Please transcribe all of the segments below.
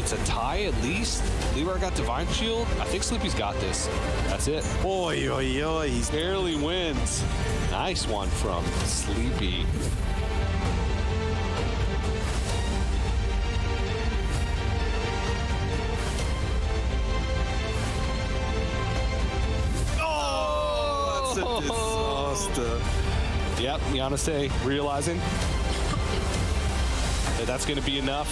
it's a tie at least. Leroy got Divine Shield. I think Sleepy's got this. That's it. Oi, oi, oi. He barely wins. Nice one from Sleepy. Oh, that's a disaster. Yep, Yanase realizing that that's going to be enough.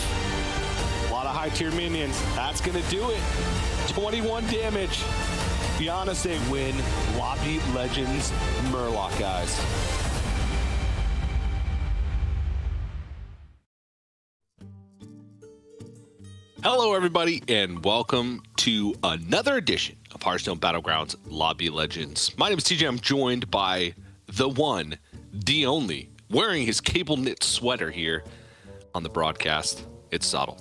A lot of high-tier minions. That's going to do it. 21 damage. Yanase win Lobby Legends Murloc, guys. Hello, everybody, and welcome to another edition of Hearthstone Battlegrounds Lobby Legends. My name is TJ. I'm joined by the one, the only, wearing his cable knit sweater here on the broadcast. It's Sottle.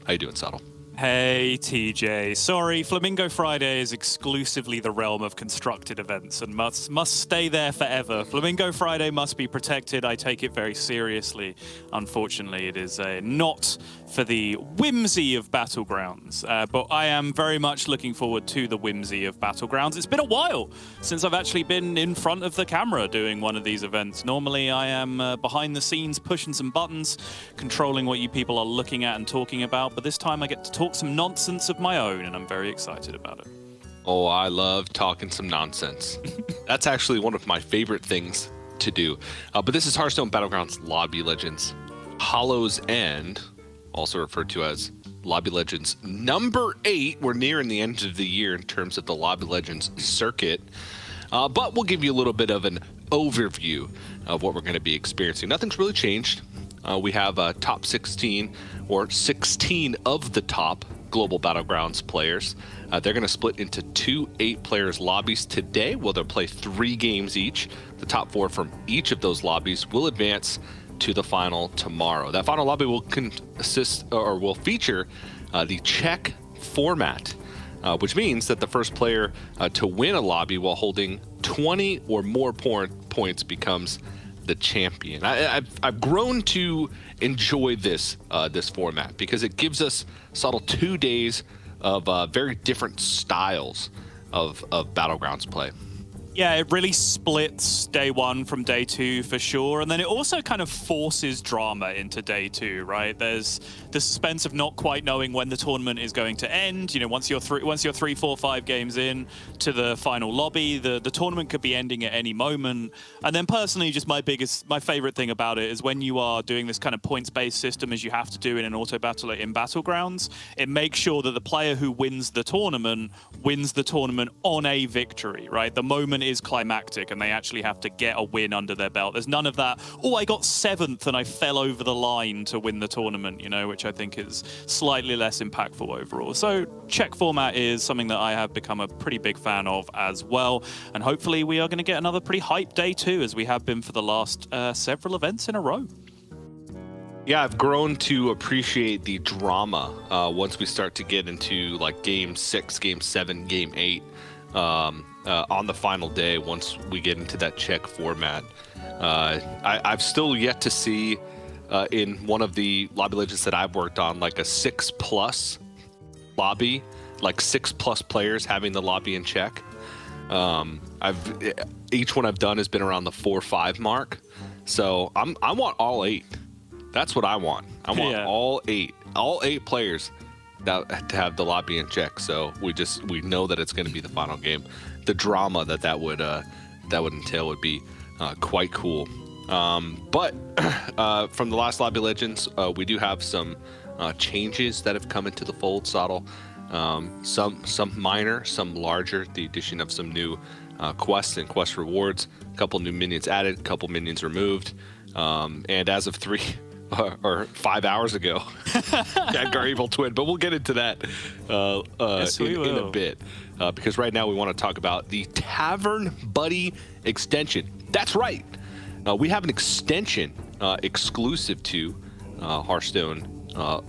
How you doing, Sottle? Hey, TJ. Sorry, Flamingo Friday is exclusively the realm of constructed events and must stay there forever. Flamingo Friday must be protected. I take it very seriously. Unfortunately, it is not for the whimsy of Battlegrounds, but I am very much looking forward to the whimsy of Battlegrounds. It's been a while since I've actually been in front of the camera doing one of these events. Normally, I am behind the scenes pushing some buttons, controlling what you people are looking at and talking about, but this time I get to talk some nonsense of my own, and I'm very excited about it. Oh, I love talking some nonsense. That's actually one of my favorite things to do. But this is Hearthstone Battlegrounds Lobby Legends Hallow's End, also referred to as Lobby Legends number 8. We're nearing the end of the year in terms of the Lobby Legends circuit. But we'll give you a little bit of an overview of what we're going to be experiencing. Nothing's really changed. We have top 16, or 16 of the top global Battlegrounds players. They're going to split into 2 8-players lobbies today. Well, they'll play 3 games each. The top 4 from each of those lobbies will advance to the final tomorrow. That final lobby will will feature the check format, which means that the first player to win a lobby while holding 20 or more points becomes the champion. I've grown to enjoy this format because it gives us subtle 2 days of very different styles of Battlegrounds play. Yeah, it really splits day 1 from day 2 for sure, and then it also kind of forces drama into day 2, right? There's the suspense of not quite knowing when the tournament is going to end. You know, once you're 3, 4, 5 games in to the final lobby, the tournament could be ending at any moment. And then personally, just my favorite thing about it is when you are doing this kind of points-based system, as you have to do in an auto battle in Battlegrounds, it makes sure that the player who wins the tournament on a victory, right? The moment is climactic and they actually have to get a win under their belt. There's none of that, oh, I got 7th and I fell over the line to win the tournament, you know, which I think is slightly less impactful overall. So check format is something that I have become a pretty big fan of as well. And hopefully we are going to get another pretty hype day 2, as we have been for the last several events in a row. Yeah, I've grown to appreciate the drama once we start to get into like game 6, game 7, game 8. On the final day, once we get into that check format. I've still yet to see in one of the lobby legends that I've worked on like a 6+ lobby, like 6+ players having the lobby in check. Each one I've done has been around the 4-5 mark. So I want all 8. That's what I want. I want all 8 players to have the lobby in check. So we know that it's going to be the final game. The drama that would entail would be quite cool. But from the last Lobby Legends, we do have some changes that have come into the fold, Sottle. Some minor, some larger. The addition of some new quests and quest rewards. A couple new minions added, a couple minions removed. And as of 3 or 5 hours ago, Jack Evil Twin. But we'll get into that in a bit. Because right now we want to talk about the Tavern Buddy extension. That's right. We have an extension exclusive to Hearthstone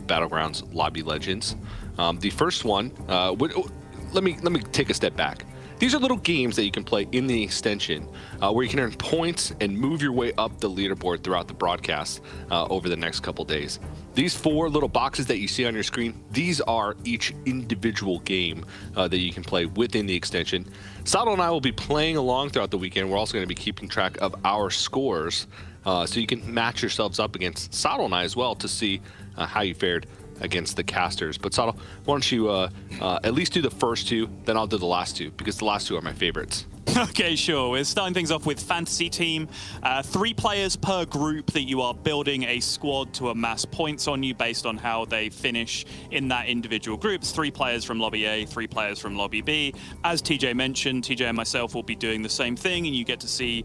Battlegrounds Lobby Legends. The first one, let me take a step back. These are little games that you can play in the extension where you can earn points and move your way up the leaderboard throughout the broadcast over the next couple days. These 4 little boxes that you see on your screen, these are each individual game that you can play within the extension. Saddle and I will be playing along throughout the weekend. We're also going to be keeping track of our scores so you can match yourselves up against Saddle and I as well to see how you fared against the casters. But Saddle, why don't you at least do the first 2, then I'll do the last 2, because the last 2 are my favorites. Okay, sure. We're starting things off with Fantasy Team. 3 players per group that you are building a squad to amass points on you based on how they finish in that individual group. It's 3 players from Lobby A, 3 players from Lobby B. As TJ mentioned, TJ and myself will be doing the same thing, and you get to see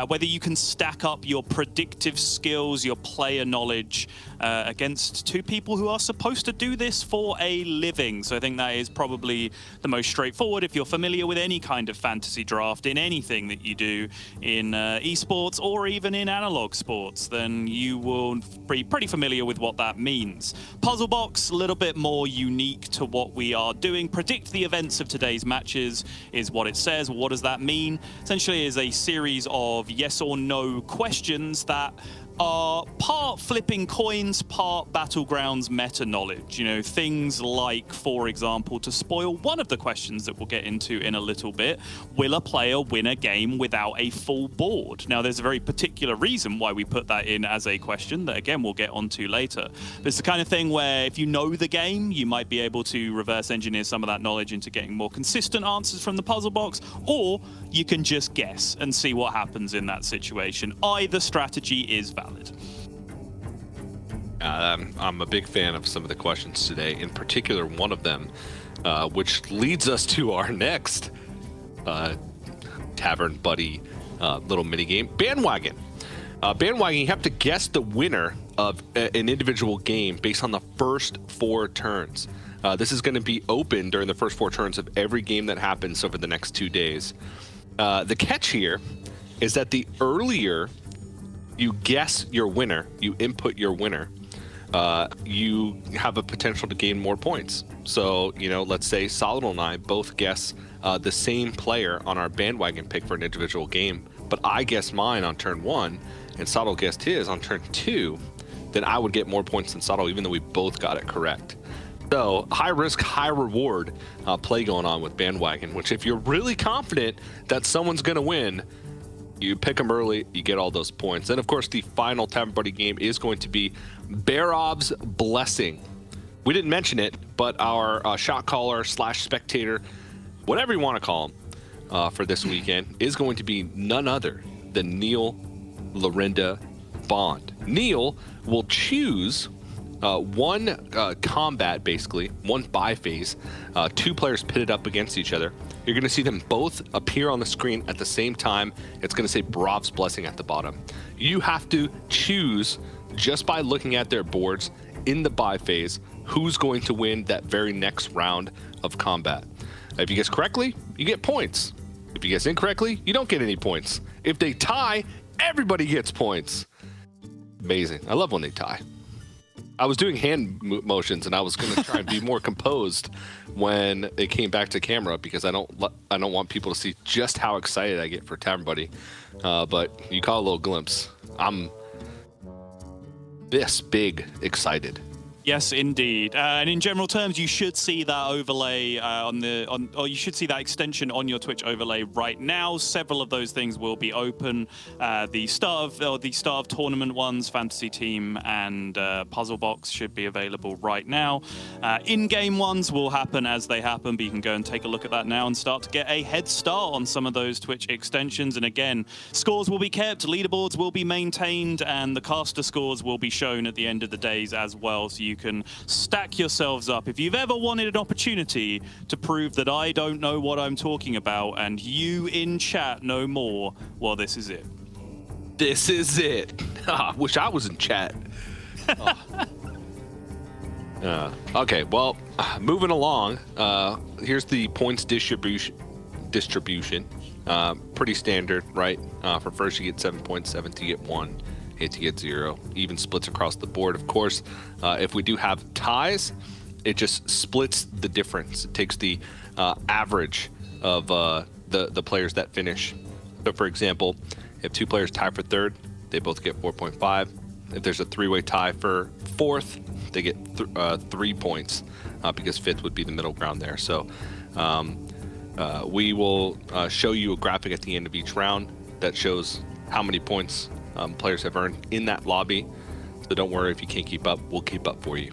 whether you can stack up your predictive skills, your player knowledge against 2 people who are supposed to do this for a living. So I think that is probably the most straightforward. If you're familiar with any kind of fantasy draft, in anything that you do in esports or even in analog sports, then you will be pretty familiar with what that means. Puzzle box, a little bit more unique to what we are doing. Predict the events of today's matches is what it says. What does that mean? Essentially, is a series of yes or no questions that are part flipping coins, part Battlegrounds meta knowledge. You know, things like, for example, to spoil one of the questions that we'll get into in a little bit, will a player win a game without a full board? Now, there's a very particular reason why we put that in as a question that, again, we'll get onto later. But it's the kind of thing where if you know the game, you might be able to reverse engineer some of that knowledge into getting more consistent answers from the puzzle box, or you can just guess and see what happens in that situation. Either strategy is valid. I'm a big fan of some of the questions today, in particular one of them, which leads us to our next Tavern Buddy little minigame, Bandwagon. Bandwagon, you have to guess the winner of an individual game based on the first 4 turns. This is going to be open during the first 4 turns of every game that happens over the next 2 days. The catch here is that the earlier you guess your winner, you input your winner, you have a potential to gain more points. So, you know, let's say Solid and I both guess the same player on our bandwagon pick for an individual game, but I guess mine on turn 1 and Solid guessed his on turn 2, then I would get more points than Solid, even though we both got it correct. So high risk, high reward play going on with bandwagon, which if you're really confident that someone's going to win, you pick them early, you get all those points. Then, of course, the final Tavern Buddy game is going to be Barov's Blessing. We didn't mention it, but our shot caller / spectator, whatever you want to call him, for this weekend is going to be none other than Neil Lorinda Bond. Neil will choose one combat, basically, one buy phase, 2 players pitted up against each other. You're going to see them both appear on the screen at the same time. It's going to say Barov's Blessing at the bottom. You have to choose, just by looking at their boards in the buy phase, who's going to win that very next round of combat. If you guess correctly, you get points. If you guess incorrectly, you don't get any points. If they tie, everybody gets points. Amazing. I love when they tie. I was doing hand motions, and I was going to try and be more composed when it came back to camera, because I don't want people to see just how excited I get for Tavern Buddy. But you caught a little glimpse. I'm this big excited. Yes, indeed. And in general terms, you should see that overlay or you should see that extension on your Twitch overlay right now. Several of those things will be open. The Star of Tournament ones, Fantasy Team, and Puzzle Box should be available right now. In-game ones will happen as they happen, but you can go and take a look at that now and start to get a head start on some of those Twitch extensions. And again, scores will be kept, leaderboards will be maintained, and the caster scores will be shown at the end of the days as well. So you can stack yourselves up. If you've ever wanted an opportunity to prove that I don't know what I'm talking about and you in chat know more, well, this is it. This is it. Wish I was in chat. Okay, well, moving along. Here's the points distribution. Pretty standard, right? For first, you get 7 points, 7 to get 1. To get 0, even splits across the board. Of course, if we do have ties, it just splits the difference. It takes the average of the players that finish. So, for example, if two players tie for third, they both get 4.5. If there's a three-way tie for fourth, they get 3 points because fifth would be the middle ground there. So we will show you a graphic at the end of each round that shows how many points players have earned in that lobby. So don't worry if you can't keep up. We'll keep up for you.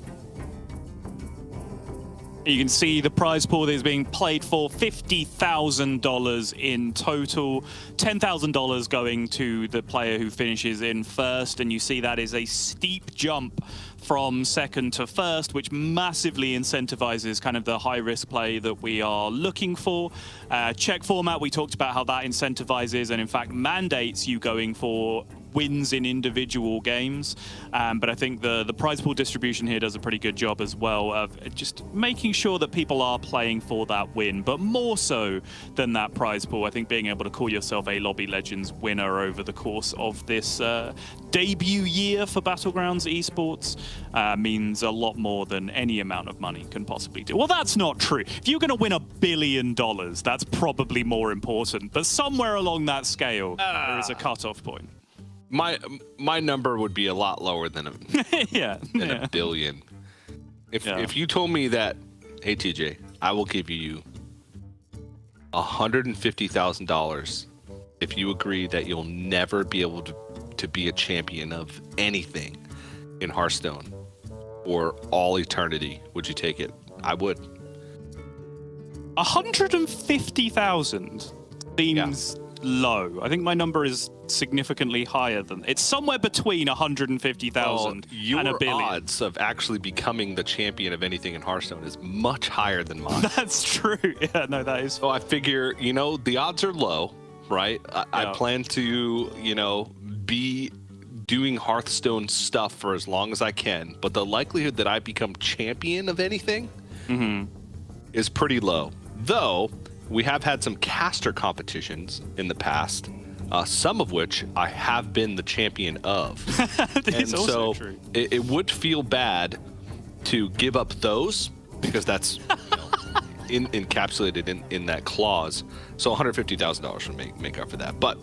You can see the prize pool that is being played for $50,000 in total, $10,000 going to the player who finishes in first, and you see that is a steep jump from second to first, which massively incentivizes kind of the high-risk play that we are looking for. Check format, we talked about how that incentivizes and in fact mandates you going for wins in individual games, but I think the prize pool distribution here does a pretty good job as well of just making sure that people are playing for that win. But more so than that prize pool, I think being able to call yourself a Lobby Legends winner over the course of this debut year for Battlegrounds esports means a lot more than any amount of money can possibly do. Well, that's not true. If you're going to win $1 billion, that's probably more important, but somewhere along that scale there is a cutoff point. My number would be a lot lower than $1 billion. If you told me that, hey TJ, I will give you $150,000 if you agree that you'll never be able to be a champion of anything in Hearthstone for all eternity, would you take it? I would. 150,000 seems low. I think my number is significantly higher than it's somewhere between 150,000 and $1 billion. Your odds of actually becoming the champion of anything in Hearthstone is much higher than mine. That's true. Yeah, no, that is. So I figure, the odds are low, right? I plan to, be doing Hearthstone stuff for as long as I can, but the likelihood that I become champion of anything is pretty low. Though we have had some caster competitions in the past, some of which I have been the champion of. And so true. It would feel bad to give up those because that's encapsulated in that clause. So $150,000 would make up for that. But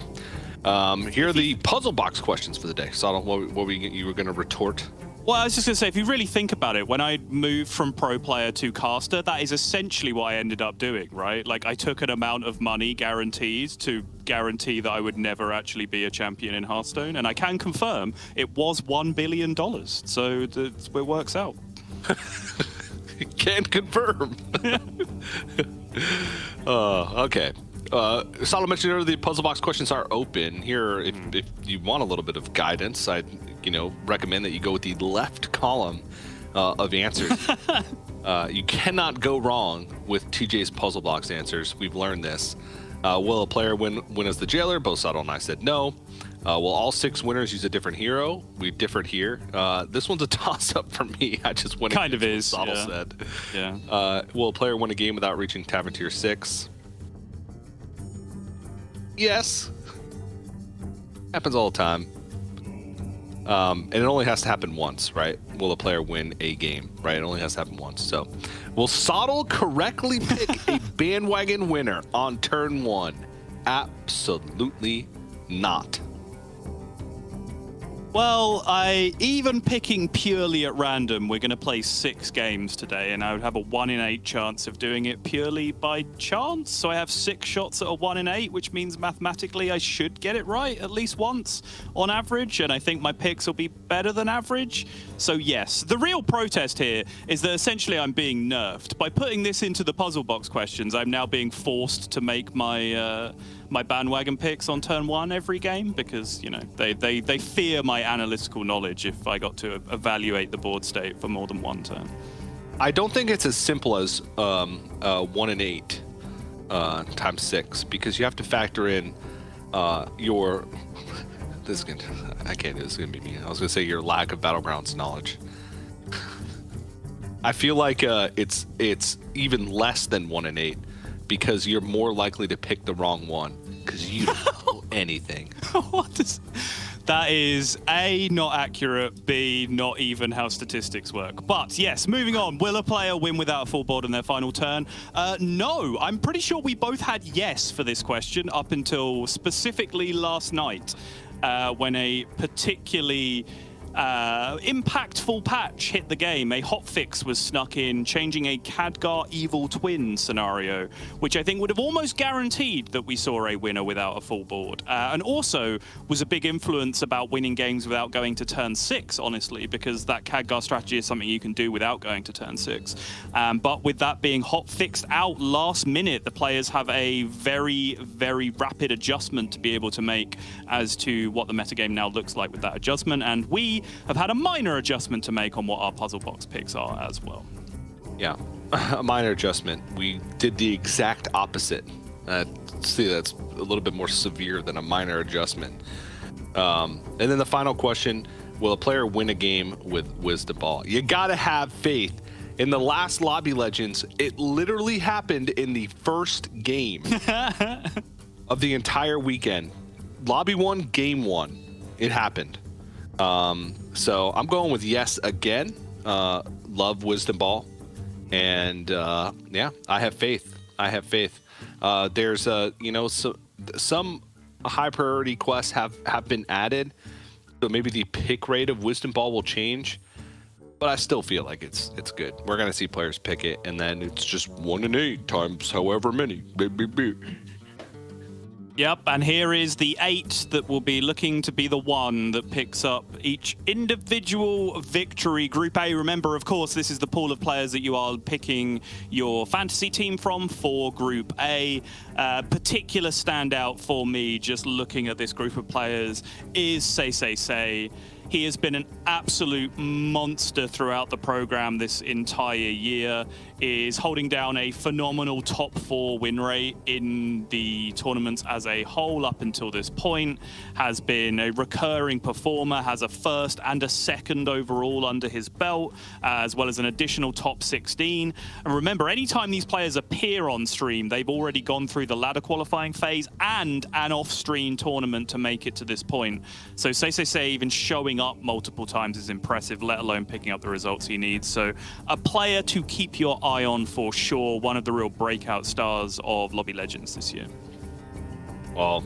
here are the puzzle box questions for the day. Sodom, what you were going to retort? Well, I was just going to say, if you really think about it, when I moved from pro player to caster, that is essentially what I ended up doing, right? Like, I took an amount of money guaranteed to guarantee that I would never actually be a champion in Hearthstone. And I can confirm it was $1 billion. So it works out. Can confirm. Okay. Sodom mentioned earlier the puzzle box questions are open. Here, if you want a little bit of guidance, I'd recommend that you go with the left column of answers. You cannot go wrong with TJ's puzzle box answers. We've learned this. Will a player win as the jailer? Both Sodom and I said no. Will all 6 winners use a different hero? We differed here. This one's a toss-up for me. I just went kind of is. Sodom said. Yeah. Will a player win a game without reaching Tavern Tier 6? Yes. Happens all the time. And it only has to happen once, right? Will a player win a game, right? It only has to happen once. So, will Sodom correctly pick a bandwagon winner on turn 1? Absolutely not. Well, even picking purely at random, we're going to play 6 games today, and I would have a 1 in 8 chance of doing it purely by chance. So I have 6 shots at a 1 in 8, which means mathematically I should get it right at least once on average, and I think my picks will be better than average. So yes, the real protest here is that essentially I'm being nerfed. By putting this into the puzzle box questions, I'm now being forced to make my my bandwagon picks on turn 1 every game because, they fear my analytical knowledge if I got to evaluate the board state for more than one turn. I don't think it's as simple as 1 in 8 times 6 because you have to factor in your... This is gonna... I can't do this. This is going to be me. I was going to say your lack of Battlegrounds knowledge. I feel like it's even less than 1 in 8 because you're more likely to pick the wrong one because you don't know anything. That is A, not accurate, B, not even how statistics work. But yes, moving on. Will a player win without a full board in their final turn? No, I'm pretty sure we both had yes for this question up until specifically last night when a particularly impactful patch hit the game. A hotfix was snuck in, changing a Khadgar Evil Twin scenario, which I think would have almost guaranteed that we saw a winner without a full board. And also was a big influence about winning games without going to turn 6, honestly, because that Khadgar strategy is something you can do without going to turn 6. But with that being hotfixed out last minute, the players have a very, very rapid adjustment to be able to make as to what the metagame now looks like with that adjustment. And we have had a minor adjustment to make on what our puzzle box picks are as well. Yeah, a minor adjustment. We did the exact opposite. See, that's a little bit more severe than a minor adjustment. And then the final question, will a player win a game with Wisdom Ball? You gotta have faith. In the last Lobby Legends, it literally happened in the first game of the entire weekend. Lobby 1, game 1. It happened. So I'm going with yes again. Love Wisdom Ball, and yeah, I have faith. I have faith. There's some high priority quests have been added, so maybe the pick rate of Wisdom Ball will change. But I still feel like it's good. We're gonna see players pick it, and then it's just 1 in 8 times however many. Yep, and here is the 8 that will be looking to be the one that picks up each individual victory. Group A, remember, of course, this is the pool of players that you are picking your fantasy team from for Group A. Particular standout for me, just looking at this group of players, is Say. He has been an absolute monster throughout the program this entire year, is holding down a phenomenal top 4 win rate in the tournaments as a whole up until this point, has been a recurring performer, has a first and a second overall under his belt, as well as an additional top 16. And remember, anytime these players appear on stream, they've already gone through the ladder qualifying phase and an off-stream tournament to make it to this point. So Say even showing up multiple times is impressive, let alone picking up the results he needs. So a player to keep your eye on for sure, one of the real breakout stars of Lobby Legends this year. Well,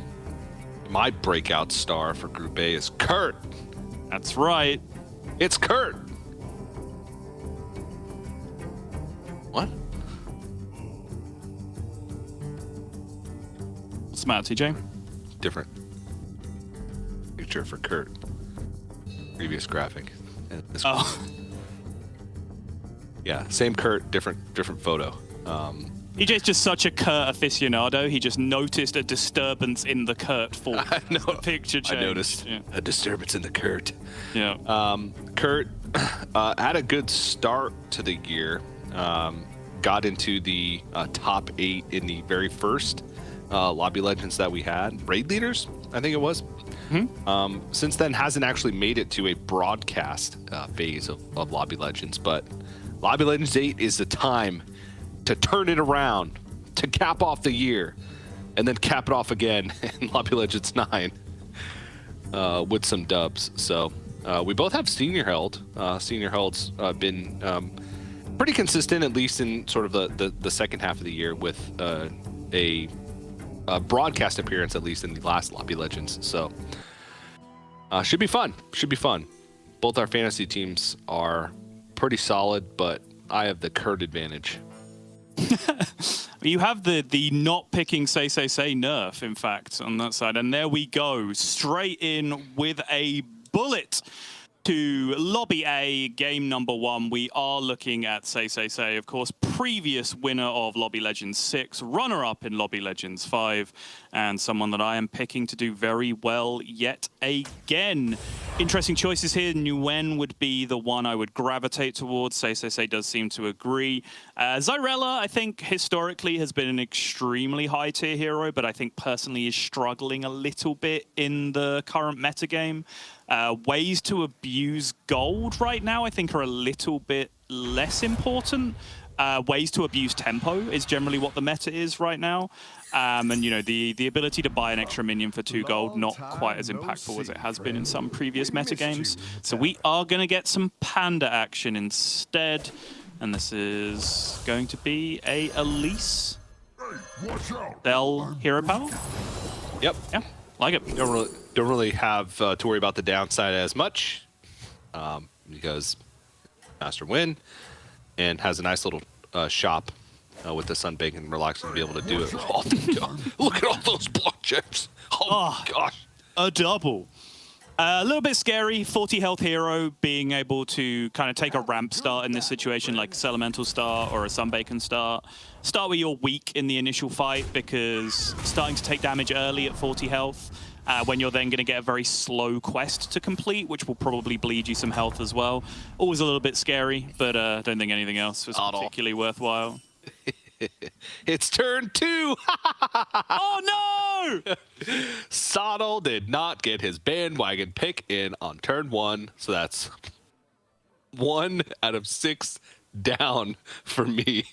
my breakout star for Group A is Kurt. That's right. It's Kurt. What? What's the matter, TJ? Different picture for Kurt. Previous graphic. Oh. Yeah, same Kurt, different photo. EJ's just such a Kurt aficionado. He just noticed a disturbance in the Kurt for the picture change. I noticed a disturbance in the Kurt. Yeah. Kurt had a good start to the year. Got into the top 8 in the very first Lobby Legends that we had. Raid leaders, I think it was. Mm-hmm. Since then, hasn't actually made it to a broadcast phase of Lobby Legends, but Lobby Legends 8 is the time to turn it around, to cap off the year, and then cap it off again in Lobby Legends 9 with some dubs. So we both have Senior Held. Senior Held's been pretty consistent, at least in sort of the second half of the year, with a broadcast appearance, at least in the last Lobby Legends. So should be fun. Should be fun. Both our fantasy teams are pretty solid, but I have the Kurt advantage. You have the not picking Say nerf, in fact, on that side. And there we go, straight in with a bullet to Lobby A, game number 1. We are looking at Say, of course, previous winner of Lobby Legends 6, runner-up in Lobby Legends 5, and someone that I am picking to do very well yet again. Interesting choices here. Nguyen would be the one I would gravitate towards. Say does seem to agree. Zyrella, I think, historically has been an extremely high-tier hero, but I think personally is struggling a little bit in the current metagame. Ways to abuse gold right now, I think, are a little bit less important. ways to abuse tempo is generally what the meta is right now. And, you know, the ability to buy an extra minion for 2 gold, not quite as impactful as it has been in some previous meta games. So we are going to get some Panda action instead. And this is going to be a Elise. They'll Hero Power? Yep. Yeah, like it. Don't really have to worry about the downside as much because Master Win and has a nice little shop with the Sunbake and Relax to be able to do it. Oh, look at all those block gems. Oh, my gosh. A double. A little bit scary, 40 health hero being able to kind of take a ramp start in this situation, like a Elemental start or a Sunbacon start. Start where you're weak in the initial fight, because starting to take damage early at 40 health, when you're then going to get a very slow quest to complete, which will probably bleed you some health as well. Always a little bit scary, but I don't think anything else was particularly worthwhile. It's turn 2. Oh no! Sottle did not get his bandwagon pick in on turn 1, so that's 1 out of 6 down for me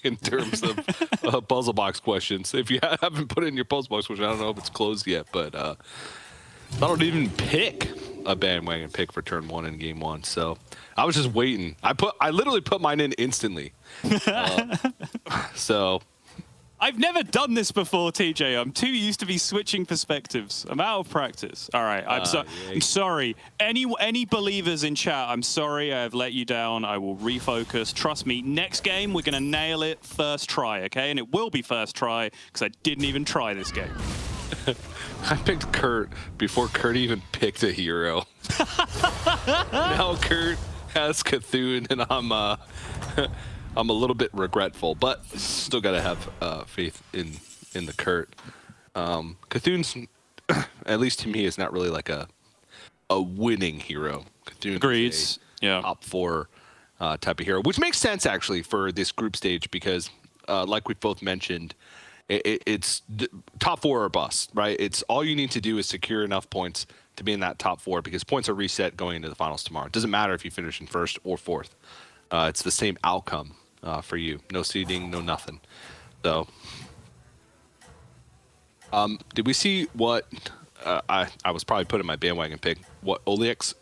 in terms of puzzle box questions. If you haven't put in your puzzle box question, I don't know if it's closed yet, but Sottle didn't even pick a bandwagon pick for turn 1 in game 1, so I was just waiting. I literally put mine in instantly. So I've never done this before, TJ. I'm too used to be switching perspectives. I'm out of practice. All right, I'm sorry. Any believers in chat, I'm sorry I have let you down. I will refocus. Trust me, next game we're going to nail it first try, okay? And it will be first try because I didn't even try this game. I picked Kurt before Kurt even picked a hero. Now Kurt has Cthulhu, and I'm a little bit regretful, but still gotta have faith in the Kurt. Cthulhu's, at least to me, is not really like a winning hero. Cthulhu Agreed. is Yeah. top 4 type of hero, which makes sense actually for this group stage because, like we've both mentioned, it's top 4 or bust, right? It's all you need to do is secure enough points to be in that top 4 because points are reset going into the finals tomorrow. It doesn't matter if you finish in 1st or 4th. It's the same outcome for you. No seeding, no nothing. So, did we see what I was probably putting my bandwagon pick? What Oliek's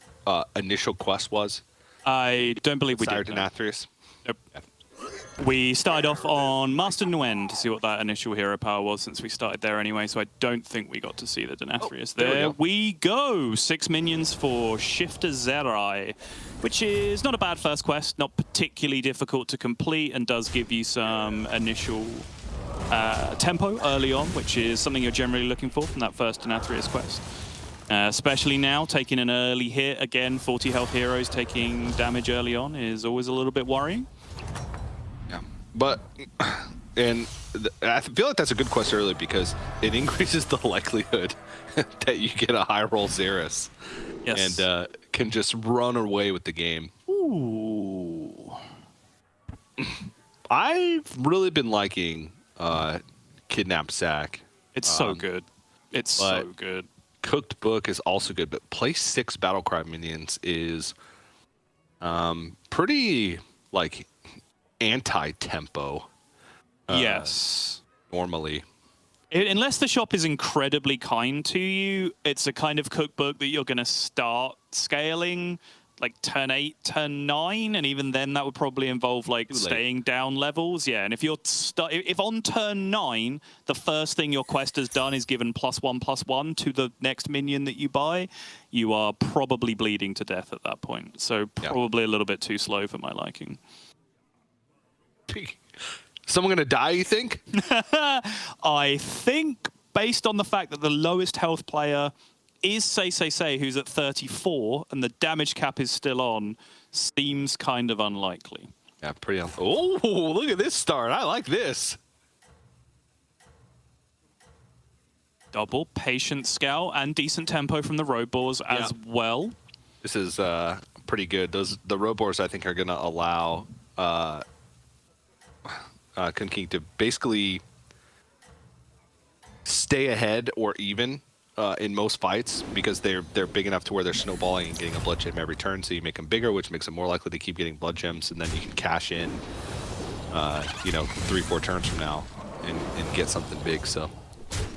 initial quest was? I don't believe we Sire did. Denathrius? Nope. We started off on Master Nguyen to see what that initial hero power was since we started there anyway, so I don't think we got to see the Denathrius. There we go. 6 minions for Shifter Zerai, which is not a bad first quest, not particularly difficult to complete, and does give you some initial tempo early on, which is something you're generally looking for from that first Denathrius quest. Especially now, taking an early hit, again, 40 health heroes taking damage early on is always a little bit worrying. But, and I feel like that's a good quest early because it increases the likelihood that you get a high roll Xeris. Yes. And can just run away with the game. Ooh. I've really been liking Kidnapped Sack. It's so good. It's so good. Cooked Book is also good, but play 6 Battlecry minions is pretty, like, anti-tempo. Yes. Normally. Unless the shop is incredibly kind to you, it's a kind of cookbook that you're going to start scaling like turn 8, turn 9, and even then that would probably involve like staying down levels. Yeah, and if you're if on turn 9 the first thing your quest has done is given +1/+1 to the next minion that you buy, you are probably bleeding to death at that point. So probably a little bit too slow for my liking. Someone gonna die, you think? I think based on the fact that the lowest health player is Say, who's at 34, and the damage cap is still on, seems kind of unlikely. Yeah, pretty. Oh, look at this start. I like this. Double patient scout and decent tempo from the road boars as well. This is pretty good. The road boars I think are gonna allow Kun King to basically stay ahead or even in most fights because they're big enough to where they're snowballing and getting a blood gem every turn. So you make them bigger, which makes them more likely to keep getting blood gems, and then you can cash in you know, 3-4 turns from now and get something big. So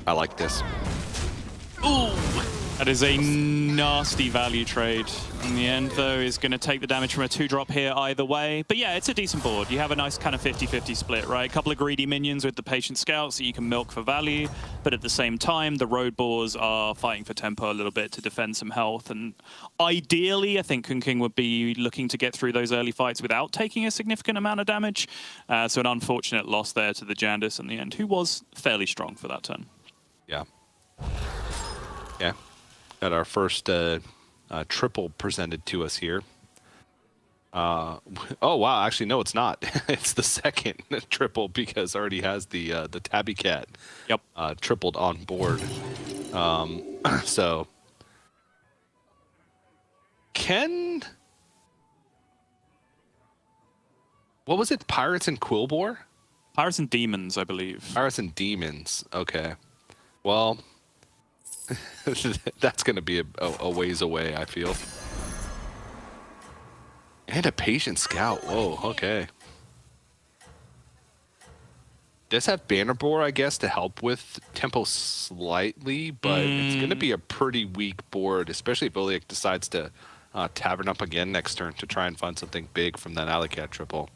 I like this. Ooh! That is a nasty value trade. In the end, though, is going to take the damage from a 2-drop here either way. But yeah, it's a decent board. You have a nice kind of 50-50 split, right? A couple of greedy minions with the patient scouts that you can milk for value. But at the same time, the road boars are fighting for tempo a little bit to defend some health. And ideally, I think Kun King would be looking to get through those early fights without taking a significant amount of damage. So an unfortunate loss there to the Jandis in the end, who was fairly strong for that turn. Yeah. Yeah. Got our first triple presented to us here. Oh wow! Actually, no, it's not. It's the second triple because already has the Tabby Cat. Yep. Tripled on board. So what was it? Pirates and Quillbore? Pirates and Demons, I believe. Pirates and Demons. Okay. Well. That's going to be a ways away, I feel. And a patient scout. Whoa, okay. Does have Banner Boar, I guess, to help with tempo slightly, but it's going to be a pretty weak board, especially if Oliek decides to Tavern up again next turn to try and find something big from that Alley Cat triple.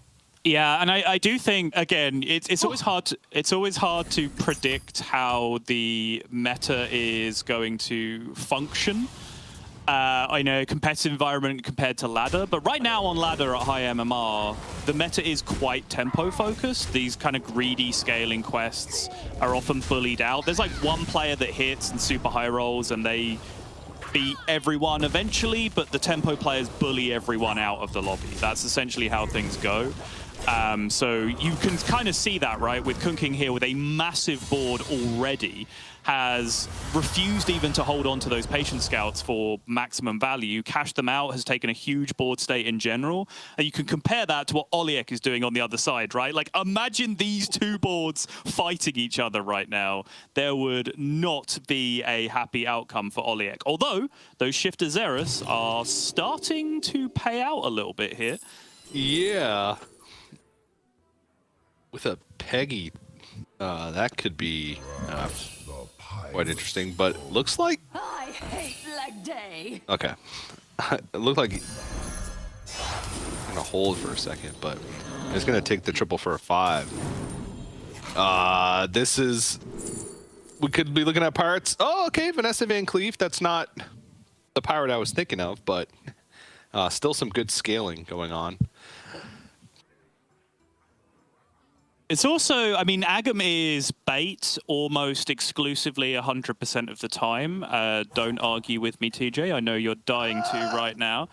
Yeah, and I do think again it's always hard to predict how the meta is going to function. I know competitive environment compared to ladder, but right now on ladder at high MMR, the meta is quite tempo focused. These kind of greedy scaling quests are often bullied out. There's like one player that hits and super high rolls and they beat everyone eventually, but the tempo players bully everyone out of the lobby. That's essentially how things go. So you can kind of see that, right, with Kun King here with a massive board already, has refused even to hold on to those patient scouts for maximum value, cashed them out, has taken a huge board state in general. And you can compare that to what Oliek is doing on the other side, right? Like, imagine these two boards fighting each other right now. There would not be a happy outcome for Oliek. Although, those Shifter Xeris are starting to pay out a little bit here. Yeah. With a Peggy, that could be quite interesting, but looks like... I hate leg day. Okay. It looked like... I'm going to hold for a second, but it's going to take the triple for a 5. This is... We could be looking at Pirates. Oh, okay, Vanessa Van Cleef. That's not the pirate I was thinking of, but still some good scaling going on. It's also, I mean, Agam is bait almost exclusively 100% of the time. Don't argue with me, TJ. I know you're dying to right now.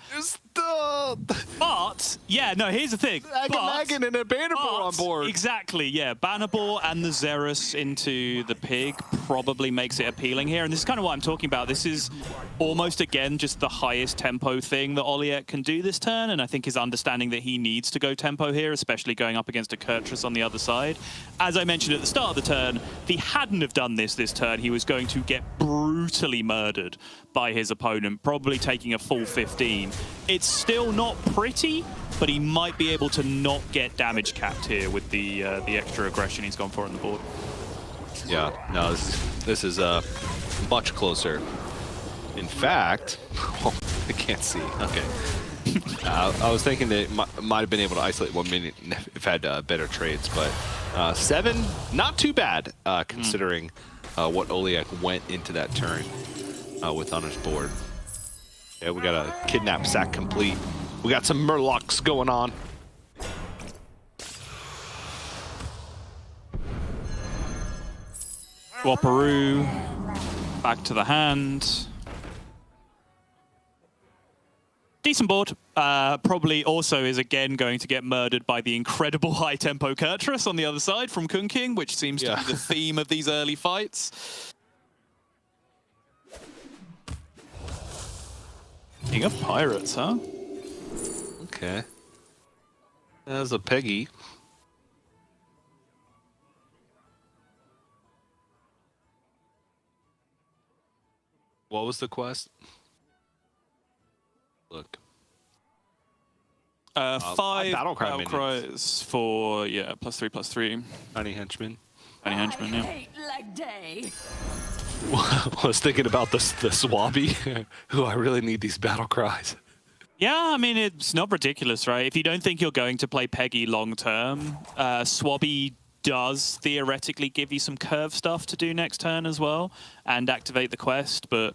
But, yeah, no, here's the thing. Agam and a Banner Boar on board. Exactly, yeah. Banner Boar and the Xeris into the pig probably makes it appealing here. And this is kind of what I'm talking about. This is almost, again, just the highest tempo thing that Oliek can do this turn. And I think his understanding that he needs to go tempo here, especially going up against a Kurtrus on the other side. As I mentioned at the start of the turn, if he hadn't have done this turn, he was going to get brutally murdered by his opponent, probably taking a full 15. It's still not pretty, but he might be able to not get damage capped here with the extra aggression he's gone for on the board. Yeah, no, this is much closer. In fact, oh, I can't see. Okay. I was thinking that it might have been able to isolate 1 minute if had better trades, but 7, not too bad considering what Oliek went into that turn with on his board. Yeah, we got a kidnap sack complete. We got some Murlocs going on. Waparoo, back to the hand. Decent board. Probably also is again going to get murdered by the incredible high tempo Kurtrus on the other side from Kun King, which seems to be the theme of these early fights. King of Pirates, huh? Okay. There's a Peggy. What was the quest? Look. 5 battle cry battle cries for, yeah, +3/+3. Tiny henchman. Tiny henchman, I yeah. hate leg day. I was thinking about the Swabby. Who I really need these battle cries. Yeah, I mean, it's not ridiculous, right? If you don't think you're going to play Peggy long term, Swabby does theoretically give you some curve stuff to do next turn as well and activate the quest, but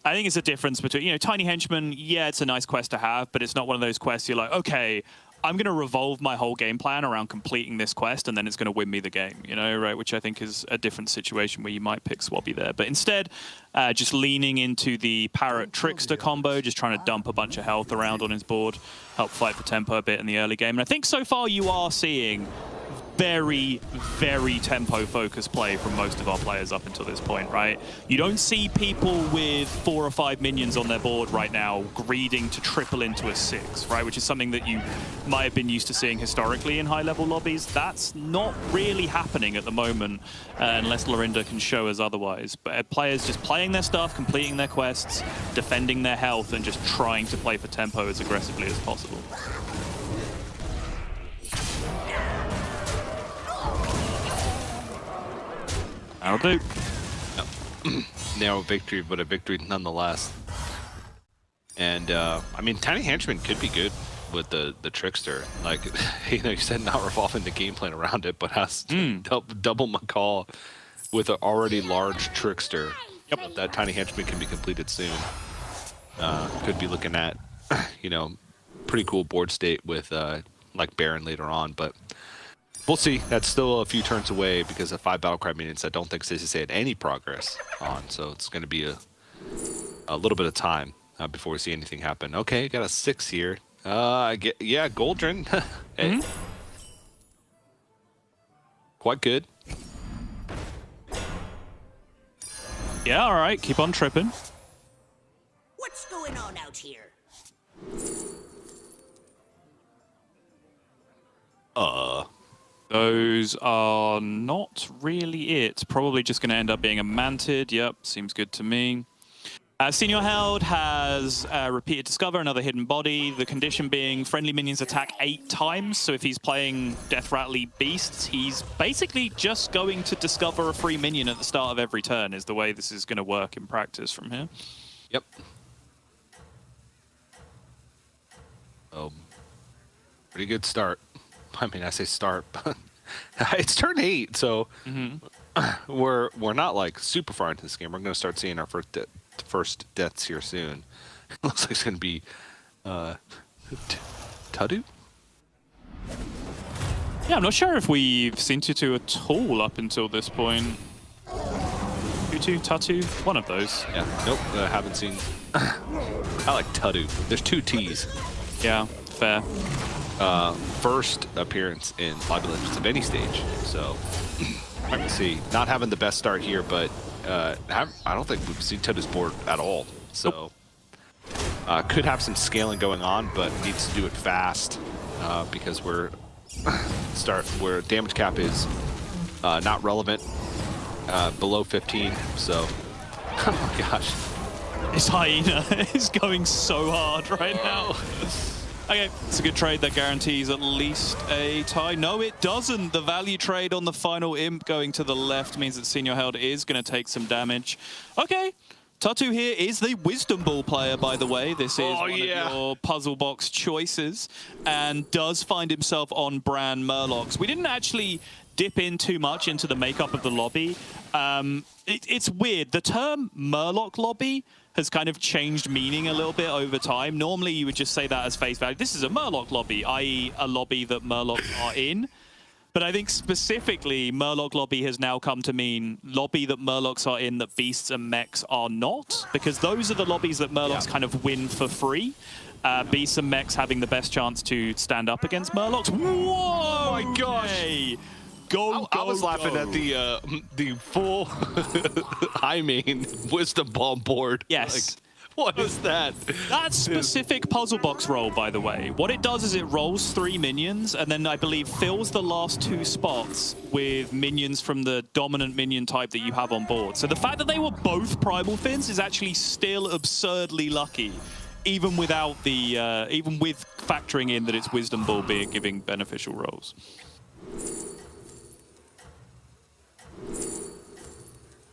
I think it's a difference between, you know, Tiny Henchman, yeah, it's a nice quest to have, but it's not one of those quests you're like, okay, I'm going to revolve my whole game plan around completing this quest, and then it's going to win me the game, you know, right? Which I think is a different situation where you might pick Swabby there. But instead, just leaning into the Parrot Trickster combo, just trying to dump a bunch of health around on his board, help fight for tempo a bit in the early game. And I think so far you are seeing very, very tempo-focused play from most of our players up until this point, right? You don't see people with 4 or 5 minions on their board right now greeding to triple into a 6, right? Which is something that you might have been used to seeing historically in high-level lobbies. That's not really happening at the moment, unless Lorinda can show us otherwise. But players just playing their stuff, completing their quests, defending their health, and just trying to play for tempo as aggressively as possible. That'll do. Narrow victory, but a victory nonetheless. And I mean, Tiny Henchman could be good with the Trickster. Like, you know, you said not revolving the game plan around it, but has double McCall with an already large Trickster. Yep. That Tiny Henchman can be completed soon. Could be looking at, you know, pretty cool board state with like Baron later on, but we'll see. That's still a few turns away because of 5 Battlecry minions I don't think CCC had any progress on. So it's going to be a little bit of time before we see anything happen. Okay, got a 6 here. Yeah, Goldrin. Hey. Quite good. Yeah, all right. Keep on tripping. What's going on out here? Those are not really it. Probably just going to end up being a Mantid. Yep, seems good to me. Senior Held has repeated Discover, another hidden body. The condition being friendly minions attack 8 times. So if he's playing Death Rattly Beasts, he's basically just going to discover a free minion at the start of every turn is the way this is going to work in practice from here. Yep. Pretty good start. I mean, I say start, but it's turn 8, so we're not like super far into this game. We're going to start seeing our first deaths here soon. It looks like it's going to be Tudu. Yeah, I'm not sure if we've seen Tutu at all up until this point. Tutu, Tatu, one of those. Yeah, nope, I haven't seen. I like Tudu. There's 2 T's. Yeah, fair. First appearance in Lobby Legends of any stage, so we'll see. Not having the best start here, but I don't think we've seen Tudu's board at all, so could have some scaling going on, but needs to do it fast because where damage cap is not relevant, below 15, so oh my gosh. This Hyena is going so hard right now. Okay, it's a good trade that guarantees at least a tie. No, it doesn't. The value trade on the final imp going to the left means that Senior Held is going to take some damage. Okay, Tatu here is the Wisdom Ball player, by the way. This is one of your puzzle box choices and does find himself on Bran Murlocs. We didn't actually dip in too much into the makeup of the lobby. It's weird. The term Murloc lobby has kind of changed meaning a little bit over time. Normally, you would just say that as face value. This is a Murloc lobby, i.e. a lobby that Murlocs are in. But I think specifically, Murloc lobby has now come to mean lobby that Murlocs are in that Beasts and Mechs are not, because those are the lobbies that Murlocs kind of win for free. Beasts and Mechs having the best chance to stand up against Murlocs. Whoa! Oh my gosh! I was laughing at the full high main Wisdom Ball board. Yes. Like, what is that? That specific puzzle box roll, by the way, what it does is it rolls 3 minions and then I believe fills the last 2 spots with minions from the dominant minion type that you have on board. So the fact that they were both Primal Fins is actually still absurdly lucky even without the even with factoring in that it's Wisdom Ball giving beneficial rolls.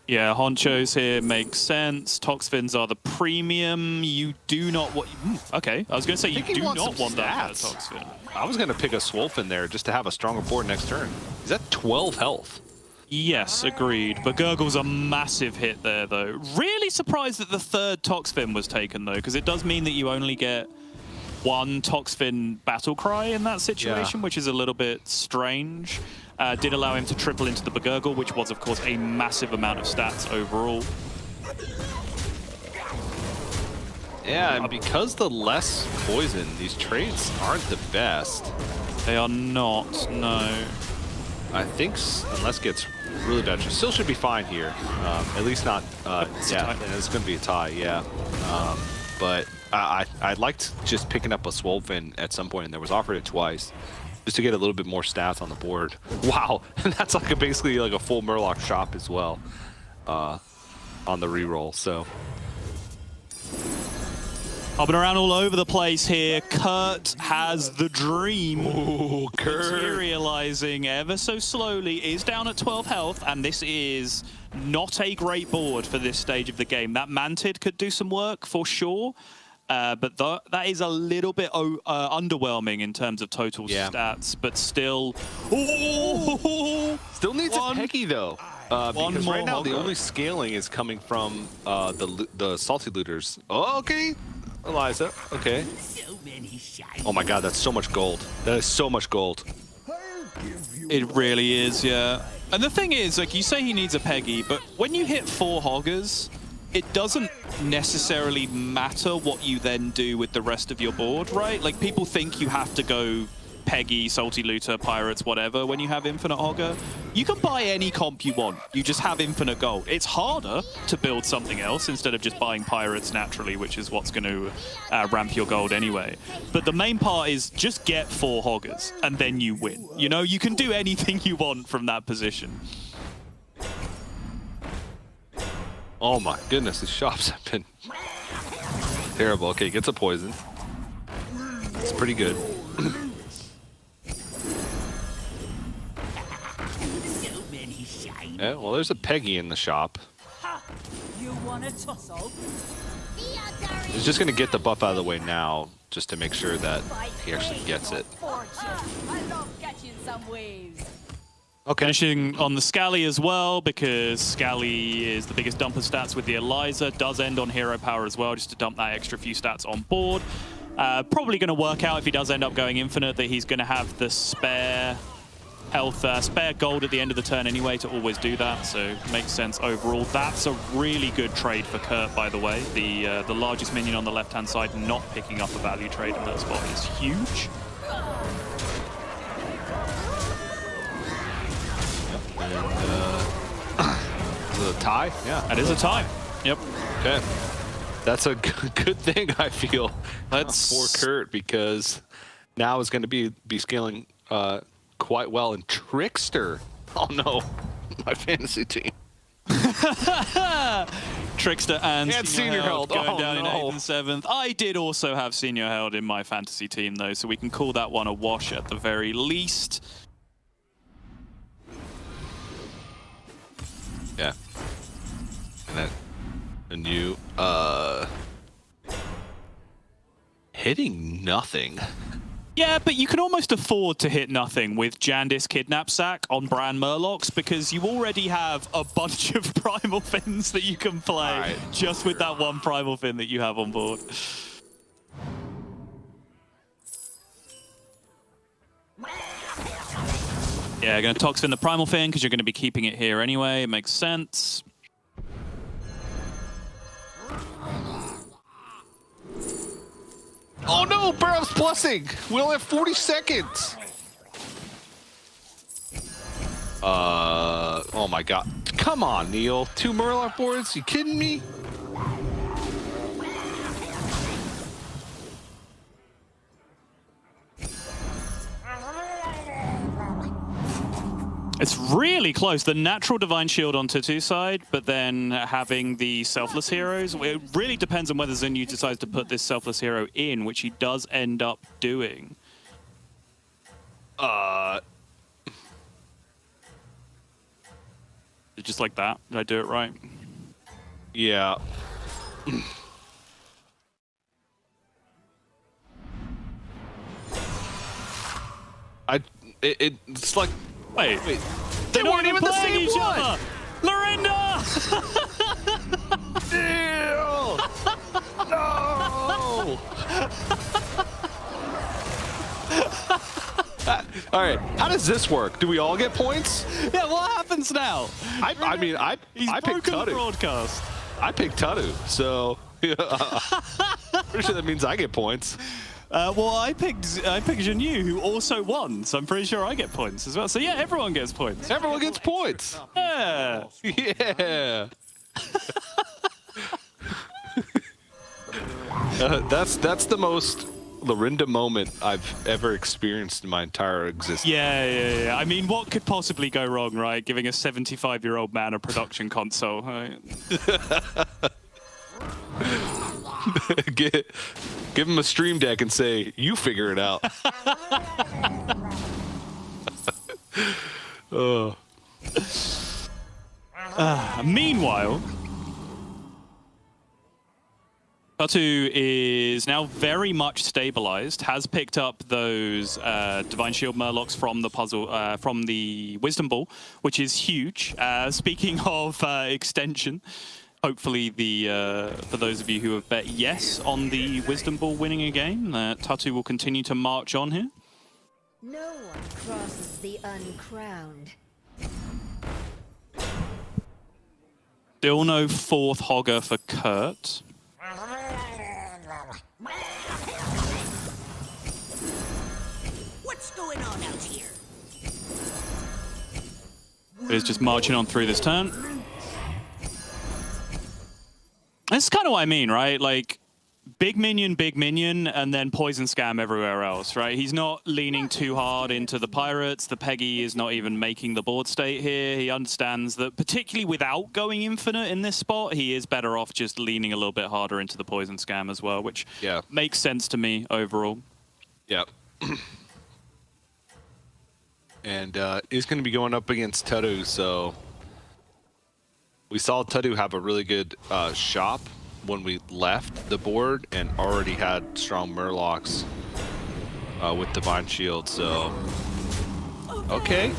Yeah, honchos here makes sense. Toxfins are the premium. You do not want. Okay, I was going to say you do not want that Toxfin. I was going to pick a Swolfin there just to have a stronger board next turn. He's at 12 health. Yes, agreed. But Gurgle's a massive hit there, though. Really surprised that the third Toxfin was taken, though, because it does mean that you only get one Toxfin battle cry in that situation, which is a little bit strange. Did allow him to triple into the Begurgle, which was, of course, a massive amount of stats overall. Yeah, and because the less poison, these trades aren't the best. They are not, no. I think unless it gets really bad, still should be fine here. At least not, yeah, it's going to be a tie, yeah. But I liked just picking up a Swolfin at some point, and there was offered it twice, just to get a little bit more stats on the board. Wow, and that's like basically like a full Murloc shop as well on the reroll, so. Hopping around all over the place here. Kurt has the dream. Ooh, Kurt. Materializing ever so slowly. Is down at 12 health, and this is not a great board for this stage of the game. That Mantid could do some work for sure, but that is a little bit underwhelming in terms of total stats, but still. Still needs a Peggy though. Because right now the Hogger. only scaling is coming from the Salty Looters. Oh, okay. Eliza, okay. Oh my god, that's so much gold. That is so much gold. It really is, yeah. And the thing is, like, you say he needs a Peggy, but when you hit 4 Hoggers, it doesn't necessarily matter what you then do with the rest of your board, right? Like, people think you have to go Peggy, Salty Looter, Pirates, whatever, when you have Infinite Hogger. You can buy any comp you want. You just have infinite gold. It's harder to build something else instead of just buying Pirates naturally, which is what's going to ramp your gold anyway. But the main part is just get 4 Hoggers, and then you win. You know, you can do anything you want from that position. Oh my goodness, these shops have been terrible. Okay, gets a poison. It's pretty good. Yeah, well, there's a Peggy in the shop. You want a tussle? He's just going to get the buff out of the way now, just to make sure that he actually gets it. I love catching some waves. Okay. Finishing on the Scally as well, because Scally is the biggest dump of stats with the Eliza. Does end on hero power as well, just to dump that extra few stats on board. Probably going to work out if he does end up going infinite that he's going to have the spare health, spare gold at the end of the turn anyway to always do that, so makes sense overall. That's a really good trade for Kurt, by the way. The largest minion on the left-hand side not picking up a value trade in that spot is huge. Is it a tie? Yeah. That is a tie. Yep. Okay. That's a good thing, I feel, for Kurt, because now is going to be scaling quite well. And Trickster, oh no, my fantasy team. Trickster and Senior Held going down in no. 8th and 7th. I did also have Senior Held in my fantasy team, though, so we can call that one a wash at the very least. Yeah. And then a new hitting nothing. Yeah, but you can almost afford to hit nothing with Jandis Kidnap Sack on Bran Murlocs, because you already have a bunch of Primal Fins that you can play just with that one Primal Fin that you have on board. Yeah, going to Toxfin the Primal Fin because you're going to be keeping it here anyway. It makes sense. Oh no, Burrow's plussing. We only have 40 seconds. Oh my god. Come on, Neil. 2 Murloc boards? You kidding me? It's really close. The natural Divine Shield on Tutu's side, but then having the Selfless Heroes. It really depends on whether Zinyu decides to put this Selfless Hero in, which he does end up doing. Just like that. Did I do it right? Yeah. It's like Wait. they weren't even the playing same each one. other. Lorinda! Ew! No! All right, how does this work? Do we all get points? Yeah, what happens now? I mean, I picked broken the Tatu. broadcast. I picked Tatu, so pretty sure that means I get points. Well, I picked Jinyu, who also won, so I'm pretty sure I get points as well. So yeah, everyone gets points. Everyone gets points. Yeah. Yeah. That's the most Lorinda moment I've ever experienced in my entire existence. Yeah. I mean, what could possibly go wrong, right? Giving a 75-year-old man a production console. Right? Give him a stream deck and say, you figure it out. Meanwhile, Tatu is now very much stabilized, has picked up those Divine Shield Murlocs from the puzzle, from the Wisdom Ball, which is huge. Speaking of extension, hopefully for those of you who have bet yes on the Wisdom Ball winning a game, Tatu will continue to march on here. No one crosses the uncrowned. Still no fourth Hogger for Kurt. What's going on out here? Is just marching on through this turn. That's kind of what I mean, right? Like, big minion, and then poison scam everywhere else, right? He's not leaning too hard into the pirates. The Peggy is not even making the board state here. He understands that, particularly without going infinite in this spot, he is better off just leaning a little bit harder into the poison scam as well, which makes sense to me overall. Yeah. And he's going to be going up against Tatu, so we saw Tatu have a really good shop when we left the board and already had strong Murlocs with Divine Shield, so okay.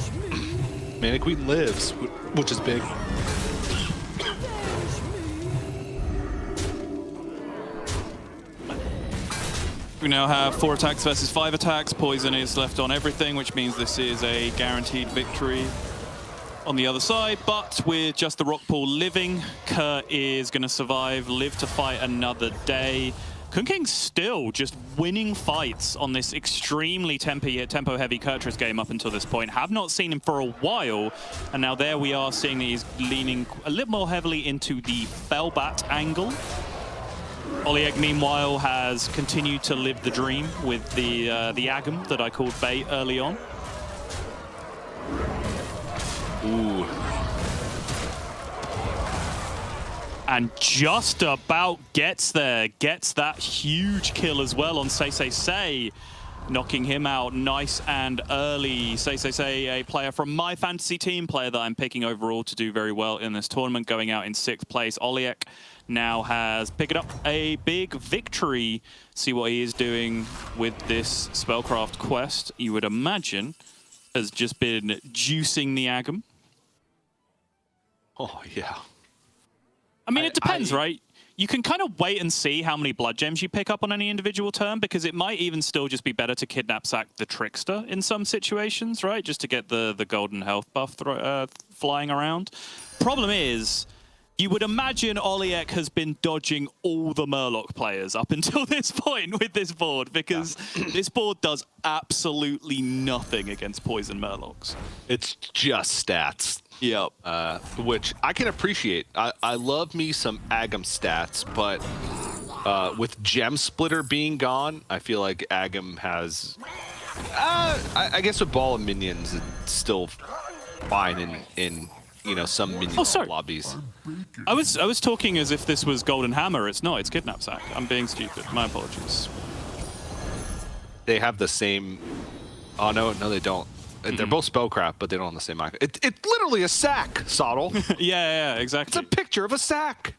Mana Queen lives, which is big. We now have 4 attacks versus 5 attacks. Poison is left on everything, which means this is a guaranteed victory on the other side. But with just the rock pool living, Kurt is going to survive, live to fight another day. Kun King's still just winning fights on this extremely tempo-heavy Kurtrus game up until this point. Have not seen him for a while, and now there we are seeing that he's leaning a little more heavily into the Fellbat angle. Olieg, meanwhile, has continued to live the dream with the Agam that I called bait early on. Ooh. And just about gets there. Gets that huge kill as well on Say, knocking him out nice and early. Say, a player from my fantasy team, player that I'm picking overall to do very well in this tournament, going out in 6th place. Olieg now has picked up a big victory. See what he is doing with this Spellcraft quest, you would imagine, has just been juicing the Agam. Oh, yeah. I mean, it depends, right? You can kind of wait and see how many blood gems you pick up on any individual turn, because it might even still just be better to kidnap sack the Trickster in some situations, right? Just to get the golden health buff flying around. Problem is, you would imagine Olieg has been dodging all the Murloc players up until this point with this board, because this board does absolutely nothing against poison Murlocs. It's just stats. Yep. Which I can appreciate. I love me some Agam stats, but with Gem Splitter being gone, I feel like Agam has... I guess with Ball of Minions, it's still fine in some minion lobbies. I was talking as if this was Golden Hammer. It's not. It's Kidnap Sack. I'm being stupid. My apologies. They have the same. Oh no, they don't. They're both spellcraft, but they don't have the same icon. It's literally a sack, Sottle. yeah, exactly. It's a picture of a sack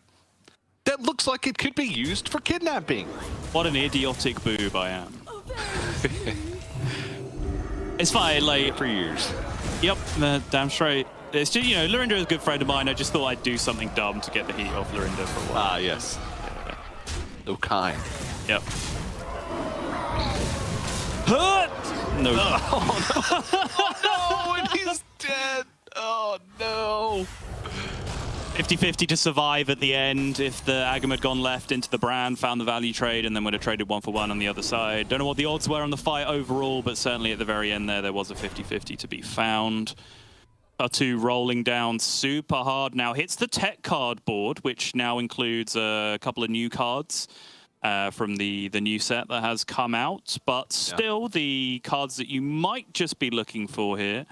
that looks like it could be used for kidnapping. What an idiotic boob I am. It's fine, like... For years. Yep, damn straight. It's just, Lorinda is a good friend of mine. I just thought I'd do something dumb to get the heat off Lorinda for a while. Ah, yes. Yeah. So kind. Yep. Hurt! No. Oh, no, and he's dead. Oh, no. 50-50 to survive at the end. If the Agam had gone left into the Brand, found the value trade, and then would have traded 1-for-1 on the other side. Don't know what the odds were on the fight overall, but certainly at the very end there was a 50-50 to be found. R2 rolling down super hard now. Hits the tech card board, which now includes a couple of new cards from the new set that has come out. But still, the cards that you might just be looking for here.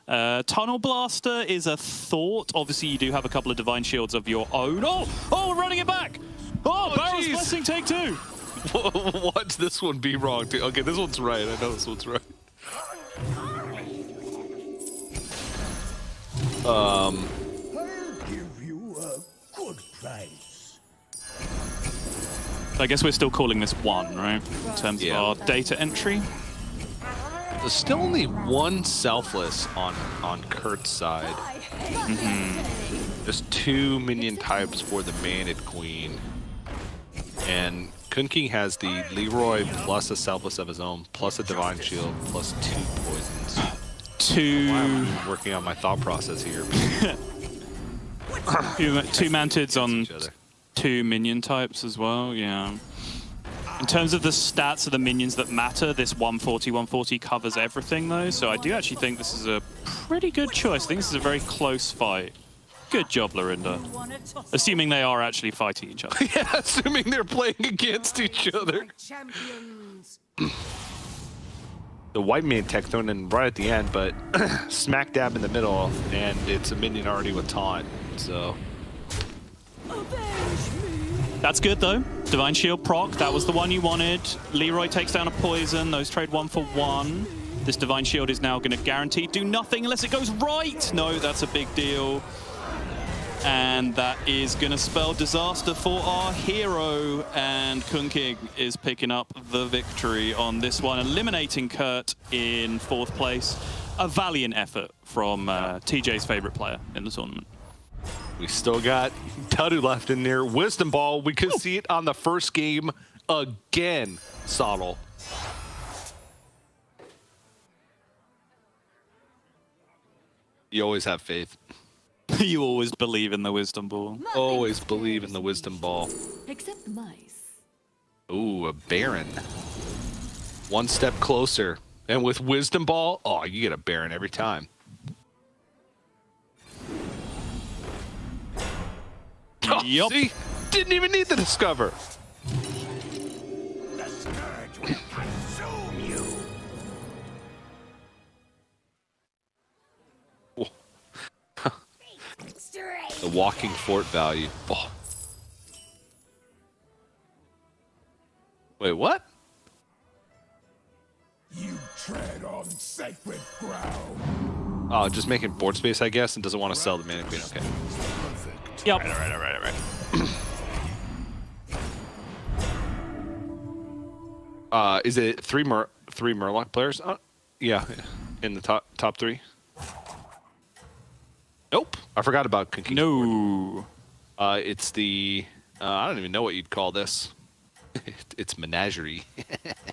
Tunnel Blaster is a thought. Obviously, you do have a couple of Divine Shields of your own. Oh, we're running it back. Oh, Barrel's geez. Blessing, take 2. Watch this one be wrong, too. Okay, this one's right. I know this one's right. I'll give you a good price. I guess we're still calling this 1, right? In terms of our data entry. There's still only one selfless on Kurt's side. There's 2 minion types for the Manid Queen. And Kun King has the Leroy plus a selfless of his own, plus a Divine Shield, plus 2 poisons. 2... Wow, I'm working on my thought process here. 2 Mantids on 2 minion types as well, yeah. In terms of the stats of the minions that matter, this 140 covers everything, though. So I do actually think this is a pretty good choice. I think this is a very close fight. Good job, Lorinda. Assuming they are actually fighting each other. Yeah, assuming they're playing against each other. Champions. The white man tech thrown in right at the end, but smack dab in the middle, and it's a minion already with taunt, so... That's good, though. Divine Shield proc, that was the one you wanted. Leroy takes down a poison. Those trade 1-for-1. This Divine Shield is now going to guarantee do nothing unless it goes right. No, that's a big deal. And that is going to spell disaster for our hero. And Kun King is picking up the victory on this one, eliminating Kurt in 4th place. A valiant effort from TJ's favorite player in the tournament. We still got Tudu left in there. Wisdom Ball, we could see it on the first game again, Sottle. You always have faith. You always believe in the Wisdom Ball. Always believe in the Wisdom Ball. Except mice. Ooh, a Baron. One step closer. And with Wisdom Ball, oh, you get a Baron every time. Oh, Yup. See? Didn't even need to discover. The scourge will consume you. The walking fort value. Oh. Wait, what? You tread on sacred ground. Oh, just making board space, I guess, and doesn't want to sell the Mana Queen. Okay. Yep. All right. Is it three Murloc players? Yeah, in the top 3. Nope, I forgot about Kun King's board. No. It's the I don't even know what you'd call this. It's Menagerie.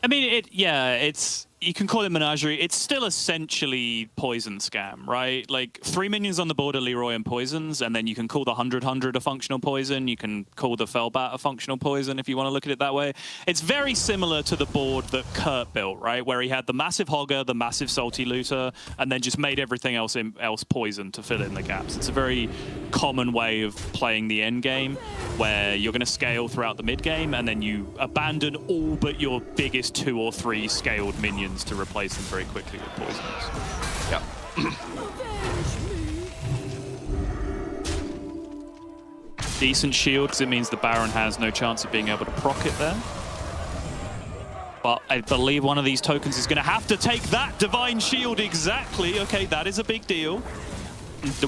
I mean, it's you can call it Menagerie. It's still essentially poison scam, right? Like 3 minions on the board are Leroy and poisons, and then you can call the 100 a functional poison. You can call the Fellbat a functional poison if you want to look at it that way. It's very similar to the board that Kurt built, right? Where he had the massive Hogger, the massive Salty Looter, and then just made everything else poison to fill in the gaps. It's a very common way of playing the end game, where you're going to scale throughout the mid game, and then you abandon all but your biggest 2 or 3 scaled minions to replace them very quickly with poisons. Yeah. Decent shield, because it means the Baron has no chance of being able to proc it there. But I believe one of these tokens is going to have to take that Divine Shield exactly. Okay, that is a big deal.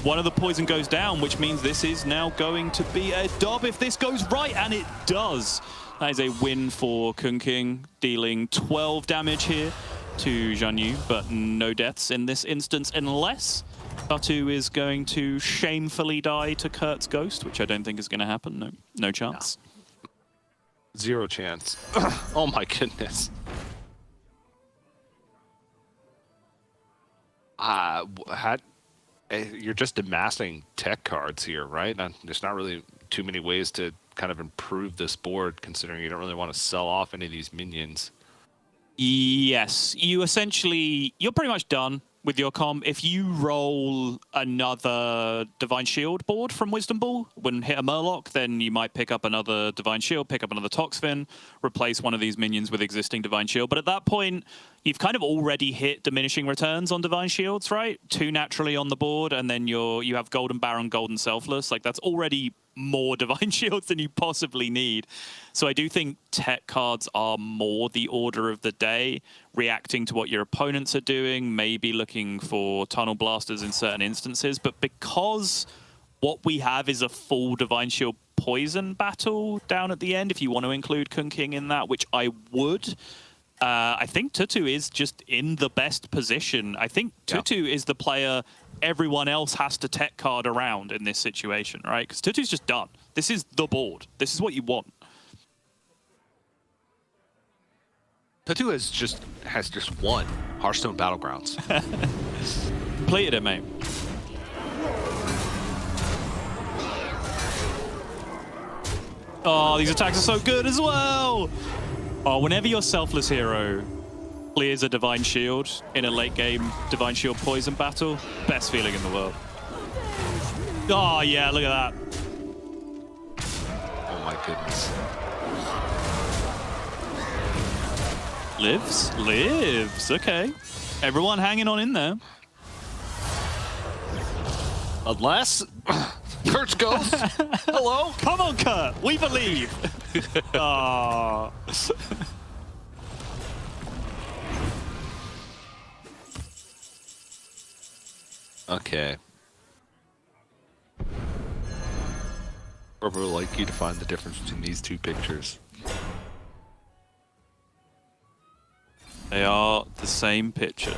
One of the poison goes down, which means this is now going to be a dub if this goes right, and it does. That is a win for Kun King, dealing 12 damage here to Zhan Yu, but no deaths in this instance unless Tatu is going to shamefully die to Kurt's ghost, which I don't think is going to happen. No chance. Zero chance. Oh my goodness. You're just amassing tech cards here, right? There's not really too many ways to kind of improve this board, considering you don't really want to sell off any of these minions. Yes, you're pretty much done with your comp. If you roll another Divine Shield board from Wisdom Ball, when hit a Murloc, then you might pick up another Divine Shield, pick up another Toxfin, replace one of these minions with existing Divine Shield. But at that point, you've kind of already hit diminishing returns on Divine Shields, right? 2 naturally on the board, and then you have Golden Baron, Golden Selfless. Like, that's already more Divine Shields than you possibly need. So I do think tech cards are more the order of the day, reacting to what your opponents are doing, maybe looking for Tunnel Blasters in certain instances. But because what we have is a full Divine Shield poison battle down at the end, if you want to include Kun King in that, which I would, I think Tutu is just in the best position. I think Tutu is the player everyone else has to tech card around in this situation, right? Because Tutu's just done. This is the board. This is what you want. Tutu has just won Hearthstone Battlegrounds. Completed it, mate. Oh, these attacks are so good as well. Oh, whenever your Selfless hero clears a Divine Shield in a late game Divine Shield poison battle, best feeling in the world. Oh yeah, look at that. Oh my goodness. Lives, okay. Everyone hanging on in there. Unless Kurt's ghost. Hello? Come on, Kurt, we believe. Oh. Okay. Or would like you to find the difference between these two pictures. They are the same picture.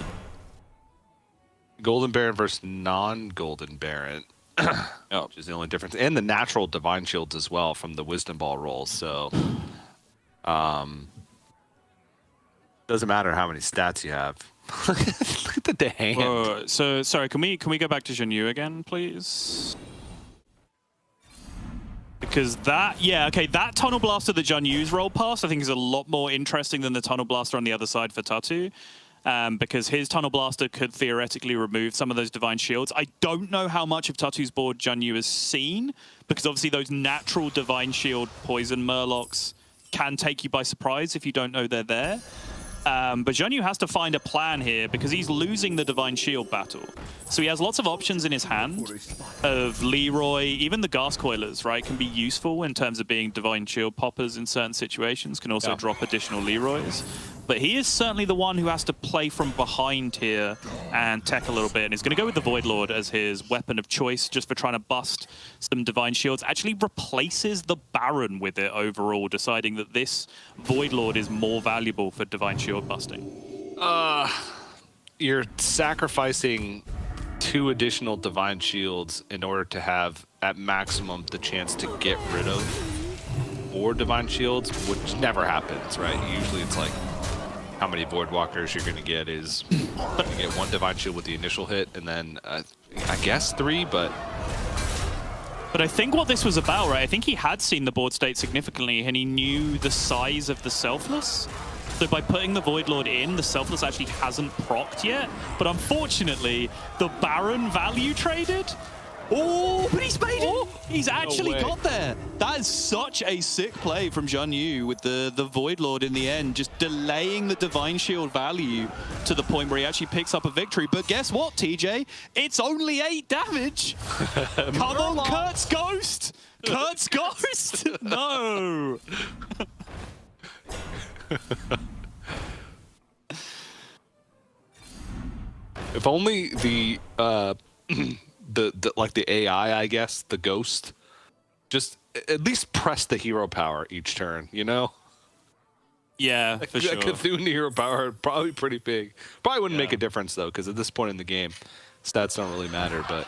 Golden Baron versus non-Golden Baron. Which is the only difference. And the natural Divine Shields as well from the Wisdom Ball rolls. So, doesn't matter how many stats you have. Look at the hand. So sorry, can we go back to Zhan Yu again, please? Because that Tunnel Blaster that Zhan Yu's rolled past, I think is a lot more interesting than the Tunnel Blaster on the other side for Tatu. Because his Tunnel Blaster could theoretically remove some of those Divine Shields. I don't know how much of Tatu's board Zhan Yu has seen, because obviously those natural Divine Shield poison Murlocs can take you by surprise if you don't know they're there. But Zhan Yu has to find a plan here because he's losing the Divine Shield battle. So he has lots of options in his hand of Leroy, even the Gas Coilers, right, can be useful in terms of being Divine Shield poppers in certain situations, can also drop additional Leroys. But he is certainly the one who has to play from behind here and tech a little bit. And he's going to go with the Void Lord as his weapon of choice just for trying to bust some Divine Shields. Actually replaces the Baron with it overall, deciding that this Void Lord is more valuable for Divine Shield busting. You're sacrificing 2 additional Divine Shields in order to have, at maximum, the chance to get rid of 4 Divine Shields, which never happens, right? Usually it's like, how many Voidwalkers you're going to get is you get 1 Divine Shield with the initial hit, and then I guess 3, but... But I think what this was about, right, I think he had seen the board state significantly, and he knew the size of the Selfless. So by putting the Void Lord in, the Selfless actually hasn't procced yet. But unfortunately, the Baron value traded Oh, but he's made it! He's actually way. got there. That is such a sick play from Zhan Yu with the Void Lord in the end, just delaying the Divine Shield value to the point where he actually picks up a victory. But guess what, TJ? It's only 8 damage. Come on, Kurt's Ghost! Kurt's Ghost! No! If only the like the AI, I guess, the ghost, just at least press the hero power each turn, you know? Yeah, for sure. A Cthulhu hero power, probably pretty big. Probably wouldn't make a difference, though, because at this point in the game, stats don't really matter, but...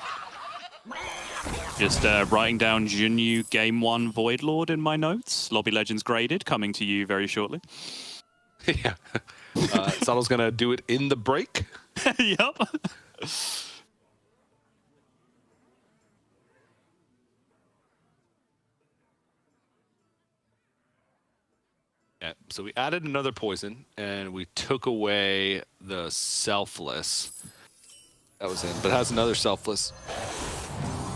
Just writing down Zhan Yu Game 1 Void Lord in my notes. Lobby Legends graded, coming to you very shortly. Yeah. Subtle's going to do it in the break. Yep. Yeah, so we added another poison, and we took away the selfless. That was in, but it has another selfless.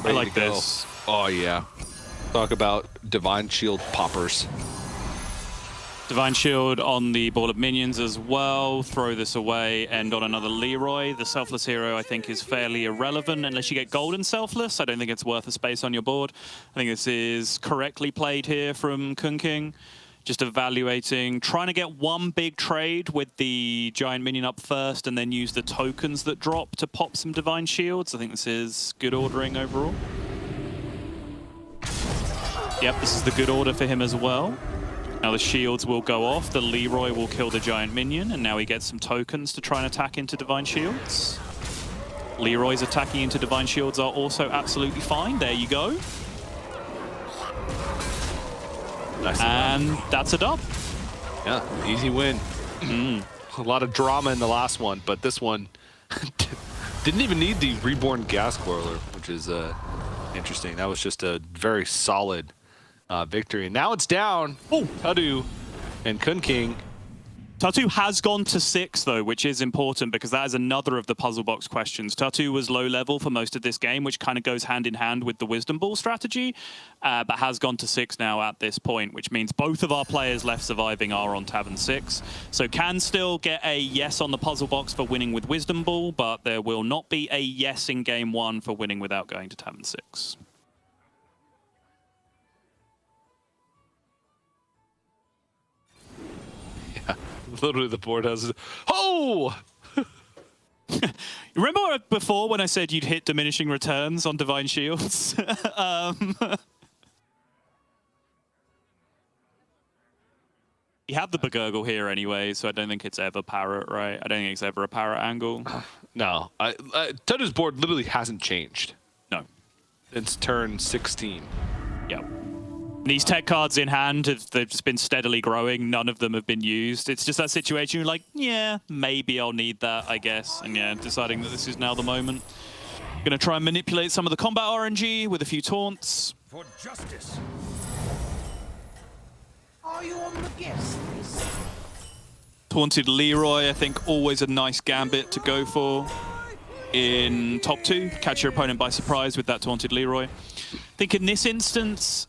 I like Ready to go. this. Oh, yeah. Talk about Divine Shield poppers. Divine Shield on the ball of minions as well. Throw this away, end on another Leroy. The Selfless hero, I think, is fairly irrelevant unless you get Golden Selfless. I don't think it's worth a space on your board. I think this is correctly played here from Kun King. Just evaluating, trying to get one big trade with the giant minion up first and then use the tokens that drop to pop some Divine Shields. I think this is good ordering overall. Yep, this is the good order for him as well. Now the shields will go off, the Leroy will kill the giant minion, and now he gets some tokens to try and attack into Divine Shields. Leroy's attacking into Divine Shields are also absolutely fine. There you go. Nice. And that's a dub. Yeah, easy win. A lot of drama in the last one, but this one didn't even need the Reborn Gas Boiler, which is interesting. That was just a very solid victory. And now it's down. Oh, Tadu and Kun King. Tatu has gone to 6, though, which is important because that is another of the puzzle box questions. Tatu was low level for most of this game, which kind of goes hand in hand with the Wisdom Ball strategy, but has gone to 6 now at this point, which means both of our players left surviving are on Tavern 6. So can still get a yes on the puzzle box for winning with Wisdom Ball, but there will not be a yes in Game 1 for winning without going to Tavern 6. Literally, the board has. Oh! Remember before when I said you'd hit diminishing returns on Divine Shields? He had the Begurgle here anyway, so I don't think it's ever Parrot, right? I don't think it's ever a Parrot angle. No, Tadu's board literally hasn't changed No. since turn 16. Yep. These tech cards in hand, they've just been steadily growing. None of them have been used. It's just that situation you're like, yeah, maybe I'll need that, I guess. And yeah, deciding that this is now the moment. Gonna try and manipulate some of the combat RNG with a few taunts. For justice. Are you on the guest list? Taunted Leroy, I think, always a nice gambit to go for in top 2. Catch your opponent by surprise with that Taunted Leroy. I think in this instance,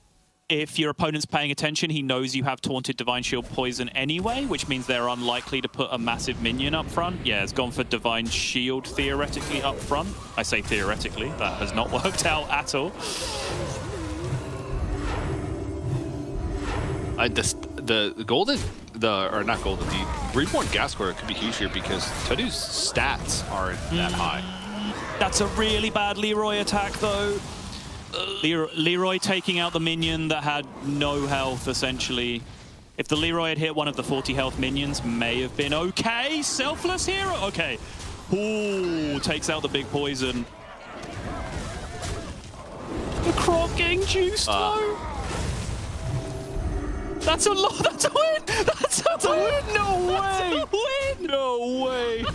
if your opponent's paying attention, he knows you have Taunted Divine Shield Poison anyway, which means they're unlikely to put a massive minion up front. Yeah, it's gone for Divine Shield theoretically up front. I say theoretically, that has not worked out at all. The golden, or not golden, the Reborn Gas Square could be huge here because Tadu's stats aren't that high. That's a really bad Leroy attack, though. Leroy taking out the minion that had no health, essentially. If the Leroy had hit one of the 40 health minions, may have been okay. Selfless hero. Okay. Ooh, takes out the big poison. The Croc getting juiced, though. That's a lot. That's a win. That's a win. No way. Win. No way.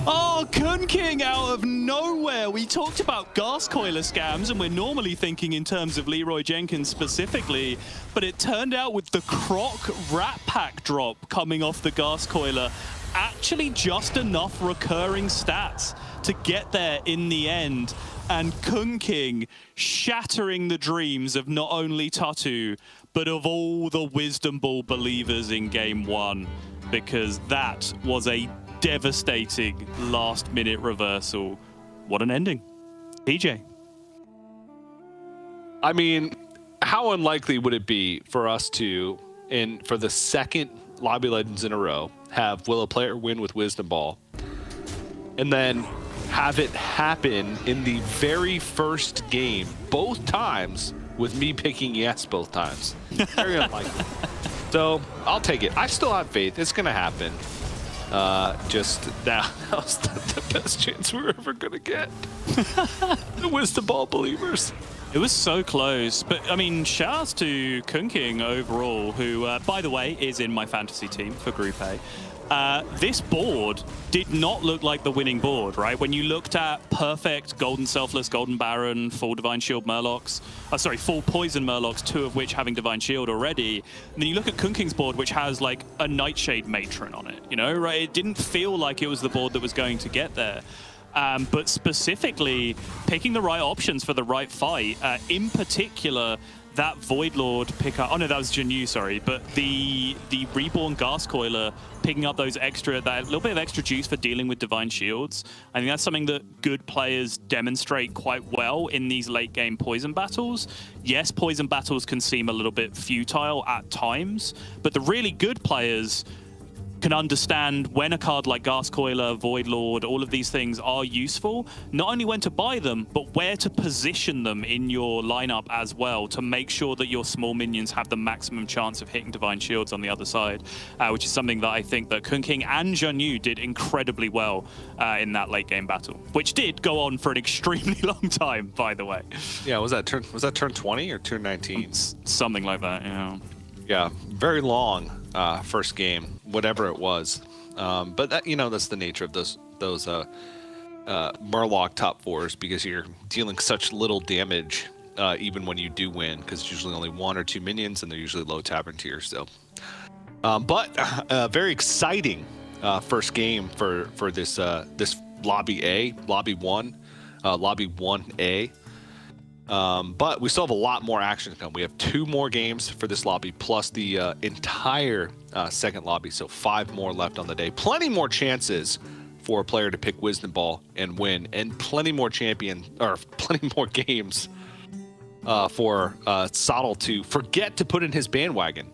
Oh, Kun Kun King out of nowhere. We talked about gas coiler scams, and we're normally thinking in terms of Leroy Jenkins specifically, but it turned out with the Croc Rat Pack drop coming off the gas coiler, actually just enough recurring stats to get there in the end. And Kun King shattering the dreams of not only Tatu, but of all the Wisdom Ball believers in Game 1, because that was a devastating last-minute reversal. What an ending. PJ. I mean, how unlikely would it be for us to, for the second Lobby Legends in a row, have will a player win with Wisdom Ball, and then have it happen in the very first game, both times, with me picking yes both times? Very unlikely. So I'll take it. I still have faith. It's going to happen. Just now, that was the best chance we're ever going to get. The Wisdom Ball believers. It was so close, but I mean, shouts to Kun King overall, who, by the way, is in my fantasy team for Group A. This board did not look like the winning board, right? When you looked at perfect Golden Selfless, Golden Baron, full Divine Shield Murlocs, full Poison Murlocs, 2 of which having Divine Shield already, and then you look at Kun King's board, which has like a Nightshade Matron on it, you know, right? It didn't feel like it was the board that was going to get there. But specifically, picking the right options for the right fight, in particular, that Void Lord pickup. Oh no, that was Janu, sorry. But the Reborn Gas Coiler picking up that little bit of extra juice for dealing with Divine Shields. I think that's something that good players demonstrate quite well in these late game poison battles. Yes, poison battles can seem a little bit futile at times, but the really good players can understand when a card like Gas Coiler, Void Lord, all of these things are useful, not only when to buy them, but where to position them in your lineup as well to make sure that your small minions have the maximum chance of hitting Divine Shields on the other side, which is something that I think that Kun King and Janu did incredibly well in that late game battle, which did go on for an extremely long time, by the way. Yeah, was that turn 20 or turn 19? Something like that, yeah. Yeah, very long first game, whatever it was. But that, that's the nature of those Murloc top 4s, because you're dealing such little damage even when you do win, because it's usually only 1 or 2 minions, and they're usually low tavern tier. So, but very exciting first game for this this lobby 1, lobby 1A. But we still have a lot more action to come. We have 2 more games for this lobby, plus the entire second lobby, so 5 more left on the day. Plenty more chances for a player to pick Wisdom Ball and win, and plenty more games for Sottle to forget to put in his bandwagon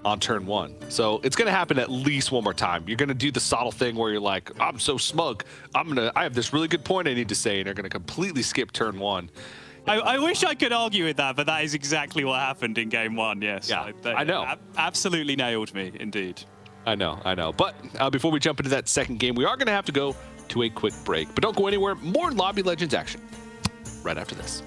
on turn 1. So it's going to happen at least one more time. You're going to do the Sottle thing where you're like, I'm so smug, I have this really good point I need to say, and you're going to completely skip turn 1. I wish I could argue with that, but that is exactly what happened in Game 1, yes. Yeah, I know. Absolutely nailed me, indeed. I know. But before we jump into that second game, we are going to have to go to a quick break. But don't go anywhere. More Lobby Legends action right after this.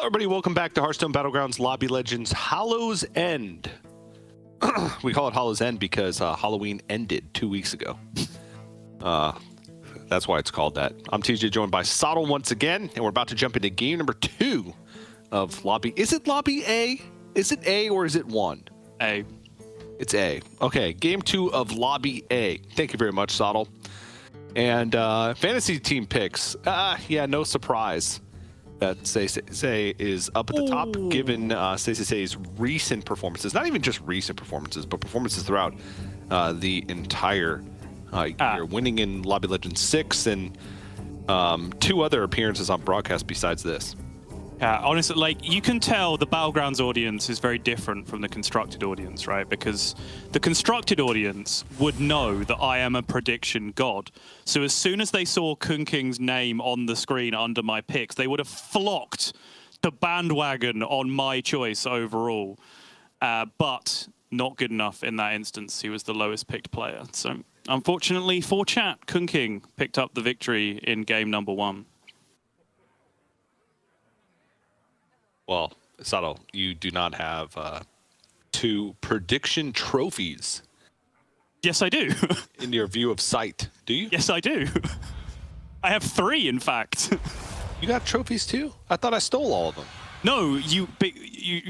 Everybody, welcome back to Hearthstone Battlegrounds Lobby Legends Hallow's End. We call it Hallow's End because Halloween ended 2 weeks ago. That's why it's called that. I'm TJ, joined by Sottle once again, and we're about to jump into game number 2 of Lobby. Is it Lobby A? Is it A or is it 1? A. It's A. Okay, game 2 of Lobby A. Thank you very much, Sottle. And fantasy team picks. Yeah, no surprise that Say is up at the top, given Say's recent performances. Not even just recent performances, but performances throughout the entire year. Winning in Lobby Legends 6 and 2 other appearances on broadcast besides this. Yeah, honestly, like, you can tell the Battlegrounds audience is very different from the constructed audience, right? Because the constructed audience would know that I am a prediction god. So as soon as they saw Kun King's name on the screen under my picks, they would have flocked the bandwagon on my choice overall. But not good enough in that instance. He was the lowest picked player. So unfortunately for chat, Kun King picked up the victory in game number 1. Well, Sato, you do not have 2 prediction trophies. Yes, I do. In your view of sight, do you? Yes, I do. I have 3, in fact. You got trophies too? I thought I stole all of them. No, if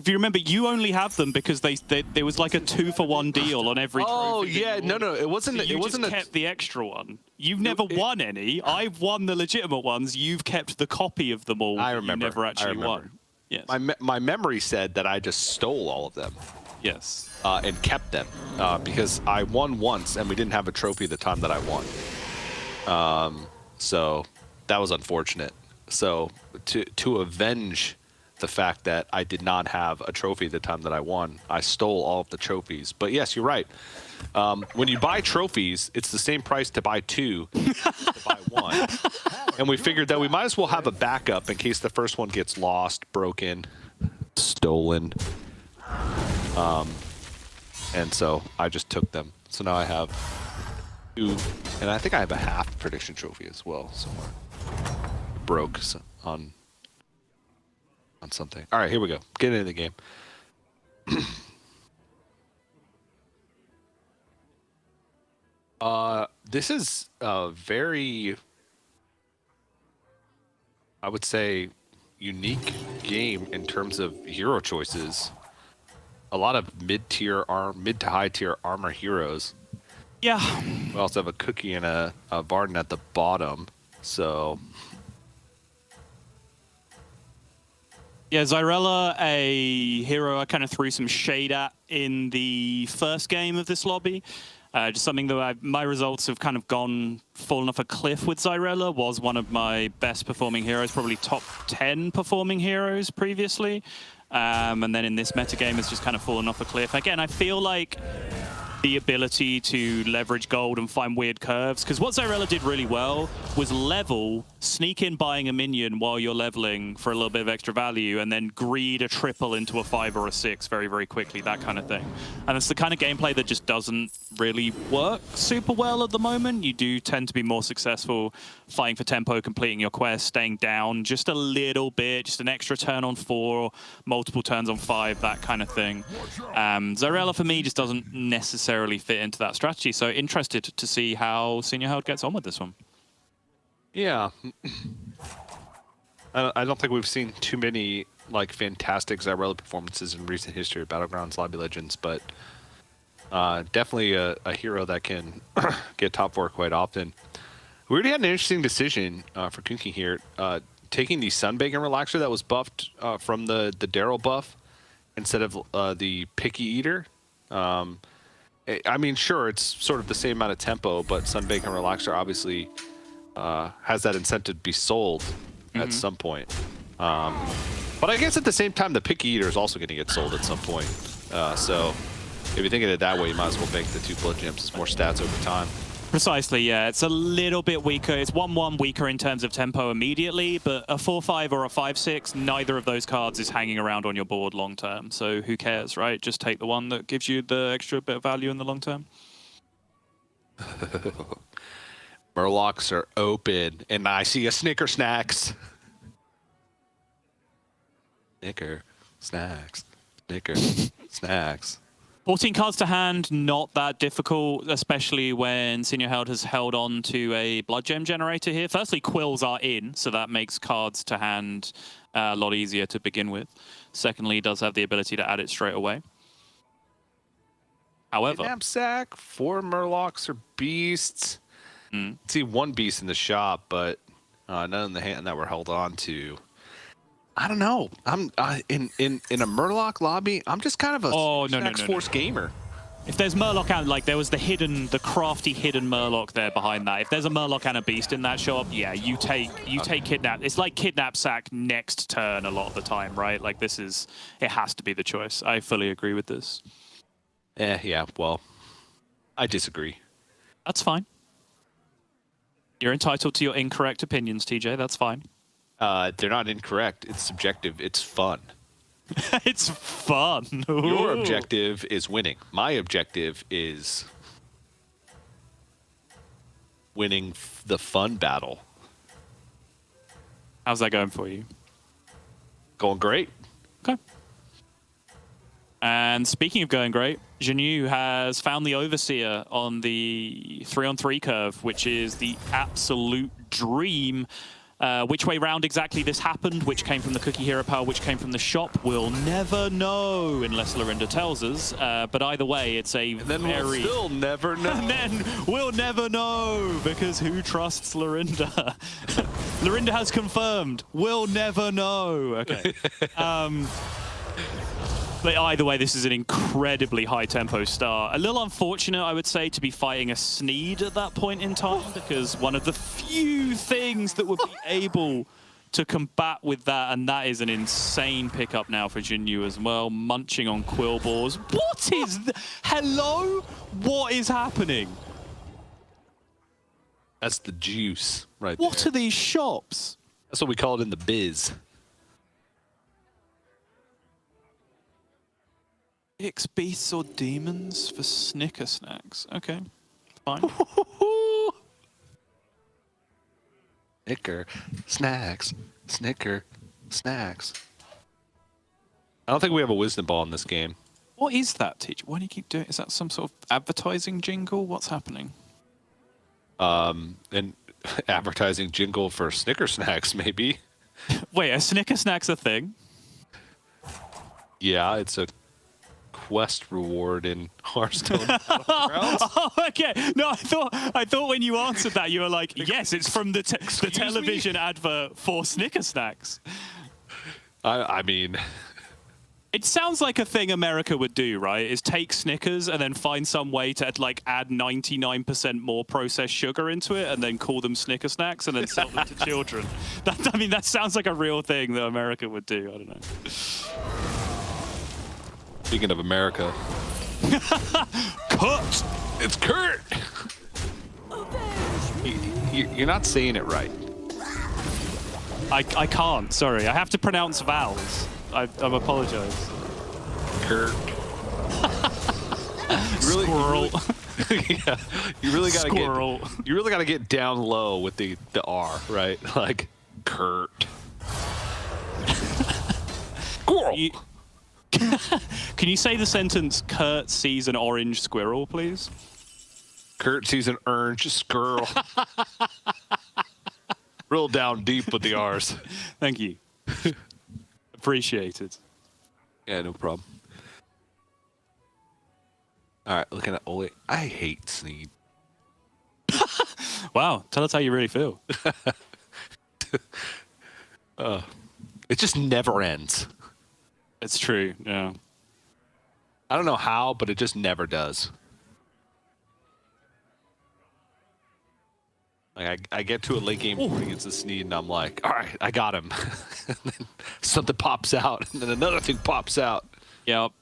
you remember, you only have them because there was like a 2-for-1 deal on every. Oh trophy yeah, no, it wasn't. So you it wasn't just kept the extra one. You've never won any. I've won the legitimate ones. You've kept the copy of them all. I remember. You never actually won. Yes. My memory said that I just stole all of them. Yes. And kept them because I won once and we didn't have a trophy the time that I won. So that was unfortunate. So to avenge the fact that I did not have a trophy the time that I won, I stole all of the trophies. But yes, you're right. When you buy trophies, it's the same price to buy 2 as to buy 1. And we figured that we might as well have a backup in case the first one gets lost, broken, stolen. And so I just took them. So now I have 2, and I think I have a half prediction trophy as well somewhere. Broke on something. All right, here we go. Get into the game. This is a very, I would say, unique game in terms of hero choices. A lot of mid to high tier armor heroes. Yeah. We also have a Cookie and a Varden at the bottom. So yeah, Zyrella, a hero I kind of threw some shade at in the first game of this lobby. Just something that my results have kind of fallen off a cliff with Zyrella. Was one of my best performing heroes, probably top 10 performing heroes previously. And then in this metagame, it's just kind of fallen off a cliff. Again, I feel like the ability to leverage gold and find weird curves, because what Zyrella did really well was level, sneak in buying a minion while you're leveling for a little bit of extra value, and then greed a triple into a 5 or a 6 very, very quickly, that kind of thing. And it's the kind of gameplay that just doesn't really work super well at the moment. You do tend to be more successful fighting for tempo, completing your quest, staying down just a little bit, just an extra turn on 4, multiple turns on 5, that kind of thing. Zyrella for me just doesn't necessarily fit into that strategy. So interested to see how Senior Held gets on with this one. yeah, I don't think we've seen too many like fantastic Zyrella performances in recent history of Battlegrounds Lobby Legends, but definitely a hero that can get top 4 quite often. We already had an interesting decision for Kun King here, taking the Sunbake and Relaxer that was buffed from the Daryl buff instead of the Picky Eater. I mean, sure, it's sort of the same amount of tempo, but Sunbake and Relaxer obviously has that incentive to be sold at some point. But I guess at the same time, the Picky Eater is also going to get sold at some point. So if you think of it that way, you might as well bank the 2 blood gems. It's more stats over time. Precisely, yeah. It's a little bit weaker. It's 1-1 weaker in terms of tempo immediately, but a 4-5 or a 5-6, neither of those cards is hanging around on your board long term. So who cares, right? Just take the one that gives you the extra bit of value in the long term. Murlocs are open, and I see a Snicker Snacks. Snicker, snacks, Snicker, snacks. 14 cards to hand, not that difficult, especially when Senior Held has held on to a Blood Gem generator here. Firstly, Quills are in, so that makes cards to hand a lot easier to begin with. Secondly, does have the ability to add it straight away. However, Knapsack, 4 Murlocs or beasts. See 1 beast in the shop, but none in the hand that were held on to. I don't know. I'm in a Murloc lobby. I'm just kind of a Snacks Force gamer. if there's Murloc and like there was the crafty hidden Murloc there behind that. If there's a Murloc and a beast in that shop, yeah, you take Kidnap. It's like Kidnap Sack next turn a lot of the time, right? Like it has to be the choice. I fully agree with this. Yeah. Well, I disagree. That's fine. You're entitled to your incorrect opinions, TJ. That's fine. They're not incorrect. It's subjective. It's fun. It's fun. Your Ooh. objective is winning. My objective is winning the fun battle. How's that going for you? Going great. Okay. And speaking of going great, Jinyu has found the Overseer on the 3-on-3 curve, which is the absolute dream. Which way round exactly this happened, which came from the Cookie Hero Power, which came from the shop, we'll never know unless Lorinda tells us. But either way, it's a We'll still never know. And then we'll never know, because who trusts Lorinda? Lorinda has confirmed. We'll never know. Okay. But either way, this is an incredibly high-tempo start. A little unfortunate, I would say, to be fighting a Sneed at that point in time, because one of the few things that would be able to combat with that, and that is an insane pickup now for Jinyu as well, munching on Quill Balls. What is... Hello? What is happening? That's the juice right there. What are these shops? That's what we call it in the biz. X beasts or demons for Snicker Snacks. Okay, fine. Snicker, snacks, Snicker, snacks. I don't think we have a wisdom ball in this game. What is that, teacher? Why do you keep doing? Is that some sort of advertising jingle? What's happening? And advertising jingle for Snicker snacks, maybe. Wait, are Snicker Snacks a thing? Yeah, it's a quest reward in Hearthstone. Oh, okay. No, I thought when you answered that, you were like, yes, it's from the television advert for Snicker Snacks. I mean... It sounds like a thing America would do, right? Is take Snickers and then find some way to like add 99% more processed sugar into it and then call them Snicker Snacks and then sell them to children. That sounds like a real thing that America would do. I don't know. Speaking of America. Cut! It's Kurt! You're not saying it right. I can't, sorry. I have to pronounce vowels. I apologize. Kurt. Squirrel. Yeah, you really gotta Squirrel. you really gotta get down low with the R, right? Like Kurt. Squirrel. Can you say the sentence, Kurt sees an orange squirrel, please? Kurt sees an orange squirrel. Real down deep with the R's. Thank you. Appreciate it. Yeah, no problem. All right, looking at Oli. I hate Sneed. Wow, tell us how you really feel. It just never ends. It's true, yeah. I don't know how, but it just never does. Like I get to a late game against the Sneed, and I'm like, all right, I got him. And then something pops out, and then another thing pops out. Yep.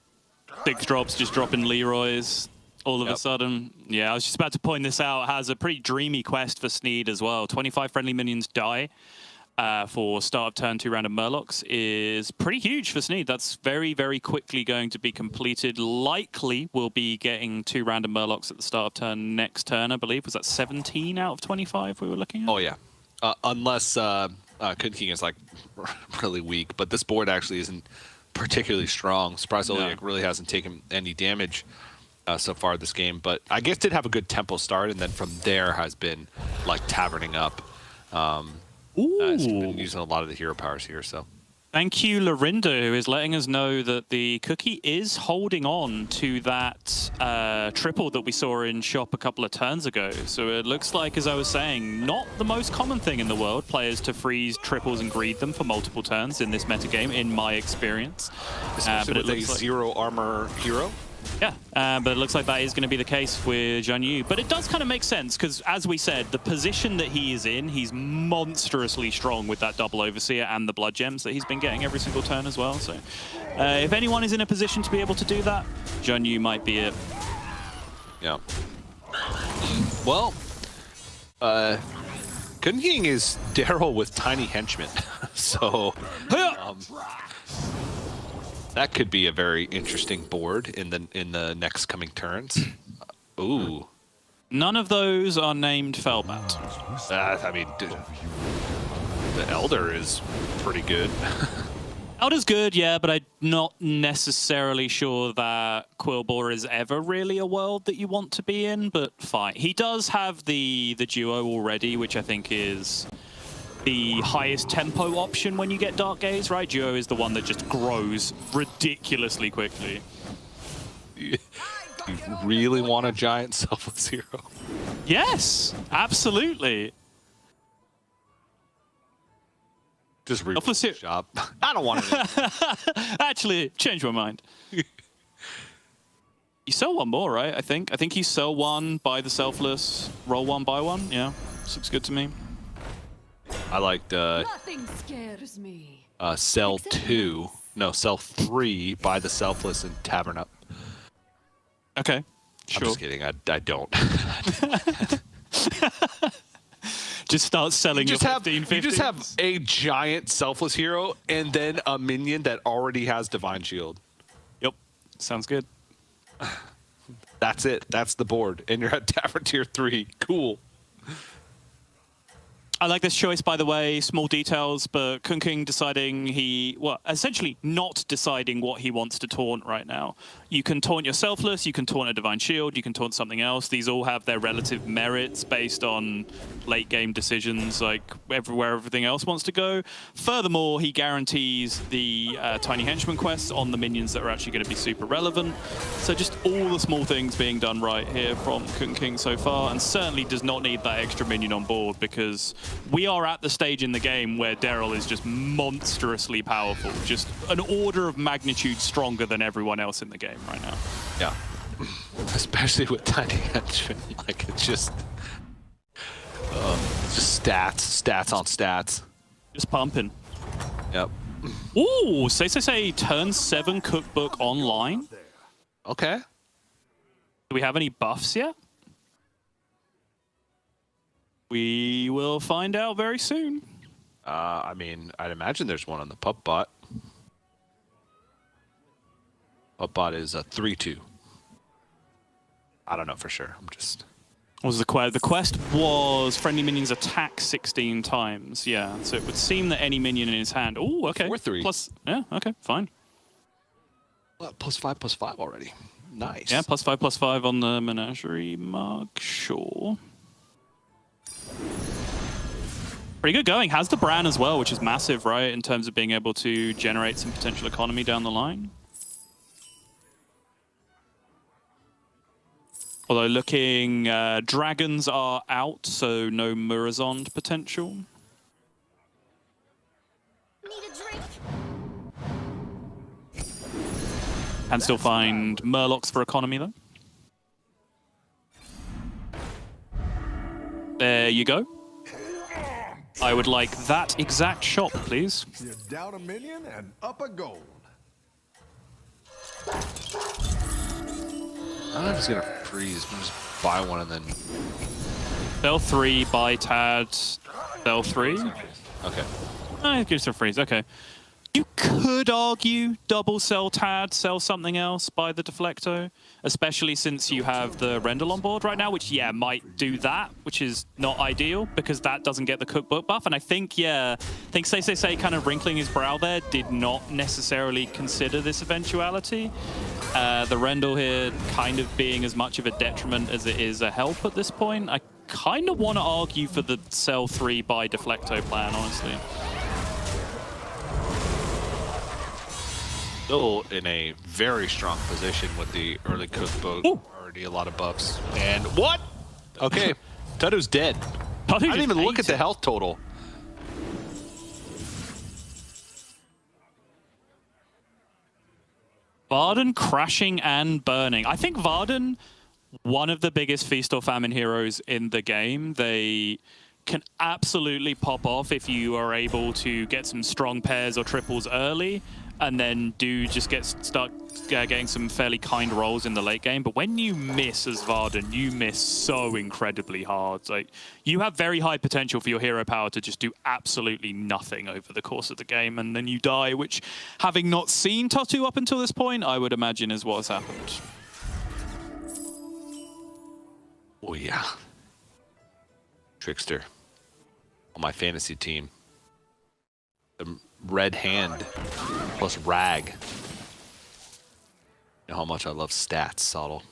6 drops just dropping Leroy's all of a sudden. Yeah, I was just about to point this out. It has a pretty dreamy quest for Sneed as well. 25 friendly minions die for start of turn 2 random Murlocs is pretty huge for Sneed. That's very, very quickly going to be completed. Likely we'll be getting 2 random Murlocs at the start of turn next turn, I believe. Was that 17 out of 25 we were looking at? Oh, yeah. Unless Kun King is like really weak, but this board actually isn't particularly strong. Surprised Olenek really hasn't taken any damage so far this game, but I guess did have a good tempo start, and then from there has been like taverning up. He's been using a lot of the hero powers here, so. Thank you, Lorinda, who is letting us know that the cookie is holding on to that triple that we saw in shop a couple of turns ago. So it looks like, as I was saying, not the most common thing in the world, players to freeze triples and greed them for multiple turns in this metagame, in my experience. Especially with a zero armor hero. Yeah, but it looks like that is going to be the case with Zhang Yu. But it does kind of make sense, because as we said, the position that he is in, he's monstrously strong with that double Overseer and the blood gems that he's been getting every single turn as well. So if anyone is in a position to be able to do that, Zhang Yu might be it. Yeah. Well, Kun King is Daryl with tiny henchmen, so that could be a very interesting board in the next coming turns. Ooh. None of those are named Felbat. I mean, the Elder is pretty good. Elder's good, yeah, but I'm not necessarily sure that Quillbore is ever really a world that you want to be in, but fine. He does have the duo already, which I think is the highest tempo option when you get Dark Gaze, right? Duo is the one that just grows ridiculously quickly. You really want a giant selfless hero? Yes, absolutely. Just Selfless hero. shop. I don't want it. Actually, change my mind. You sell one more, right? I think you sell one, buy the selfless, roll one, buy one. Yeah, looks good to me. I liked Nothing scares me. sell 2. No, sell 3, buy the selfless, and tavern up. Okay, sure. I'm just kidding. I don't. Just start selling your 15, you just have a giant selfless hero and then a minion that already has Divine Shield. Yep, sounds good. That's it. That's the board. And you're at Tavern Tier 3. Cool. I like this choice, by the way. Small details, but Kun King deciding essentially not deciding what he wants to taunt right now. You can taunt your Selfless, you can taunt a Divine Shield, you can taunt something else. These all have their relative merits based on late game decisions, like where everything else wants to go. Furthermore, he guarantees the Tiny Henchman quests on the minions that are actually going to be super relevant. So just all the small things being done right here from Kun King so far, and certainly does not need that extra minion on board, because we are at the stage in the game where Daryl is just monstrously powerful, just an order of magnitude stronger than everyone else in the game right now. Yeah. Especially with Tiny Henchman. Like, it's just stats on stats. Just pumping. Yep. Ooh, say, turn 7 cookbook online. Okay. Do we have any buffs yet? We will find out very soon. I mean, I'd imagine there's one on the pup bot. Pup bot is a 3/2. I don't know for sure. I'm just. What was the quest? The quest was friendly minions attack 16 times. Yeah, so it would seem that any minion in his hand. Oh, okay. 4/3. Plus, yeah, okay, fine. +5/+5 already. Nice. Yeah, +5/+5 on the menagerie mug. Sure. Pretty good going. Has the Bran as well, which is massive, right, in terms of being able to generate some potential economy down the line. Although looking, dragons are out, so no Murazond potential. Need a drink? And still find Murlocs for economy, though. There you go. I would like that exact shop, please. You're down a minion and up a gold. I'm just gonna freeze. I'm just buy one and then. Sell 3, buy Tad. Sell 3. Okay. Oh, it gives a freeze. Okay. You could argue double sell Tad, sell something else, buy the Deflecto, especially since you have the Rendell on board right now, which, yeah, might do that, which is not ideal because that doesn't get the cookbook buff. And I think, yeah, Say kind of wrinkling his brow there did not necessarily consider this eventuality. The Rendell here kind of being as much of a detriment as it is a help at this point. I kind of want to argue for the sell 3 buy Deflecto plan, honestly. Still in a very strong position with the early cookbook. Ooh. Already a lot of buffs. And what? Okay, Tudu's dead. I I didn't even look at the health total. Varden crashing and burning. I think Varden, one of the biggest feast or famine heroes in the game. They can absolutely pop off if you are able to get some strong pairs or triples early, and then start getting some fairly kind rolls in the late game. But when you miss as Varden, you miss so incredibly hard. Like, you have very high potential for your hero power to just do absolutely nothing over the course of the game, and then you die, which, having not seen Tatu up until this point, I would imagine is what has happened. Oh yeah. Trickster on my fantasy team. The red hand plus rag. You know how much I love stats, Sottle.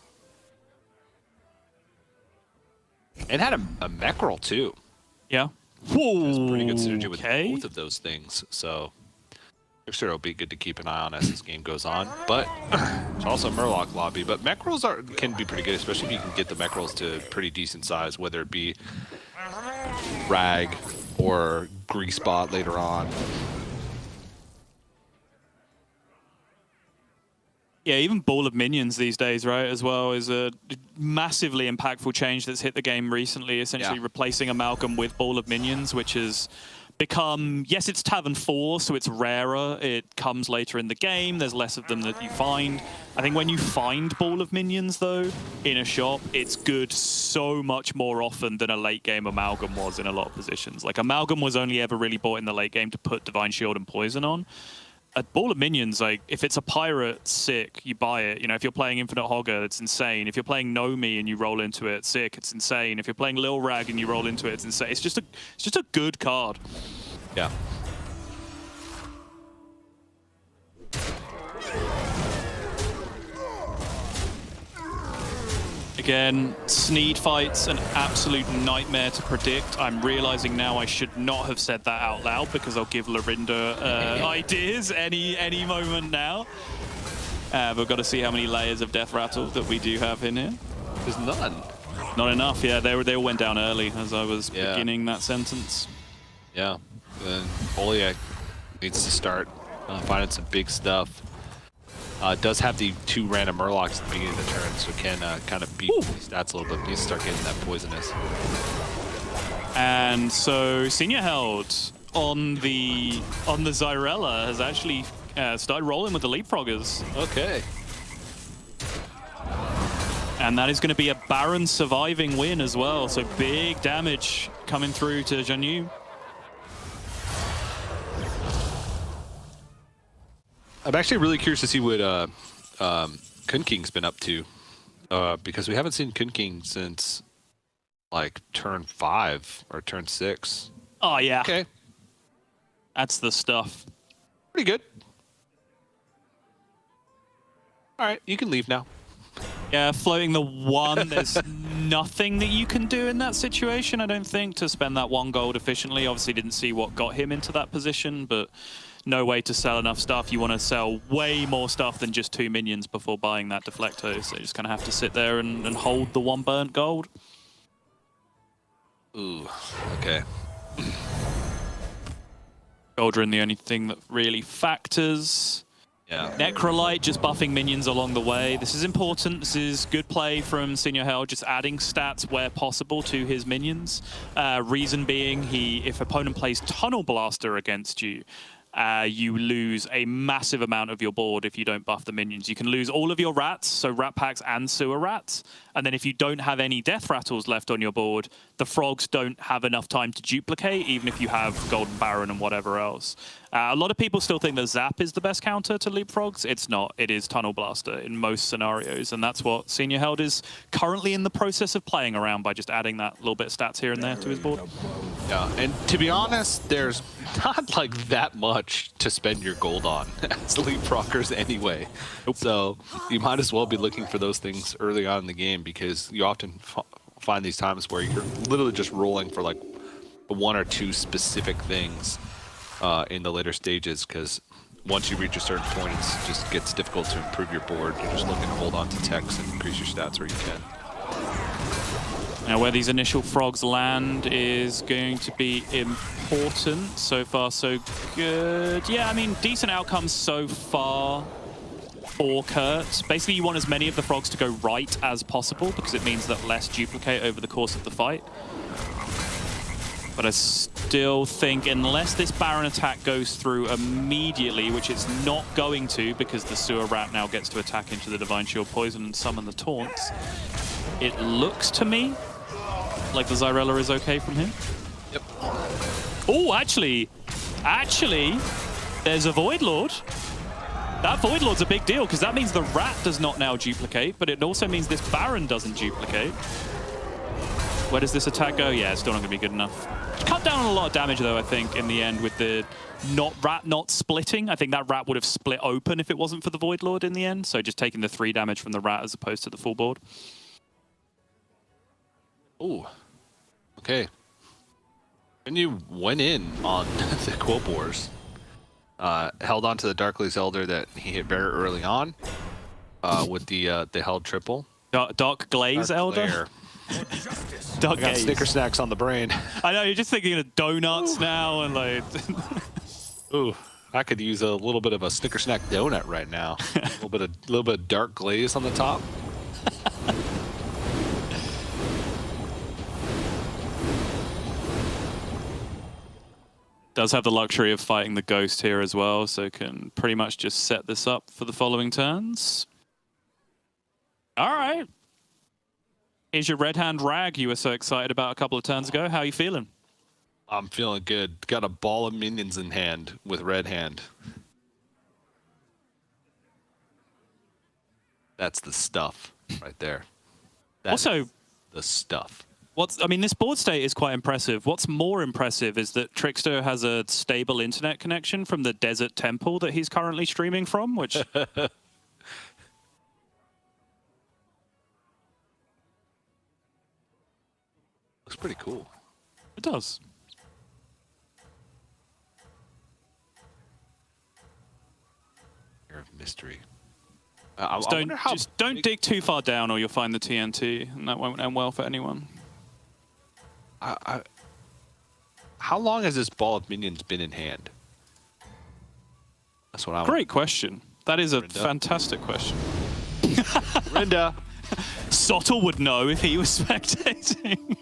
And had a Meckerel too. Yeah. There's pretty good synergy with Okay. both of those things. So Trickster will be good to keep an eye on as this game goes on. But it's also a Murloc lobby. But Meckerels can be pretty good, especially if you can get the Meckerels to pretty decent size, whether it be rag or grease bot later on. Yeah, even Ball of Minions these days, right, as well, is a massively impactful change that's hit the game recently, essentially replacing Amalgam with Ball of Minions, which has become, yes, it's Tavern 4, so it's rarer. It comes later in the game. There's less of them that you find. I think when you find Ball of Minions, though, in a shop, it's good so much more often than a late game Amalgam was in a lot of positions. Like, Amalgam was only ever really bought in the late game to put Divine Shield and Poison on. A Ball of Minions, like, if it's a pirate, sick, you buy it. You know, if you're playing Infinite Hogger, it's insane. If you're playing Nomi and you roll into it, sick, it's insane. If you're playing Lil Rag and you roll into it, it's insane. It's just a good card. Yeah. Again, Sneed fight's an absolute nightmare to predict. I'm realizing now I should not have said that out loud because I'll give Lorinda ideas any moment now. We've got to see how many layers of Death Rattle that we do have in here. There's none. Not enough, yeah. They all went down early as I was beginning that sentence. Yeah. Then Oliak needs to start finding some big stuff. Does have the 2 random Murlocs at the beginning of the turn, so can kind of beat these stats a little bit. Needs to start getting that poisonous. And so Senior Held on the Zyrella has actually started rolling with the Leapfroggers. Okay. And that is going to be a Baron surviving win as well. So big damage coming through to Janyu. I'm actually really curious to see what Kun King's been up to, because we haven't seen Kun King since like turn 5 or turn 6. Oh yeah, Okay, that's the stuff. pretty good. All right, you can leave now. Yeah, floating the 1, there's nothing that you can do in that situation, I don't think, to spend that 1 gold efficiently. Obviously didn't see what got him into that position, but no way to sell enough stuff. You want to sell way more stuff than just 2 minions before buying that Deflecto, so you just kind of have to sit there and hold the 1 burnt gold. Ooh, okay. Goldrin, the only thing that really factors. Yeah. Necrolite just buffing minions along the way. This is important. This is good play from Senior Hell, just adding stats where possible to his minions. Reason being, if opponent plays Tunnel Blaster against you, you lose a massive amount of your board if you don't buff the minions. You can lose all of your rats, so rat packs and sewer rats. And then if you don't have any death rattles left on your board, the frogs don't have enough time to duplicate, even if you have Golden Baron and whatever else. A lot of people still think that Zap is the best counter to Leapfrogs. It's not. It is Tunnel Blaster in most scenarios, and that's what Senior Held is currently in the process of playing around by just adding that little bit of stats here and there to his board. Yeah, and to be honest, there's not like that much to spend your gold on as Leapfroggers anyway. Nope. So you might as well be looking for those things early on in the game, because you often find these times where you're literally just rolling for like one or two specific things in the later stages, because once you reach a certain point, it just gets difficult to improve your board. You're just looking to hold on to techs and increase your stats where you can. Now, where these initial frogs land is going to be important. So far, so good. Yeah, I mean, decent outcomes so far for Kurt. Basically, you want as many of the frogs to go right as possible, because it means that less duplicate over the course of the fight. But I still think, unless this Baron attack goes through immediately, which it's not going to, because the Sewer Rat now gets to attack into the Divine Shield Poison and summon the taunts, it looks to me like the Zyrella is okay from him. Yep. Oh, actually, there's a Void Lord. That Void Lord's a big deal, because that means the Rat does not now duplicate, but it also means this Baron doesn't duplicate. Where does this attack go? Yeah, it's still not going to be good enough. Cut down on a lot of damage, though, I think, in the end, with the Rat not splitting. I think that Rat would have split open if it wasn't for the Void Lord in the end, so just taking the 3 damage from the Rat as opposed to the full board. Ooh. Okay. When you went in on the Quilboars, held on to the Darkly's Elder that he hit very early on with the held triple. Dark Glaze Elder? Glare. Dark I got Gaze. Snicker Snacks on the brain. I know, you're just thinking of donuts now and like... Ooh, I could use a little bit of a Snicker Snack donut right now. A little bit of dark glaze on the top. Does have the luxury of fighting the Ghost here as well, so can pretty much just set this up for the following turns. All right. Here's your Red Hand Rag you were so excited about a couple of turns ago. How are you feeling? I'm feeling good. Got a ball of minions in hand with Red Hand. That's the stuff right there. That's Also, the stuff. I mean, this board state is quite impressive. What's more impressive is that Trickster has a stable internet connection from the desert temple that he's currently streaming from, which... Looks pretty cool. It does. Air of mystery. Just don't dig too far down or you'll find the TNT, and that won't end well for anyone. How long has this ball of minions been in hand? That's what I want. Great question. That is a fantastic question. Linda. Sottle would know if he was spectating.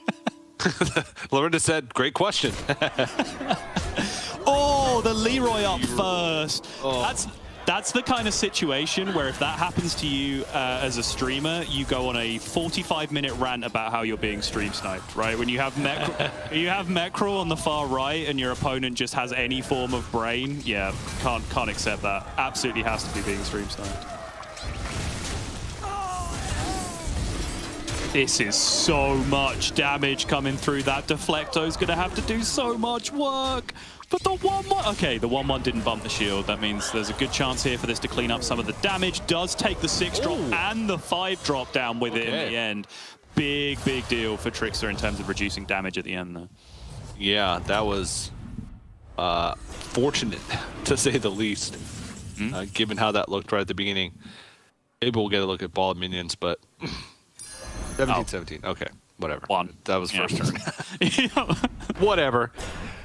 Lorinda said, great question. Oh, the Leroy up first. Oh. That's the kind of situation where if that happens to you as a streamer, you go on a 45-minute rant about how you're being stream sniped, right? When you have Meckrel on the far right and your opponent just has any form of brain, yeah, can't accept that. Absolutely has to be being stream sniped. This is so much damage coming through. That Deflecto's going to have to do so much work. But the 1-1... Okay, the 1-1 didn't bump the shield. That means there's a good chance here for this to clean up some of the damage. Does take the 6-drop and the 5-drop down with it in the end. Big deal for Trickster in terms of reducing damage at the end, though. Yeah, that was fortunate, to say the least, given how that looked right at the beginning. Maybe we'll get a look at ball of minions, but... 17-17. Okay, whatever. That was first turn. Whatever.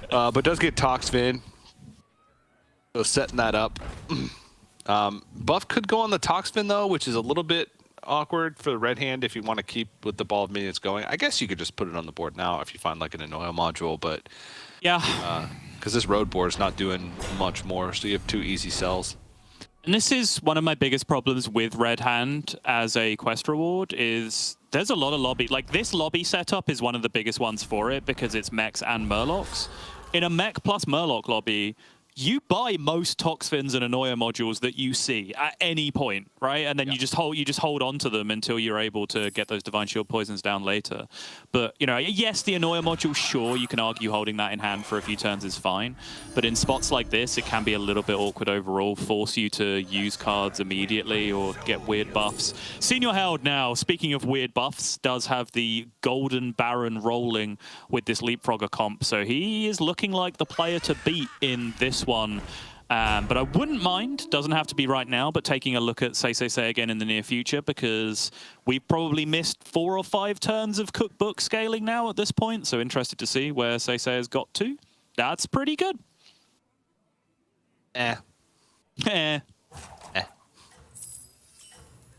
But does get Toxfin. So setting that up. Buff could go on the Toxfin, though, which is a little bit awkward for the Red Hand if you want to keep with the ball of minions going. I guess you could just put it on the board now if you find like an Annoy module, but... Yeah. Because this road board is not doing much more, so you have 2 easy cells. And this is one of my biggest problems with Red Hand as a quest reward is there's a lot of lobby. Like this lobby setup is one of the biggest ones for it because it's mechs and murlocs. In a mech plus murloc lobby, you buy most Toxfins and Annoyer modules that you see at any point, right? And then you just hold on to them until you're able to get those Divine Shield poisons down later. But, you know, yes, the Annoyer module, sure, you can argue holding that in hand for a few turns is fine. But in spots like this, it can be a little bit awkward overall, force you to use cards immediately or get weird buffs. Senior Held now, speaking of weird buffs, does have the Golden Baron rolling with this Leapfrogger comp. So he is looking like the player to beat in this one. But I wouldn't mind, doesn't have to be right now, but taking a look at Say again in the near future, because we've probably missed 4 or 5 turns of cookbook scaling now at this point. So interested to see where Say has got to. That's pretty good. Eh. Eh. Eh.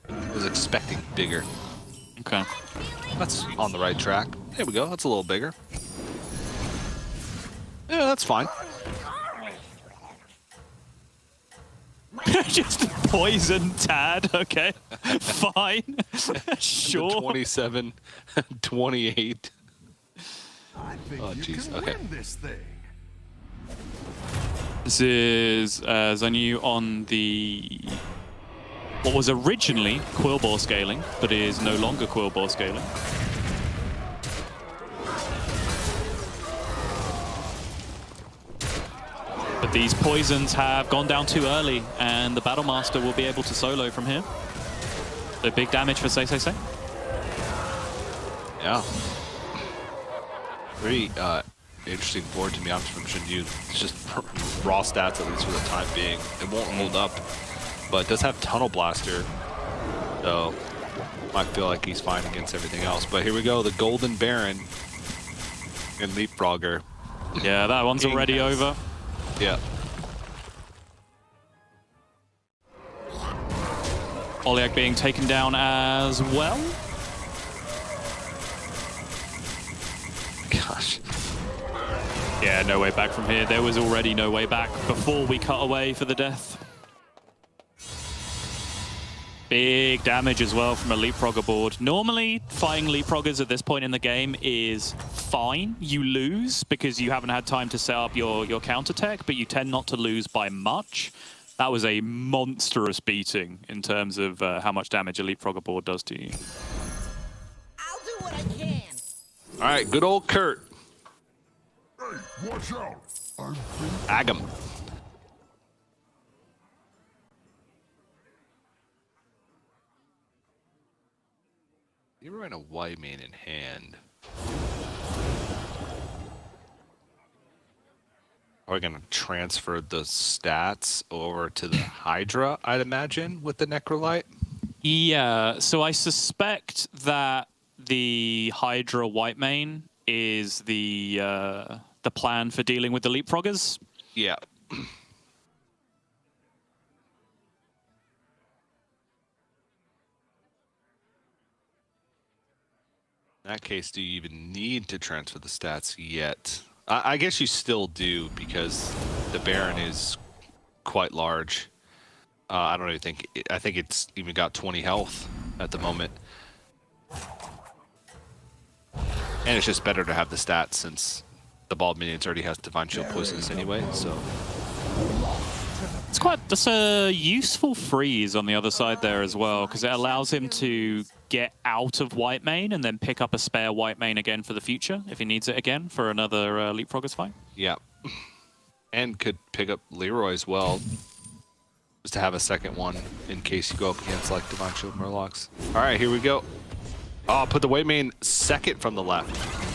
I was expecting bigger. Okay. That's on the right track. There we go. That's a little bigger. Yeah, that's fine. Just poison Tad, okay. Fine. Sure. 27, 28. I think Oh, you jeez. can Okay. win this thing. This is Zanyu on the what was originally Quillbore scaling, but is no longer Quillbore scaling. But these poisons have gone down too early, and the Battlemaster will be able to solo from here. So big damage for Say. Yeah. Pretty interesting board to be honest from Shinju. It's just raw stats, at least for the time being. It won't hold up, but it does have Tunnel Blaster, so might feel like he's fine against everything else. But here we go, the Golden Baron and Leapfrogger. Yeah, that one's already over. Yeah. Oliak being taken down as well. Gosh. Yeah, no way back from here. There was already no way back before we cut away for the death. Big damage as well from a Leapfrogger board. Normally, fighting Leapfroggers at this point in the game is fine. You lose because you haven't had time to set up your counter tech, but you tend not to lose by much. That was a monstrous beating in terms of how much damage a Leapfrogger board does to you. I'll do what I can. All right, good old Kurt. Hey, watch out. Agam. You ever ran a white main in hand? Are we gonna transfer the stats over to the Hydra, I'd imagine, with the Necrolite? Yeah, so I suspect that the Hydra white main is the plan for dealing with the Leapfroggers. Yeah. In that case, do you even need to transfer the stats yet? I guess you still do, because the Baron is quite large. I don't even think... I think it's even got 20 health at the moment. And it's just better to have the stats since the Bald Minions already has Divine Shield poisons anyway, so... That's a useful freeze on the other side there as well, because it allows him to get out of white main and then pick up a spare white main again for the future if he needs it again for another Leapfroggers fight. Yeah. And could pick up Leroy as well, just to have a second one in case you go up against like Divine Shield Murlocs. All right, here we go. Oh, put the white main second from the left.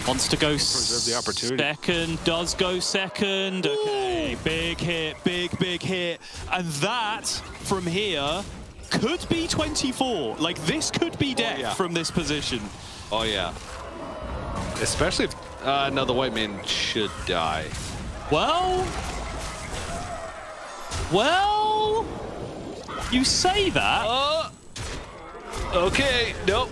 Wants to go Preserve the opportunity. second, does go second. Okay, big hit, big hit. And that, from here, could be 24. Like, this could be death from this position. Oh, yeah. Especially if... no, the white main should die. Well... You say that. Okay, nope.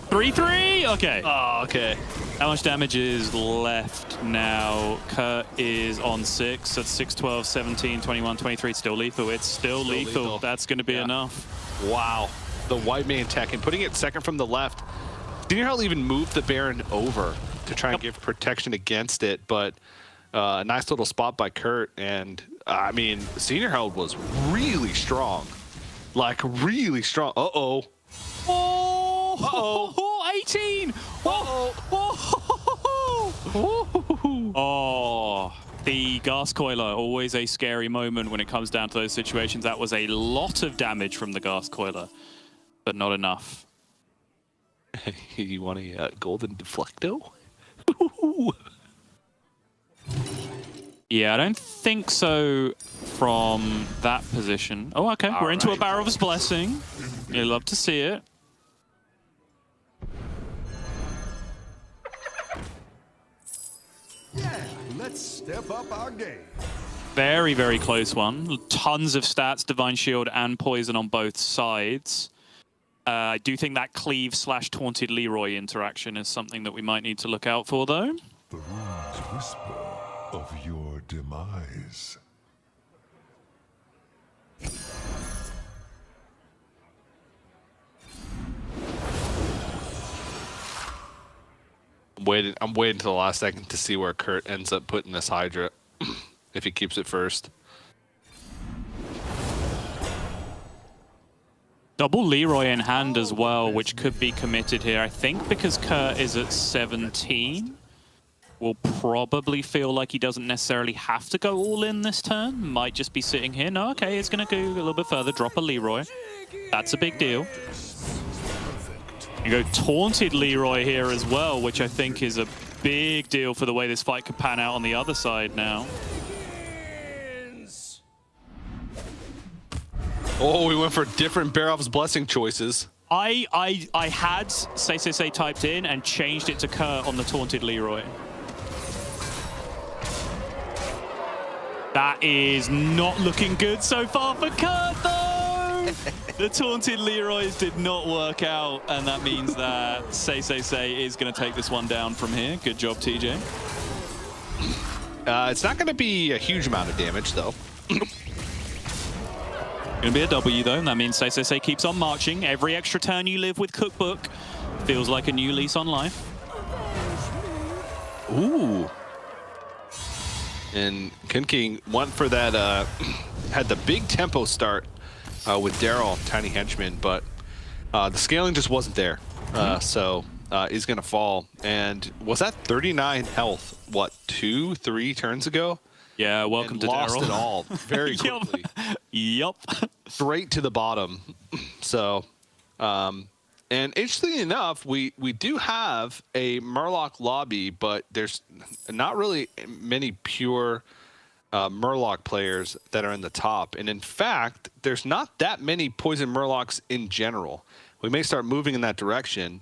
3-3? Okay. Oh, okay. How much damage is left now? Kurt is on 6. That's 6, 12, 17, 21, 23. Still lethal. It's still lethal. That's going to be enough. Wow. The white main tech and putting it second from the left. Senior Hell even moved the Baron over to try and give protection against it, but A nice little spot by Kurt, and I mean, Senior Herald was really strong. Like, really strong. Uh-oh. Oh, Uh-oh. 18! Oh, oh, the gas coiler, always a scary moment when it comes down to those situations. That was a lot of damage from the gas coiler, but not enough. You want a golden deflecto? Yeah, I don't think so from that position. Oh, okay. We're into a Barov's Blessing. You love to see it. Yeah, let's step up our game. Very, very close one. Tons of stats, Divine Shield and Poison on both sides. I do think that Cleave / Taunted Leroy interaction is something that we might need to look out for, though. The runes whisper of your demise. I'm waiting till the last second to see where Kurt ends up putting this Hydra, if he keeps it first. Double Leroy in hand as well, which could be committed here. I think because Kurt is at 17, will probably feel like he doesn't necessarily have to go all in this turn. Might just be sitting here. No, okay, he's going to go a little bit further, drop a Leroy. That's a big deal. You go Taunted Leroy here as well, which I think is a big deal for the way this fight could pan out on the other side now. Oh, we went for different Barov's Blessing choices. I had Say typed in and changed it to Kurt on the Taunted Leroy. That is not looking good so far for Kurt, though! The Taunted Leroys did not work out, and that means that Say is going to take this one down from here. Good job, TJ. It's not going to be a huge amount of damage, though. Going to be a W, though, and that means Say keeps on marching. Every extra turn you live with Cookbook feels like a new lease on life. Ooh. And King went for that, had the big tempo start with Daryl, Tiny Henchman, but the scaling just wasn't there. So he's going to fall. And was that 39 health, what, 2-3 turns ago? Yeah, welcome and to lost Daryl. it all very quickly. Yup. Straight to the bottom. So, and interestingly enough, we do have a Murloc lobby, but there's not really many pure Murloc players that are in the top. And in fact, there's not that many Poison Murlocs in general. We may start moving in that direction,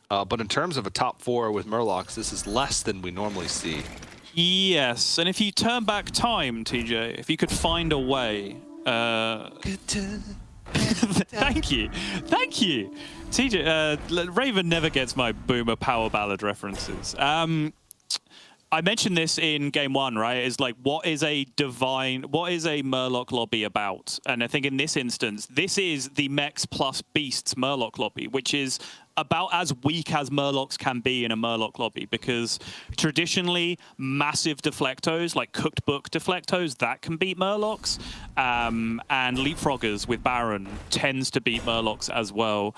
but in terms of a top 4 with Murlocs, this is less than we normally see. Yes, and if you turn back time, TJ, if you could find a way... Thank you. TJ, Raven never gets my Boomer Power Ballad references. I mentioned this in game 1, right? It's like, what is a Murloc lobby about? And I think in this instance, this is the Mechs plus Beasts Murloc lobby, which is about as weak as Murlocs can be in a Murloc lobby, because traditionally massive deflectos, like cooked book deflectos, that can beat Murlocs, and leapfroggers with Baron tends to beat Murlocs as well,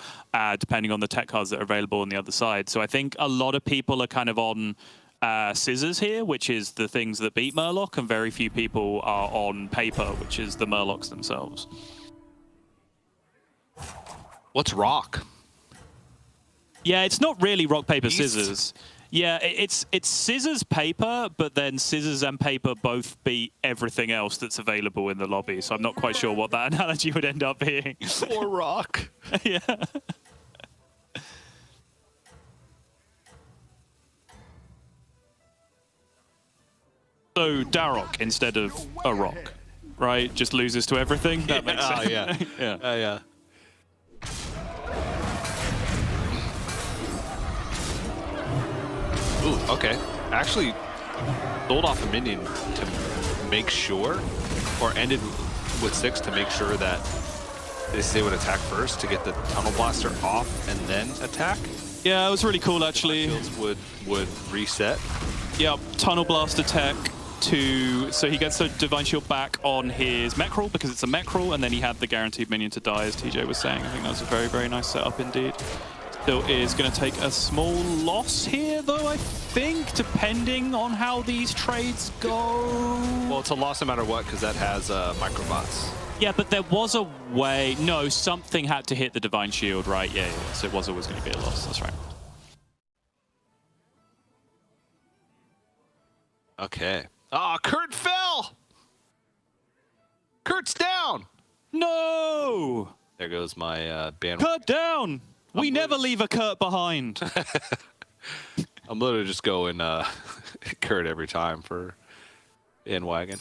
depending on the tech cards that are available on the other side. So I think a lot of people are kind of on scissors here, which is the things that beat Murloc, and very few people are on paper, which is the Murlocs themselves. What's rock? Yeah, it's not really rock, paper, Beast. scissors. Yeah, it's scissors, paper, but then scissors and paper both beat everything else that's available in the lobby. So I'm not quite sure what that analogy would end up being. Or rock. Yeah. So Darok instead of a rock, right? Just loses to everything. That makes sense. Yeah. Yeah. Yeah. Ooh, okay. Actually, sold off a minion to make sure, or ended with 6 to make sure that they would attack first to get the Tunnel Blaster off and then attack. Yeah, it was really cool, actually. Shields would reset. Yep, Tunnel Blaster tech so he gets the Divine Shield back on his Mechrel because it's a Mechrel, and then he had the guaranteed minion to die, as TJ was saying. I think that was a very, very nice setup indeed. Still is going to take a small loss here, though, I think, depending on how these trades go. Well, it's a loss no matter what, because that has microbots. Yeah, but there was a way. No, something had to hit the Divine Shield, right? Yeah, yeah. So it was always going to be a loss. That's right. Okay. Ah, Kurt fell! Kurt's down! No! There goes my band. Kurt down! We never leave a Kurt behind. I'm literally just going Kurt every time for bandwagon.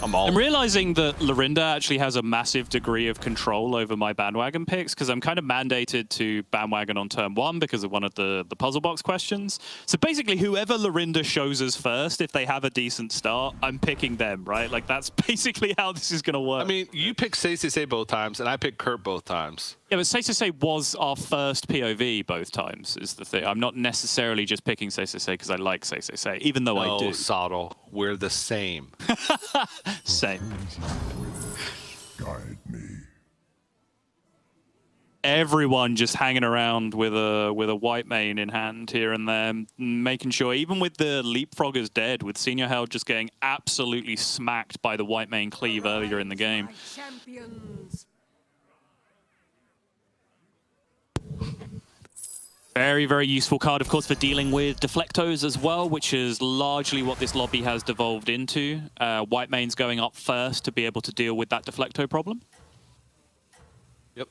I'm realizing that Lorinda actually has a massive degree of control over my bandwagon picks because I'm kind of mandated to bandwagon on turn 1 because of one of the puzzle box questions. So basically, whoever Lorinda shows us first, if they have a decent start, I'm picking them, right? Like, that's basically how this is going to work. I mean, you picked Say both times, and I picked Kurt both times. Yeah, but Say was our first POV both times, is the thing. I'm not necessarily just picking Say because I like Say, even though I do. Oh, Sottle, we're the same. Same. Guide me. Everyone just hanging around with a white mane in hand here and there, making sure, even with the leapfroggers dead, with Senior Held just getting absolutely smacked by the white mane cleave earlier in the game. Champions. Very, very useful card, of course, for dealing with deflectos as well, which is largely what this lobby has devolved into. White mane's going up first to be able to deal with that deflecto problem. Yep.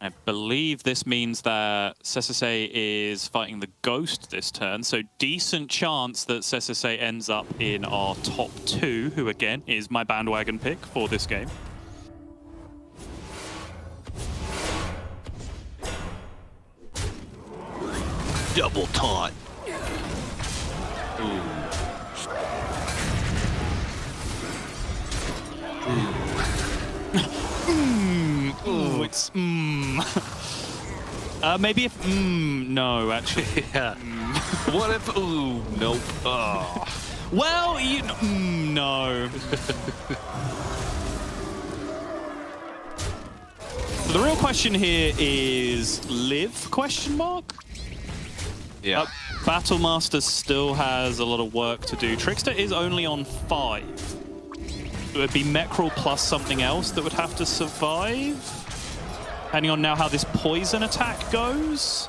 I believe this means that Sesase is fighting the Ghost this turn, so decent chance that Sesase ends up in our top 2, who again is my bandwagon pick for this game. Double taunt. Ooh. Ooh, it's maybe if no, actually. Yeah. What if? Ooh, nope. Oh. Well, you know, no. So the real question here is live? Question mark. Yeah. Battlemaster still has a lot of work to do. Trickster is only on 5. It would be Mechrel plus something else that would have to survive. Depending on now how this poison attack goes.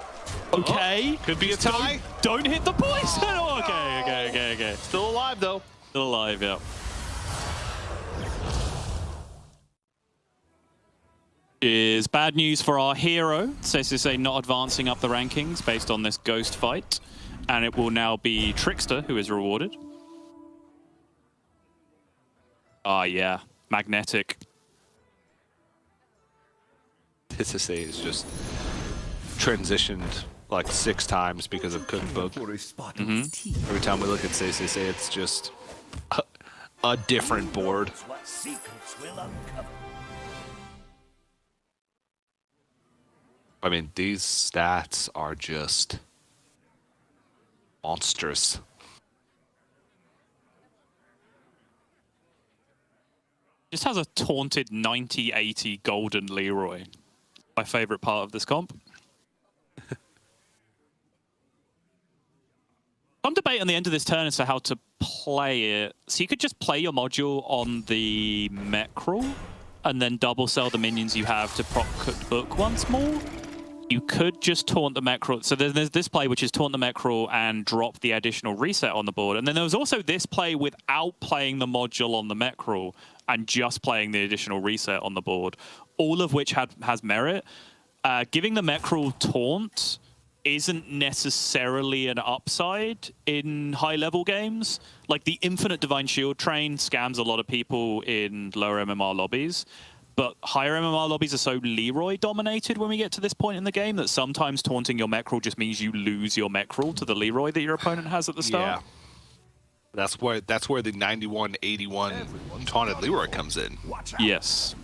Okay. Could be a tie. Don't hit the poison. Oh, okay. Still alive though. Still alive, yeah. Is bad news for our hero. Say not advancing up the rankings based on this ghost fight. And it will now be Trickster who is rewarded. Ah, yeah. Magnetic. Say is just transitioned like 6 times because of Cookbook. Every time we look at Say, it's just a different board. I mean, these stats are just monstrous. Just has a taunted 90-80 golden Leroy. My favorite part of this comp. Some debate on the end of this turn as to how to play it. So you could just play your module on the Mechrel and then double sell the minions you have to proc Cookbook once more. You could just taunt the Mechrel. So there's this play, which is taunt the Mechrel and drop the additional reset on the board. And then there was also this play without playing the module on the Mechrel and just playing the additional reset on the board, all of which has merit. Giving the Mechrel taunt isn't necessarily an upside in high-level games. Like, the Infinite Divine Shield train scams a lot of people in lower MMR lobbies. But higher MMR lobbies are so Leroy-dominated when we get to this point in the game that sometimes taunting your Mechrel just means you lose your Mechrel to the Leroy that your opponent has at the start. Yeah. That's where the 91-81 taunted Leroy comes in. Yes.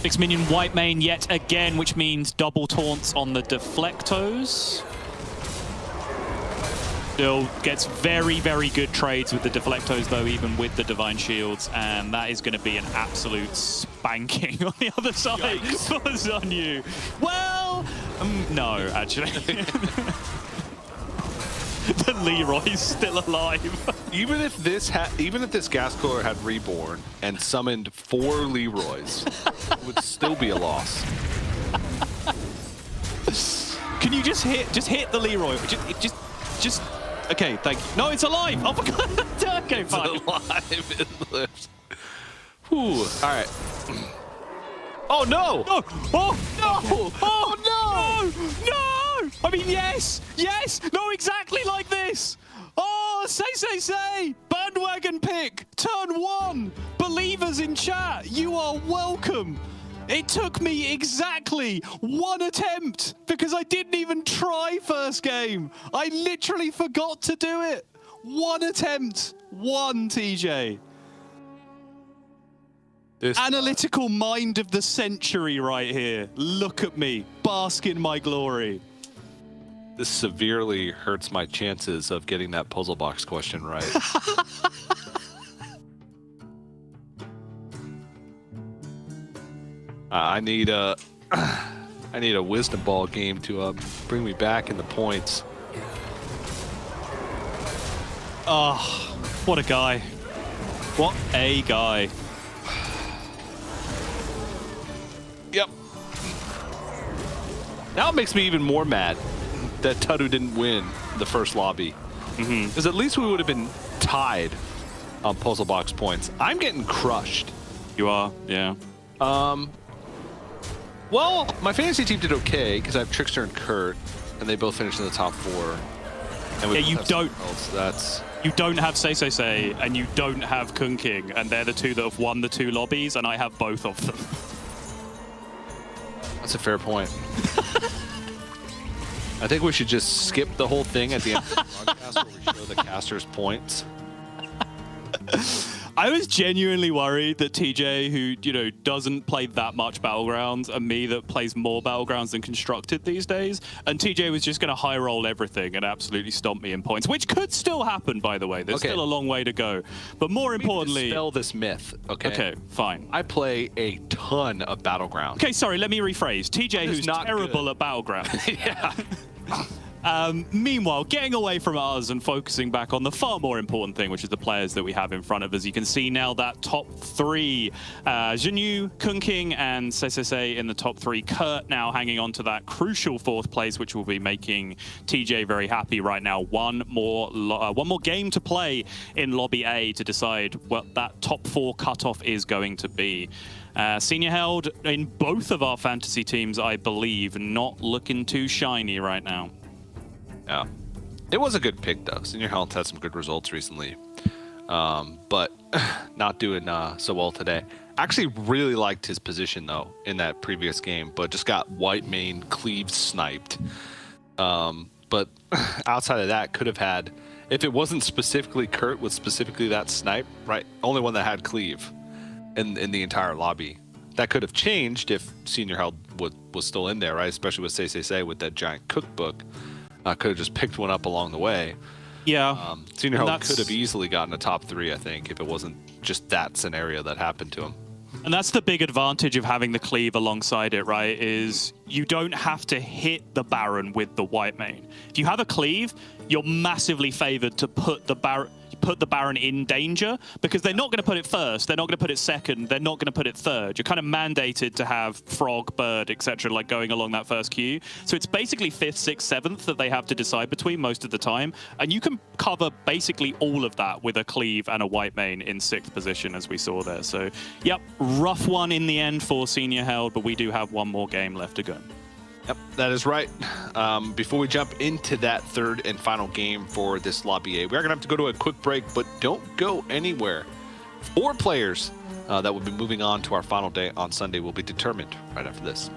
6 minion white main yet again, which means double taunts on the Deflectos. Still gets very, very good trades with the Deflectos, though, even with the Divine Shields, and that is going to be an absolute spanking on the other side for Zunyu. Well, no, actually. The Leroy's still alive. Even if this gas cooler had reborn and summoned 4 Leroys, it would still be a loss. Can you just hit the Leroy? Just. Okay, thank you. No, it's alive. Oh my god. Okay, fine. It's alive. It lives. Whew. All right. Oh no! No! Oh no! Oh no! No! I mean, yes! Yes! No, exactly like this! Oh, say! Bandwagon pick! Turn 1! Believers in chat, you are welcome! It took me exactly 1 attempt because I didn't even try first game. I literally forgot to do it. 1 attempt. 1, TJ. This Analytical mind of the century right here. Look at me. Bask in my glory. This severely hurts my chances of getting that puzzle box question right. I need a wisdom ball game to bring me back in the points. Oh, what a guy. What a guy. Yep. Now it makes me even more mad that Tudu didn't win the first lobby. Because at least we would have been tied on puzzle box points. I'm getting crushed. You are, yeah. Well, my fantasy team did okay because I have Trickster and Kurt, and they both finished in the top 4. And we Yeah, you both have don't. someone else. That's You don't have Say, and you don't have Kun King, and they're the 2 that have won the 2 lobbies, and I have both of them. a fair point. I think we should just skip the whole thing at the end of the broadcast where we show the casters' points. I was genuinely worried that TJ, who, you know, doesn't play that much Battlegrounds, and me that plays more Battlegrounds than Constructed these days, and TJ was just going to high roll everything and absolutely stomp me in points, which could still happen, by the way. There's still a long way to go. But more importantly... Dispel this myth, okay? Okay, fine. I play a ton of Battlegrounds. Okay, sorry, let me rephrase. TJ, who's not terrible at Battlegrounds. Yeah. Meanwhile, getting away from us and focusing back on the far more important thing, which is the players that we have in front of us. You can see now that top 3, Zunyu, Kun King, and Say in the top 3. Kurt now hanging on to that crucial 4th place, which will be making TJ very happy right now. One more game to play in Lobby A to decide what that top 4 cutoff is going to be. Senior held in both of our fantasy teams, I believe, not looking too shiny right now. Yeah. It was a good pick, though. Senior Health had some good results recently. But not doing so well today. Actually really liked his position, though, in that previous game, but just got white main cleave sniped. But outside of that, could have had, if it wasn't specifically Kurt with specifically that snipe, right? Only one that had cleave in the entire lobby. That could have changed if Senior Health was still in there, right? Especially with Say with that giant cookbook. Could have just picked one up along the way. Yeah. Senior Health could have easily gotten a top 3, I think, if it wasn't just that scenario that happened to him. And that's the big advantage of having the cleave alongside it, right? Is you don't have to hit the Baron with the white main. If you have a cleave, you're massively favored to put the Baron in danger, because they're not going to put it first, they're not going to put it second, they're not going to put it third. You're kind of mandated to have Frog, Bird, etc. like going along that first queue. So it's basically 5th, 6th, 7th that they have to decide between most of the time. And you can cover basically all of that with a cleave and a white main in 6th position, as we saw there. So, yep, rough one in the end for Senior Held, but we do have one more game left to go. Yep, that is right. Before we jump into that 3rd and final game for this Lobby A, we are going to have to go to a quick break, but don't go anywhere. 4 players that will be moving on to our final day on Sunday will be determined right after this.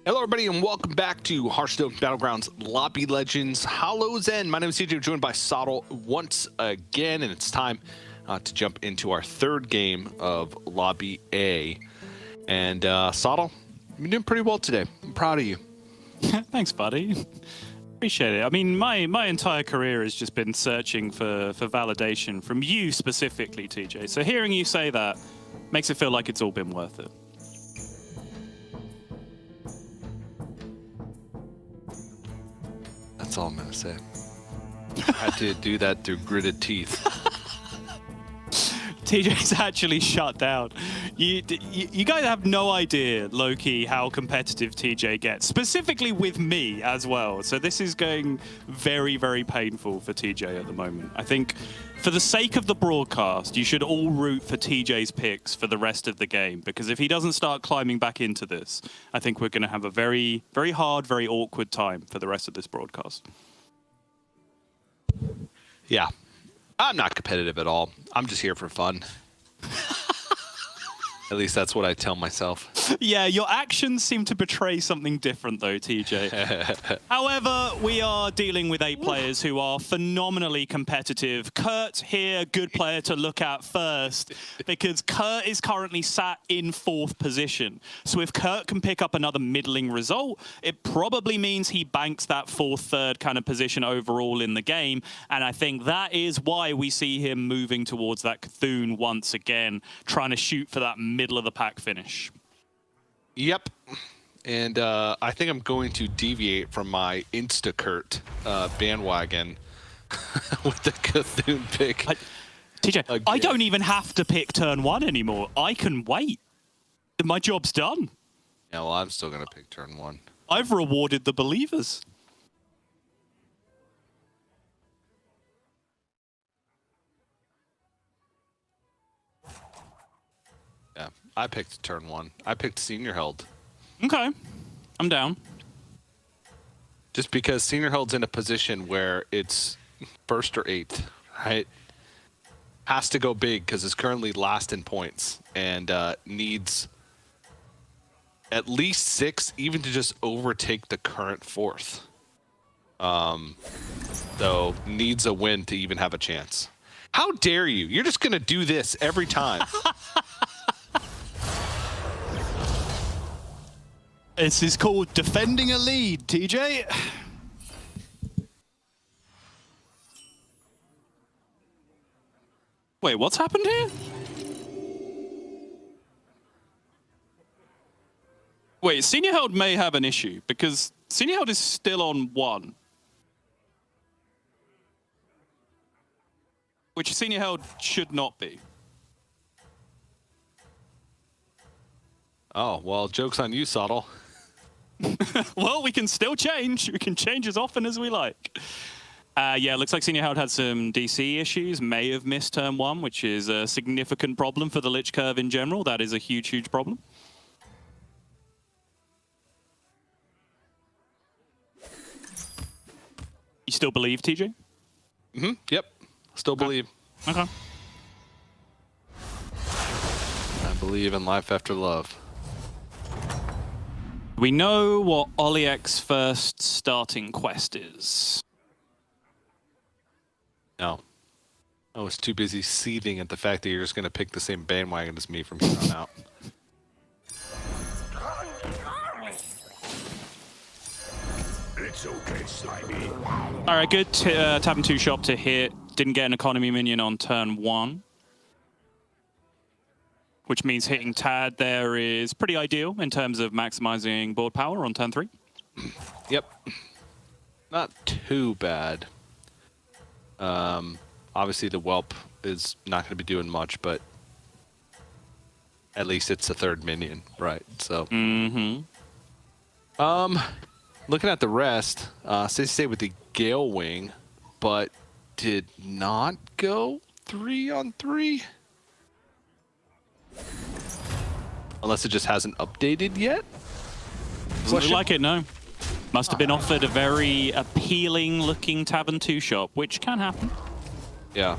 Hello, everybody, and welcome back to Hearthstone Battlegrounds Lobby Legends Hallow's End. My name is CJ, joined by Sottle once again, and it's time to jump into our third game of Lobby A. And Sottle, you're doing pretty well today. I'm proud of you. Thanks, buddy. Appreciate it. I mean, my entire career has just been searching for validation from you specifically, TJ. So hearing you say that makes it feel like it's all been worth it. That's all I'm going to say. I had to do that through gritted teeth. TJ's actually shut down. You guys have no idea, low-key, how competitive TJ gets, specifically with me as well. So this is going very, very painful for TJ at the moment. I think for the sake of the broadcast, you should all root for TJ's picks for the rest of the game, because if he doesn't start climbing back into this, I think we're going to have a very, very hard, very awkward time for the rest of this broadcast. Yeah. I'm not competitive at all. I'm just here for fun. At least that's what I tell myself. Yeah, your actions seem to betray something different, though, TJ. However, we are dealing with 8 players who are phenomenally competitive. Kurt here, good player to look at first, because Kurt is currently sat in 4th position. So if Kurt can pick up another middling result, it probably means he banks that 4th, 3rd kind of position overall in the game. And I think that is why we see him moving towards that Cthulhu once again, trying to shoot for that middle of the pack finish. Yep. And I think I'm going to deviate from my Instacurt bandwagon with the Cthulhu pick. TJ, again. I don't even have to pick turn 1 anymore. I can wait. My job's done. Yeah, well, I'm still going to pick turn 1. I've rewarded the believers. Yeah, I picked turn 1. I picked Senior Held. Okay, I'm down. Just because Senior Held's in a position where it's 1st or 8th, right? Has to go big because it's currently last in points and needs at least 6 even to just overtake the current 4th. Though needs a win to even have a chance. How dare you? You're just going to do this every time. This is called defending a lead, TJ. Wait, what's happened here? Wait, Senior Held may have an issue, because Senior Held is still on 1. Which Senior Held should not be. Oh, well, joke's on you, Sottle. Well, we can still change. We can change as often as we like. Yeah, looks like Senior Held had some DC issues, may have missed turn 1, which is a significant problem for the Lich Curve in general. That is a huge, huge problem. You still believe, TJ? Mm-hmm. Yep. Still believe. Okay. I believe in life after love. We know what Oliek's first starting quest is. No. I was too busy seething at the fact that you're just going to pick the same bandwagon as me from here on out. It's okay, Slimy. All right, good. Tab and 2 shop to hit. Didn't get an economy minion on turn 1. Which means hitting Tad there is pretty ideal in terms of maximizing board power on turn 3. Yep. Not too bad. Obviously, the Whelp is not going to be doing much, but at least it's a 3rd minion, right? So. Looking at the rest, stay with the Gale Wing, but did not go 3 on 3. Unless it just hasn't updated yet? Doesn't look like it, no. Must have been offered a very appealing looking Tavern 2 shop, which can happen. Yeah.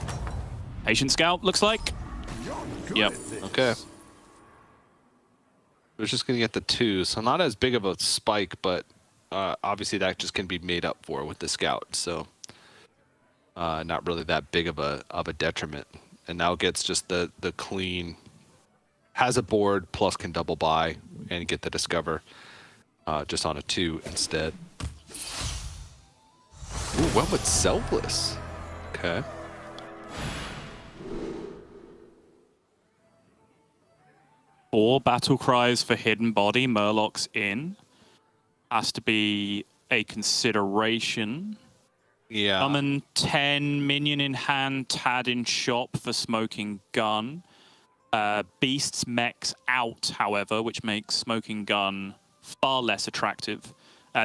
Patient Scout, looks like. Yep. Okay. We're just going to get the 2, so not as big of a spike, but obviously that just can be made up for with the scout. So not really that big of a detriment. And now gets just the clean, has a board plus can double buy and get the discover just on a 2 instead. Ooh, went with selfless. Okay. Four battle cries for hidden body. Murloc's in. Has to be a consideration. Yeah. Summon 10, minion in hand, Tad in shop for smoking gun. Beasts mechs out, however, which makes smoking gun far less attractive.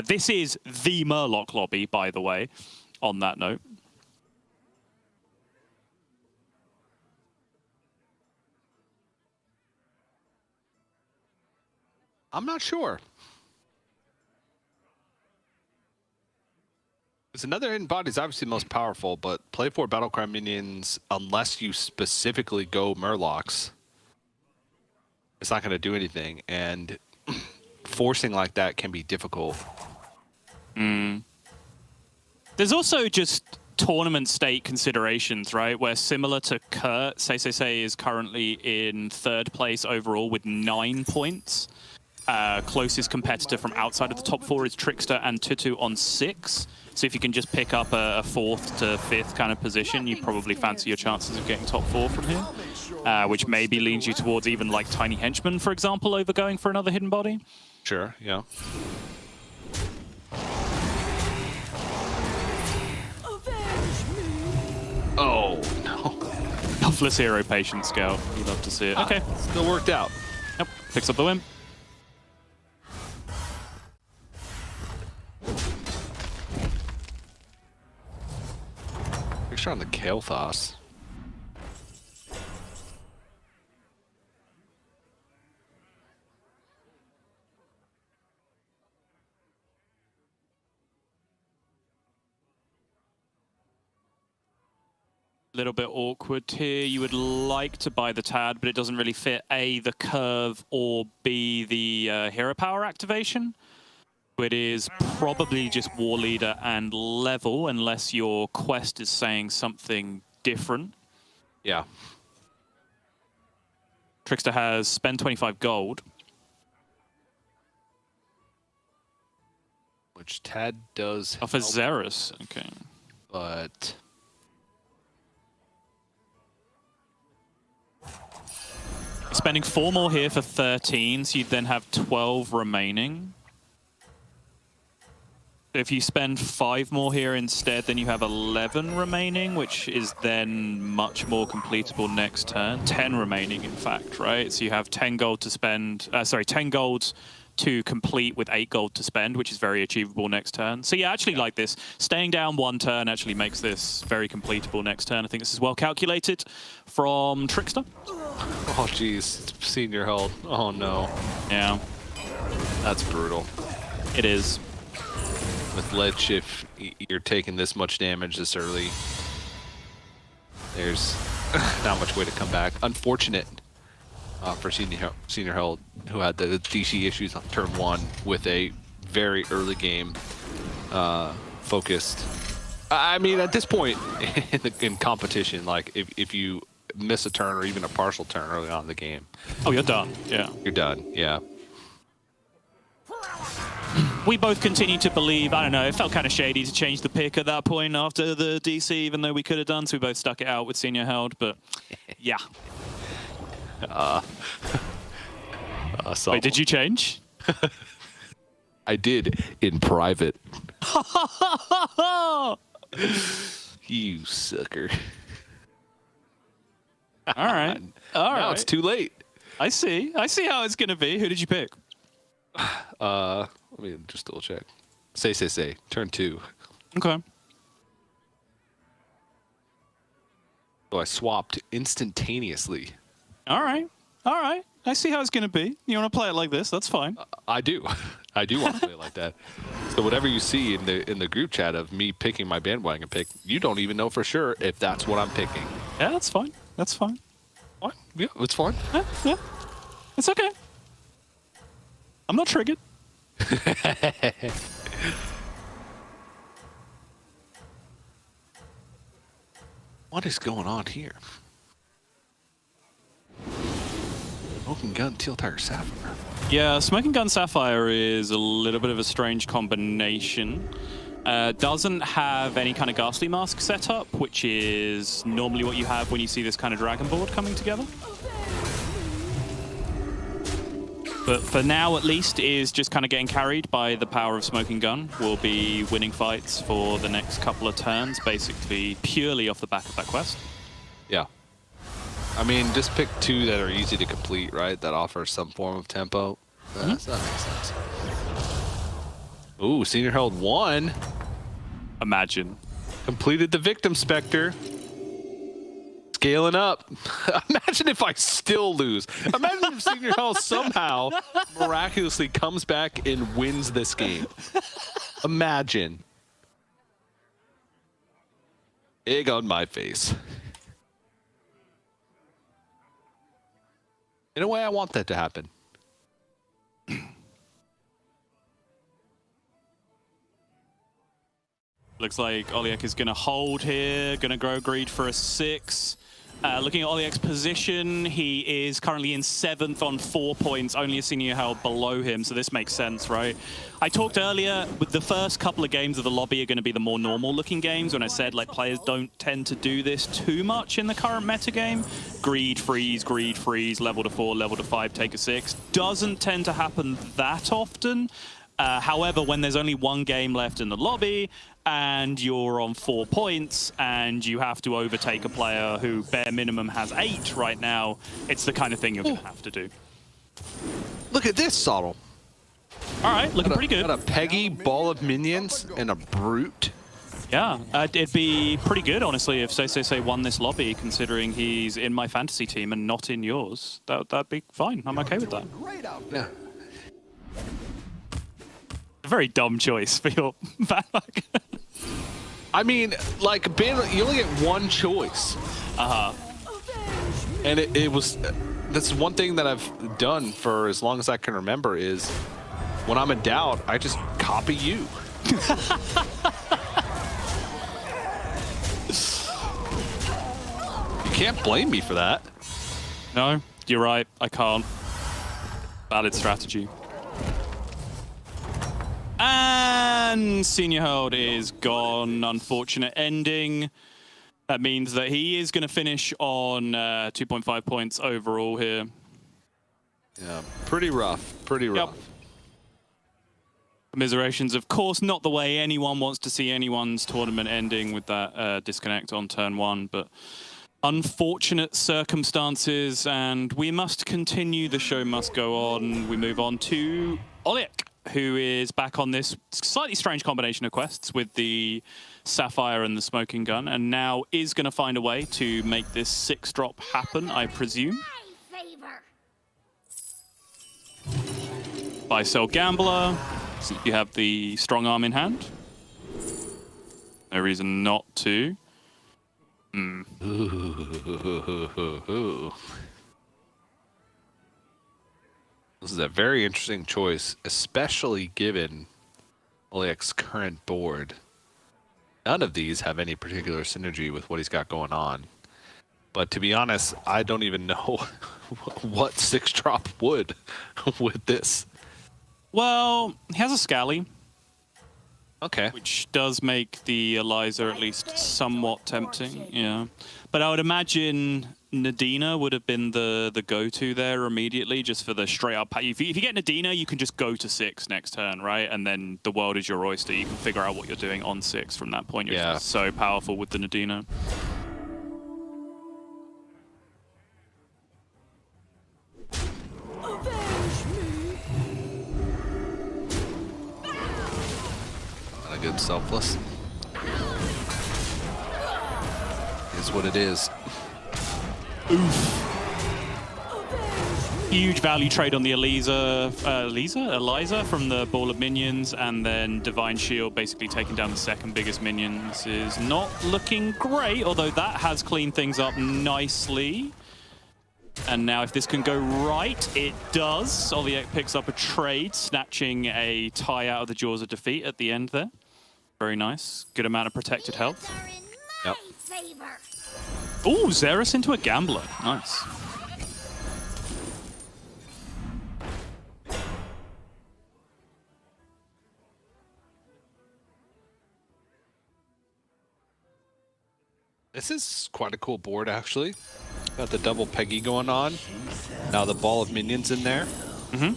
This is the Murloc lobby, by the way, on that note. I'm not sure. Because another hidden body is obviously the most powerful, but play 4 Battlecry minions, unless you specifically go Murlocs, it's not going to do anything. And forcing like that can be difficult. There's also just tournament state considerations, right? Where similar to Kurt, Say is currently in 3rd place overall with 9 points. Closest competitor from outside of the top 4 is Trickster and Tutu on 6. So if you can just pick up a 4th to 5th kind of position, you probably fancy your chances of getting top 4 from here. Which maybe leans you towards even like Tiny Henchman, for example, over going for another hidden body. Sure, yeah. Oh, no. Selfless hero patient scout. You'd love to see it. Okay. Still worked out. Yep. Picks up the win. Picture on the Kael'thas. Little bit awkward here. You would like to buy the Tad, but it doesn't really fit A, the curve, or B, the hero power activation. It is probably just War Leader and level, unless your quest is saying something different. Yeah. Trickster has spend 25 gold. Which Tad does Oh, for help, Xerus. Okay. but Spending 4 more here for 13, so you'd then have 12 remaining. If you spend 5 more here instead, then you have 11 remaining, which is then much more completable next turn. 10 remaining, in fact, right? So you have 10 gold to spend, 10 gold to complete with 8 gold to spend, which is very achievable next turn. So yeah, I actually like this. Staying down 1 turn actually makes this very completable next turn. I think this is well calculated from Trickster. oh geez, it's senior held. Oh no, Yeah, that's brutal. it is. With Ledge, if you're taking this much damage this early, there's not much way to come back. Unfortunate for senior held, who had the DC issues on turn 1 with a very early game focused. I mean, at this point in competition, like if you miss a turn or even a partial turn early on in the game, Oh, you're done. Yeah. you're done. Yeah. We both continue to believe, I don't know, it felt kind of shady to change the pick at that point after the DC, even though we could have done, so we both stuck it out with senior held, but yeah. So Wait, did you change? I did in private. You sucker. All right. All Now right. it's too late. I see how it's going to be. Who did you pick? Let me just double check. Say. Turn 2. Okay. So I swapped instantaneously. All right. I see how it's going to be. You want to play it like this? That's fine. I do. I do want to play it like that. So whatever you see in the group chat of me picking my bandwagon pick, you don't even know for sure if that's what I'm picking. Yeah, that's fine. That's fine. What? Yeah, it's fine. Yeah. It's okay. I'm not triggered. What is going on here? Smoking Gun, Teal Tiger, Sapphire. Yeah, Smoking Gun Sapphire is a little bit of a strange combination. Doesn't have any kind of Ghastly Mask setup, which is normally what you have when you see this kind of Dragon board coming together. But for now, at least, is just kind of getting carried by the power of Smoking Gun. Will be winning fights for the next couple of turns, basically purely off the back of that quest. Yeah. I mean, just pick two that are easy to complete, right? That offer some form of tempo. That makes sense. Ooh, Senior Herald 1. Imagine. Completed the Victim Spectre. Scaling up. Imagine if I still lose. Imagine if Senior Herald somehow miraculously comes back and wins this game. Imagine. Egg on my face. In a way, I want that to happen. Looks like Oliek is going to hold here, going to grow greed for a 6. Looking at Oliek's position, he is currently in 7th on 4 points, only a Senior Herald below him, so this makes sense, right? I talked earlier, with the first couple of games of the lobby are going to be the more normal-looking games, when I said like players don't tend to do this too much in the current metagame. Greed, freeze, level to 4, level to 5, take a 6. Doesn't tend to happen that often. However, when there's only one game left in the lobby and you're on 4 points and you have to overtake a player who bare minimum has 8 right now, it's the kind of thing you're going to have to do. Look at this, Sottle. All right, looking pretty good. Got a Peggy, Ball of Minions, and a Brute. Yeah, it'd be pretty good, honestly, if Say won this lobby, considering he's in my fantasy team and not in yours. That'd be fine. I'm okay with that. Yeah. Very dumb choice for your bad luck. I mean, like, you only get one choice. And it was... That's one thing that I've done for as long as I can remember is when I'm in doubt, I just copy you. You can't blame me for that. No, you're right. I can't. Valid strategy. And Senior Herald is gone. Unfortunate ending. That means that he is going to finish on 2.5 points overall here. Yeah, pretty rough. Pretty rough. Yep. Commiserations, of course, not the way anyone wants to see anyone's tournament ending with that disconnect on turn 1, but unfortunate circumstances, and we must continue. The show must go on. We move on to Oliek, who is back on this slightly strange combination of quests with the Sapphire and the Smoking Gun, and now is going to find a way to make this 6-drop happen, I presume. Buy, sell, Gambler. So you have the Strong Arm in hand. No reason not to. This is a very interesting choice, especially given Oliek's current board. None of these have any particular synergy with what he's got going on. But to be honest, I don't even know what 6-drop would with this. Well, he has a Scally, Okay. which does make the Eliza at least somewhat tempting, yeah. But I would imagine Nadina would have been the go-to there immediately, just for the straight-up... If you get Nadina, you can just go to 6 next turn, right? And then the world is your oyster. You can figure out what you're doing on 6 from that point. You're just so powerful with the Nadina. Not a good selfless. Is what it is. Huge value trade on the Eliza from the Ball of Minions, and then Divine Shield basically taking down the second biggest minions is not looking great, although that has cleaned things up nicely. And now if this can go right, it does. Solviek picks up a trade, snatching a tie out of the jaws of defeat at the end there. Very nice. Good amount of protected health. Yep. Ooh, Xeris into a gambler. Nice. This is quite a cool board, actually. Got the double Peggy going on. Now the ball of minions in there. Mm-hmm.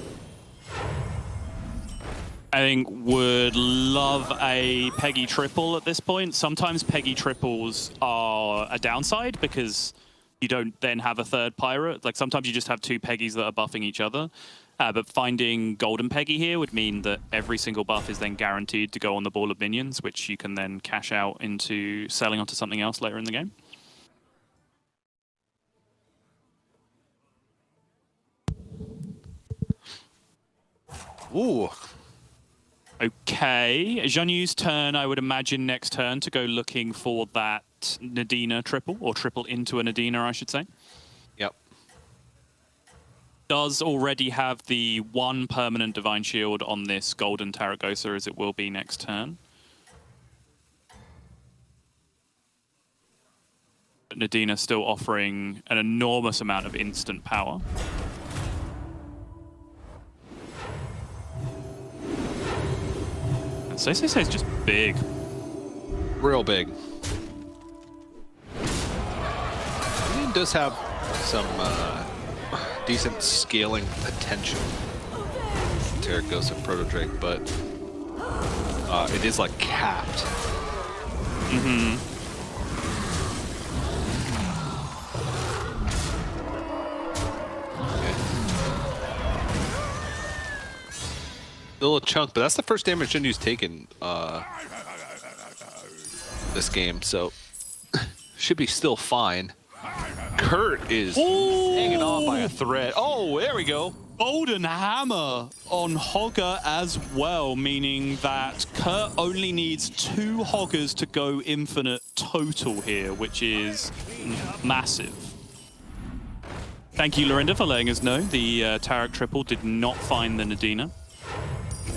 I think would love a Peggy triple at this point. Sometimes Peggy triples are a downside because you don't then have a third pirate. Like sometimes you just have two Peggies that are buffing each other. But finding Golden Peggy here would mean that every single buff is then guaranteed to go on the ball of minions, which you can then cash out into selling onto something else later in the game. Ooh. Okay, Zhanyu's turn, I would imagine next turn to go looking for that Nadina triple, or triple into a Nadina, I should say. Yep. Does already have the one permanent Divine Shield on this Golden Taragosa, as it will be next turn. But Nadina still offering an enormous amount of instant power. And Say is just big. Real big. It does have some decent scaling potential. Taragosa Proto Drake, but it is like capped. Mm-hmm. Still a chunk, but that's the first damage Jinyu's taken this game, so should be still fine. Kurt is hanging on by a thread. Oh, there we go. Golden Hammer on Hogger as well, meaning that Kurt only needs 2 Hoggers to go infinite total here, which is massive. Thank you, Lorinda, for letting us know the Tarek triple did not find the Nadina.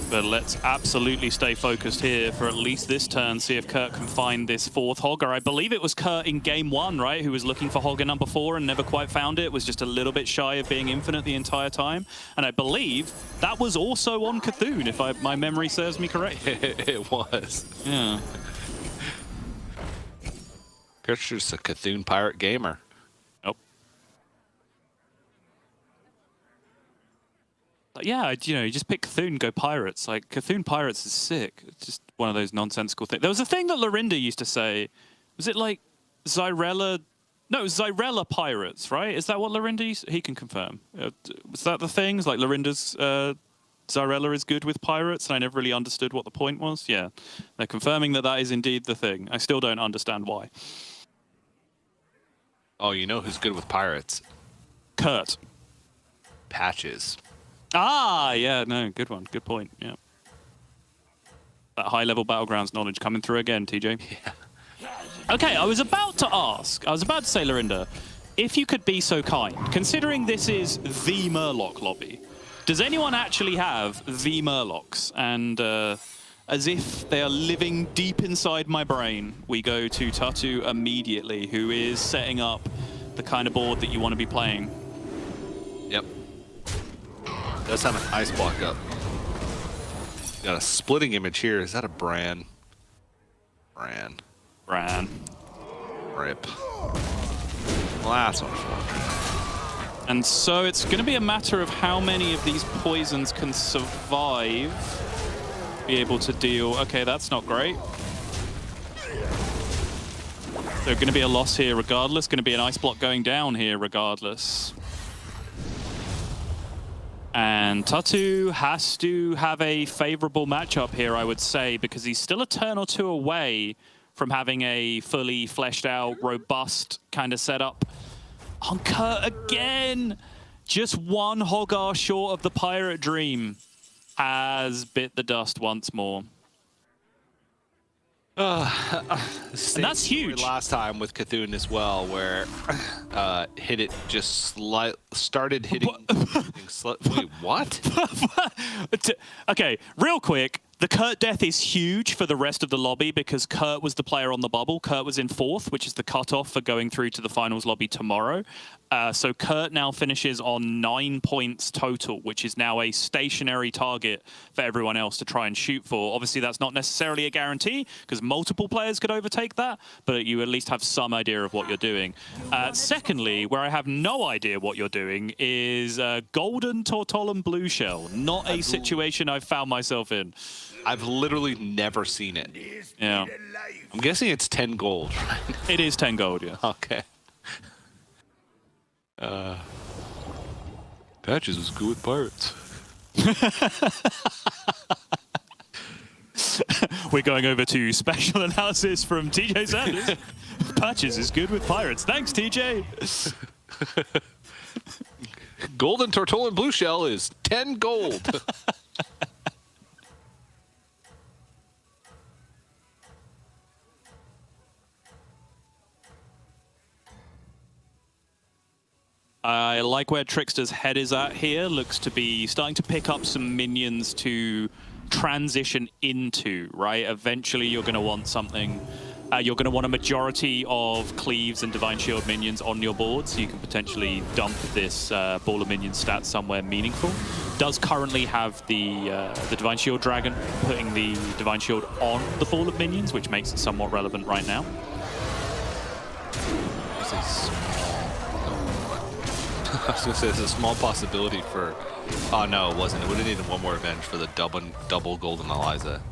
But let's absolutely stay focused here for at least this turn, see if Kurt can find this 4th Hogger. I believe it was Kurt in game 1, right, who was looking for Hogger number 4 and never quite found it, was just a little bit shy of being infinite the entire time. And I believe that was also on Cthulhu, if my memory serves me correct. It was. Yeah. Kurt's just a Cthulhu pirate gamer. Yeah, you just pick Cthulhu and go Pirates. Like, Cthulhu Pirates is sick. It's just one of those nonsensical things. There was a thing that Lorinda used to say. Was it like Zyrella? No, it was Zyrella Pirates, right? Is that what Lorinda used? He can confirm. Was that the things? Like, Lorinda's Zyrella is good with Pirates, and I never really understood what the point was. Yeah, they're confirming that that is indeed the thing. I still don't understand why. Oh, you know who's good with pirates? Kurt. Patches. Ah, yeah, no, good one. Good point, yeah. That high-level Battlegrounds knowledge coming through again, TJ. Yeah. Okay, I was about to say, Lorinda, if you could be so kind, considering this is the Murloc lobby, does anyone actually have the Murlocs? And as if they are living deep inside my brain, we go to Tatu immediately, who is setting up the kind of board that you want to be playing. Yep. Does have an ice block up. Got a splitting image here. Is that a Bran? Bran. Rip. Well, that's unfortunate. And so it's going to be a matter of how many of these poisons can survive, be able to deal. Okay, that's not great. So going to be a loss here regardless. Going to be an ice block going down here regardless. And Tatu has to have a favorable matchup here, I would say, because he's still a turn or 2 away from having a fully fleshed out, robust kind of setup. On Kurt again! Just 1 Hoggar short of the Pirate Dream. Has bit the dust once more. And that's huge. Last time with Cthulhu as well, where hit it just started hitting. Wait, what? Okay, real quick. The Kurt death is huge for the rest of the lobby because Kurt was the player on the bubble. Kurt was in 4th, which is the cutoff for going through to the finals lobby tomorrow. So Kurt now finishes on 9 points total, which is now a stationary target for everyone else to try and shoot for. Obviously, that's not necessarily a guarantee because multiple players could overtake that, but you at least have some idea of what you're doing. Secondly, where I have no idea what you're doing is Golden Tortolan Blue Shell. Not a situation I've found myself in. I've literally never seen it. Yeah. I'm guessing it's 10 gold, right? It is 10 gold, yeah. Okay. Patches is good with pirates. We're going over to special analysis from TJ Sanders. Patches is good with pirates. Thanks, TJ. Golden Tortolan Blue Shell is 10 gold. I like where Trickster's head is at here. Looks to be starting to pick up some minions to transition into, right? Eventually you're going to want something. You're going to want a majority of Cleaves and Divine Shield minions on your board, so you can potentially dump this ball of minion stat somewhere meaningful. Does currently have the Divine Shield Dragon putting the Divine Shield on the ball of minions, which makes it somewhat relevant right now. I was going to say, there's a small possibility for... Oh, no, it wasn't. It would have needed one more revenge for the double Golden Eliza.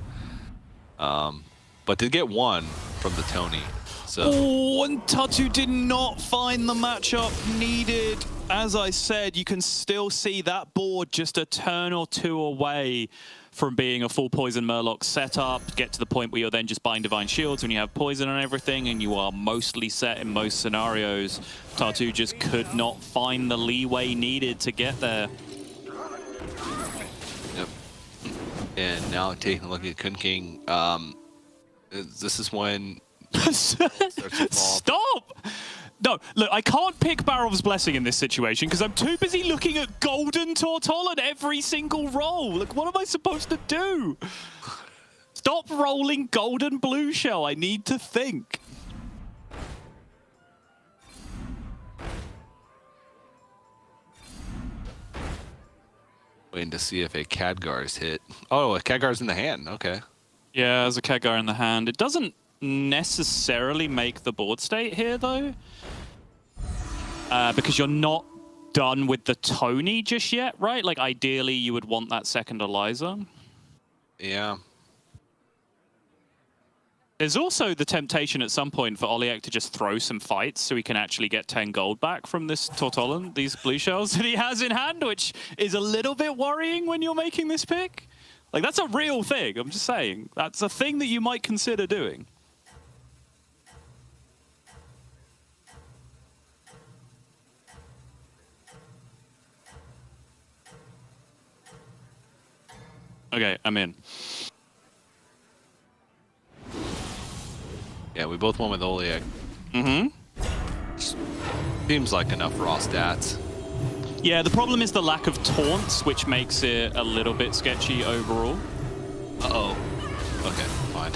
But did get one from the Tony. So. Oh, and Tatu did not find the matchup needed. As I said, you can still see that board just a turn or two away from being a full Poison Murloc setup, get to the point where you're then just buying Divine Shields when you have Poison and everything, and you are mostly set in most scenarios. Tatu just could not find the leeway needed to get there. Yep. And now taking a look at Kun King, this is when... Stop! No, look, I can't pick Barov's Blessing in this situation because I'm too busy looking at Golden Tortolan every single roll. Like, what am I supposed to do? Stop rolling Golden Blue Shell. I need to think. Waiting to see if a Khadgar is hit. Oh, a Khadgar's in the hand. Okay. Yeah, there's a Khadgar in the hand. It doesn't necessarily make the board state here, though. Because you're not done with the Tony just yet, right? Like, ideally, you would want that second Eliza. Yeah. There's also the temptation at some point for Oliek to just throw some fights so he can actually get 10 gold back from this Tortolan, these blue shells that he has in hand, which is a little bit worrying when you're making this pick. Like, that's a real thing, I'm just saying. That's a thing that you might consider doing. Okay, I'm in. Yeah, we both went with Oliek. Mm-hmm. Seems like enough raw stats. Yeah, the problem is the lack of taunts, which makes it a little bit sketchy overall. Uh-oh. Okay, fine.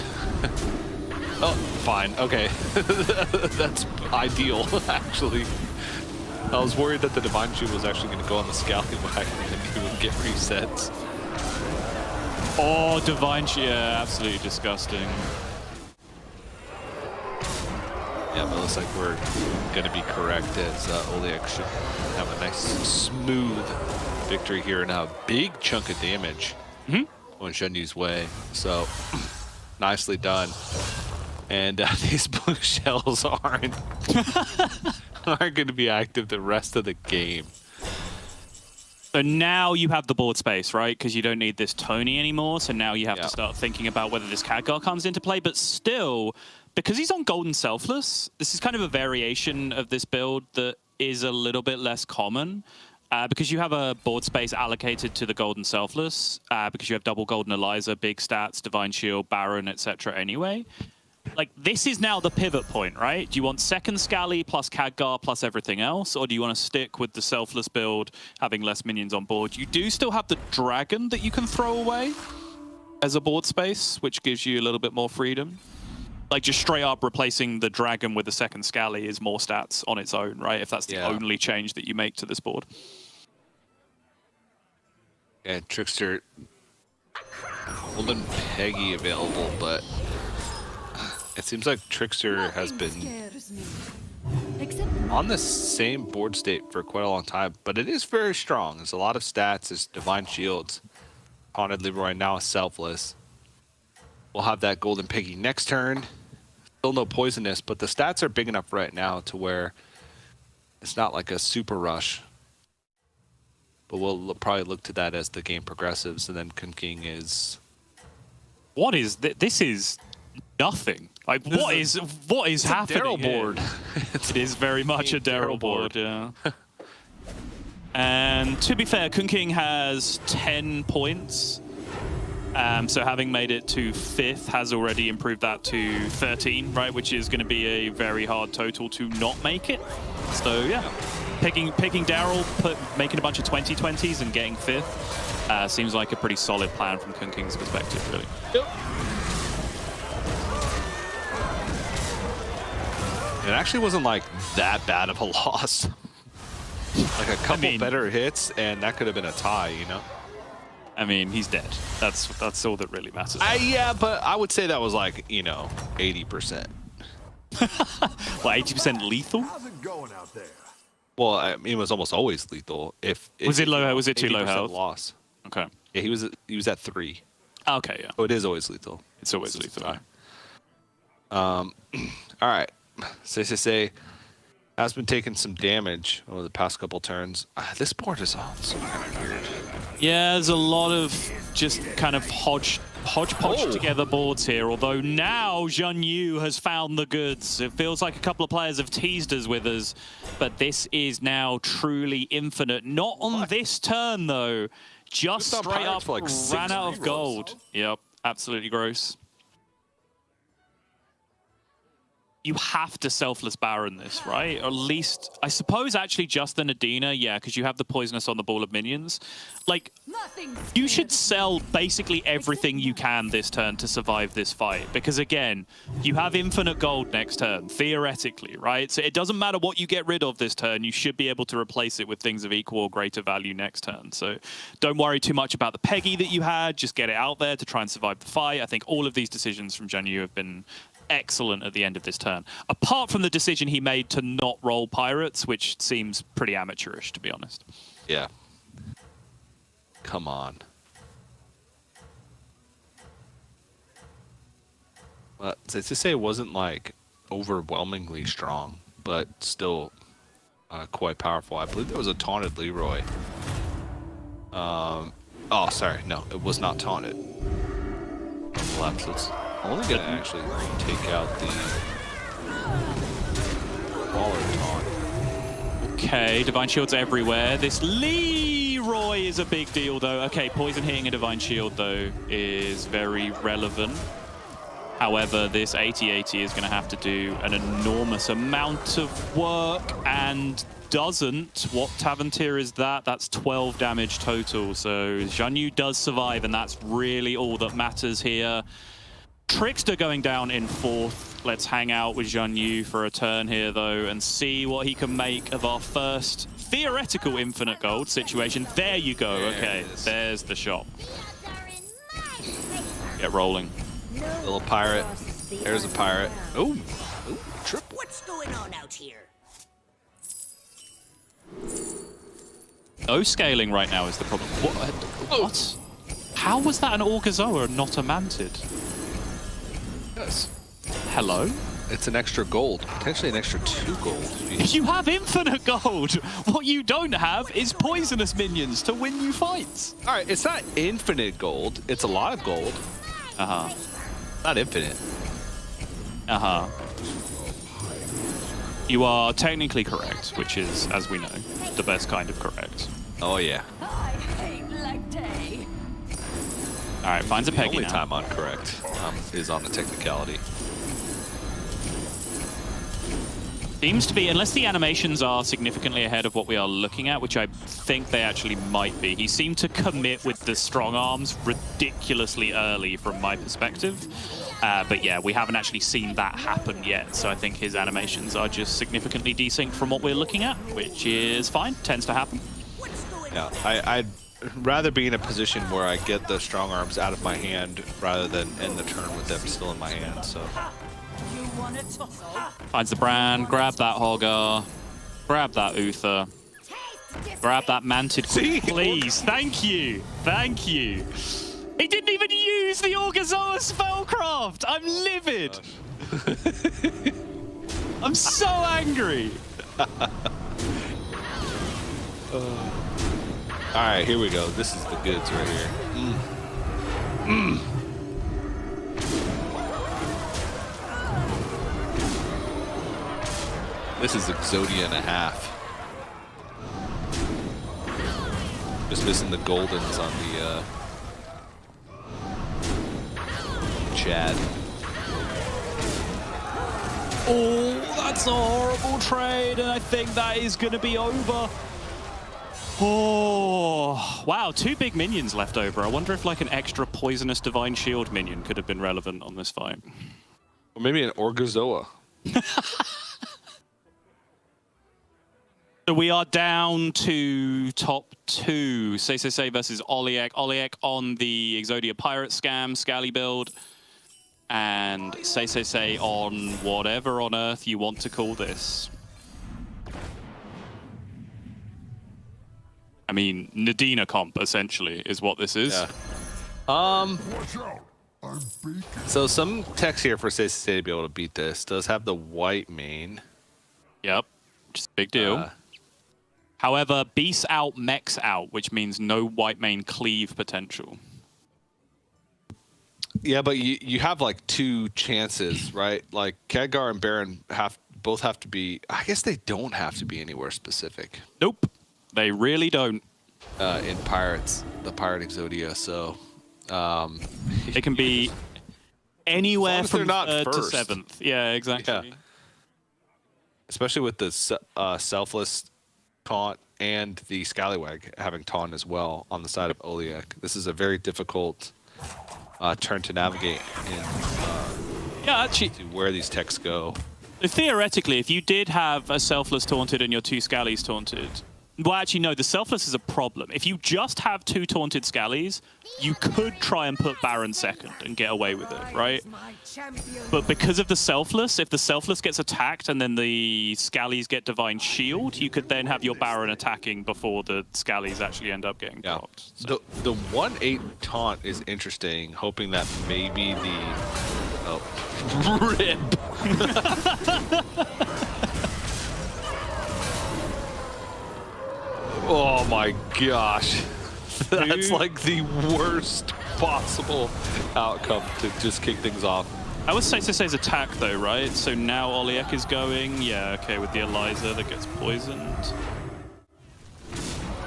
Oh, fine. Okay. That's ideal, actually. I was worried that the Divine Shield was actually going to go on the Scalping Wagon and he would get resets. Oh, Divine Shield. Yeah, absolutely disgusting. Yeah, but it looks like we're going to be correct as Oliek should have a nice, smooth victory here and a big chunk of damage going Shenyu's way. So, nicely done. And these blue shells aren't going to be active the rest of the game. So now you have the board space, right? Because you don't need this Tony anymore. So now you have to start thinking about whether this Khadgar comes into play. But still, because he's on Golden Selfless, this is kind of a variation of this build that is a little bit less common. Because you have a board space allocated to the Golden Selfless, because you have double Golden Eliza, big stats, Divine Shield, Baron, etc. anyway. like, this is now the pivot point, right? Do you want second Scally plus Khadgar plus everything else, or do you want to stick with the selfless build, having less minions on board? You do still have the dragon that you can throw away as a board space, which gives you a little bit more freedom. Like, just straight up replacing the dragon with the second Scally is more stats on its own, right? If that's the only change that you make to this board. And Trickster, Golden Peggy available, but it seems like Trickster has been Scares me. Except on the same board state for quite a long time, but it is very strong. There's a lot of stats. There's Divine Shields. Haunted Leroy now is selfless. We'll have that Golden Piggy next turn. Still no poisonous, but the stats are big enough right now to where it's not like a super rush. But we'll probably look to that as the game progresses, and then Kun King is... What is this? Is nothing. Like, what is happening? Daryl here? board. It is very much a Daryl board, yeah. And to be fair, Kun King has 10 points. So having made it to 5th has already improved that to 13, right? Which is going to be a very hard total to not make it. So yeah, picking Daryl, making a bunch of 20/20s and getting 5th seems like a pretty solid plan from Kun King's perspective, really. It actually wasn't like that bad of a loss. Like a couple better hits, and that could have been a tie, you know? I mean, he's dead. That's all that really matters. Yeah, but I would say that was like, you know, 80%. Well, 80% lethal? How's it going out there? Well, I mean, it was almost always lethal. Was it low? Was it too low 80% health? Loss. Okay. Yeah, he was at 3. Okay, yeah. So it is always lethal. It's always lethal. All right. Say has been taking some damage over the past couple turns. This board is also kind of weird. Yeah, there's a lot of just kind of hodgepodge together boards here, although now Zhang Yu has found the goods. It feels like a couple of players have teased us with us, but this is now truly infinite. Not on this turn, though. Just straight up for like ran out of rerolls. gold. Yep, absolutely gross. You have to selfless Baron this, right? Or at least, I suppose, actually just the Nadina, yeah, because you have the poisonous on the ball of minions. Like, nothing you should scares sell basically everything you can this turn to survive this fight. Because again, you have infinite gold next turn, theoretically, right? So it doesn't matter what you get rid of this turn, you should be able to replace it with things of equal or greater value next turn. So don't worry too much about the Peggy that you had, just get it out there to try and survive the fight. I think all of these decisions from Zhang Yu have been excellent at the end of this turn. Apart from the decision he made to not roll pirates, which seems pretty amateurish, to be honest. Yeah. Come on. Well, to say it wasn't like overwhelmingly strong, but still quite powerful. I believe there was a taunted Leroy. Oh, sorry. No, it was not taunted. On the left, so it's only going to actually take out the baller taunt. Okay, Divine Shield's everywhere. This Leroy is a big deal, though. Okay, poison hitting a Divine Shield, though, is very relevant. However, this 80/80 is going to have to do an enormous amount of work and doesn't. What Tavern tier is that? That's 12 damage total. So Zhang Yu does survive, and that's really all that matters here. Trickster going down in 4th. Let's hang out with Zhang Yu for a turn here, though, and see what he can make of our first theoretical infinite gold situation. There you go. Okay, there's the shot. Get rolling. Little pirate. There's a pirate. Oh, triple. What's going on out here? No scaling right now is the problem. What? How was that an Orgazoa and not a Mantid? Yes. Hello? It's an extra gold, potentially an extra 2 gold. You have infinite gold. What you don't have is poisonous minions to win you fights. All right, it's not infinite gold. It's a lot of gold. Uh-huh. Not infinite. Uh-huh. You are technically correct, which is, as we know, the best kind of correct. Oh, yeah. I hate leg day. All right, finds a The Peggy only now. time I'm correct is on the technicality. Seems to be, unless the animations are significantly ahead of what we are looking at, which I think they actually might be. He seemed to commit with the strong arms ridiculously early from my perspective. But yeah, we haven't actually seen that happen yet. So I think his animations are just significantly desynced from what we're looking at, which is fine, tends to happen. Yeah, I'd rather be in a position where I get the strong arms out of my hand rather than end the turn with them still in my hand, so. Finds the brand, grab that Hogger, grab that Uther, grab that Manted Queen, please. Thank you, thank you. He didn't even use the Orgazoa spellcraft. I'm livid. I'm so angry. All right, here we go. This is the goods right here. This is Exodia and a half. Just missing the Goldens on the Chad. Oh, that's a horrible trade, and I think that is going to be over. Oh, wow, 2 big minions left over. I wonder if like an extra poisonous Divine Shield minion could have been relevant on this fight. Or maybe an Orgazoa. So we are down to top 2. Say versus Oliek. Oliek on the Exodia Pirate Scam, Scally build. And Say on whatever on earth you want to call this. I mean, Nadina comp, essentially, is what this is. Yeah. So some text here for Say to be able to beat this does have the white main. Yep, which is a big deal. However, Beast out, Mechs out, which means no white main cleave potential. Yeah, but you have like 2 chances, right? Like Khadgar and Baron both have to be. I guess they don't have to be anywhere specific. Nope, they really don't. In Pirates, the Pirate Exodia, so it can be anywhere from not 3rd to first. 7th. Yeah, exactly. Yeah. Especially with the selfless taunt and the Scallywag having taunt as well on the side of Oliek. This is a very difficult turn to navigate in Yeah, actually, to where these techs go. theoretically, if you did have a Selfless taunted and your 2 Scallies taunted, well, actually, no, the Selfless is a problem. If you just have 2 taunted Scallies, you could try and put Baron second and get away with it, right? But because of the Selfless, if the Selfless gets attacked and then the Scallies get Divine Shield, you could then have your Baron attacking before the Scallies actually end up getting blocked. So. The 1-8 taunt is interesting, hoping that maybe the rip. Oh my gosh. That's like the worst possible outcome to just kick things off. That was Say's attack though, right? So now Oliek is going, yeah, okay, with the Eliza that gets poisoned.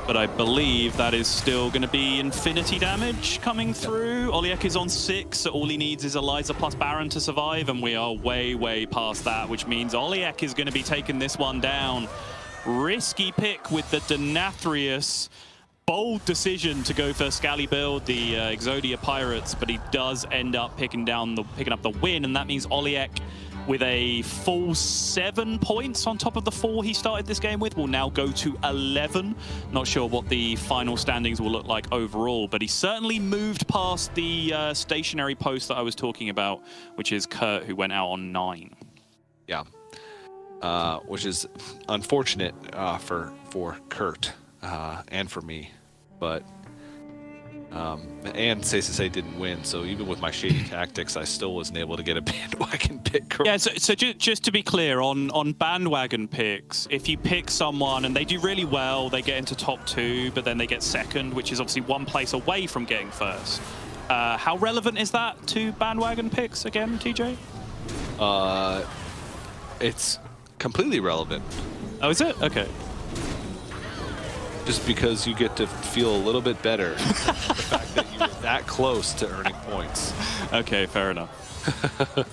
But I believe that is still going to be infinity damage coming through. Oliek is on 6, so all he needs is Eliza plus Baron to survive, and we are way, way past that, which means Oliek is going to be taking this one down. Risky pick with the Denathrius. Bold decision to go for Scally build, the Exodia Pirates, but he does end up picking up the win, and that means Oliek, with a full 7 points on top of the 4 he started this game with, will now go to 11. Not sure what the final standings will look like overall, but he certainly moved past the stationary post that I was talking about, which is Kurt, who went out on 9. Yeah. Which is unfortunate for Kurt and for me, but and Say didn't win, so even with my shady tactics, I still wasn't able to get a bandwagon pick. Yeah, so just to be clear, on bandwagon picks, if you pick someone and they do really well, they get into top 2, but then they get second, which is obviously 1 place away from getting first. How relevant is that to bandwagon picks again, TJ? It's completely relevant. Oh, is it? Okay. Just because you get to feel a little bit better the fact that you were that close to earning points. Okay, fair enough.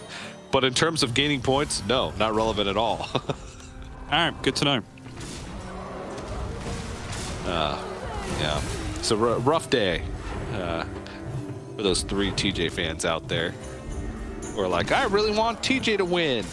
But in terms of gaining points, no, not relevant at all. All right, good to know. Yeah. So rough day for those 3 TJ fans out there who are like, I really want TJ to win.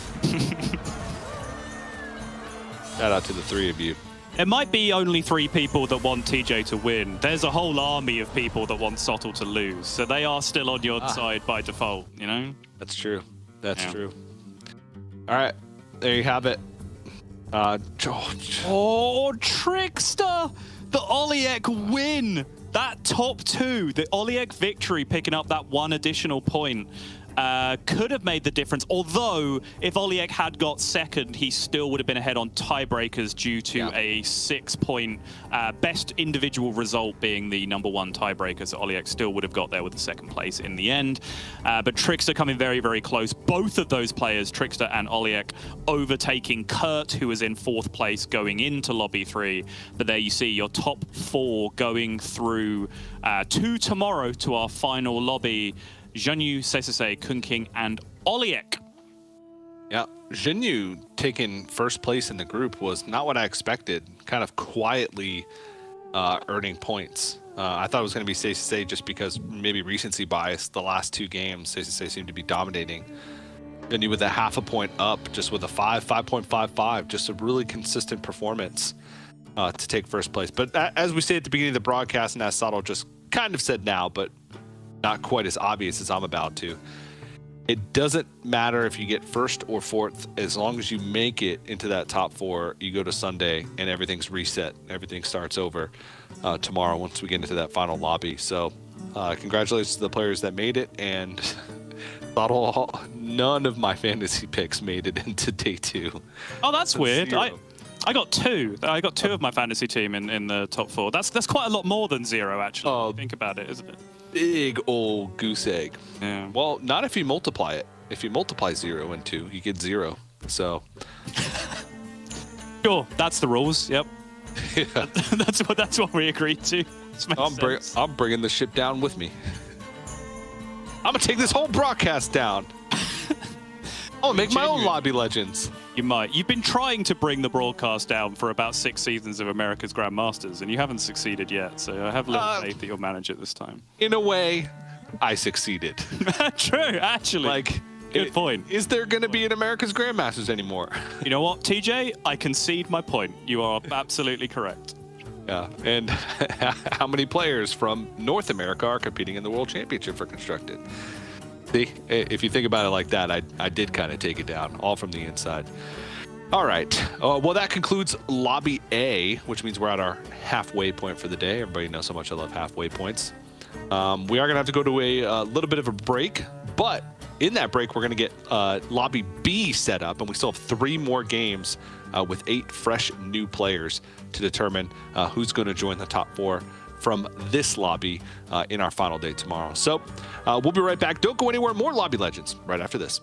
Shout out to the 3 of you. It might be only 3 people that want TJ to win. There's a whole army of people that want Sottle to lose. So they are still on your side by default, you know? That's true. That's true. All right. There you have it. Oh, Trickster! The Oliek win! That top 2, the Oliek victory, picking up that 1 additional point, could have made the difference. Although, if Oliek had got second, he still would have been ahead on tiebreakers due to a 6-point best individual result being the #1 tiebreaker. So Oliek still would have got there with the 2nd place in the end. But Trickster coming very, very close. Both of those players, Trickster and Oliek, overtaking Kurt, who was in 4th place going into Lobby 3. But there you see your top 4 going through to tomorrow to our final lobby. Zhenyu, Sesase, Kun King, and Oliek. Yeah, Zhenyu taking 1st place in the group was not what I expected. Kind of quietly earning points. I thought it was going to be Sesase just because maybe recency bias. The last 2 games, Sesase seemed to be dominating. Zhenyu with a 0.5 point up, just with a 5.55. Just a really consistent performance to take 1st place. But as we said at the beginning of the broadcast, and as Sato just kind of said now, but not quite as obvious as I'm about to. It doesn't matter if you get 1st or 4th, as long as you make it into that top 4, you go to Sunday and everything's reset. Everything starts over tomorrow once we get into that final lobby. So congratulations to the players that made it, and none of my fantasy picks made it into day 2. Oh, that's weird. 0. I got 2. I got 2 of my fantasy team in the top 4. That's quite a lot more than 0, actually. If you think about it, isn't it? Big old goose egg. Yeah. Well, not if you multiply it. If you multiply 0 and 2, you get 0. So. Sure, that's the rules. Yep. Yeah. That's what we agreed to. I'm bringing the ship down with me. I'm gonna take this whole broadcast down. I'm gonna make my own lobby legends. You might. You've been trying to bring the broadcast down for about 6 seasons of America's Grandmasters, and you haven't succeeded yet. So I have little faith that you'll manage it this time. In a way, I succeeded. True, actually. Like, good point. Is there going to be an America's Grandmasters anymore? You know what, TJ? I concede my point. You are absolutely correct. Yeah. And how many players from North America are competing in the World Championship for Constructed? See, if you think about it like that, I did kind of take it down, all from the inside. All right. Well, that concludes Lobby A, which means we're at our halfway point for the day. Everybody knows how much I love halfway points. We are going to have to go to a little bit of a break, but in that break, we're going to get Lobby B set up, and we still have 3 more games with 8 fresh new players to determine who's going to join the top 4 from this lobby in our final day tomorrow. So we'll be right back. Don't go anywhere. More Lobby Legends right after this.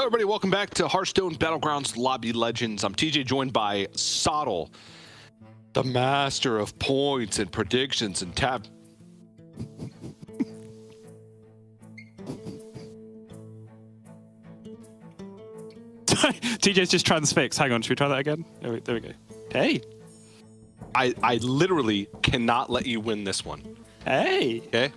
everybody, welcome back to Hearthstone Battlegrounds Lobby Legends. I'm TJ, joined by Sottle, the master of points and predictions and tab. TJ's just transfixed. Hang on, should we try that again? There we go. Hey. I literally cannot let you win this one. Hey. Okay?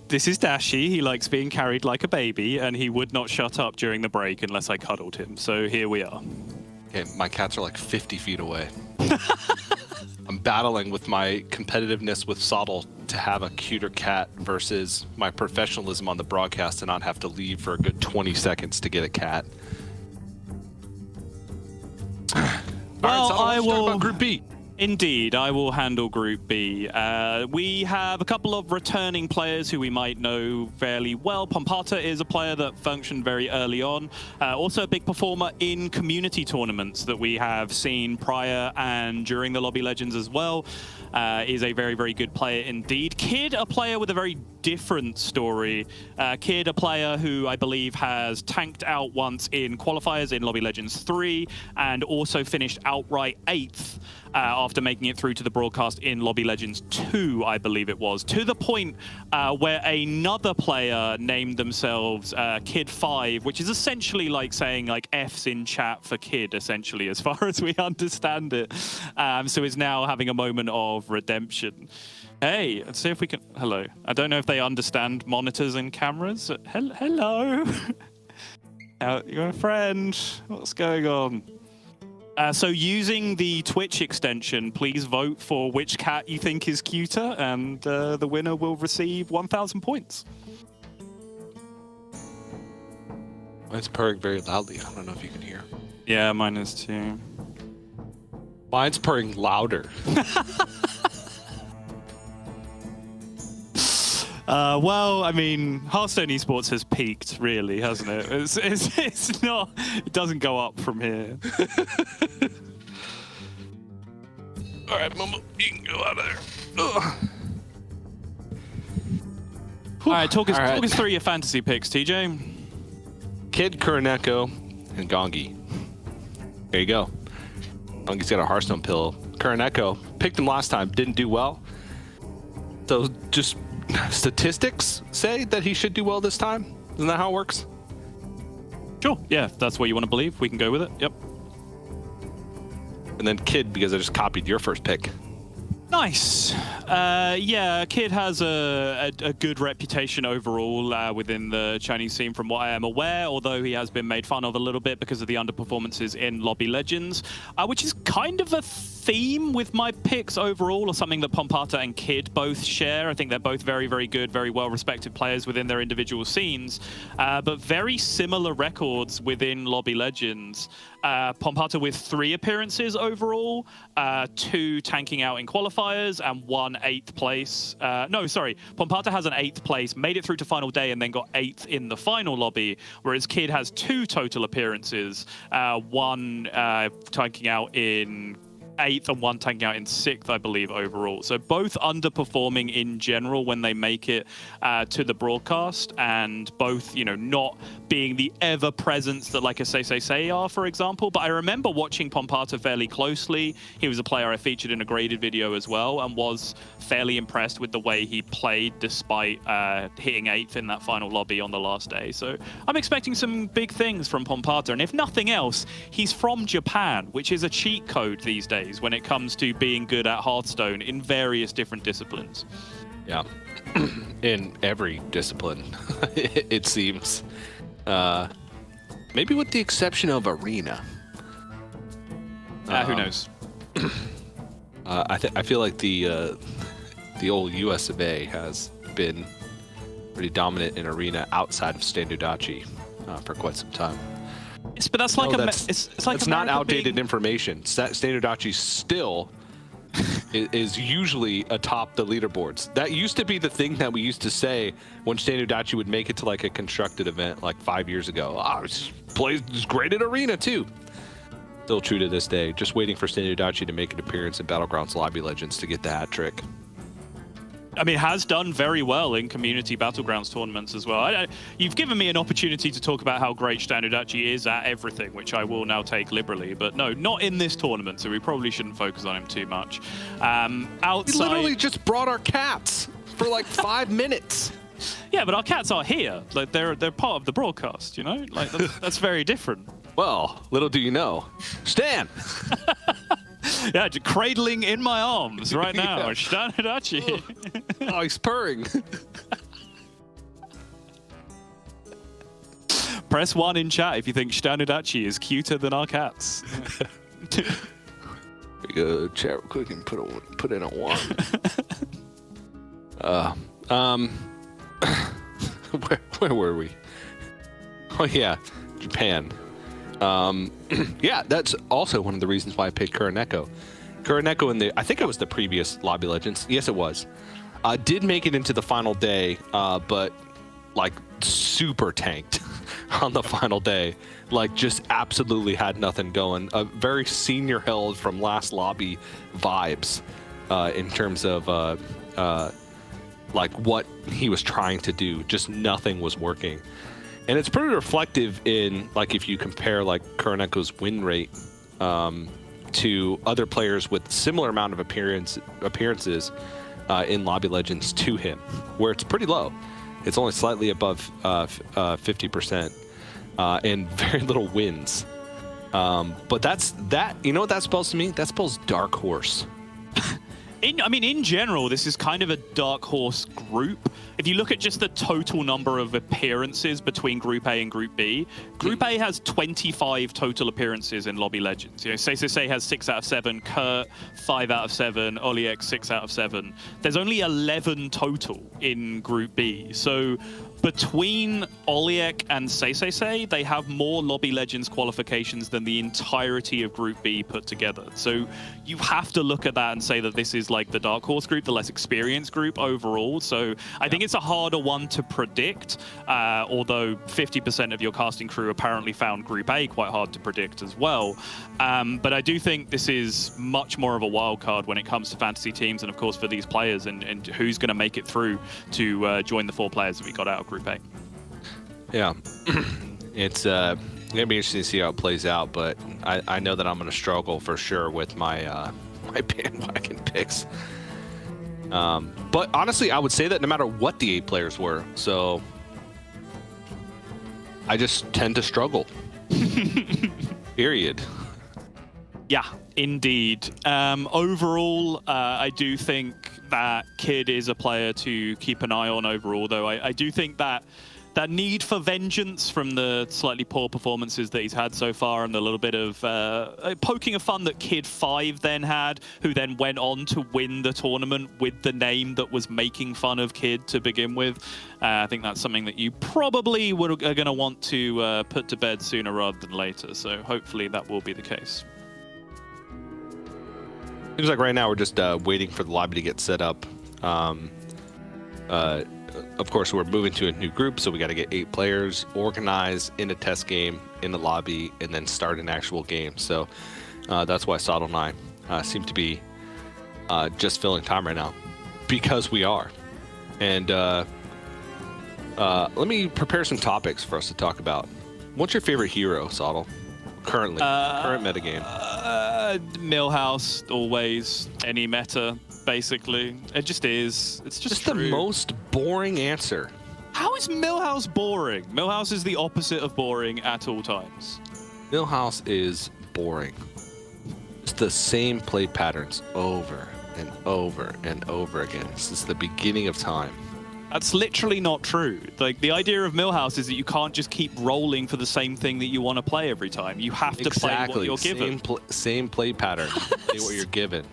This is Dashi. He likes being carried like a baby, and he would not shut up during the break unless I cuddled him. So here we are. Okay, my cats are like 50 feet away. I'm battling with my competitiveness with Sottle to have a cuter cat versus my professionalism on the broadcast and not have to leave for a good 20 seconds to get a cat. Well, Sottle, I let's talk will. about Group B. Indeed, I will handle Group B. We have a couple of returning players who we might know fairly well. Pompata is a player that functioned very early on. Also a big performer in community tournaments that we have seen prior and during the Lobby Legends as well. Is a very, very good player indeed. Kid, a player with a very different story. Kid, a player who I believe has tanked out once in qualifiers in Lobby Legends 3 and also finished outright 8th. After making it through to the broadcast in Lobby Legends 2, I believe it was, to the point where another player named themselves Kid5, which is essentially like saying like F's in chat for kid, essentially, as far as we understand it. So is now having a moment of redemption. Hey, let's see if we can... Hello. I don't know if they understand monitors and cameras. Hello. You're a friend. What's going on? So using the Twitch extension, please vote for which cat you think is cuter, and the winner will receive 1,000 points. Mine's purring very loudly. I don't know if you can hear. Yeah, mine is too. Mine's purring louder. Well, I mean, Hearthstone Esports has peaked, really, hasn't it? It's not. It doesn't go up from here. All right, Mama, you can go out of there. Ugh. All right, talk us through your fantasy picks, TJ. Kid, Kuroneko, and Gongi. There you go. Gongi's got a Hearthstone pillow. Kuroneko, picked him last time, didn't do well. So just statistics say that he should do well this time? Isn't that how it works? Sure, yeah, if that's what you want to believe, we can go with it. Yep. And then Kid, because I just copied your first pick. Nice. Yeah, Kid has a good reputation overall within the Chinese scene from what I am aware, although he has been made fun of a little bit because of the underperformances in Lobby Legends, which is kind of a theme with my picks overall, or something that Pompata and Kid both share. I think they're both very, very good, very well-respected players within their individual scenes, but very similar records within Lobby Legends. Pompata with 3 appearances overall, 2 tanking out in qualifiers, and 1 8th place. No, sorry. Pompata has an 8th place, made it through to final day, and then got 8th in the final lobby, whereas Kid has 2 total appearances, 1 tanking out in 8th and 1 tanking out in 6th, I believe, overall. So both underperforming in general when they make it to the broadcast, and both, you know, not being the ever presence that like a Say are, for example. But I remember watching Pompata fairly closely. He was a player I featured in a graded video as well, and was fairly impressed with the way he played despite hitting 8th in that final lobby on the last day. So I'm expecting some big things from Pompata, and if nothing else, he's from Japan, which is a cheat code these days when it comes to being good at Hearthstone in various different disciplines. Yeah, in every discipline, it seems. Maybe with the exception of Arena. Who knows? I feel like the old US of A has been pretty dominant in Arena outside of Standudachi for quite some time. Yes, but that's like it's like it's not America outdated being... information. Standudachi still is usually atop the leaderboards. That used to be the thing that we used to say when Standudachi would make it to like a constructed event like 5 years ago. Oh, it's great at Arena too. Still true to this day. Just waiting for Standudachi to make an appearance in Battlegrounds Lobby Legends to get the hat trick. I mean, has done very well in community battlegrounds tournaments as well. You've given me an opportunity to talk about how great Standardachi is at everything, which I will now take liberally. But no, not in this tournament, so we probably shouldn't focus on him too much. Outside... We literally just brought our cats for like 5 minutes. Yeah, but our cats are here. Like they're part of the broadcast, you know? Like that's very different. Well, little do you know. Stan! Yeah, just cradling in my arms right now. Yeah. Standardachi. Oh, he's purring. Press 1 in chat if you think Standardachi is cuter than our cats. We go chat real quick and put in a 1. Where were we? Oh yeah, Japan. Yeah, that's also one of the reasons why I picked Kuroneko. Kuroneko I think it was the previous Lobby Legends. Yes, it was. Did make it into the final day, but like super tanked on the final day. Like just absolutely had nothing going. A very senior held from last lobby vibes in terms of like what he was trying to do. Just nothing was working. And it's pretty reflective in, like, if you compare, like, Kuroneko's win rate to other players with similar amount of appearances in Lobby Legends to him, where it's pretty low. It's only slightly above 50% and very little wins. But that. You know what that spells to me? That spells dark horse. In general, this is kind of a dark horse group. If you look at just the total number of appearances between Group A and Group B, Group A has 25 total appearances in Lobby Legends. You know, Say has 6 out of 7, Kurt 5 out of 7, Oliek 6 out of 7. There's only 11 total in Group B. So between Oliek and Say, they have more Lobby Legends qualifications than the entirety of Group B put together. So you have to look at that and say that this is like the dark horse group, the less experienced group overall. So I think it's a harder one to predict, although 50% of your casting crew apparently found Group A quite hard to predict as well. But I do think this is much more of a wild card when it comes to fantasy teams and, of course, for these players and who's going to make it through to join the 4 players that we got out of Group A. Yeah. It's going to be interesting to see how it plays out, but I know that I'm going to struggle for sure with my my bandwagon picks. But honestly, I would say that no matter what the 8 players were, so I just tend to struggle. Period. Yeah, indeed. Overall, I do think that Kid is a player to keep an eye on overall, though I do think that that need for vengeance from the slightly poor performances that he's had so far and the little bit of poking of fun that Kid 5 then had, who then went on to win the tournament with the name that was making fun of Kid to begin with. I think that's something that you probably are going to want to put to bed sooner rather than later. So hopefully that will be the case. Seems like right now we're just waiting for the lobby to get set up. Of course, we're moving to a new group, so we got to get 8 players, organize in a test game, in the lobby, and then start an actual game. So that's why Sottle and I seem to be just filling time right now, because we are. And let me prepare some topics for us to talk about. What's your favorite hero, Sottle? Currently, current metagame. Millhouse, always. Any meta, basically. It just is. It's just the most boring answer. How is Millhouse boring? Millhouse is the opposite of boring at all times. Millhouse is boring. It's the same play patterns over and over and over again since the beginning of time. That's literally not true. Like, the idea of Millhouse is that you can't just keep rolling for the same thing that you want to play every time. You have to play what you're given. Same play pattern. Play what you're given.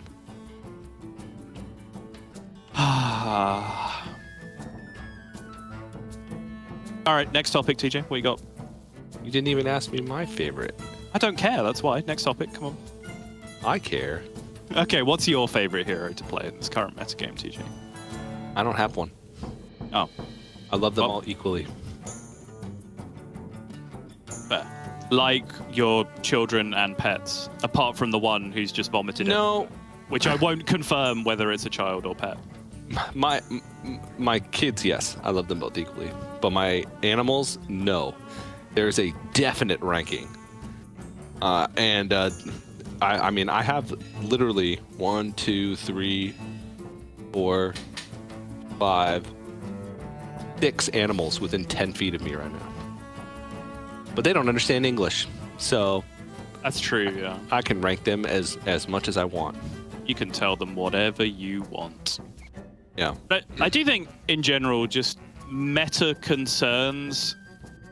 All right, next topic, TJ. What you got? You didn't even ask me my favorite. I don't care. That's why. Next topic. Come on. I care. Okay, what's your favorite hero to play in this current metagame, TJ? I don't have one. Oh. I love them all equally. Fair. Like your children and pets, apart from the one who's just vomited in. No. Which I won't confirm whether it's a child or pet. my kids, yes, I love them both equally, but my animals, no. There's a definite ranking, I mean, I have literally 1, 2, 3, 4, 5, 6 animals within 10 feet of me right now, but they don't understand English, so That's true, yeah. I can rank them as much as I want. You can tell them whatever you want. Yeah. But I do think, in general, just meta concerns.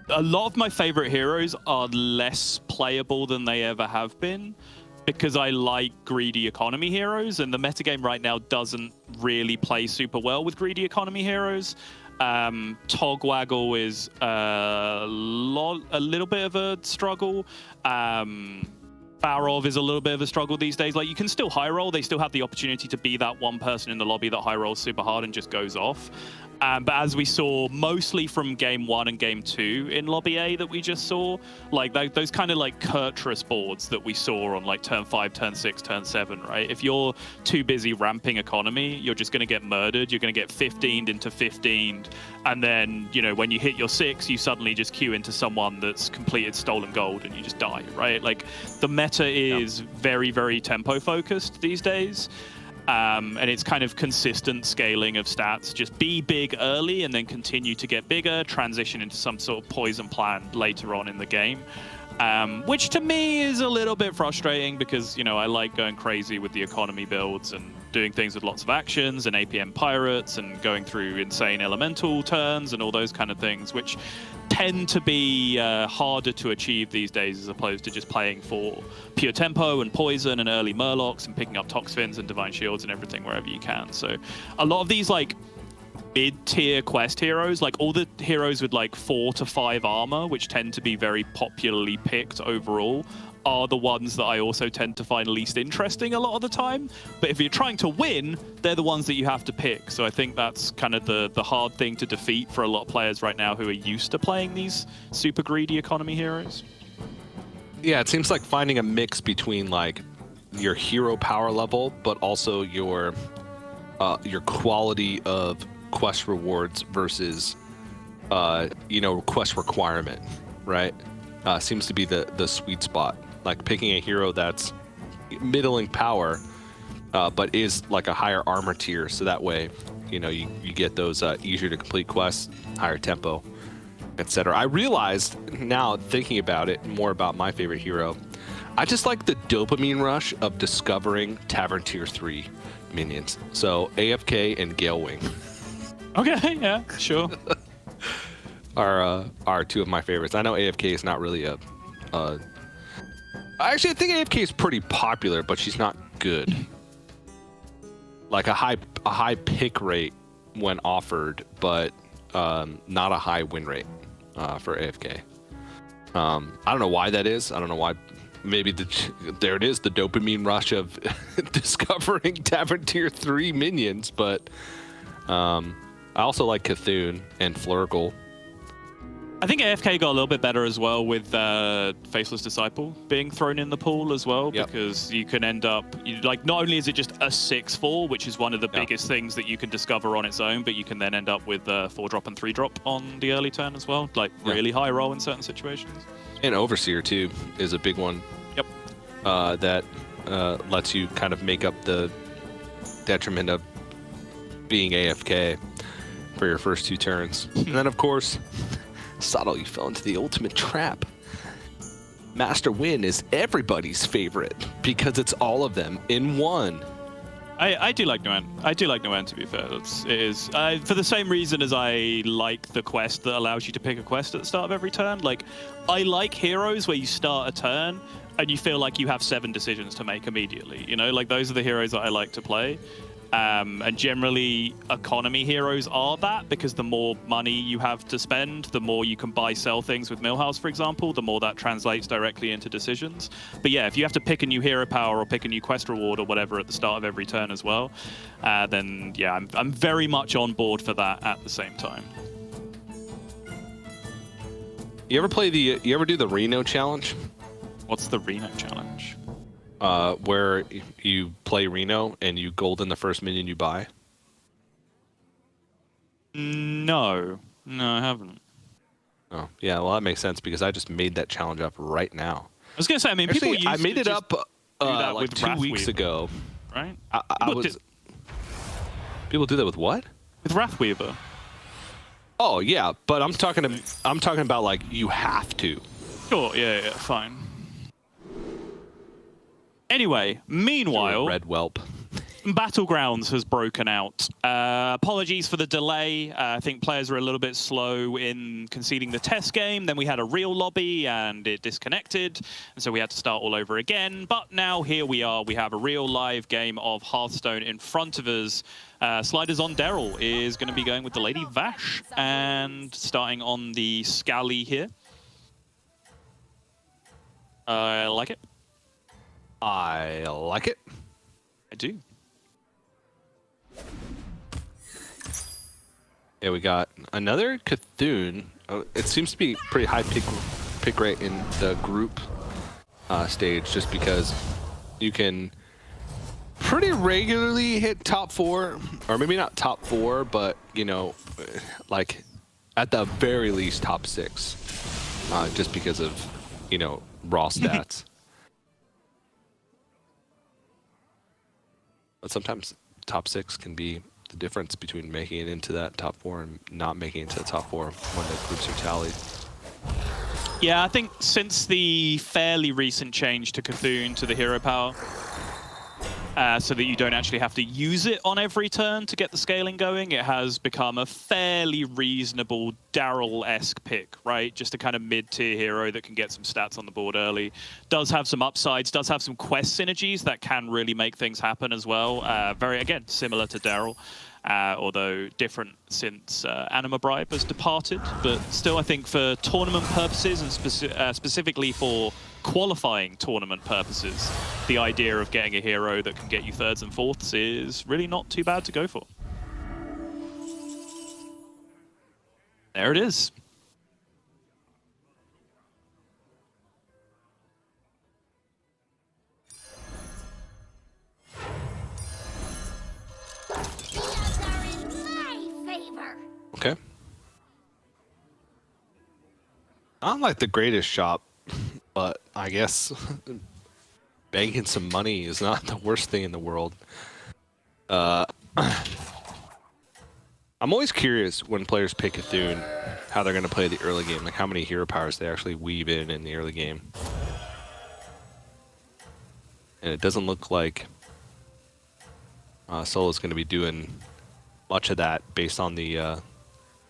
A lot of my favorite heroes are less playable than they ever have been because I like greedy economy heroes, and the metagame right now doesn't really play super well with greedy economy heroes. Togwaggle is a little bit of a struggle. Barov is a little bit of a struggle these days. Like, you can still high roll. They still have the opportunity to be that one person in the lobby that high rolls super hard and just goes off. But as we saw mostly from game 1 and game 2 in lobby A that we just saw, like those kind of like Kurtrus boards that we saw on like turn 5, turn 6, turn 7, right? If you're too busy ramping economy, you're just going to get murdered. You're going to get 15'd into 15'd. And then, you know, when you hit your 6, you suddenly just queue into someone that's completed stolen gold and you just die, right? Like, the meta is very, very tempo focused these days. And it's kind of consistent scaling of stats. Just be big early and then continue to get bigger, transition into some sort of poison plan later on in the game. Which to me is a little bit frustrating because, you know, I like going crazy with the economy builds and doing things with lots of actions and APM pirates and going through insane elemental turns and all those kind of things, which tend to be harder to achieve these days as opposed to just playing for pure tempo and poison and early murlocs and picking up Toxfins and divine shields and everything wherever you can. So a lot of these like mid-tier quest heroes, like all the heroes with like 4 to 5 armor, which tend to be very popularly picked overall, are the ones that I also tend to find least interesting a lot of the time. But if you're trying to win, they're the ones that you have to pick. So I think that's kind of the hard thing to defeat for a lot of players right now who are used to playing these super greedy economy heroes. Yeah, it seems like finding a mix between like your hero power level, but also your quality of quest rewards versus quest requirement, right? Seems to be the sweet spot. Like picking a hero that's middling power, but is like a higher armor tier, so that way, you know, you get those easier to complete quests, higher tempo, etc. I realized now, thinking about it, more about my favorite hero, I just like the dopamine rush of discovering Tavern Tier 3 minions. So AFK and Galewing. Okay, yeah, sure. are two of my favorites. I know AFK is not really actually, I think AFK is pretty popular, but she's not good. Like a high pick rate when offered, but not a high win rate for AFK. I don't know why that is. I don't know why. Maybe there it is, the dopamine rush of discovering Tavern Tier 3 minions, but I also like Cthulhu and Flurgle. I think AFK got a little bit better as well with Faceless Disciple being thrown in the pool as well, because you can end up, like, not only is it just a 6/4, which is one of the biggest things that you can discover on its own, but you can then end up with 4-drop and 3-drop on the early turn as well, like really high roll in certain situations. And Overseer, too, is a big one. Yep. That lets you kind of make up the detriment of being AFK for your first 2 turns. And then, of course, Saddle, you fell into the ultimate trap. Master Win is everybody's favorite because it's all of them in one. I do like Nguyen. I do like Nguyen, to be fair. It is for the same reason as I like the quest that allows you to pick a quest at the start of every turn. Like, I like heroes where you start a turn and you feel like you have 7 decisions to make immediately. You know, like, those are the heroes that I like to play. And generally, economy heroes are that, because the more money you have to spend, the more you can buy, sell things with Millhouse, for example, the more that translates directly into decisions. But yeah, if you have to pick a new hero power or pick a new quest reward or whatever at the start of every turn as well, then yeah, I'm very much on board for that at the same time. You ever do the Reno challenge? What's the Reno challenge? Where you play Reno and you gold in the first minion you buy. No. No, I haven't. Oh, yeah. Well, that makes sense because I just made that challenge up right now. I was going to say, I mean, Actually, people I used made to it just up do that like with 2 weeks Wrathweaver, ago. right? I People was. did- People do that with what? with Wrathweaver. Oh yeah, but I'm talking about like you have to. Sure, yeah, fine. Anyway, meanwhile, Red whelp. Battlegrounds has broken out. Apologies for the delay. I think players were a little bit slow in conceding the test game. Then we had a real lobby and it disconnected. And so we had to start all over again. But now here we are. We have a real live game of Hearthstone in front of us. Sliders on Daryl is going to be going with the Lady Vash and starting on the Scally here. I like it. I like it. I do. Yeah, we got another Cthulhu. It seems to be pretty high pick rate in the group stage, just because you can pretty regularly hit top 4, or maybe not top 4, but you know, like at the very least top 6, just because of raw stats. But sometimes top 6 can be the difference between making it into that top 4 and not making it into the top 4 when the groups are tallied. Yeah, I think since the fairly recent change to Cthulhu to the hero power, so that you don't actually have to use it on every turn to get the scaling going, it has become a fairly reasonable Daryl-esque pick, right? Just a kind of mid-tier hero that can get some stats on the board early. Does have some upsides, does have some quest synergies that can really make things happen as well. Very, again, similar to Daryl. Although different since Anima Bribe has departed. But still, I think for tournament purposes and specifically for qualifying tournament purposes, the idea of getting a hero that can get you 3rds and 4ths is really not too bad to go for. There it is. Okay. Not like the greatest shop, but I guess banking some money is not the worst thing in the world. I'm always curious when players pick Cthulhu how they're going to play the early game, like how many hero powers they actually weave in the early game. And it doesn't look like Solo's going to be doing much of that based on the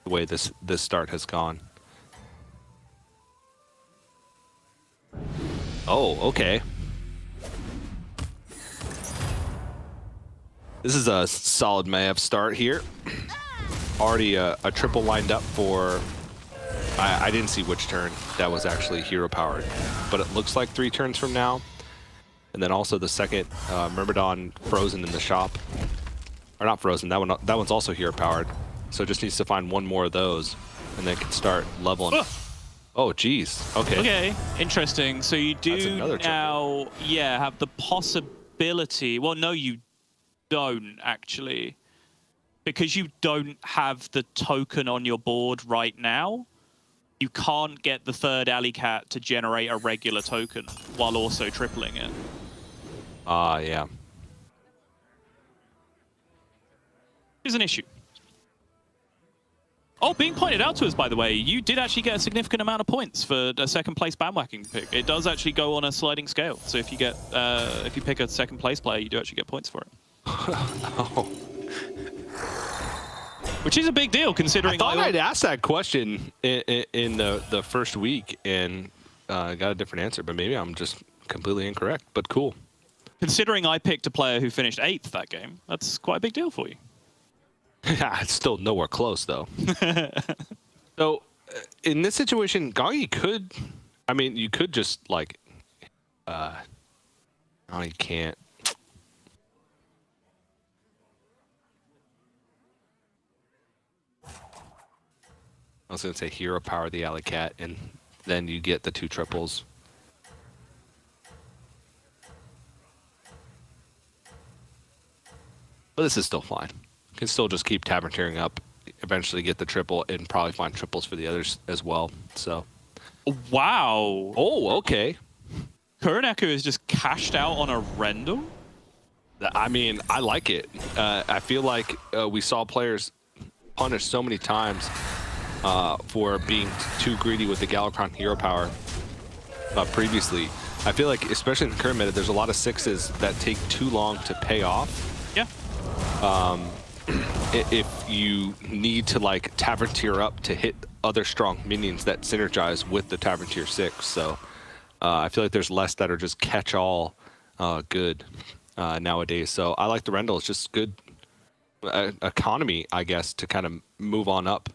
way this start has gone. Oh, okay. This is a solid Mayev start here. Already a triple lined up for... I didn't see which turn that was actually hero powered, but it looks like 3 turns from now. And then also the second Myrmidon frozen in the shop. Or not frozen, that one's also hero powered. So it just needs to find one more of those, and then can start leveling. Oh, geez. Okay. Okay, interesting. So you do now, triple. yeah, have the possibility. Well, no, you don't actually, because you don't have the token on your board right now. You can't get the 3rd Alley Cat to generate a regular token while also tripling it. Yeah. Is an issue. Oh, being pointed out to us, by the way, you did actually get a significant amount of points for a 2nd place bandwagon pick. It does actually go on a sliding scale. So if you get, if you pick a 2nd place player, you do actually get points for it. Oh. Which is a big deal, considering I thought I'd asked that question in the first week and got a different answer, but maybe I'm just completely incorrect. But cool. Considering I picked a player who finished 8th that game, that's quite a big deal for you. It's still nowhere close, though. So, in this situation, Gongi could... I mean, you could just, like... No, you can't. I was going to say hero power the Alley Cat, and then you get the 2 triples. But this is still fine. You can still just keep Taverneering up eventually get the triple and probably find triples for the others as well. So. Wow. Oh, okay. Kuroneko is just cashed out on a Rendell? I mean, I like it. I feel like we saw players punished so many times for being too greedy with the Galakron hero power previously. I feel like, especially in the current meta, there's a lot of 6s that take too long to pay off. Yeah. If you need to like Tavern tier up to hit other strong minions that synergize with the Tavern tier 6. So I feel like there's less that are just catch-all good nowadays. So I like the Rendell. It's just good economy, I guess, to kind of move on up.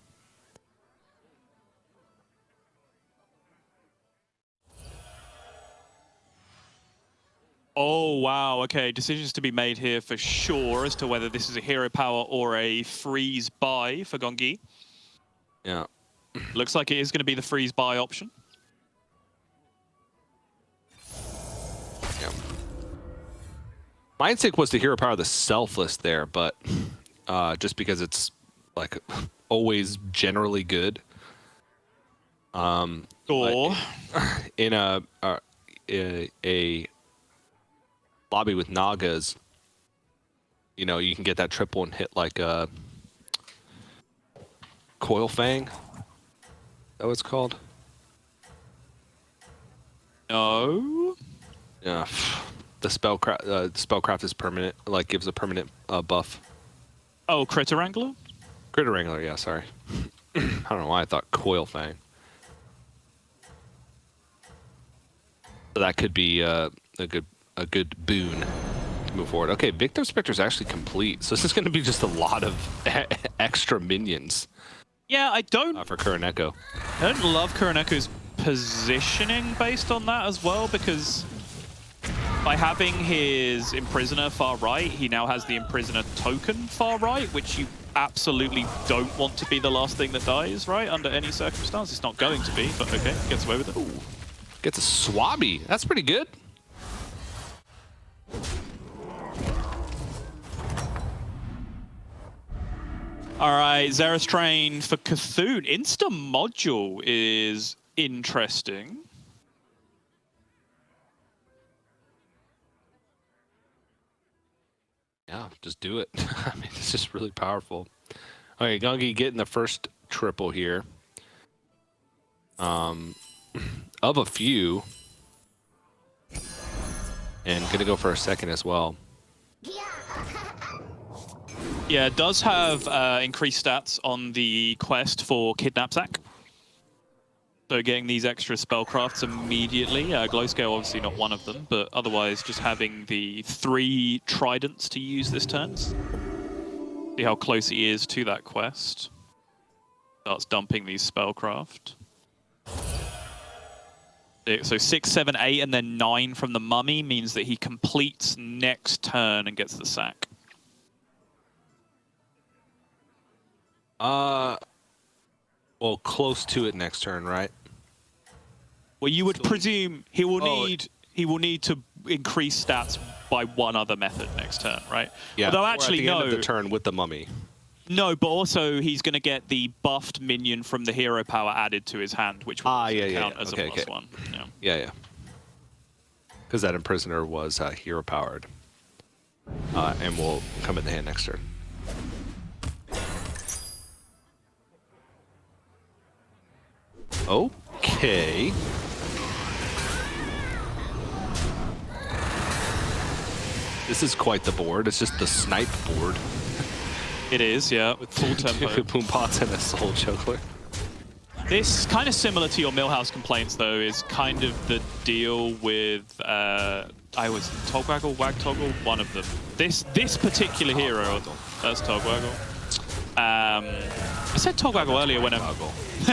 Oh, wow. Okay, decisions to be made here for sure as to whether this is a hero power or a freeze buy for Gongi. Yeah. Looks like it is going to be the freeze buy option. Yeah. My instinct was to hero power the Selfless there, but just because it's like always generally good. Or in a lobby with Nagas, you know, you can get that triple and hit like a Coil Fang. Is that what it's called? no. Yeah. The spellcraft is permanent, like gives a permanent buff. Oh, Critter Wrangler? Critter Wrangler, yeah, sorry. I don't know why I thought Coil Fang. So that could be a good boon to move forward. Okay, Victim Spectre is actually complete, so this is going to be just a lot of extra minions. Yeah, I don't For Kuroneko. love Kuroneko's positioning based on that as well, because by having his Imprisoner far right, he now has the Imprisoner token far right, which you absolutely don't want to be the last thing that dies, right? Under any circumstance. It's not going to be, but okay, gets away with it. Ooh. Gets a Swabby. That's pretty good. All right, Xera's Train for Cthulhu. Insta module is interesting. Yeah, just do it. I mean, it's just really powerful. Okay, Gungi getting the first triple here. Of a few. And gonna go for a second as well. Yeah, it does have increased stats on the quest for Kidnap Sack. So getting these extra spellcrafts immediately. Glow Scale obviously not one of them, but otherwise just having the 3 tridents to use this turn. See how close he is to that quest. Starts dumping these spellcraft. So 6, 7, 8, and then 9 from the Mummy means that he completes next turn and gets the sack. Well, close to it next turn, right? Well, you would presume he will need to increase stats by one other method next turn, right? Yeah. Although or actually at the no. end of the turn with the Mummy. No, but also he's going to get the buffed minion from the hero power added to his hand, which will count as a +1. Yeah. Because that Imprisoner was hero powered, and will come in the hand next turn. Okay. This is quite the board. It's just the snipe board. It is, yeah, with full tempo. Boom pots and a soul juggler. This, kind of similar to your Millhouse complaints, though, is kind of the deal with, I was Togwaggle, Wagtoggle, one of them. This particular hero, that's Togwaggle. I said Togwaggle earlier when I...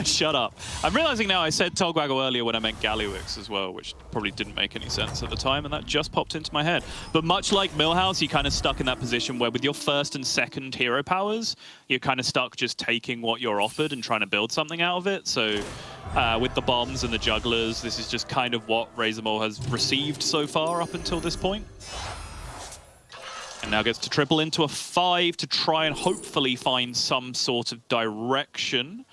Shut up. I'm realizing now I said Togwaggle earlier when I meant Gallywix as well, which probably didn't make any sense at the time, and that just popped into my head. But much like Millhouse, you're kind of stuck in that position where with your first and second hero powers, you're kind of stuck just taking what you're offered and trying to build something out of it. So with the bombs and the jugglers, this is just kind of what Razormaul has received so far up until this point. And now gets to triple into a 5 to try and hopefully find some sort of direction.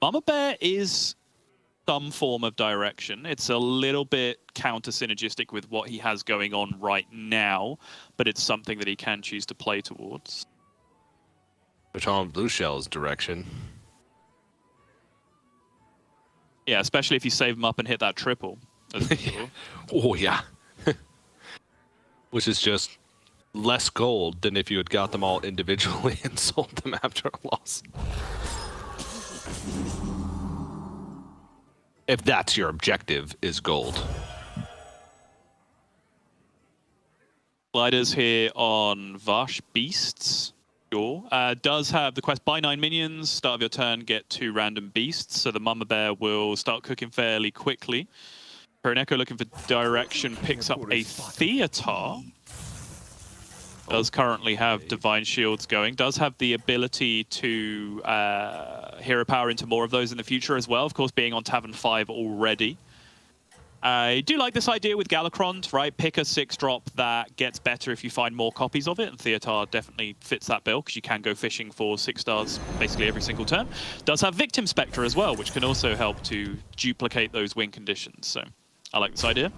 Mama Bear is some form of direction. It's a little bit counter-synergistic with what he has going on right now, but it's something that he can choose to play towards. Which on Blue Shell's direction. Yeah, especially if you save him up and hit that triple. Oh, yeah. Which is just less gold than if you had got them all individually and sold them after a loss. If that's your objective, is gold. Gliders here on Vash Beasts. Sure. Does have the quest buy 9 minions, start of your turn, get 2 random beasts. So the Mama Bear will start cooking fairly quickly. Kuroneko looking for direction, picks up a Theater. Does currently have Divine Shields going. Does have the ability to hero power into more of those in the future as well. Of course, being on Tavern 5 already. I do like this idea with Galacrond, right? Pick a 6-drop that gets better if you find more copies of it, and Theater definitely fits that bill because you can go fishing for 6 stars basically every single turn. Does have Victim Spectre as well, which can also help to duplicate those win conditions. So I like this idea.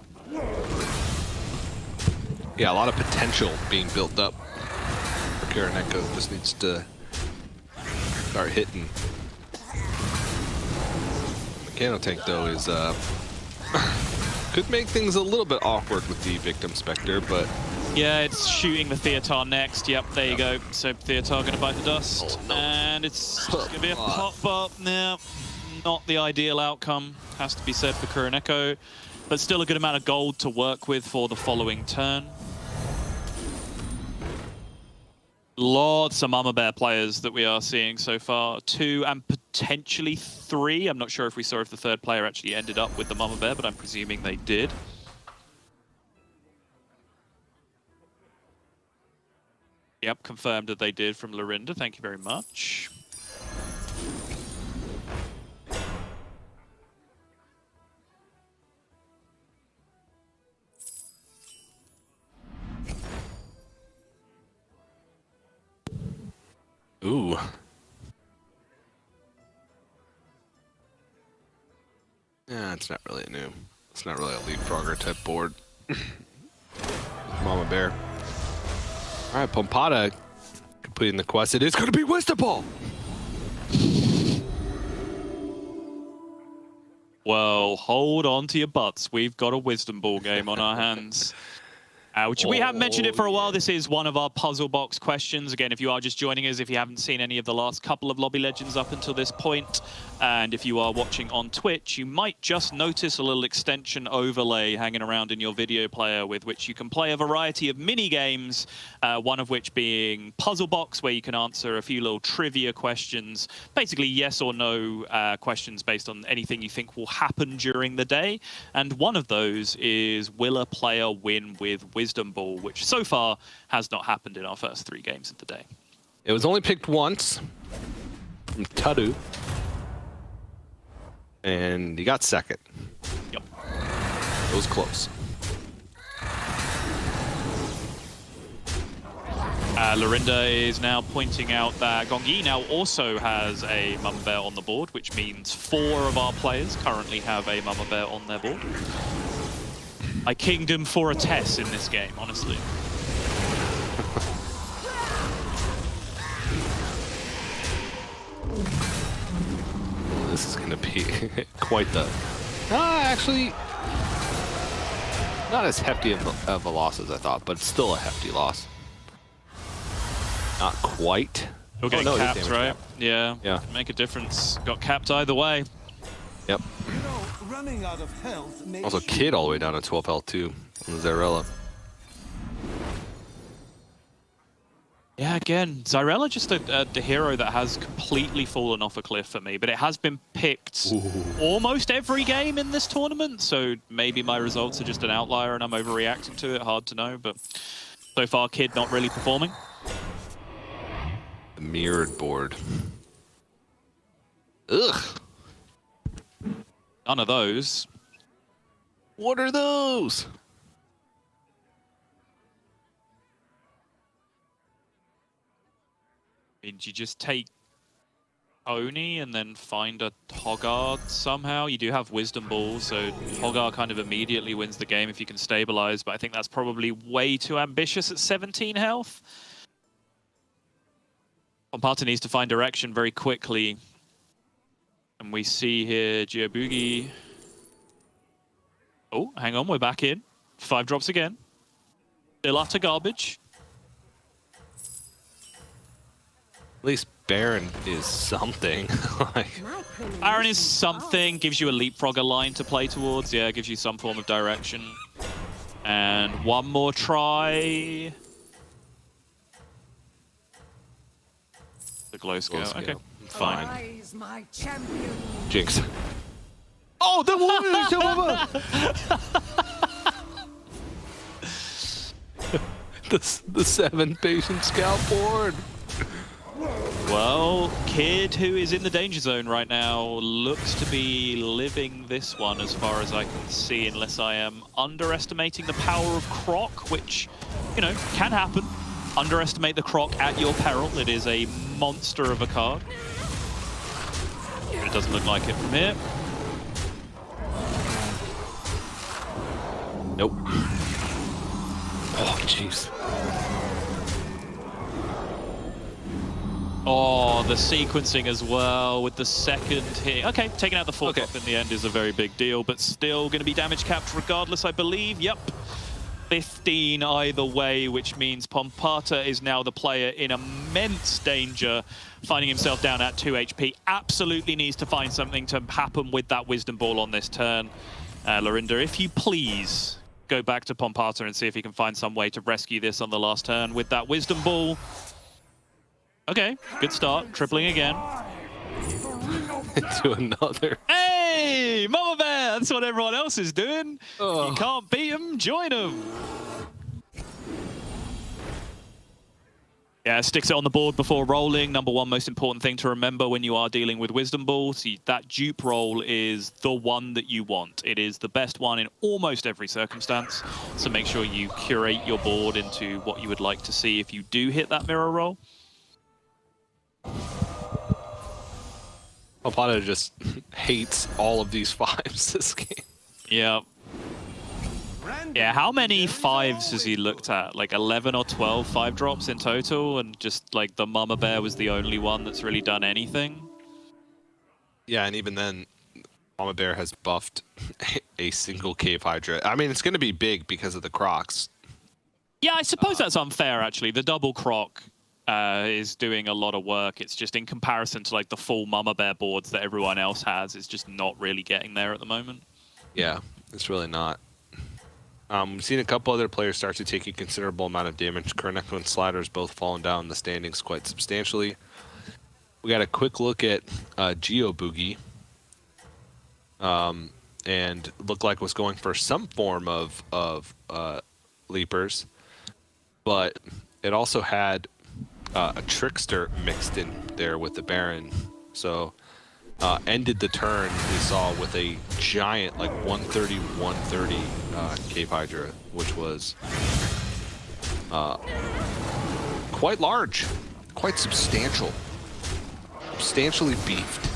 Yeah, a lot of potential being built up for Kuroneko. Just needs to start hitting. Mechano Tank, though, is could make things a little bit awkward with the Victim Spectre, but... Yeah, it's shooting the Theater next. Yep, there you go. So Theater going to bite the dust. Oh, no. And it's just going to be a pop-up. No, not the ideal outcome, has to be said for Kuroneko. But still a good amount of gold to work with for the following turn. Lots of Mama Bear players that we are seeing so far. 2 and potentially 3. I'm not sure if we saw if the third player actually ended up with the Mama Bear, but I'm presuming they did. Yep, confirmed that they did from Lorinda. Thank you very much. Ooh. Yeah, it's not really new. It's not really a leapfrogger type board. Mama Bear. All right, Pompada completing the quest. It is going to be Wisdom Ball. Well, hold on to your butts. We've got a Wisdom Ball game on our hands. Which we haven't mentioned it for a while. This is one of our puzzle box questions. Again, if you are just joining us, if you haven't seen any of the last couple of Lobby Legends up until this point, and if you are watching on Twitch, you might just notice a little extension overlay hanging around in your video player with which you can play a variety of mini games, one of which being Puzzle Box, where you can answer a few little trivia questions, basically yes or no questions based on anything you think will happen during the day. And one of those is, will a player win with Wisdom Ball, which so far has not happened in our first 3 games of the day. It was only picked once from Tadu. And he got second. Yep. It was close. Lorinda is now pointing out that Gongi now also has a Mama Bear on the board, which means 4 of our players currently have a Mama Bear on their board. I kinged him for a Tess in this game, honestly. This is going to be quite the... actually, not as hefty of a loss as I thought, but still a hefty loss. Not quite. We're getting no, capped, right? Yeah. Yeah. Can make a difference. Got capped either way. Yep. You know, running out of health makes Also, Kid all the way down to 12 health too on Zarella. Yeah, again, Zyrella just the hero that has completely fallen off a cliff for me, but it has been picked almost every game in this tournament, so maybe my results are just an outlier and I'm overreacting to it, hard to know, but so far Kid not really performing. The mirrored board. Ugh. None of those. What are those? mean, do you just take Oni and then find a Hoggard somehow? You do have Wisdom Ball, so Hoggard kind of immediately wins the game if you can stabilize, but I think that's probably way too ambitious at 17 health. Pompata needs to find direction very quickly. And we see here Geobugi. Oh, hang on, we're back in. 5 drops again. Still utter garbage. At least Baron is something. Like, Baron is something, gives you a leapfrogger line to play towards. Yeah, gives you some form of direction. And one more try. The glow scale. Okay, fine. Rise, my champion. Jinx. Oh, the one! the 7 patient scout board. Well, Kid, who is in the danger zone right now, looks to be living this one as far as I can see, unless I am underestimating the power of Croc, which, you know, can happen. Underestimate the Croc at your peril. It is a monster of a card. But it doesn't look like it from here. Nope. Oh, jeez. Oh, the sequencing as well with the second hit. Okay, taking out the 4 drop in the end is a very big deal, but still going to be damage capped regardless, I believe. Yep. 15 either way, which means Pompata is now the player in immense danger, finding himself down at 2 HP. Absolutely needs to find something to happen with that Wisdom Ball on this turn. Lorinda, if you please, go back to Pompata and see if he can find some way to rescue this on the last turn with that Wisdom Ball. Okay, good start. Tripling again. Into another. Hey, Mama Bear! That's what everyone else is doing. Oh. You can't beat them, join them. Yeah, sticks it on the board before rolling. Number one most important thing to remember when you are dealing with Wisdom Ball. See, that dupe roll is the one that you want. It is the best one in almost every circumstance. So make sure you curate your board into what you would like to see if you do hit that mirror roll. Pompata just hates all of these 5s this game. Yeah. Yeah, how many 5s has he looked at? Like 11 or 12 5 drops in total, and just like the Mama Bear was the only one that's really done anything? Yeah, and even then, Mama Bear has buffed a single Cave Hydra. I mean, it's going to be big because of the Crocs. Yeah, I suppose that's unfair, actually. The double Croc is doing a lot of work. It's just in comparison to like the full Mama Bear boards that everyone else has, it's just not really getting there at the moment. Yeah, it's really not. We've seen a couple other players start to take a considerable amount of damage. Kerneko and Sliders both fallen down in the standings quite substantially. We got a quick look at Geobugi. And looked like was going for some form of leapers. But it also had a Trickster mixed in there with the Baron. So ended the turn we saw with a giant, like 130, 130 Cave Hydra, which was quite large, quite substantial, substantially beefed.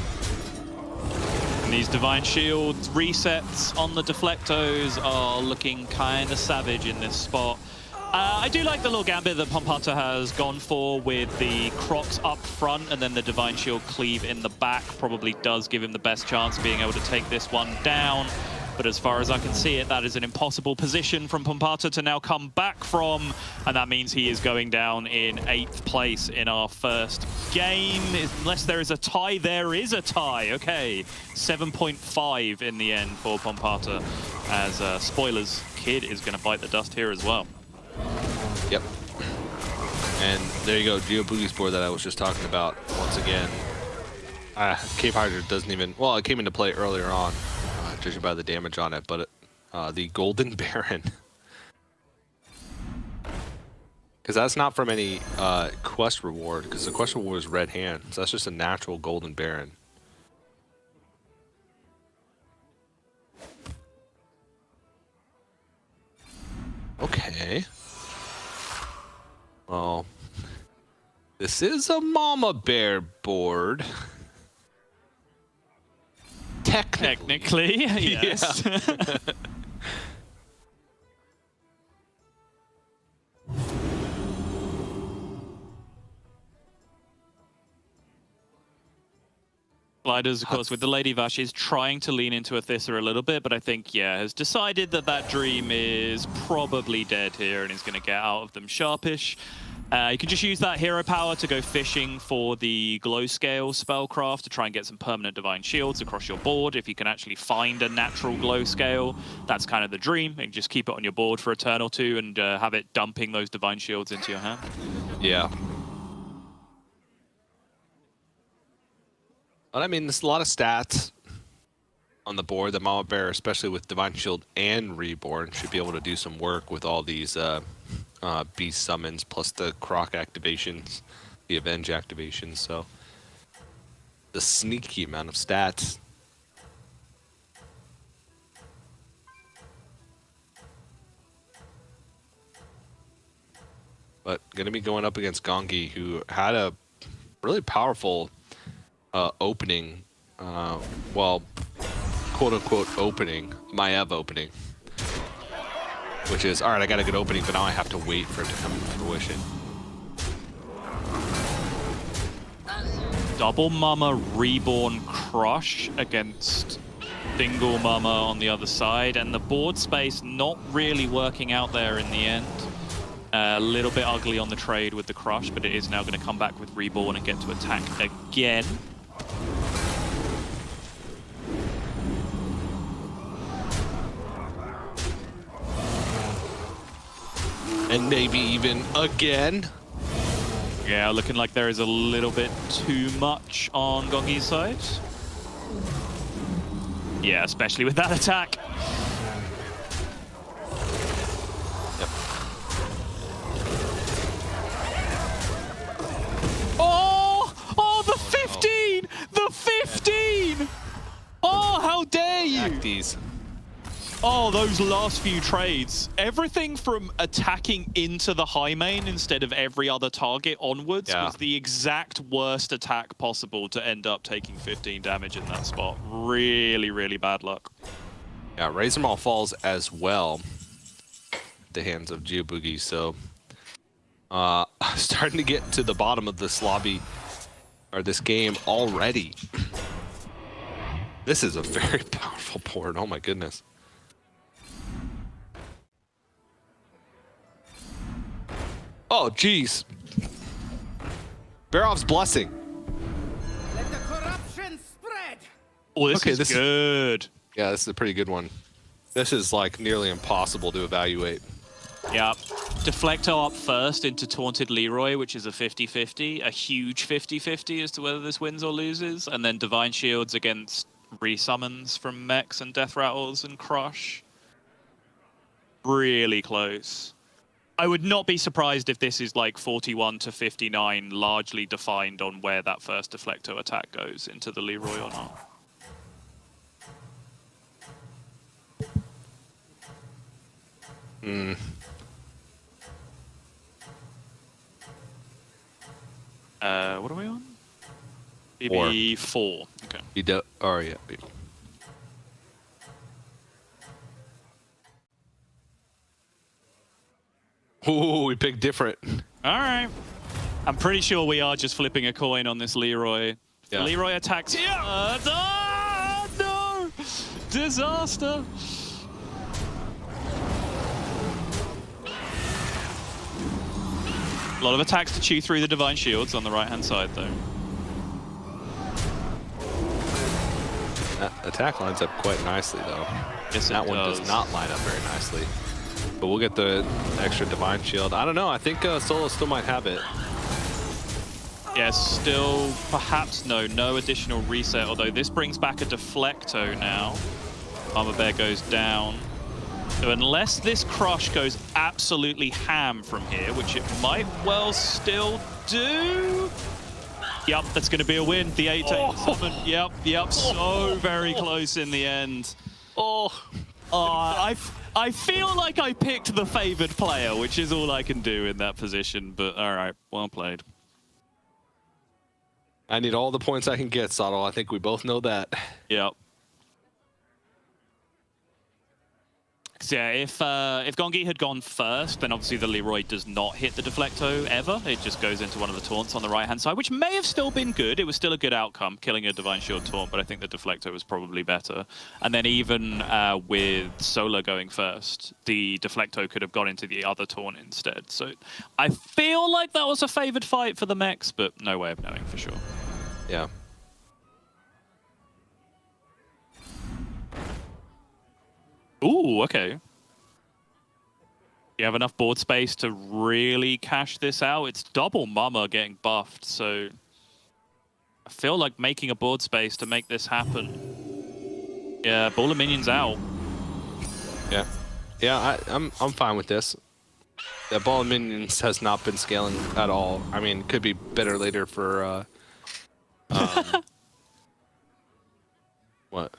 And these Divine Shields resets on the Deflectos are looking kind of savage in this spot. I do like the little gambit that Pompata has gone for with the Crocs up front and then the Divine Shield cleave in the back. Probably does give him the best chance of being able to take this one down. But as far as I can see it, that is an impossible position from Pompata to now come back from. And that means he is going down in 8th place in our first game. Unless there is a tie, there is a tie. Okay, 7.5 in the end for Pompata. As spoilers, Kid is going to bite the dust here as well. Yep. And there you go, Geobugi's board that I was just talking about. Once again, Cave Hydra doesn't even, well, it came into play earlier on, judging by the damage on it, but the Golden Baron. Because that's not from any quest reward, because the quest reward is Red Hand, so that's just a natural Golden Baron. Okay. Well, This is a mama bear board. Technically, yes. Gliders, of course, with the Lady Vash is trying to lean into Athissa a little bit, but I think, yeah, has decided that that dream is probably dead here and is going to get out of them sharpish. You can just use that hero power to go fishing for the glow scale spellcraft to try and get some permanent divine shields across your board. If you can actually find a natural glow scale, that's kind of the dream. And just keep it on your board for a turn or two and have it dumping those divine shields into your hand. Yeah. But I mean, there's a lot of stats on the board. The Mama Bear, especially with Divine Shield and Reborn, should be able to do some work with all these beast summons, plus the Croc activations, the Avenge activations. So the sneaky amount of stats. But gonna be going up against Gongi, who had a really powerful opening, well, quote-unquote opening, Maiev opening, which is, all right, I got a good opening, but now I have to wait for it to come to fruition. Double Mama Reborn Crush against single Mama on the other side, and the board space not really working out there in the end. A little bit ugly on the trade with the Crush, but it is now going to come back with Reborn and get to attack again. And maybe even again. Yeah, looking like there is a little bit too much on Gongi's side. Yeah, especially with that attack. Yep. Oh, the 15! The 15! Oh, how dare you! Attack these. Oh, those last few trades. Everything from attacking into the high main instead of every other target onwards was the exact worst attack possible to end up taking 15 damage in that spot. Really, really bad luck. Yeah, Razor Maul falls as well at the hands of Geoboogie, so starting to get to the bottom of this lobby, or this game already. This is a very powerful board, oh my goodness. Oh, jeez. Barov's blessing. Let the corruption spread. Oh, this Okay, is this- good. Yeah, this is a pretty good one. This is like nearly impossible to evaluate. Yeah. Deflecto up first into Taunted Leroy, which is a 50-50, a huge 50-50 as to whether this wins or loses. And then Divine Shields against resummons from mechs and death rattles and crush. Really close. I would not be surprised if this is like 41-59, largely defined on where that first Deflecto attack goes into the Leroy or not. What are we on? BB 4. Okay. He do, oh yeah. Ooh, we picked different. All right. I'm pretty sure we are just flipping a coin on this Leroy. Yeah. Leroy attacks here. No! Disaster. A lot of attacks to chew through the Divine Shields on the right-hand side, though. That attack lines up quite nicely, though. Yes, That it one does not line up very nicely. But we'll get the extra Divine Shield. I don't know. I think Solo still might have it. Yes, still, perhaps no additional reset, although this brings back a Deflecto now. Mama Bear goes down. So unless this Crush goes absolutely ham from here, which it might well still do. Yep, that's going to be a win. The 8-8 summon. Yep. So very close in the end. I feel like I picked the favored player, which is all I can do in that position. But all right, well played. I need all the points I can get, Sottle. I think we both know that. Yep. Yeah, if Gongi had gone first, then obviously the Leroy does not hit the Deflecto ever. It just goes into one of the taunts on the right-hand side, which may have still been good. It was still a good outcome, killing a Divine Shield taunt, but I think the Deflecto was probably better. And then even with Solar going first, the Deflecto could have gone into the other taunt instead. So I feel like that was a favored fight for the mechs, but no way of knowing for sure. Yeah. Ooh, okay. You have enough board space to really cash this out. It's double Mama getting buffed, so I feel like making a board space to make this happen. Yeah, Ball of Minions out. Yeah. Yeah, I'm fine with this. The Ball of Minions has not been scaling at all. I mean, could be better later for what?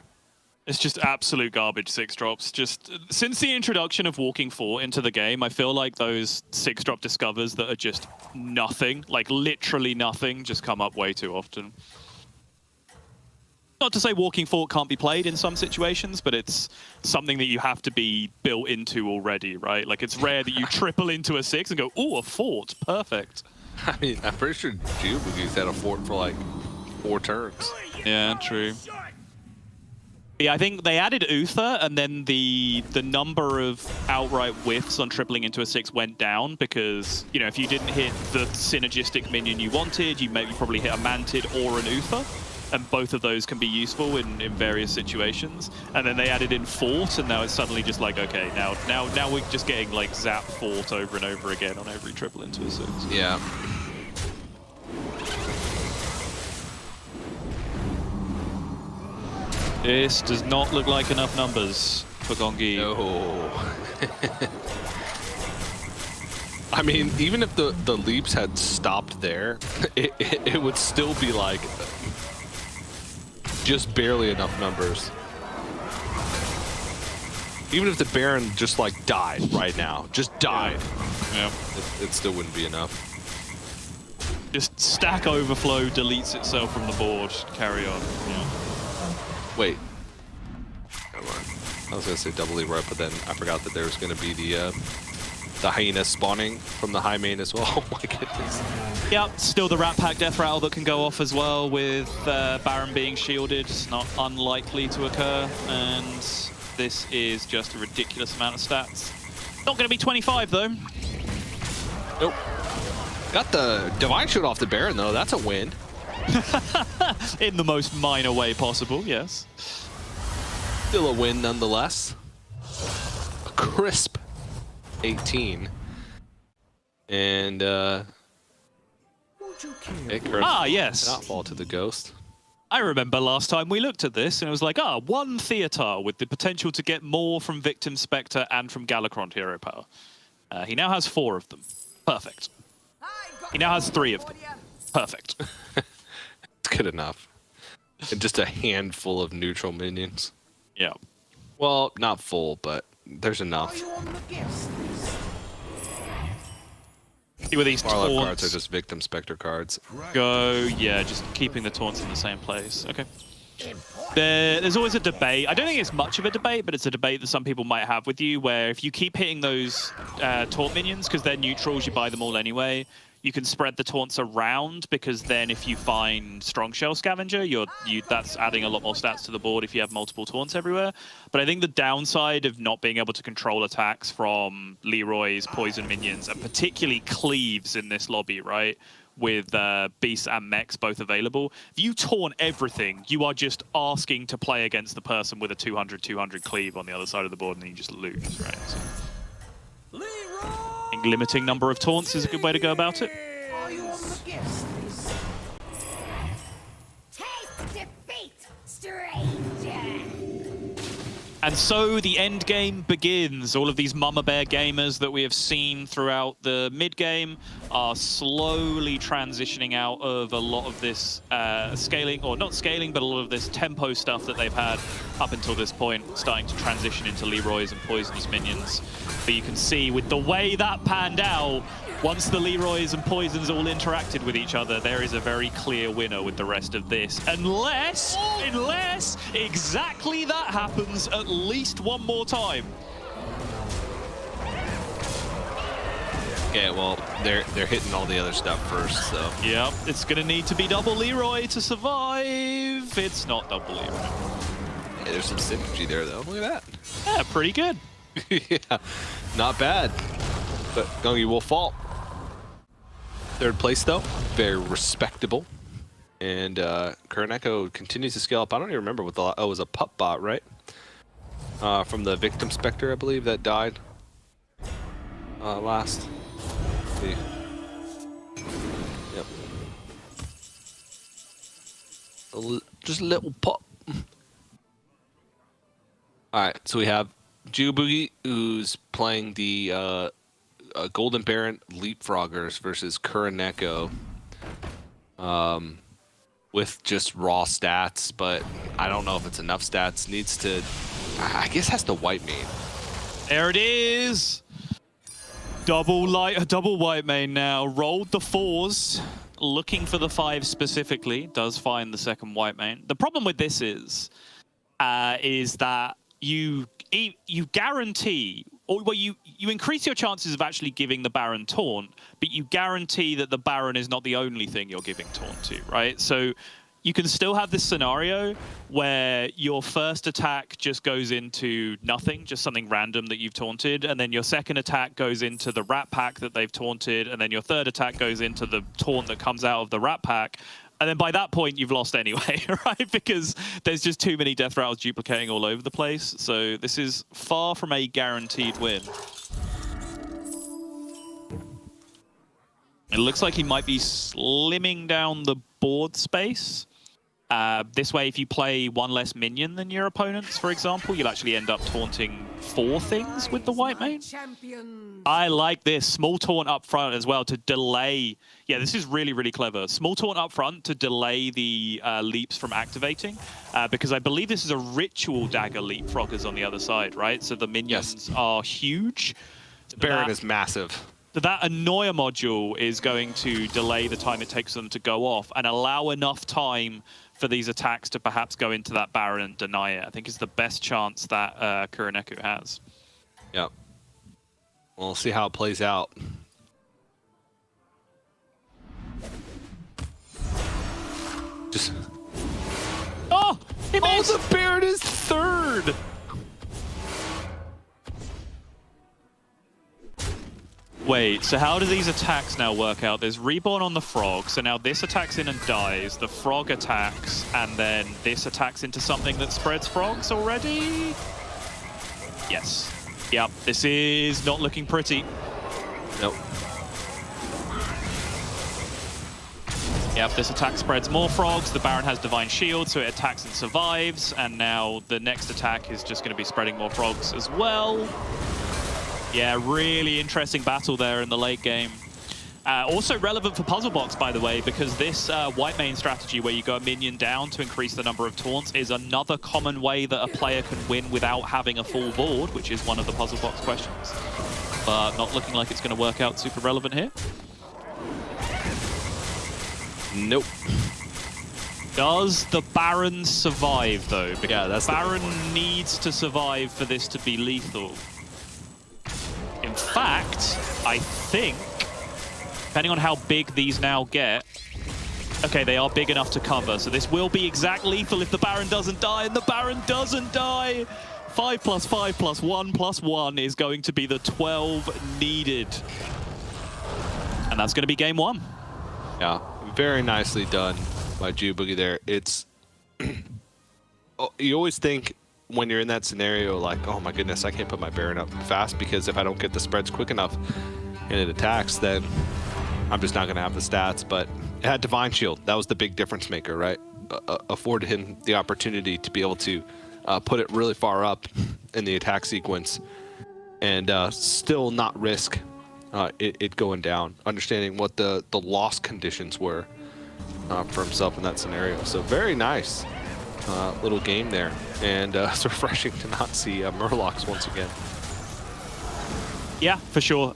It's just absolute garbage 6-drops. Just since the introduction of Walking Fort into the game, I feel like those 6-drop discovers that are just nothing, like literally nothing, just come up way too often. Not to say Walking Fort can't be played in some situations, but it's something that you have to be built into already, right? Like it's rare that you triple into a 6 and go, ooh, a fort, perfect. I mean, I'm pretty sure Jubilee's had a fort for like 4 turns. Yeah, true. Yeah, I think they added Uther, and then the number of outright whiffs on tripling into a 6 went down because, you know, if you didn't hit the synergistic minion you wanted, you maybe probably hit a Mantid or an Uther, and both of those can be useful in various situations. And then they added in Fort, and now it's suddenly just like, okay, now we're just getting like Zap Fort over and over again on every triple into a 6. Yeah. This does not look like enough numbers for Gongi. No. I mean, even if the leaps had stopped there, it would still be like just barely enough numbers. Even if the Baron just like died right now, just died, Yeah. it still wouldn't be enough. Just Stack Overflow deletes itself from the board. Carry on. Yeah. Wait. Come on. I was gonna say double Leroy, but then I forgot that there was gonna be the hyena spawning from the high main as well. Oh my goodness. Yep, still the Rat Pack Death Rattle that can go off as well with Baron being shielded. It's not unlikely to occur, and this is just a ridiculous amount of stats. Not gonna be 25 though. Nope. Got the Divine Shield off the Baron though. That's a win. In the most minor way possible, yes. Still a win nonetheless. A crisp 18. And Yes. Not fall to the ghost. I remember last time we looked at this and it was like, one Theatar with the potential to get more from Victim Spectre and from Galakron Hero Power. He now has 4 of them. Perfect. He now has 3 of them. Perfect. It's good enough. And just a handful of neutral minions. Yeah. Well, not full, but there's enough. See where these Far left taunts cards are just Victim Spectre cards. go. Yeah, just keeping the taunts in the same place. Okay. There's always a debate. I don't think it's much of a debate, but it's a debate that some people might have with you, where if you keep hitting those taunt minions, because they're neutrals, you buy them all anyway, you can spread the taunts around, because then if you find Strong Shell Scavenger, that's adding a lot more stats to the board if you have multiple taunts everywhere. But I think the downside of not being able to control attacks from Leroy's poison minions, and particularly cleaves in this lobby, right, with beasts and mechs both available, if you taunt everything, you are just asking to play against the person with a 200-200 cleave on the other side of the board, and then you just lose, right? So, I think limiting number of taunts is a good way to go about it. Taste defeat, stranger! And so the end game begins. All of these Mama Bear gamers that we have seen throughout the mid-game are slowly transitioning out of a lot of this scaling, or not scaling, but a lot of this tempo stuff that they've had up until this point, starting to transition into Leroy's and Poison's minions. But you can see with the way that panned out, Once the Leroys and Poisons all interacted with each other, there is a very clear winner with the rest of this. Unless exactly that happens at least one more time. Okay, well, they're hitting all the other stuff first, so. Yep, it's gonna need to be double Leroy to survive. It's not double Leroy. Yeah, there's some synergy there, though. Look at that. Yeah, pretty good. Yeah, not bad. But Gungi will fall. Third place, though, very respectable. And Kuroneko continues to scale up. I don't even remember what the... Oh, it was a pup bot, right? From the Victim Spectre, I believe, that died last. Let's see. Yep. Just a little pup. All right, so we have Juboogie, who's playing the Golden Baron Leapfroggers versus Kuroneko. With just raw stats, but I don't know if it's enough stats. Needs to, I guess, has to wipe me. There it is. Double white main now. Rolled the 4s, looking for the 5 specifically. Does find the second white main. The problem with this is that you guarantee, or well, you increase your chances of actually giving the Baron taunt, but you guarantee that the Baron is not the only thing you're giving taunt to, right? So you can still have this scenario where your first attack just goes into nothing, just something random that you've taunted, and then your second attack goes into the Rat Pack that they've taunted, and then your third attack goes into the taunt that comes out of the Rat Pack. And then by that point, you've lost anyway, right? Because there's just too many death rattles duplicating all over the place. So this is far from a guaranteed win. It looks like he might be slimming down the board space. This way, if you play one less minion than your opponents, for example, you'll actually end up taunting 4 things with the white main. I like this. Small taunt up front as well to delay. Yeah, this is really, really clever. Small taunt up front to delay the leaps from activating, because I believe this is a ritual dagger leapfroggers on the other side, right? So the minions are huge. Baron is massive. That Annoyer module is going to delay the time it takes them to go off and allow enough time for these attacks to perhaps go into that Baron and deny it. I think it's the best chance that Kuroneko has. Yep. We'll see how it plays out. Just... Oh! He missed! Oh, the Baron is third! Wait, so how do these attacks now work out? There's Reborn on the Frog, so now this attacks in and dies, the Frog attacks, and then this attacks into something that spreads frogs already? Yes. Yep, this is not looking pretty. Nope. Yep, this attack spreads more frogs, the Baron has Divine Shield, so it attacks and survives, and now the next attack is just going to be spreading more frogs as well. Yeah, really interesting battle there in the late game. Also relevant for Puzzle Box, by the way, because this white main strategy where you go a minion down to increase the number of taunts is another common way that a player can win without having a full board, which is one of the Puzzle Box questions. But not looking like it's going to work out super relevant here. Nope. Does the Baron survive, though? Because yeah, that's Baron needs to survive for this to be lethal. In fact, I think, depending on how big these now get, okay, they are big enough to cover, so this will be exact lethal if the Baron doesn't die, and the Baron doesn't die! 5 + 5 + 1 + 1 is going to be the 12 needed. And that's going to be game 1. Yeah, very nicely done by Juboogie there. It's... oh, you always think when you're in that scenario, like, oh my goodness, I can't put my Baron up fast because if I don't get the spreads quick enough and it attacks, then I'm just not going to have the stats. But it had Divine Shield. That was the big difference maker, right? Afforded him the opportunity to be able to put it really far up in the attack sequence and still not risk it going down, understanding what the loss conditions were for himself in that scenario. So very nice. Little game there, and it's refreshing to not see Murlocs once again. Yeah, for sure.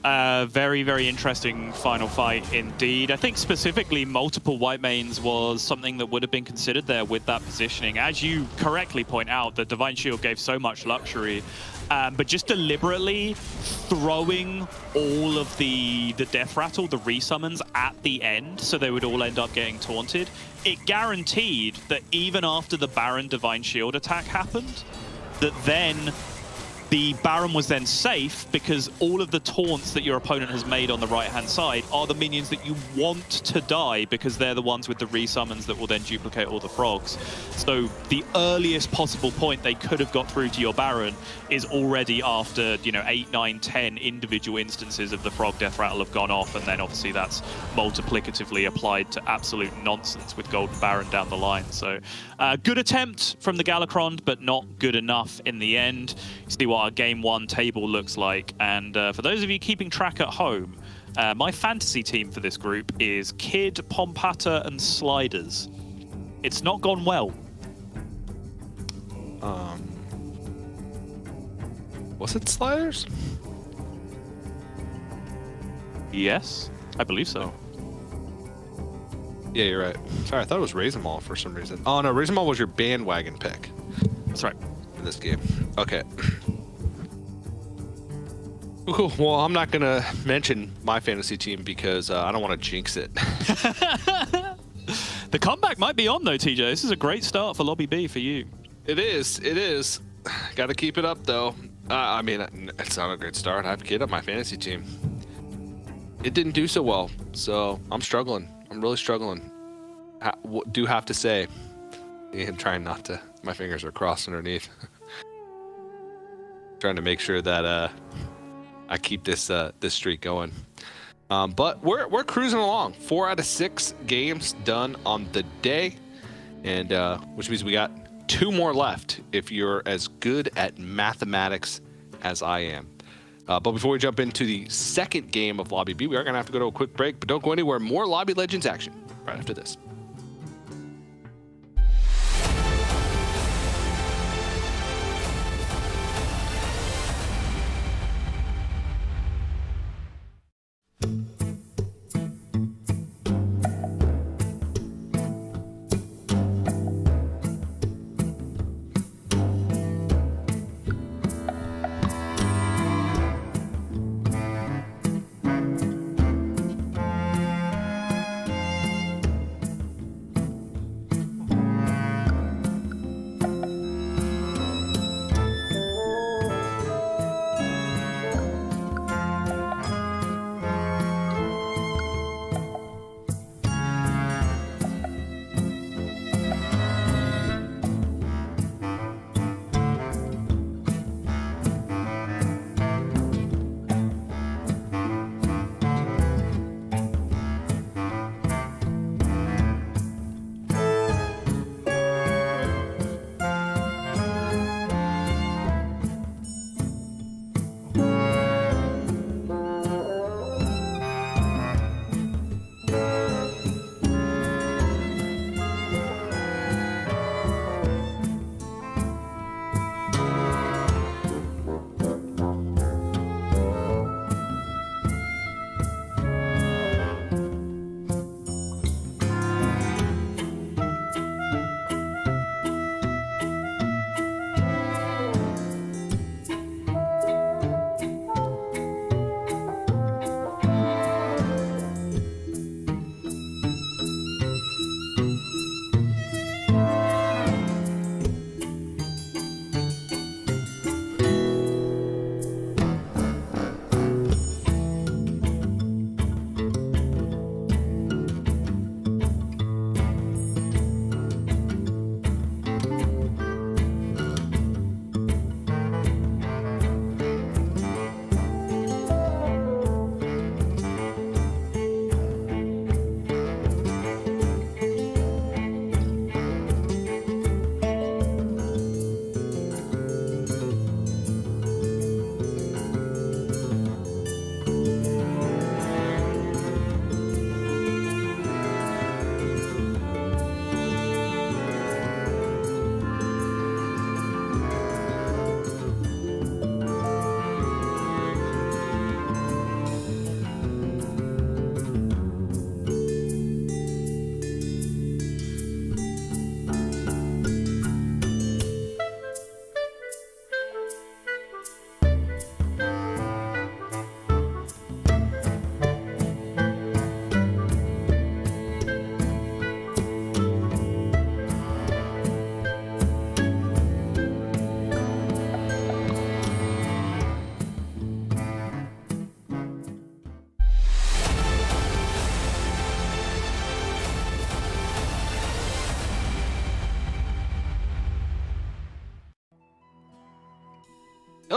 Very, very interesting final fight indeed. I think specifically multiple white mains was something that would have been considered there with that positioning. As you correctly point out, the Divine Shield gave so much luxury, but just deliberately throwing all of the Death Rattle, the resummons at the end, so they would all end up getting taunted, it guaranteed that even after the Baron Divine Shield attack happened, that then the Baron was then safe because all of the taunts that your opponent has made on the right-hand side are the minions that you want to die because they're the ones with the resummons that will then duplicate all the frogs. So the earliest possible point they could have got through to your Baron is already after, 8, 9, 10 individual instances of the Frog Death Rattle have gone off, and then obviously that's multiplicatively applied to absolute nonsense with Golden Baron down the line. So good attempt from the Galacron, but not good enough in the end. You see what our game 1 table looks like, and for those of you keeping track at home, my fantasy team for this group is Kid, Pompata, and Sliders. It's not gone well. Was it Sliders? Yes, I believe so. Yeah, you're right. Sorry, I thought it was Raisin Mall for some reason. Oh no, Raisin Mall was your bandwagon pick That's right. in this game. Okay. Cool. Well, I'm not going to mention my fantasy team because I don't want to jinx it. The comeback might be on though, TJ. This is a great start for Lobby B for you. It is. It is. Got to keep it up, though. I mean, it's not a great start. I have Kid on my fantasy team. It didn't do so well, so I'm struggling. I'm really struggling. Do have to say, I'm trying not to. My fingers are crossed underneath. Trying to make sure that I keep this streak going. But we're cruising along. 4 out of 6 games done on the day, and which means we got 2 more left if you're as good at mathematics as I am. But before we jump into the second game of Lobby B, we are going to have to go to a quick break, but don't go anywhere. More Lobby Legends action right after this.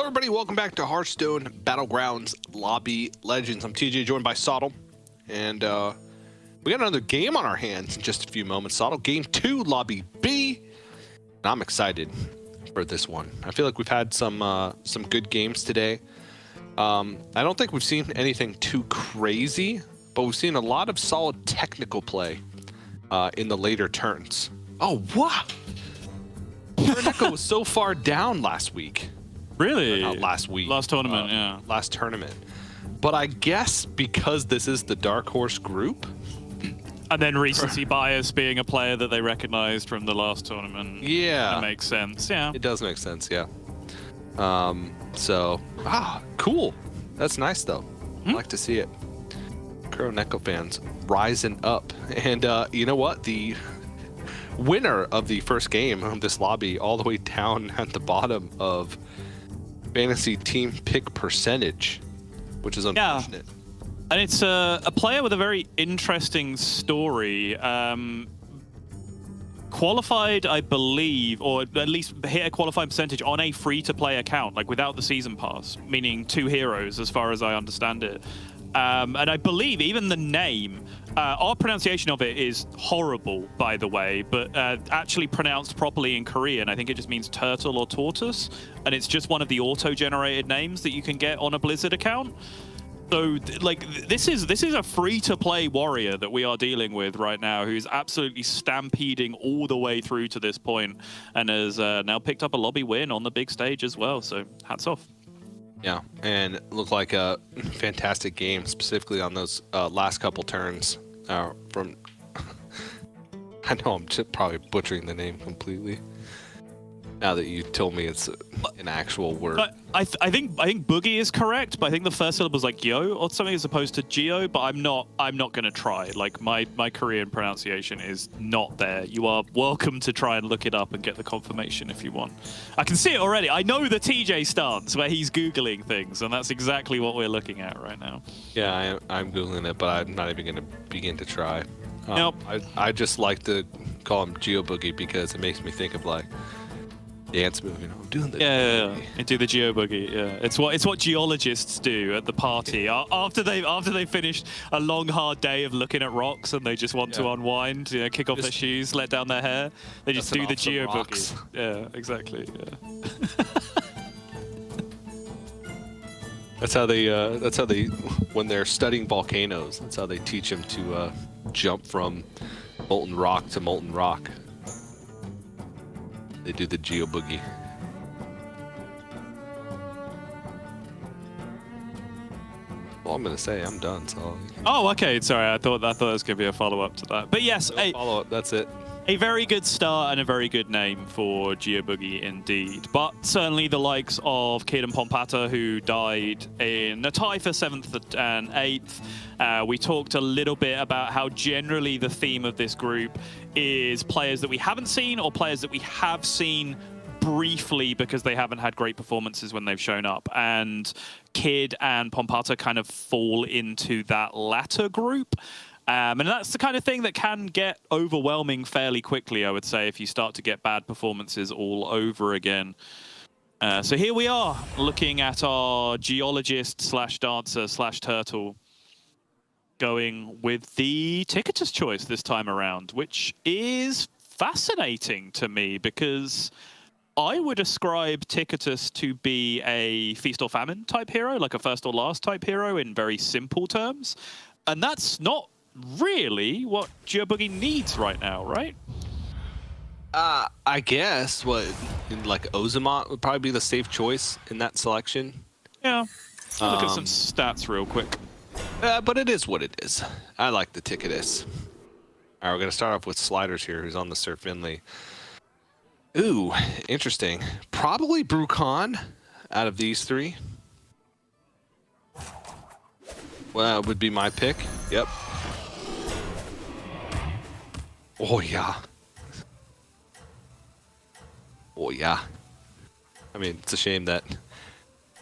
everybody, welcome back to Hearthstone Battlegrounds Lobby Legends. I'm TJ, joined by Sottle, and we got another game on our hands in just a few moments. Sottle, Game 2, Lobby B, and I'm excited for this one. I feel like we've had some good games today. I don't think we've seen anything too crazy, but we've seen a lot of solid technical play in the later turns. Oh, what? Echo was so far down last week. Really? Not last week. Last tournament, yeah. Last tournament. But I guess because this is the Dark Horse group. And then recency bias being a player that they recognized from the last tournament. Yeah. That makes sense, yeah. It does make sense, yeah. Cool. That's nice, though. I like to see it. Kuro Neko fans rising up. And you know what? The winner of the first game of this lobby, all the way down at the bottom of fantasy team pick percentage, which is unfortunate. Yeah. And it's a player with a very interesting story. Qualified, I believe, or at least hit a qualifying percentage on a free-to-play account, like without the season pass, meaning 2 heroes, as far as I understand it. And I believe even the name, our pronunciation of it is horrible, by the way, but actually pronounced properly in Korean, I think it just means turtle or tortoise, and it's just one of the auto-generated names that you can get on a Blizzard account. So, like, this is a free-to-play warrior that we are dealing with right now, who's absolutely stampeding all the way through to this point, and has now picked up a lobby win on the big stage as well. So, hats off. Yeah, and it looked like a fantastic game, specifically on those last couple turns from. I know I'm just probably butchering the name completely. Now that you told me it's an actual word. But I think Boogie is correct, but I think the first syllable is like Yo or something as opposed to Geo. But I'm not gonna try. Like my Korean pronunciation is not there. You are welcome to try and look it up and get the confirmation if you want. I can see it already. I know the TJ stance where he's googling things, and that's exactly what we're looking at right now. Yeah, I'm googling it, but I'm not even gonna begin to try. Nope. I just like to call him Geo Boogie because it makes me think of like dance move, you know, I'm doing the Yeah. Do the Geo Boogie. Yeah, it's what geologists do at the party after they finished a long hard day of looking at rocks and they just want to unwind, you know, kick off their shoes, let down their hair. They just do the Geo Boogie. Yeah, exactly. Yeah. That's how they when they're studying volcanoes. That's how they teach them to jump from molten rock to molten rock. They do the Geo Boogie. Well, I'm gonna say I'm done. So. Oh, okay. Sorry, I thought there was gonna be a follow up to that. But yes, No follow up. That's it. A very good start and a very good name for Geo Boogie indeed. But certainly the likes of Kid and Pompata, who died in a tie for 7th and 8th. We talked a little bit about how generally the theme of this group is players that we haven't seen or players that we have seen briefly because they haven't had great performances when they've shown up. And Kid and Pompata kind of fall into that latter group. And that's the kind of thing that can get overwhelming fairly quickly, I would say, if you start to get bad performances all over again. So here we are, looking at our geologist slash dancer slash turtle, going with the Ticketus choice this time around, which is fascinating to me because I would ascribe Ticketus to be a Feast or Famine type hero, like a first or last type hero in very simple terms. And that's not really what Geo Boogie needs right now, right? I guess like Ozamot would probably be the safe choice in that selection. Yeah. Look at some stats real quick. But it is what it is. I like the Ticketus. All right, we're gonna start off with Sliders here, who's on the Sir Finley. Ooh, interesting. Probably Brucon out of these three. Well, it would be my pick. Yep. Oh yeah. Oh yeah. I mean, it's a shame that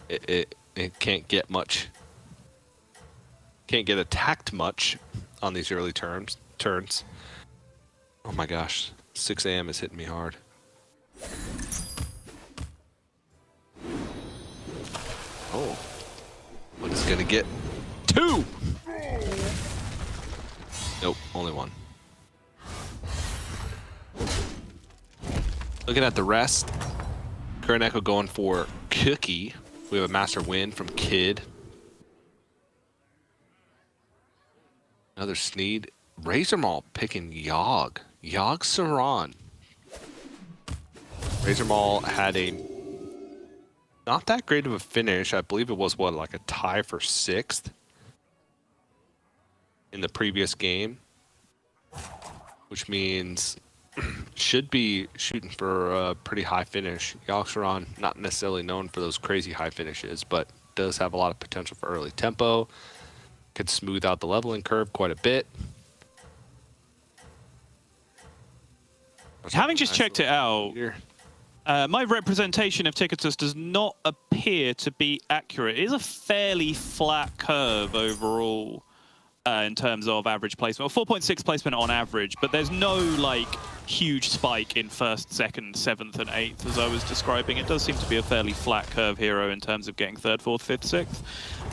it can't get much. Can't get attacked much on these early turns. Oh my gosh, 6 a.m. is hitting me hard. Oh. What is gonna get? 2! Nope, only 1. Looking at the rest, Current Echo going for Cookie. We have a Master Wind from Kid. Another Sneed. Razor Maul picking Yogg. Yogg Saron. Razor Maul had a not that great of a finish. I believe it was, what, like a tie for 6th in the previous game, which means should be shooting for a pretty high finish. Yogg Saron, not necessarily known for those crazy high finishes, but does have a lot of potential for early tempo. Could smooth out the leveling curve quite a bit. Having just checked it out, my representation of Ticketus does not appear to be accurate. It is a fairly flat curve overall in terms of average placement. 4.6 placement on average, but there's no like huge spike in 1st, 2nd, 7th, and 8th as I was describing. It does seem to be a fairly flat curve hero in terms of getting 3rd, 4th, 5th,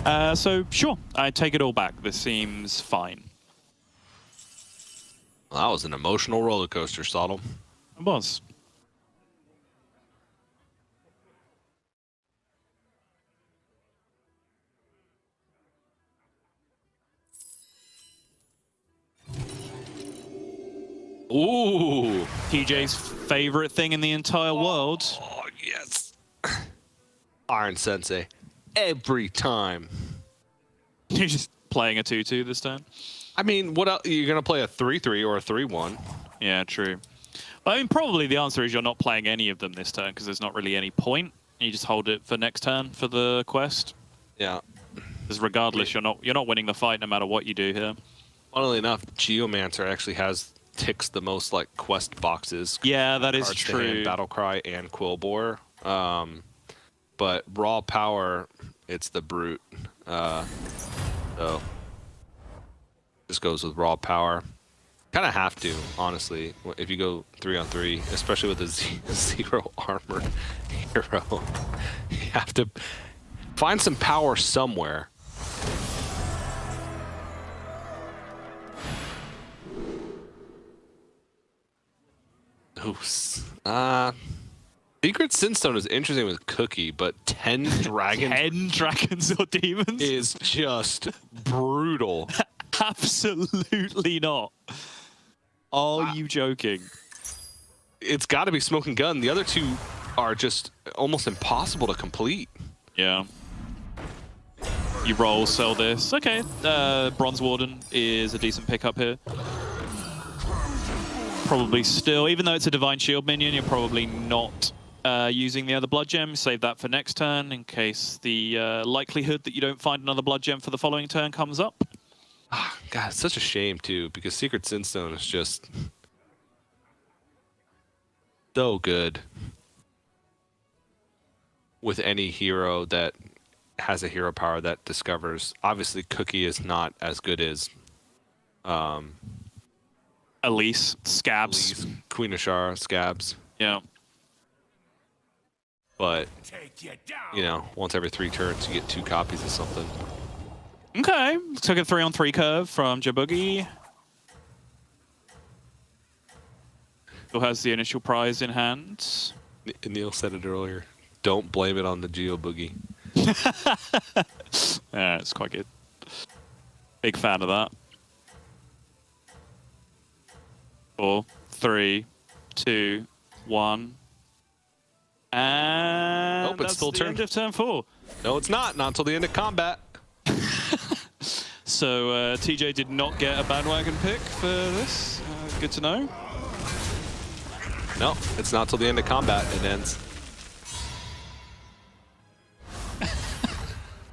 6th. So sure, I take it all back. This seems fine. Well, that was an emotional roller coaster, Sodom. It was. Ooh. TJ's favorite thing in the entire world. Oh, yes. Iron Sensei. Every time. You're just playing a 2-2 this time? I mean, what else? You're going to play a 3-3 or a 3-1. Yeah, true. But I mean, probably the answer is you're not playing any of them this turn because there's not really any point. You just hold it for next turn for the quest. Yeah. Because regardless, you're not winning the fight no matter what you do here. Funnily enough, Geomancer actually ticks the most like quest boxes. Yeah, that is Cards to true. hand, Battlecry and Quillbore. But raw power, it's the brute. So this goes with raw power. Kind of have to, honestly, if you go 3-on-3, especially with a 0 armor hero. You have to find some power somewhere. Ooh, Secret Sinstone is interesting with Cookie, but 10 dragons 10 dragons or demons? is just brutal. Absolutely not. Are you joking? It's got to be Smoking Gun. The other 2 are just almost impossible to complete. Yeah. You roll, sell this. Okay, Bronze Warden is a decent pickup here. Probably still, even though it's a Divine Shield minion, you're probably not using the other Blood Gem. Save that for next turn in case the likelihood that you don't find another Blood Gem for the following turn comes up. God, it's such a shame, too, because Secret Sinstone is just so good with any hero that has a hero power that discovers. Obviously, Cookie is not as good as Elise, Scabs. Queen Ashara, Scabs. Yeah. But, Take you down. you know, once every 3 turns, you get 2 copies of something. Okay, took a 3-on-3 curve from Jaboogie. Who has the initial prize in hand? Neil said it earlier. Don't blame it on the Geo Boogie. Yeah, it's quite good. Big fan of that. 4, 3, 2, 1. And Nope, it's that's still the turn. end of turn 4. No, it's not. Not until the end of combat. So TJ did not get a bandwagon pick for this. Good to know. No, it's not till the end of combat it ends.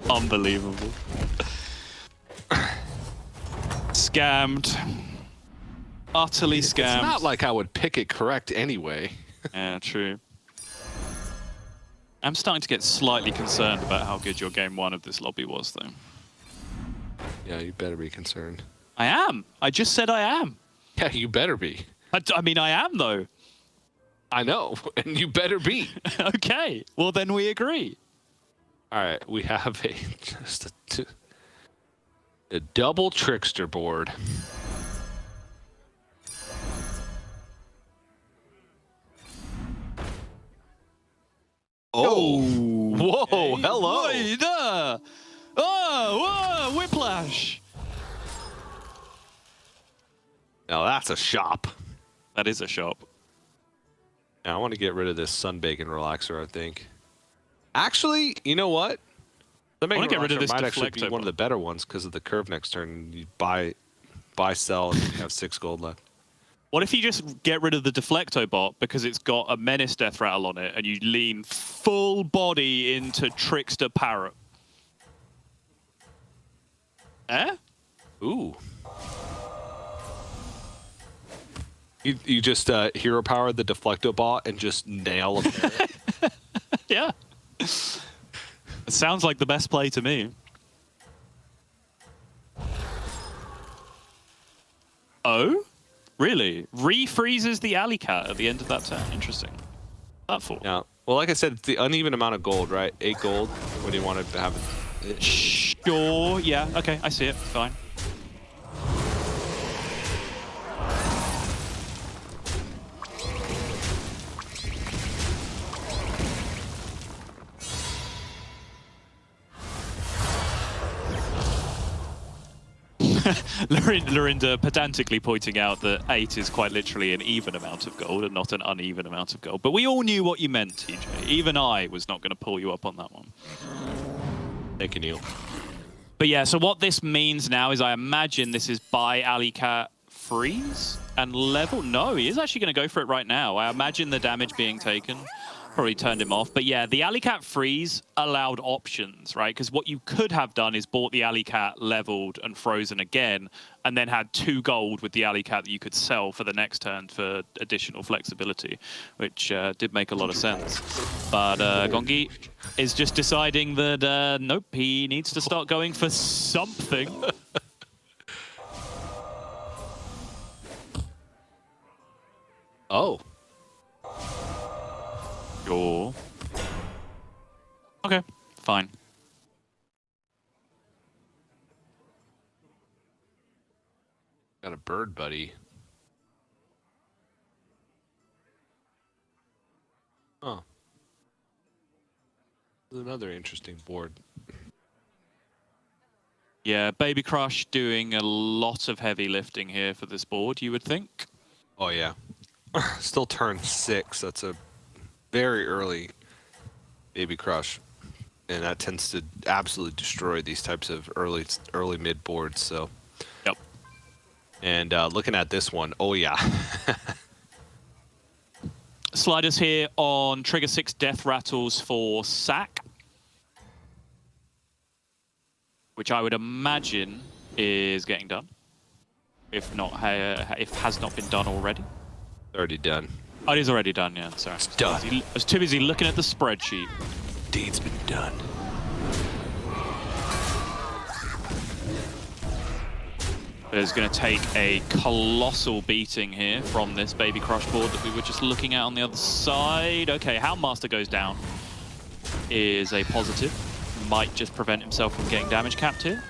Unbelievable. Scammed. Utterly scammed. It's not like I would pick it correct anyway. Yeah, true. I'm starting to get slightly concerned about how good your game 1 of this lobby was, though. Yeah, you better be concerned. I am. I just said I am. Yeah, you better be. I mean, I am, though. I know, and you better be. Okay. Well, then we agree. All right, we have a double trickster board. Oh, whoa, hello. Wait, oh, whoa, whiplash. Now that's a shop. That is a shop. Now I want to get rid of this sunbacon relaxer, I think. Actually, you know what? The wanna get rid of this might actually be deflecto one of the better ones because of the curve next turn. You buy, sell, and you have 6 gold left. What if you just get rid of the Deflecto bot because it's got a Menace Death Rattle on it and you lean full body into Trickster Parrot? Eh? Ooh. You just hero power the Deflecto bot and just nail a parrot. Yeah. It sounds like the best play to me. Oh? Really? Refreezes the alley cat at the end of that turn. Interesting. That for? Yeah. Well, like I said, it's the uneven amount of gold, right? 8 gold. What do you want to have? Sure. Yeah. Okay. I see it. Fine. Lorinda pedantically pointing out that 8 is quite literally an even amount of gold and not an uneven amount of gold. But we all knew what you meant, TJ. Even I was not going to pull you up on that one. Thanking you. But yeah, so what this means now is I imagine this is buy Alley Cat freeze and level. No, he is actually going to go for it right now. I imagine the damage being taken probably turned him off. But yeah, the Alley Cat freeze allowed options, right? Because what you could have done is bought the Alley Cat leveled and frozen again, and then had 2 gold with the Alley Cat that you could sell for the next turn for additional flexibility, which did make a lot of sense. But Gongi is just deciding that, nope, he needs to start going for something. Oh. Sure. Okay, fine. Got a bird buddy. Oh. This is another interesting board. Yeah, Baby Crush doing a lot of heavy lifting here for this board, you would think. Oh, yeah. Still turn 6. That's a very early Baby Crush. And that tends to absolutely destroy these types of early mid boards, so. Yep. And looking at this one, oh, yeah. Sliders here on trigger 6 Death Rattles for sack, which I would imagine is getting done, if not, if has not been done already. Already done. Oh, it is already done. Yeah, sorry. It's done. I was too busy looking at the spreadsheet. Deed's been done. But it's going to take a colossal beating here from this Baby Crush board that we were just looking at on the other side. Okay, Houndmaster goes down is a positive. Might just prevent himself from getting damage capped here.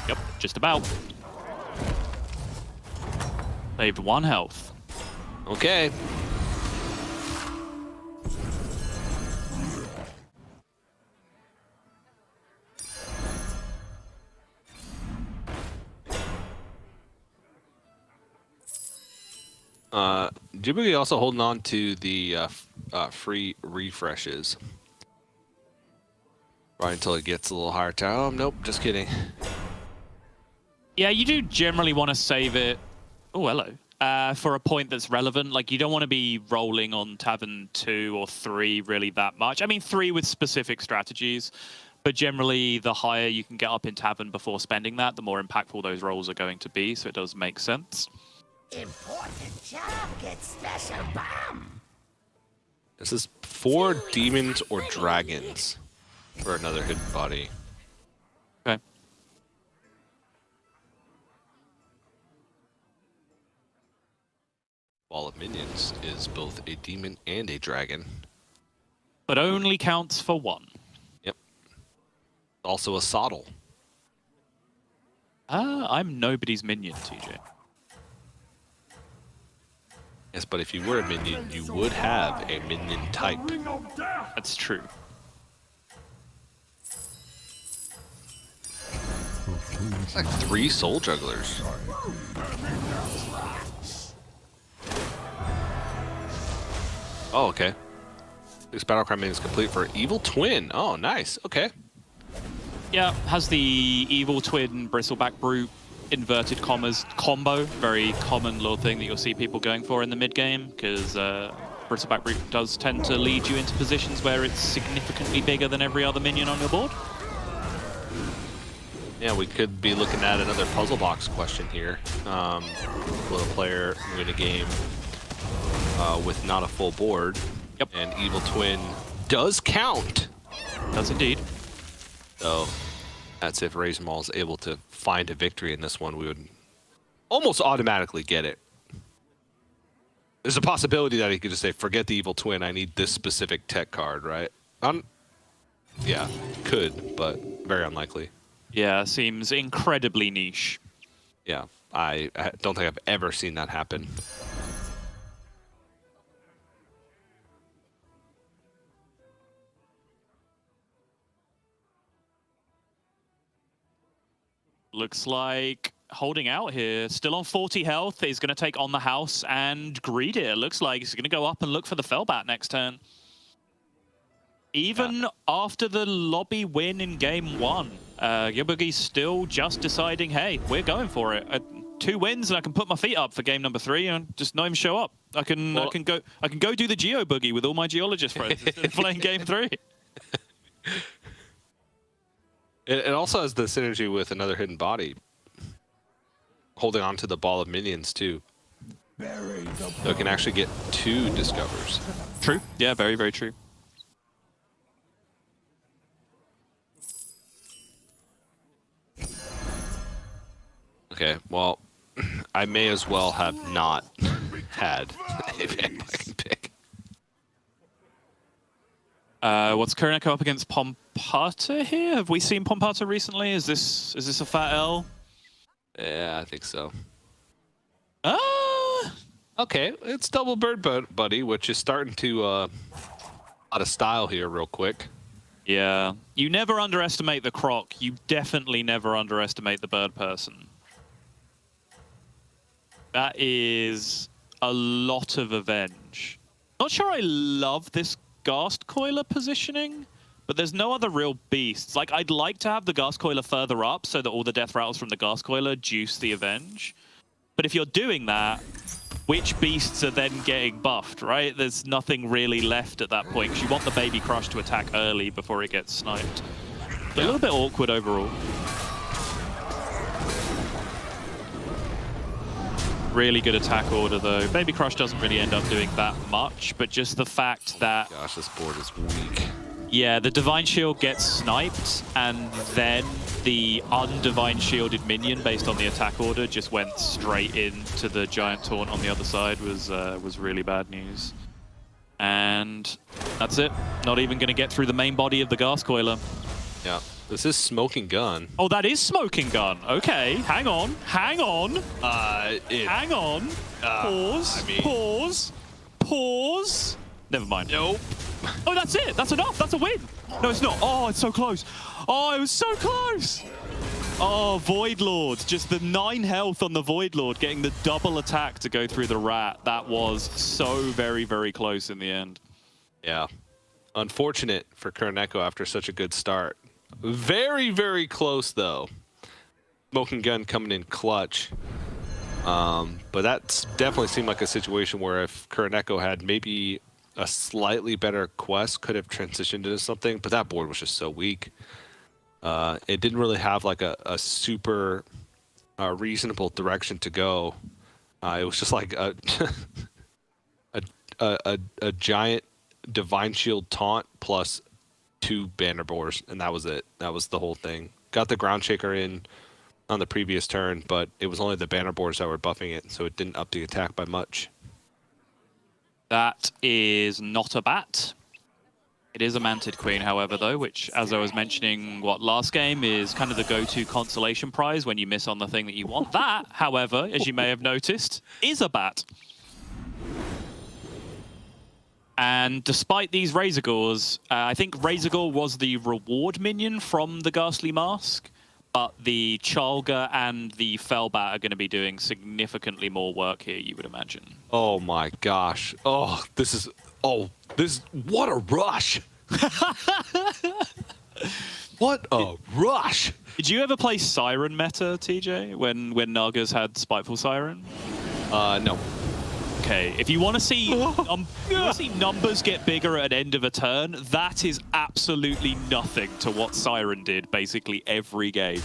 Yep, just about. Saved 1 health. Okay. Djibouti also holding on to the free refreshes. Right until it gets a little higher tower. Oh, nope, just kidding. Yeah, you do generally want to save it. Oh, hello. For a point that's relevant. Like, you don't want to be rolling on Tavern 2 or 3 really that much. I mean, 3 with specific strategies. But generally, the higher you can get up in Tavern before spending that, the more impactful those rolls are going to be. So it does make sense. Important job gets special bomb. This is 4 demons or dragons for another hidden body. Okay. Wall of Minions is both a demon and a dragon. But only counts for 1. Yep. Also a Soddle. I'm nobody's minion, TJ. Yes, but if you were a minion, you would have a minion type. That's true. It's like 3 Soul Jugglers. Oh, okay. This Battlecry main is complete for Evil Twin. Oh, nice. Okay. Yeah, has the Evil Twin Bristleback Brute inverted commas combo. Very common little thing that you'll see people going for in the mid game, because Bristleback Brute does tend to lead you into positions where it's significantly bigger than every other minion on your board. Yeah, we could be looking at another puzzle box question here. Will a player win a game with not a full board? Yep. And Evil Twin does count. Does indeed. So that's if Razormaul is able to find a victory in this one, we would almost automatically get it. There's a possibility that he could just say, forget the Evil Twin, I need this specific tech card, right? Yeah, could, but very unlikely. Yeah, seems incredibly niche. Yeah, I don't think I've ever seen that happen. Looks like holding out here. Still on 40 health. He's going to take on the house and greed it. Looks like he's going to go up and look for the Fellbat next turn. Even after the lobby win in game 1, Yubugie's still just deciding, hey, we're going for it. 2 wins and I can put my feet up for game number 3 and just not even show up. I can go do the Geo Boogie with all my geologist friends instead of playing game 3. It also has the synergy with another hidden body, holding on to the ball of minions too. So it can actually get 2 discovers. True. Yeah, very, very true. Okay, well, I may as well have not had a vampire pick. What's Kuroneko up against Pompata here? Have we seen Pompata recently? Is this a fat L? Yeah, I think so. Ah! Okay, it's double bird buddy, which is starting to out of style here real quick. Yeah. You never underestimate the croc. You definitely never underestimate the bird person. That is a lot of avenge. Not sure I love this Ghast Coiler positioning, but there's no other real beasts. Like, I'd like to have the Ghast Coiler further up so that all the death rattles from the Ghast Coiler juice the avenge. But if you're doing that, which beasts are then getting buffed, right? There's nothing really left at that point, because you want the Baby Crush to attack early before it gets sniped. A little bit awkward overall. Really good attack order, though. Baby Crush doesn't really end up doing that much, but just the fact that... Gosh, this board is weak. Yeah, the Divine Shield gets sniped, and then the undivine shielded minion, based on the attack order, just went straight into the Giant Taunt on the other side, was really bad news. And that's it. Not even going to get through the main body of the Ghast Coiler. Yeah, this is Smoking Gun. Oh, that is Smoking Gun. Okay, hang on, hang on. Hang on. Pause. I mean... Pause. Never mind. Nope. Oh, that's it. That's enough. That's a win. No, it's not. Oh, it's so close. Oh, it was so close. Oh, Void Lord. Just the 9 health on the Void Lord, getting the double attack to go through the rat. That was so very, very close in the end. Yeah. Unfortunate for Kuroneko after such a good start. Very, very close, though. Smoking Gun coming in clutch. But that's definitely seemed like a situation where if Kuroneko had maybe a slightly better quest, could have transitioned into something, but that board was just so weak. It didn't really have like a super reasonable direction to go. It was just like a giant Divine Shield taunt plus 2 banner boars, and that was it. That was the whole thing. Got the Ground Shaker in on the previous turn, but it was only the banner boars that were buffing it, so it didn't up the attack by much. That is not a bat. It is a Mantid Queen, however, though, which, as I was mentioning, last game is kind of the go-to consolation prize when you miss on the thing that you want. That, however, as you may have noticed, is a bat. And despite these Razorgores, I think Razorgore was the reward minion from the Ghastly Mask, but the Chalga and the Fellbat are going to be doing significantly more work here, you would imagine. Oh my gosh. What a rush. What a rush. Did you ever play Siren meta, TJ, when Nagas had Spiteful Siren? No. Okay, if you want to see numbers get bigger at an end of a turn, that is absolutely nothing to what Siren did basically every game.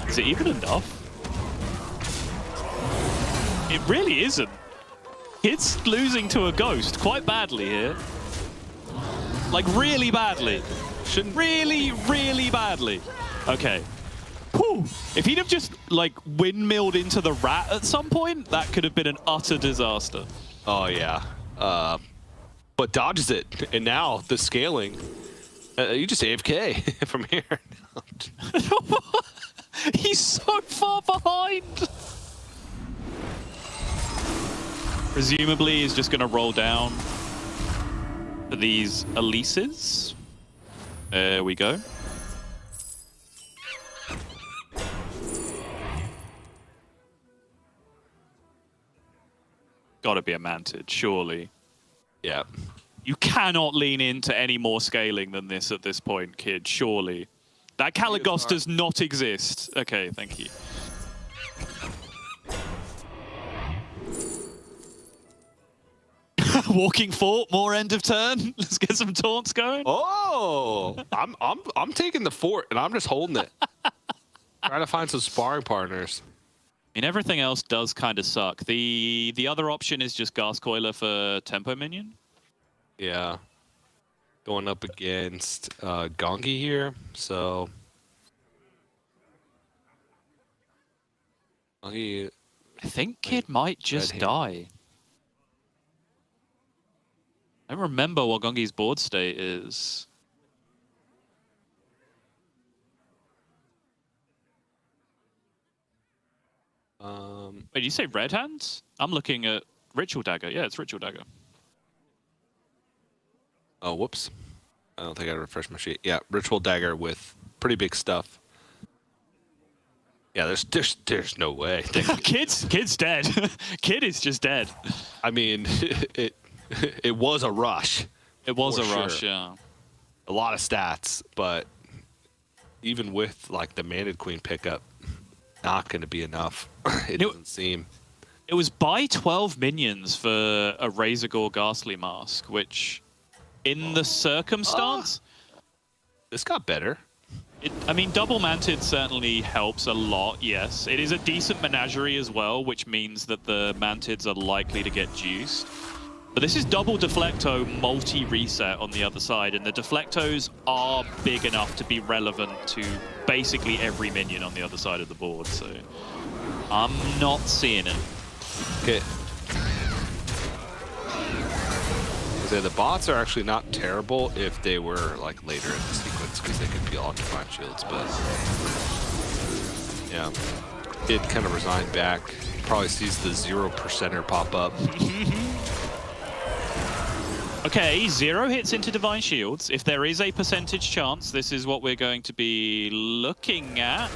Is it even enough? It really isn't. It's losing to a ghost quite badly here. Like, really badly. Really, really badly. Okay. Whew. If he'd have just, like, windmilled into the rat at some point, that could have been an utter disaster. Oh, yeah. But dodges it. And now the scaling. You just AFK from here. He's so far behind. Presumably, he's just going to roll down for these Elises. There we go. Gotta be a Mantid, surely. Yeah. You cannot lean into any more scaling than this at this point, kid, surely. That Caligos does not exist. Okay, thank you. Walking fort, more end of turn. Let's get some taunts going. Oh, I'm taking the fort and I'm just holding it. Trying to find some sparring partners. I mean, everything else does kind of suck. The other option is just Gascoiler for Tempo Minion. Yeah. Going up against Gongi here, so... Gongi... I think Kid might just die. I don't remember what Gongi's board state is. Wait, did you say Red Hands? I'm looking at Ritual Dagger. Yeah, it's Ritual Dagger. Oh, whoops. I don't think I refreshed my sheet. Yeah, Ritual Dagger with pretty big stuff. Yeah, there's no way. Kid's dead. Kid is just dead. I mean, it was a rush. It was a sure. rush, yeah. A lot of stats, but even with like the Manid Queen pickup, not going to be enough. It doesn't seem. It was buy 12 minions for a Razorgore Ghastly Mask, which, in the circumstance, this got better. I mean, double Mantid certainly helps a lot, yes. It is a decent menagerie as well, which means that the Mantids are likely to get juiced. But this is double Deflecto, multi-reset on the other side, and the Deflectos are big enough to be relevant to basically every minion on the other side of the board, so I'm not seeing it. Okay. The bots are actually not terrible if they were like later in the sequence, because they could be Occupying Shields, but yeah. It kind of resigned back. Probably sees the 0%er pop up. Okay, 0 hits into Divine Shields. If there is a percentage chance, this is what we're going to be looking at.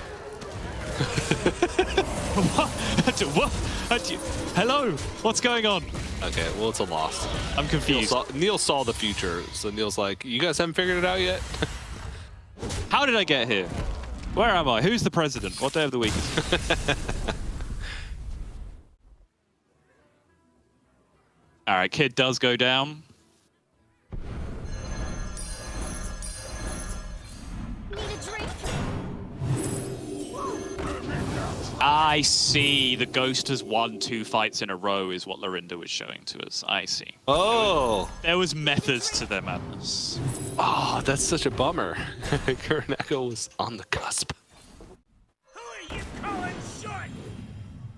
Hello? What's going on? Okay, well, it's a loss. I'm confused. Neil saw the future, so Neil's like, you guys haven't figured it out yet? How did I get here? Where am I? Who's the president? What day of the week is it? All right, Kid does go down. I see. The Ghost has won 2 fights in a row is what Lorinda was showing to us. I see. Oh! There was methods to their madness. Oh, that's such a bummer. Kureneko was on the cusp. Who are you calling short?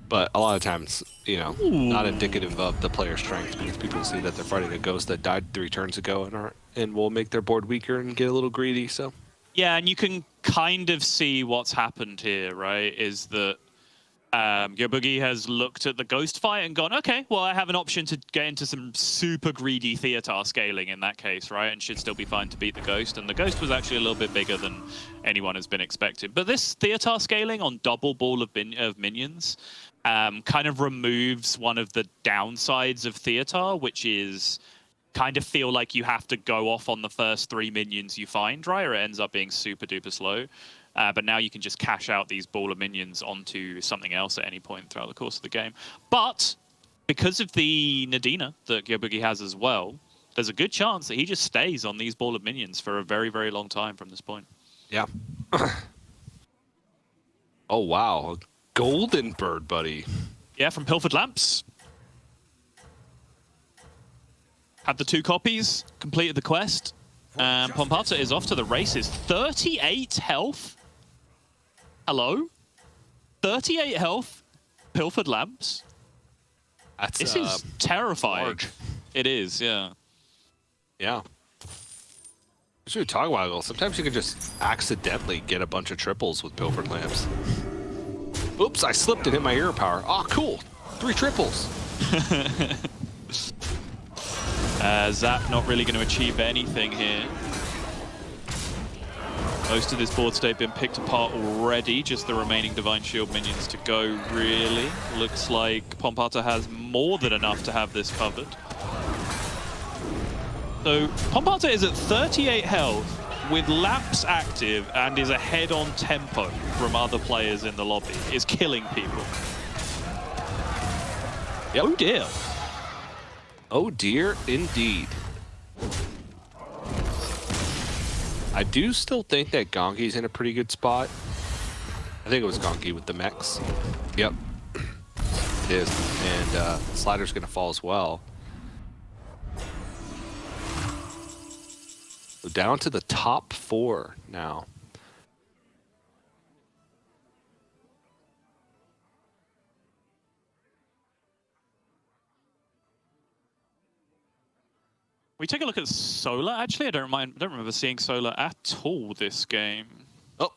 But a lot of times, you know, not indicative of the player's strength because people see that they're fighting a ghost that died 3 turns ago and will make their board weaker and get a little greedy. So Yeah, and you can kind of see what's happened here, right? Is that Boogie has looked at the ghost fight and gone, okay, well, I have an option to get into some super greedy Theatar scaling in that case, right? And should still be fine to beat the ghost. And the ghost was actually a little bit bigger than anyone has been expecting. But this Theatar scaling on double ball of minions kind of removes one of the downsides of Theatar, which is kind of feel like you have to go off on the first 3 minions you find, right? Or it ends up being super duper slow. But now you can just cash out these ball of minions onto something else at any point throughout the course of the game. But because of the Nadina that Gyobugi has as well, there's a good chance that he just stays on these ball of minions for a very, very long time from this point. yeah. Oh wow, a golden bird, buddy. Yeah, from Pilfered Lamps. Had the 2 copies, completed the quest. And Pompata is off to the races. 38 health. Hello? 38 health, Pilfered Lamps. That's This is terrifying. large. It is, yeah. Yeah. That's what you're talking about. Well, sometimes you can just accidentally get a bunch of triples with Pilfered Lamps. Oops, I slipped and hit my hero power. Oh, cool. 3 triples. Zap not really going to achieve anything here. Most of this board state been picked apart already. Just the remaining Divine Shield minions to go, really. Looks like Pompata has more than enough to have this covered. So Pompata is at 38 health with Lamps active and is ahead on tempo from other players in the lobby. Is killing people. Yep. Oh dear. Oh dear, indeed. I do still think that Gongi's in a pretty good spot. I think it was Gongi with the mechs. Yep. It is. And Slider's going to fall as well. So down to the top 4 now. We take a look at Solar, actually. I don't remember seeing Solar at all this game. Oh,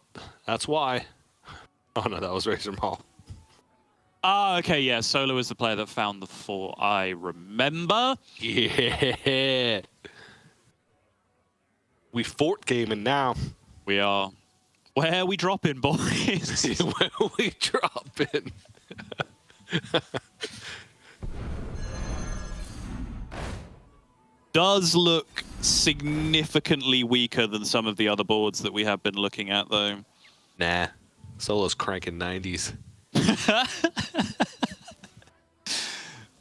that's why. Oh no, that was Razor Maul. Ah, okay, yeah. Solar was the player that found the 4. I remember. Yeah. We fort gaming now. We are. Where are we dropping, boys? Where we dropping? Does look significantly weaker than some of the other boards that we have been looking at, though. Nah. Solo's cranking 90s.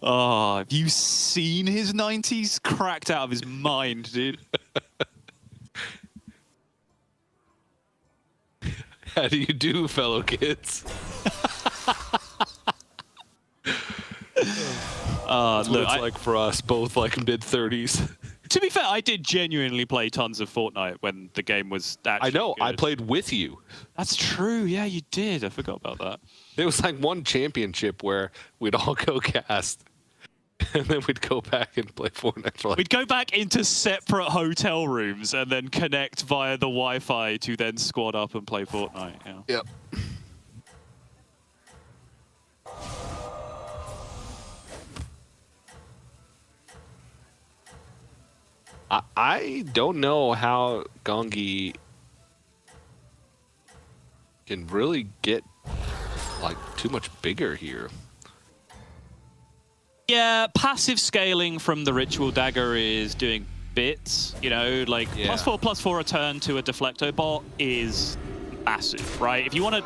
Oh, have you seen his 90s? Cracked out of his mind, dude. How do you do, fellow kids? That's what it's like for us, both like mid-30s. To be fair, I did genuinely play tons of Fortnite when the game was actually I know, good. I played with you. That's true, yeah, you did. I forgot about that. There was like one championship where we'd all go cast, and then we'd go back and play Fortnite for like... We'd go back into separate hotel rooms and then connect via the Wi-Fi to then squad up and play Fortnite. Yeah. Yep. I don't know how Gongi can really get like too much bigger here. Yeah, passive scaling from the Ritual Dagger is doing bits, you know, like Yeah. +4/+4 return to a Deflecto bot is massive, right? If you want to,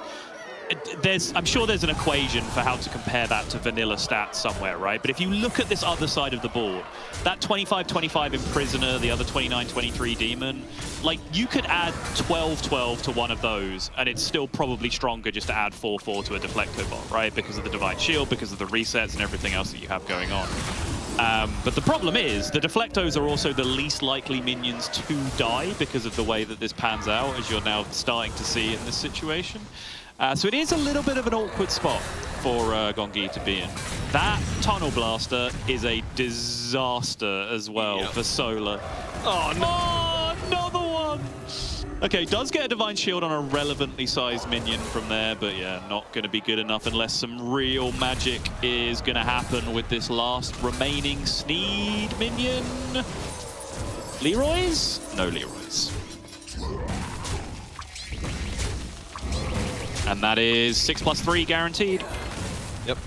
I'm sure there's an equation for how to compare that to vanilla stats somewhere, right? But if you look at this other side of the board, that 25-25 Imprisoner, the other 29-23 Demon, like you could add 12-12 to one of those, and it's still probably stronger just to add 4-4 to a Deflecto bot, right? Because of the Divine Shield, because of the resets and everything else that you have going on. But the problem is, the Deflectos are also the least likely minions to die because of the way that this pans out, as you're now starting to see in this situation. So it is a little bit of an awkward spot for Gongi to be in. That Tunnel Blaster is a disaster as well for Solar. Oh, no. Oh, another one! Okay, does get a Divine Shield on a relevantly sized minion from there, but yeah, not going to be good enough unless some real magic is going to happen with this last remaining Sneed minion. Leroy's? No Leroy's. And that is 6+3 guaranteed. Yep.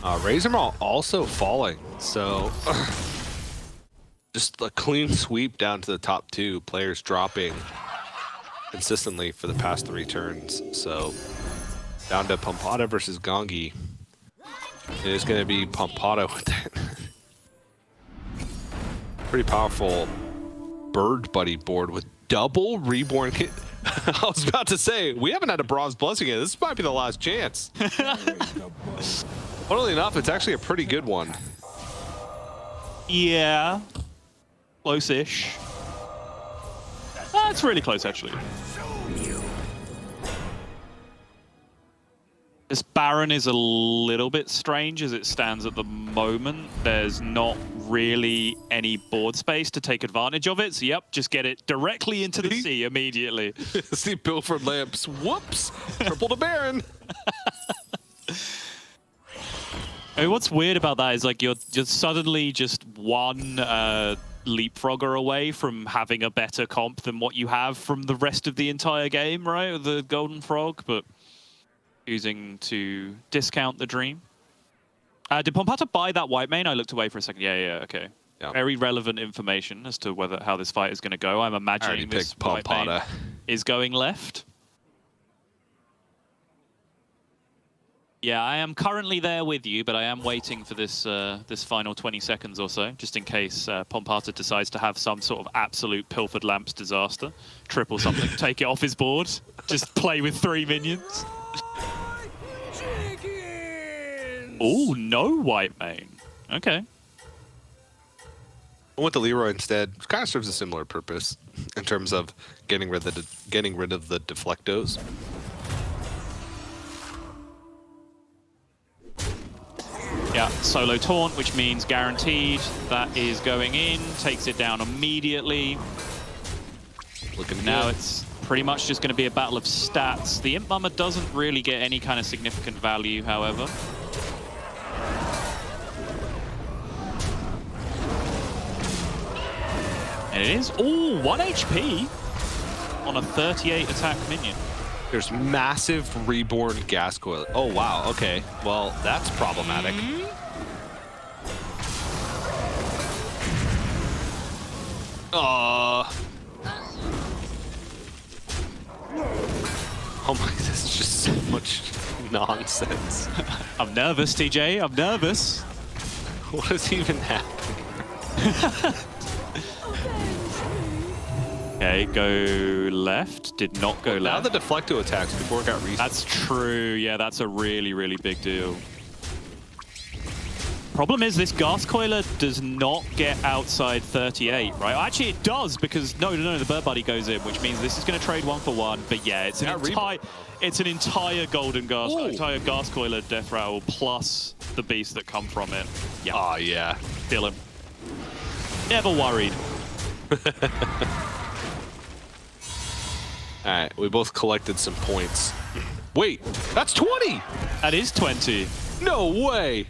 Razormaw also falling, so just a clean sweep down to the top 2 players dropping consistently for the past 3 turns. So down to Pompada versus Gongi. It is going to be Pompada with that pretty powerful Bird Buddy board with double Reborn Kit. I was about to say, we haven't had a Bronze Blessing yet. This might be the last chance. Funnily enough, it's actually a pretty good one. Yeah. Close-ish. That's really close, actually. This Baron is a little bit strange as it stands at the moment. There's not really any board space to take advantage of it. So, yep, just get it directly into the sea immediately. See Pilfered Lamps. Whoops! Triple to Baron. I mean, what's weird about that is like you're just suddenly just one leapfrogger away from having a better comp than what you have from the rest of the entire game, right? With the Golden Frog, but choosing to discount the dream. Did Pompada buy that white mane? I looked away for a second. Yeah, okay. Yeah. Very relevant information as to how this fight is going to go. I'm imagining this white mane is going left. Yeah, I am currently there with you, but I am waiting for this this final 20 seconds or so, just in case Pompada decides to have some sort of absolute Pilfered Lamps disaster. Triple something, take it off his board, just play with 3 minions. Oh, no white mane. Okay. I went to Leroy instead. It kind of serves a similar purpose in terms of getting rid of the deflectos. Yeah, solo taunt, which means guaranteed. That is going in, takes it down immediately. Looking now good. It's pretty much just going to be a battle of stats. The Imp Mama doesn't really get any kind of significant value, however. And it is, 1 HP on a 38 attack minion. There's massive Reborn gas coil. Oh, wow. Okay. Well, that's problematic. Oh my, this is just so much nonsense. I'm nervous, TJ. I'm nervous. What is even happening? Okay, go left. Did not go left. Now the deflecto attacks before it got reset. That's true. Yeah, that's a really, really big deal. Problem is this Gas Coiler does not get outside 38, right? Actually, it does because no, the Bird Buddy goes in, which means this is going to trade 1 for 1. But yeah, it's an entire Golden Gas, entire Gas Coiler Death Rattle plus the beasts that come from it. Yeah. Oh yeah. Feel him. Never worried. All right, we both collected some points. Wait, that's 20! That is 20. No way!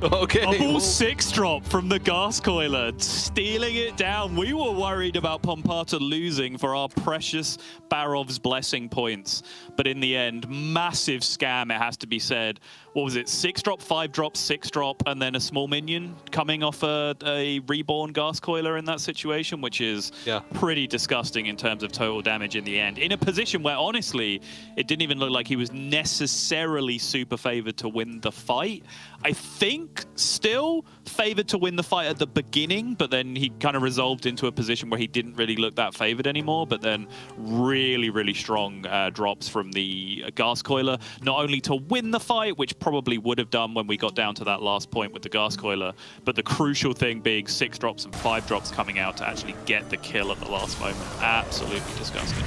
Okay. Double 6-drop from the Gas Coiler, stealing it down. We were worried about Pompada losing for our precious Barov's Blessing points. But in the end, massive scam, it has to be said. What was it? 6-drop, 5-drop, 6-drop, and then a small minion coming off a reborn Gas Coiler in that situation, which is pretty disgusting in terms of total damage in the end. In a position where, honestly, it didn't even look like he was necessarily super favored to win the fight. I think think still favored to win the fight at the beginning, but then he kind of resolved into a position where he didn't really look that favored anymore. But then really, really strong drops from the Gas Coiler, not only to win the fight, which probably would have done when we got down to that last point with the Gas Coiler, but the crucial thing being 6 drops and 5 drops coming out to actually get the kill at the last moment. Absolutely disgusting.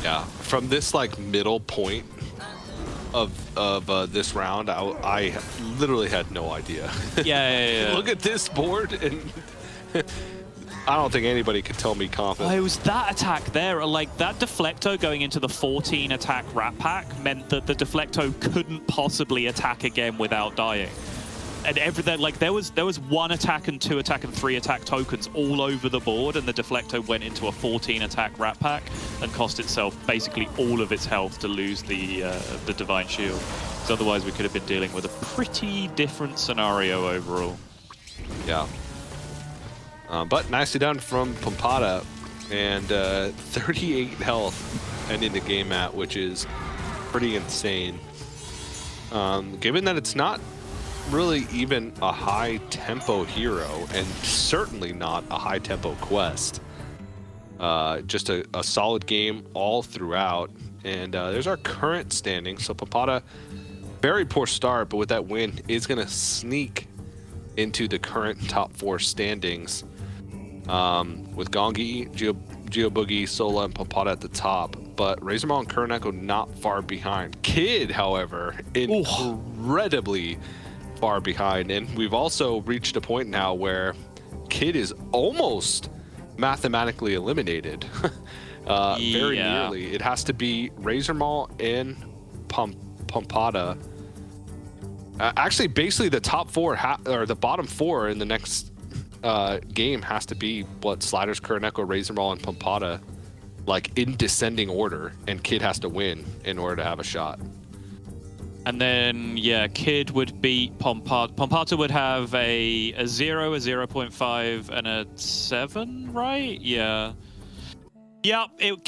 Yeah, from this like middle point of this round, I literally had no idea. Yeah. Look at this board, and I don't think anybody could tell me confidently. Oh, it was that attack there. Like, that Deflecto going into the 14 attack Rat Pack meant that the Deflecto couldn't possibly attack again without dying. And everything, like, there was 1 attack and 2 attack and 3 attack tokens all over the board, and the Deflecto went into a 14 attack Rat Pack and cost itself basically all of its health to lose the Divine Shield. So otherwise we could have been dealing with a pretty different scenario overall. Yeah. But nicely done from Pompada, and 38 health ending the game at, which is pretty insane. Given that it's not really even a high tempo hero, and certainly not a high tempo quest. Just a solid game all throughout. And there's our current standing. So Pompada, very poor start, but with that win is going to sneak into the current top 4 standings. With Gongi, Geo Boogie, Sola, and Pompada at the top. But Razormaw and Kuroneko not far behind. Kid, however, incredibly far behind, and we've also reached a point now where Kid is almost mathematically eliminated. Very nearly. It has to be Razormaw and Pompada. Actually, basically the top 4 or the bottom 4 in the next game has to be Sliders, Kuroneko, Razormaw, and Pompada, like in descending order, and Kid has to win in order to have a shot. And then, yeah, Kid would beat Pompada. Pompada would have a 0, a 0.5, and a 7, right? Yeah. Yeah,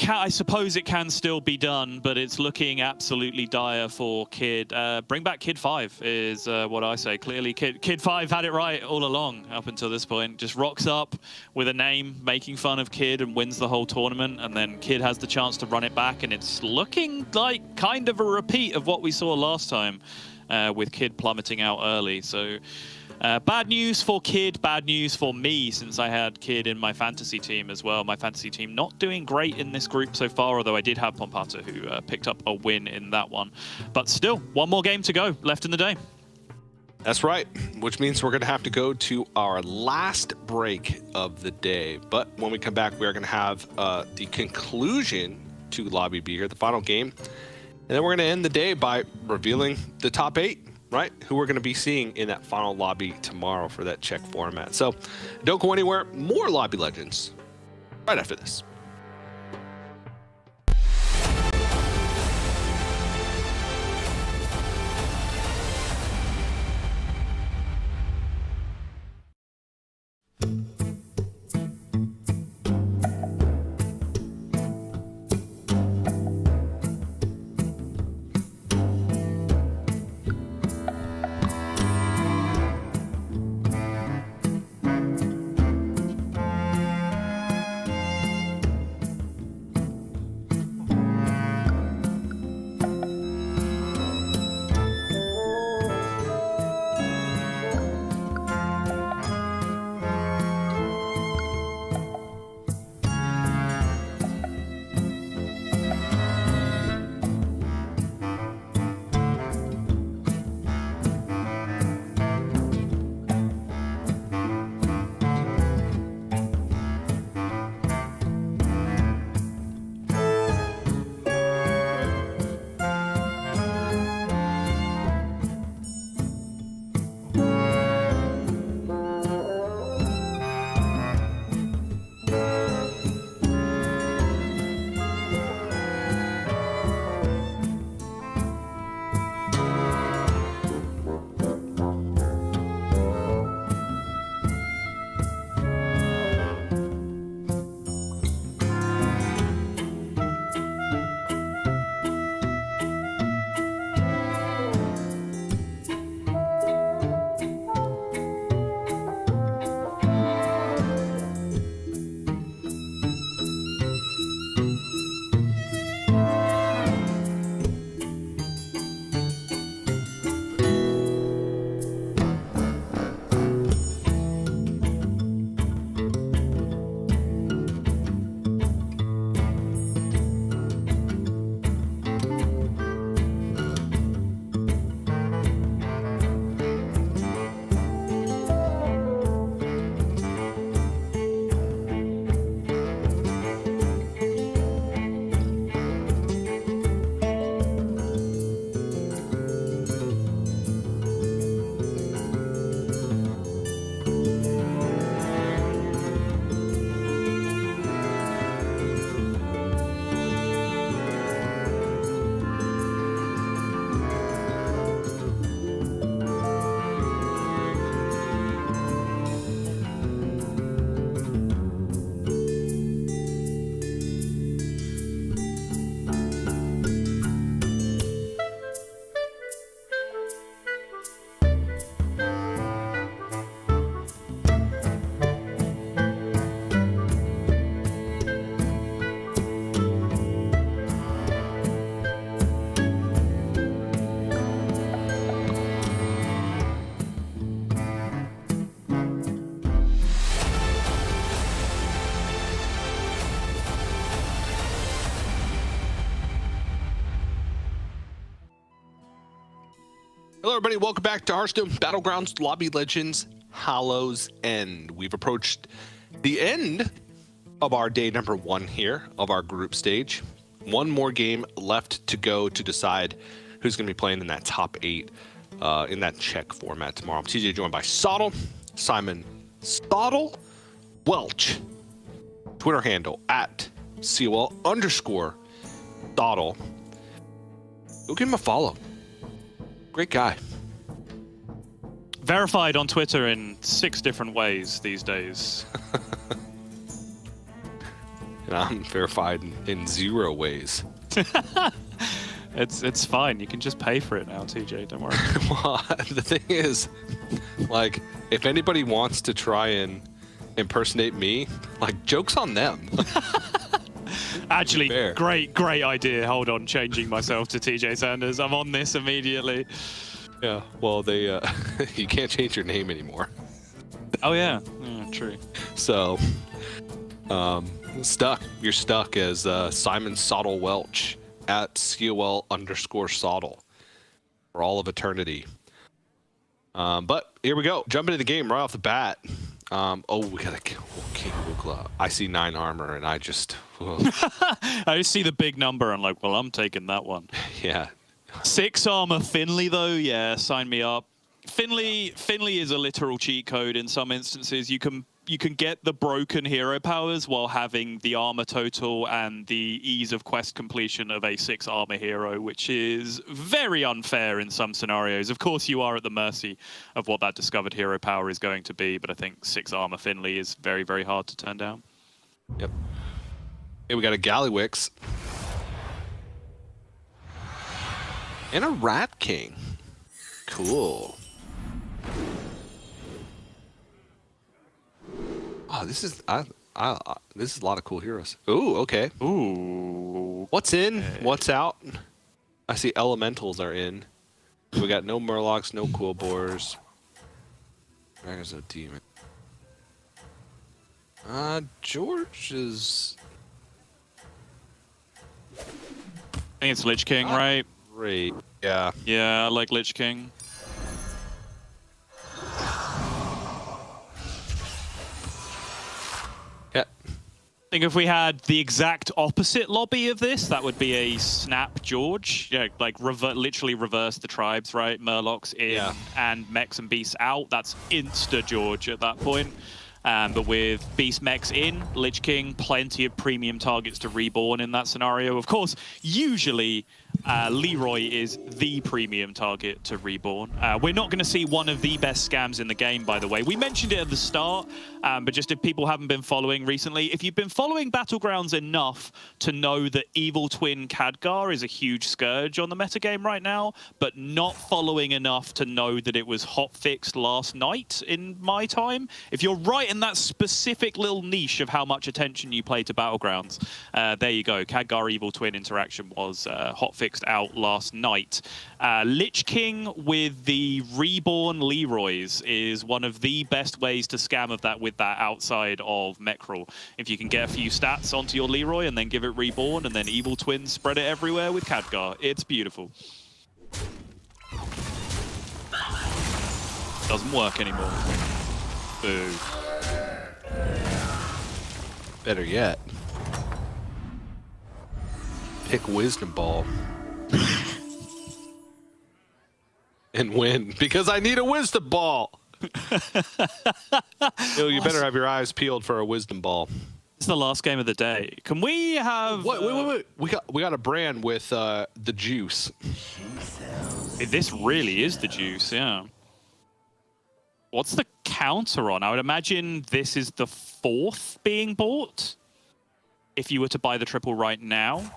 I suppose it can still be done, but it's looking absolutely dire for Kid. Bring back Kid 5 is what I say. Clearly, Kid 5 had it right all along up until this point. Just rocks up with a name, making fun of Kid, and wins the whole tournament. And then Kid has the chance to run it back, and it's looking like kind of a repeat of what we saw last time with Kid plummeting out early. So bad news for Kid, bad news for me, since I had Kid in my fantasy team as well. My fantasy team not doing great in this group so far, although I did have Pompada, who picked up a win in that one. But still, one more game to go left in the day. That's right, which means we're going to have to go to our last break of the day. But when we come back, we're going to have the conclusion to Lobby B here, the final game. And then we're going to end the day by revealing the top 8. Right, who we're going to be seeing in that final lobby tomorrow for that check format. So don't go anywhere. More Lobby Legends right after this. Hello, everybody. Welcome back to Hearthstone Battlegrounds Lobby Legends Hallow's End. We've approached the end of our day number 1 here of our group stage. One more game left to go to decide who's going to be playing in that top 8 in that check format tomorrow. I'm TJ, joined by Soddle, Simon Soddle Welch, Twitter handle at COL_Soddle. Go give him a follow. Great guy. Verified on Twitter in 6 different ways these days. And I'm verified in 0 ways. It's fine. You can just pay for it now, TJ. Don't worry. Well, the thing is, like, if anybody wants to try and impersonate me, like, joke's on them. Actually, Fair. great idea. Hold on, changing myself to TJ Sanders. I'm on this immediately. Yeah, well, they you can't change your name anymore. Oh yeah, true. So, stuck. You're stuck as Simon Soddle Welch at COL_Soddle for all of eternity. But here we go. Jump into the game right off the bat. Oh, we got a King Wukla. I see 9 armor, and I just... I just see the big number and like, well, I'm taking that one. Yeah. 6 armor Finley though, yeah, sign me up. Finley is a literal cheat code in some instances. You can get the broken hero powers while having the armor total and the ease of quest completion of a 6 armor hero, which is very unfair in some scenarios. Of course, you are at the mercy of what that discovered hero power is going to be, but I think 6 armor Finley is very, very hard to turn down. Yep. Hey, we got a Gallywix. And a Rat King. Cool. Oh, this is this is a lot of cool heroes. Ooh, okay. Ooh. What's in? What's out? I see elementals are in. We got no Murlocs, no Cool Boars. There's a demon. George is... I think it's Lich King, right? Great. Yeah. Yeah, I like Lich King. Yeah. I think if we had the exact opposite lobby of this, that would be a Snap George. Yeah, like literally reverse the tribes, right? Murlocs in and mechs and beasts out. That's insta George at that point. But with Beast Mechs in, Lich King, plenty of premium targets to reborn in that scenario. Of course, usually Leroy is the premium target to reborn. We're not going to see one of the best scams in the game, by the way. We mentioned it at the start, but just if people haven't been following recently, if you've been following Battlegrounds enough to know that Evil Twin Khadgar is a huge scourge on the metagame right now, but not following enough to know that it was hotfixed last night in my time, if you're right in that specific little niche of how much attention you play to Battlegrounds, there you go. Khadgar Evil Twin interaction was hotfixed out last night. Lich King with the reborn Leroys is one of the best ways to scam of that with that outside of Mechrel. If you can get a few stats onto your Leroy and then give it reborn and then Evil Twin spread it everywhere with Khadgar, it's beautiful. Doesn't work anymore. Boo. Better yet, pick Wisdom Ball and win, because I need a Wisdom Ball. Yo, you better have your eyes peeled for a Wisdom Ball. It's the last game of the day. Can we have... Wait. We got a brand with the juice. This really is the juice, yeah. What's the counter on? I would imagine this is the 4th being bought if you were to buy the triple right now,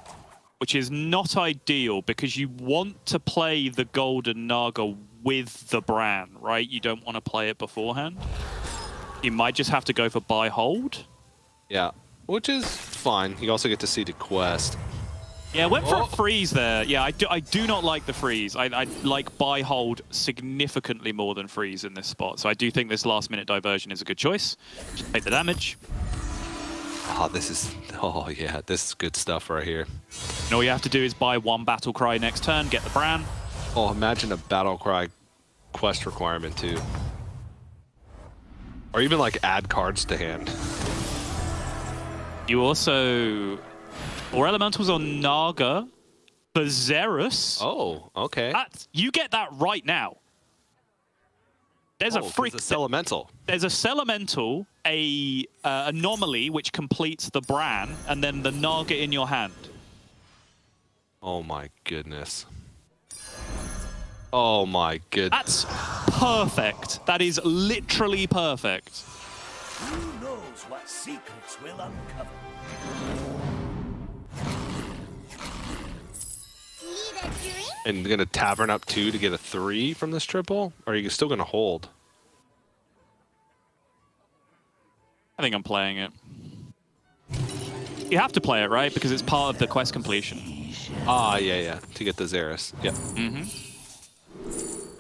which is not ideal because you want to play the Golden Naga with the Bran, right? You don't want to play it beforehand. You might just have to go for buy hold. Yeah, which is fine. You also get to see the quest. Yeah, went for a freeze there. Yeah, I do not like the freeze. I like buy hold significantly more than freeze in this spot. So I do think this last minute diversion is a good choice. Just take the damage. Oh, oh yeah, this is good stuff right here. And all you have to do is buy 1 battle cry next turn, get the Bran. Oh, imagine a battle cry quest requirement too. Or even like add cards to hand. You also... Or elementals on Naga, Berserus. Oh, okay. You get that right now. There's a freak. It's elemental. There's a Celemental, a anomaly which completes the Bran, and then the Naga in your hand. Oh my goodness. Oh my goodness. That's perfect. That is literally perfect. Who knows what secrets will uncover? And you're gonna tavern up 2 to get a 3 from this triple? Or are you still gonna hold? I think I'm playing it. You have to play it, right? Because it's part of the quest completion. Ah, yeah. To get the Xeris. Yep. Mm-hmm.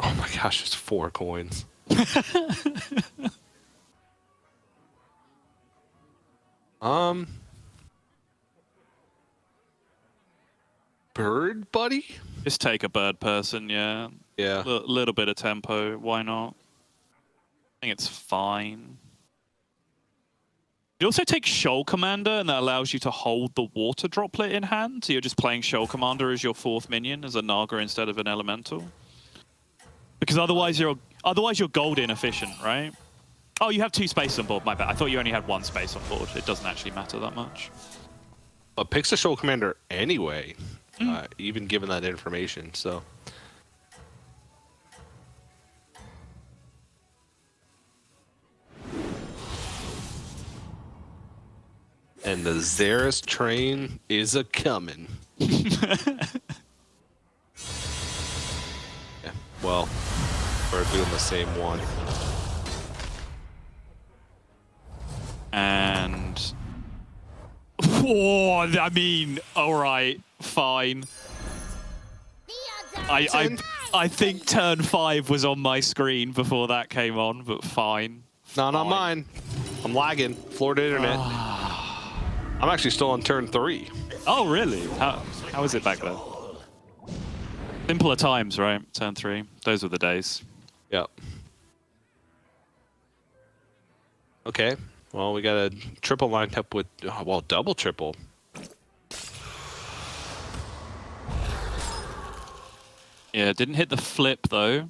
Oh my gosh, it's 4 coins. Bird buddy? Just take a bird person, yeah. Yeah. Little bit of tempo, why not? I think it's fine. You also take Shoal Commander, and that allows you to hold the water droplet in hand. So you're just playing Shoal Commander as your 4th minion, as a Naga instead of an Elemental. Because otherwise you're gold inefficient, right? Oh, you have 2 spaces on board, my bad. I thought you only had 1 space on board. It doesn't actually matter that much. But picks a Shoal Commander anyway, even given that information, so... And the Xeris train is a-coming. Yeah, well, we're doing the same one. And... Oh, I mean, alright, fine. I think turn 5 was on my screen before that came on, but fine. Not on mine. I'm lagging. Florida internet. I'm actually still on turn 3. Oh, really? How is it back there? Simpler times, right? Turn 3. Those were the days. Yep. Okay. Well, we got a triple lined up with, well, double triple. Yeah, didn't hit the flip, though.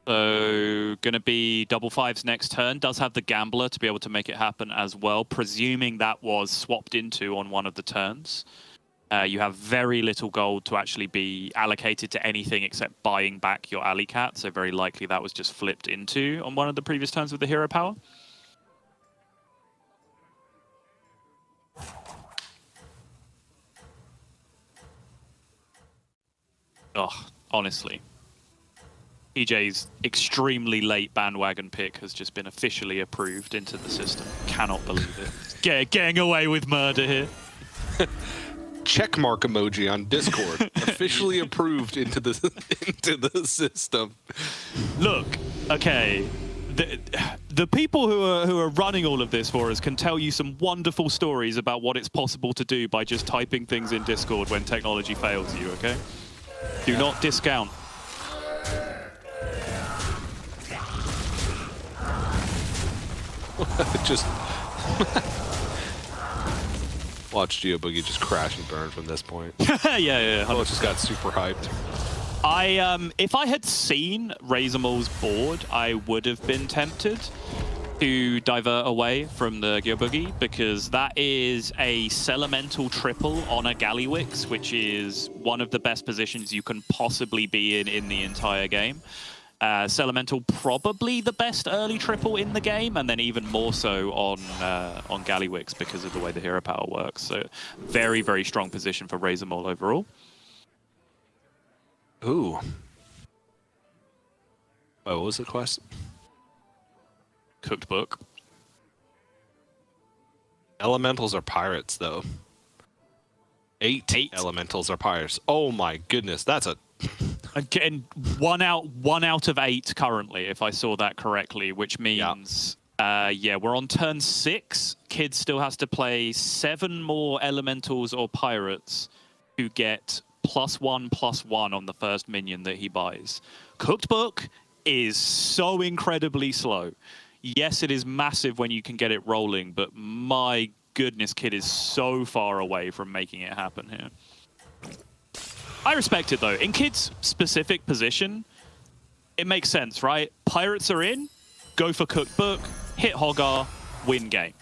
So, gonna be double 5s next turn. Does have the Gambler to be able to make it happen as well, presuming that was swapped into on one of the turns. You have very little gold to actually be allocated to anything except buying back your Alley Cat, so very likely that was just flipped into on one of the previous turns with the hero power. Oh, honestly. EJ's extremely late bandwagon pick has just been officially approved into the system. Cannot believe it. Getting away with murder here. Checkmark emoji on Discord. Officially approved into the system. Look, okay. The people who are running all of this for us can tell you some wonderful stories about what it's possible to do by just typing things in Discord when technology fails you, okay? Do not discount. Just watch GeoBoogie just crash and burn from this point. yeah. Oh, it just got super hyped. If I had seen Razormaul's board, I would have been tempted to divert away from the GeoBoogie, because that is a Celemental triple on a Gallywix, which is one of the best positions you can possibly be in the entire game. Celemental probably the best early triple in the game, and then even more so on Gallywix because of the way the hero power works. So very, very strong position for Razormaul overall. Ooh. Oh, what was the quest? Cooked book. Elementals are pirates, though. Eight elementals are pirates. Oh my goodness, that's a... Again, one out of 8 currently, if I saw that correctly, which means, yeah, we're on turn 6. Kid still has to play 7 more elementals or pirates to get +1/+1 on the first minion that he buys. Cooked Book is so incredibly slow. Yes, it is massive when you can get it rolling, but my goodness, Kid is so far away from making it happen here. I respect it, though. In Kid's specific position, it makes sense, right? Pirates are in, go for Cooked Book, hit Hoggar, win game.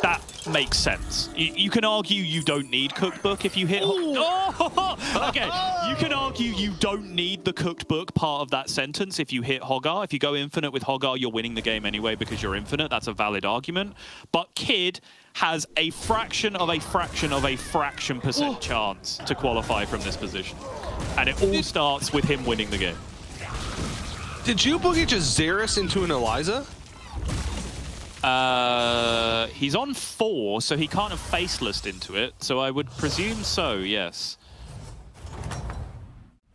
That makes sense. You can argue you don't need Cooked Book if you hit... Oh! Okay, you can argue you don't need the Cooked Book part of that sentence if you hit Hoggar. If you go infinite with Hoggar, you're winning the game anyway because you're infinite. That's a valid argument. But Kid has a fraction of a fraction of a fraction percent chance to qualify from this position. And it all starts with him winning the game. Did you boogie just Xeris into an Eliza? He's on 4, so he can't have facelessed into it. So I would presume so, yes.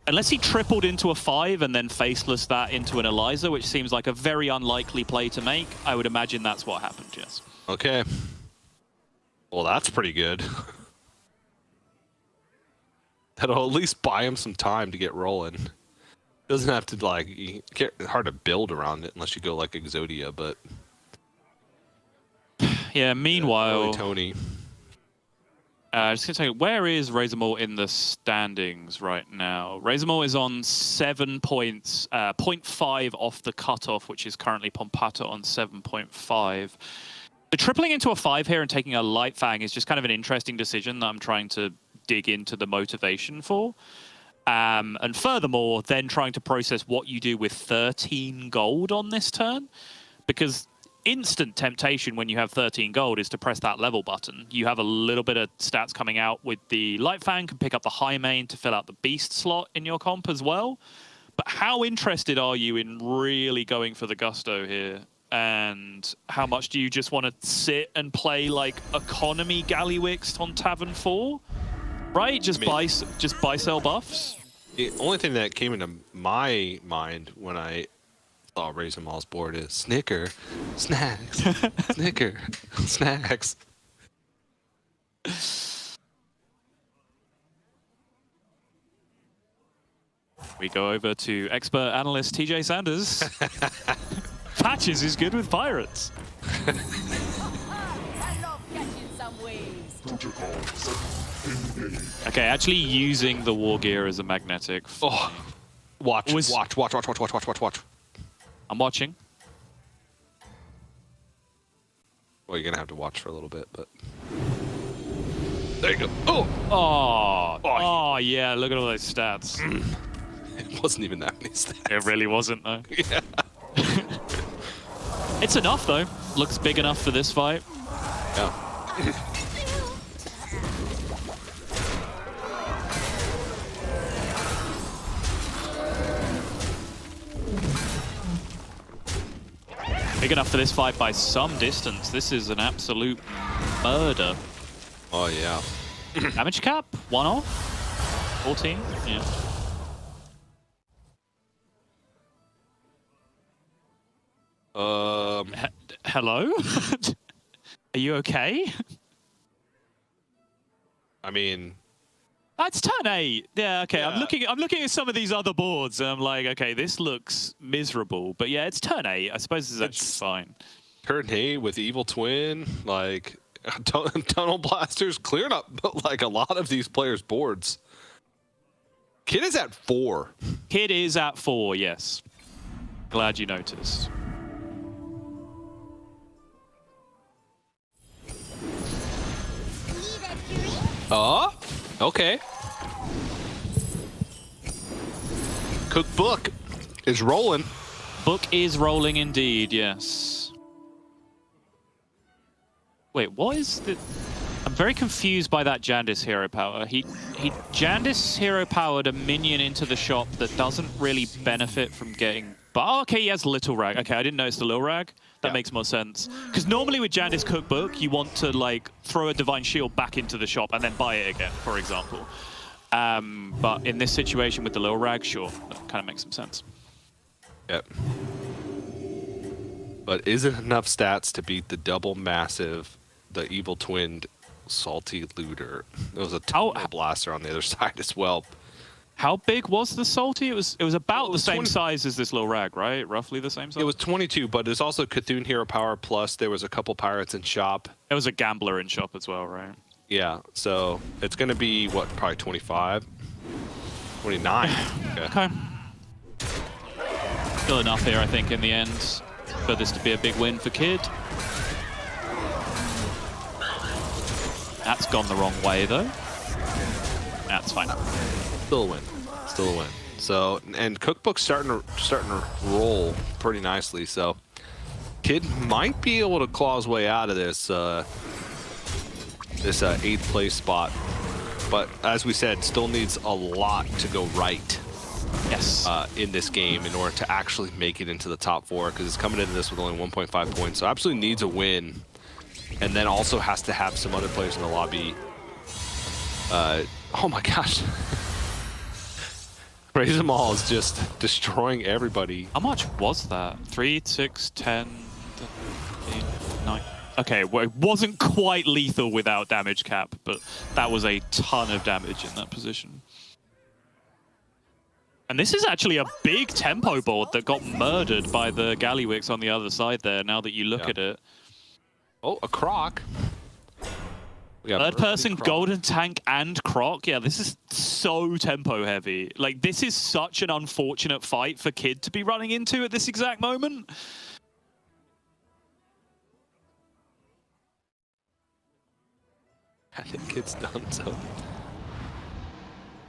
Unless he tripled into a 5 and then faceless that into an Eliza, which seems like a very unlikely play to make. I would imagine that's what happened, yes. Okay. Well, that's pretty good. That'll at least buy him some time to get rolling. Doesn't have to, like, it's hard to build around it unless you go like Exodia, but... Yeah, meanwhile... Tony. Just gonna tell you, where is Razormaul in the standings right now? Razormaul is on 7 points, 0.5 off the cutoff, which is currently Pompata on 7.5. The tripling into a 5 here and taking a Light Fang is just kind of an interesting decision that I'm trying to dig into the motivation for. And furthermore, then trying to process what you do with 13 gold on this turn. Because instant temptation when you have 13 gold is to press that level button. You have a little bit of stats coming out with the Light Fang, can pick up the high main to fill out the beast slot in your comp as well. But how interested are you in really going for the gusto here? And how much do you just want to sit and play like economy Gallywix on Tavern 4? Right? Just buy sell buffs? The only thing that came into my mind when I saw Razormaul's board is Snicker, snacks, Snicker, snacks. We go over to expert analyst TJ Sanders. Patches is good with pirates. I love catching some waves. Okay, actually using the war gear as a magnetic. Oh, watch. Was- Watch. I'm watching. Well, you're gonna have to watch for a little bit, but there you go. Oh, Oh, yeah, look at all those stats. it wasn't even that many stats. It really wasn't, though. Yeah. It's enough, though. Looks big enough for this fight. Yeah. Big enough for this fight by some distance. This is an absolute murder. Oh yeah. Damage cap? 1 off? 14? Yeah. Hello? Are you okay? I mean, That's turn 8. Yeah, okay. Yeah. I'm looking at some of these other boards and I'm like, okay, this looks miserable. But yeah, it's turn 8. I suppose it's actually fine. turn 8 with Evil Twin, like Tunnel Blasters, clearing up like a lot of these players' boards. Kid is at 4. Kid is at 4, yes. Glad you noticed. Oh, okay. Cookbook is rolling. Book is rolling indeed, yes. Wait, what is the... I'm very confused by that Jandis hero power. He Jandis hero powered a minion into the shop that doesn't really benefit from getting... But oh, okay, he has Little Rag. Okay, I didn't notice the Little Rag. That makes more sense. Because normally with Jandis Cookbook, you want to like throw a Divine Shield back into the shop and then buy it again, for example. But in this situation with the Little Rag, sure, that kind of makes some sense. Yep. But is it enough stats to beat the double massive, the Evil Twinned Salty Looter? There was a Tunnel Blaster on the other side as well. How big was the salty? It was about the same 20 size as this little rag, right? Roughly the same size. It was 22, but there's also Cthulhu Hero Power Plus. There was a couple pirates in shop. There was a gambler in shop as well, right? Yeah, so it's going to be, what, probably 25? 29. Okay. Still enough here, I think, in the end, for this to be a big win for Kid. That's gone the wrong way, though. That's fine. Still a win. Still a win. So, and Cookbook's starting to roll pretty nicely. So, Kid might be able to claw his way out of this this 8th place spot. But as we said, still needs a lot to go right. Yes. In this game in order to actually make it into the top 4, because it's coming into this with only 1.5 points. So absolutely needs a win, and then also has to have some other players in the lobby. Oh my gosh. Raise them all is just destroying everybody. How much was that? 3, 6, 10, 15, 9. Okay, well, it wasn't quite lethal without damage cap, but that was a ton of damage in that position. And this is actually a big tempo board that got murdered by the Gallywicks on the other side there, now that you look at it. Oh, a Croc. Third person, Golden Tank, and Croc. Yeah, this is so tempo heavy. Like, this is such an unfortunate fight for Kid to be running into at this exact moment. I think Kid's done so.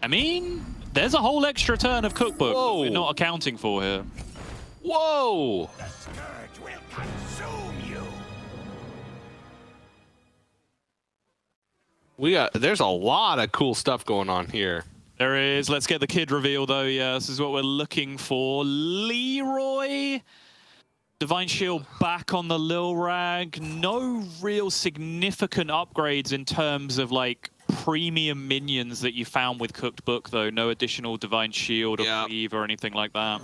I mean, there's a whole extra turn of Cookbook that we're not accounting for here. Whoa! The scourge will consume you. There's a lot of cool stuff going on here. There is. Let's get the Kid reveal, though. Yeah, this is what we're looking for. Leroy. Divine Shield back on the Lil Rag. No real significant upgrades in terms of, like, premium minions that you found with Cooked Book, though. No additional Divine Shield or Cleave or anything like that.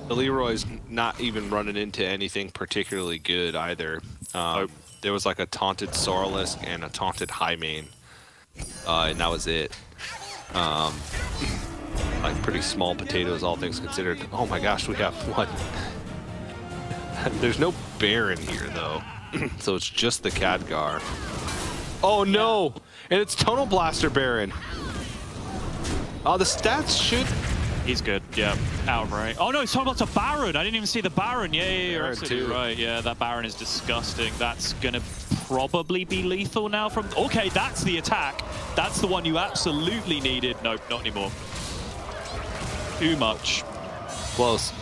The Leroy's not even running into anything particularly good either. There was like a taunted Sorlisk and a taunted High Mane. And that was it. Like pretty small potatoes, all things considered. Oh my gosh, we have one. There's no Baron here, though. So it's just the Khadgar. Oh no! And it's Tonal Blaster Baron. Oh, the stats should... He's good, yeah. Outright. Oh no, he's talking about a Baron. I didn't even see the Baron. Yeah, you're absolutely right. Yeah, that Baron is disgusting. That's gonna probably be lethal now from... Okay, that's the attack. That's the one you absolutely needed. Nope, not anymore. Too much. Close.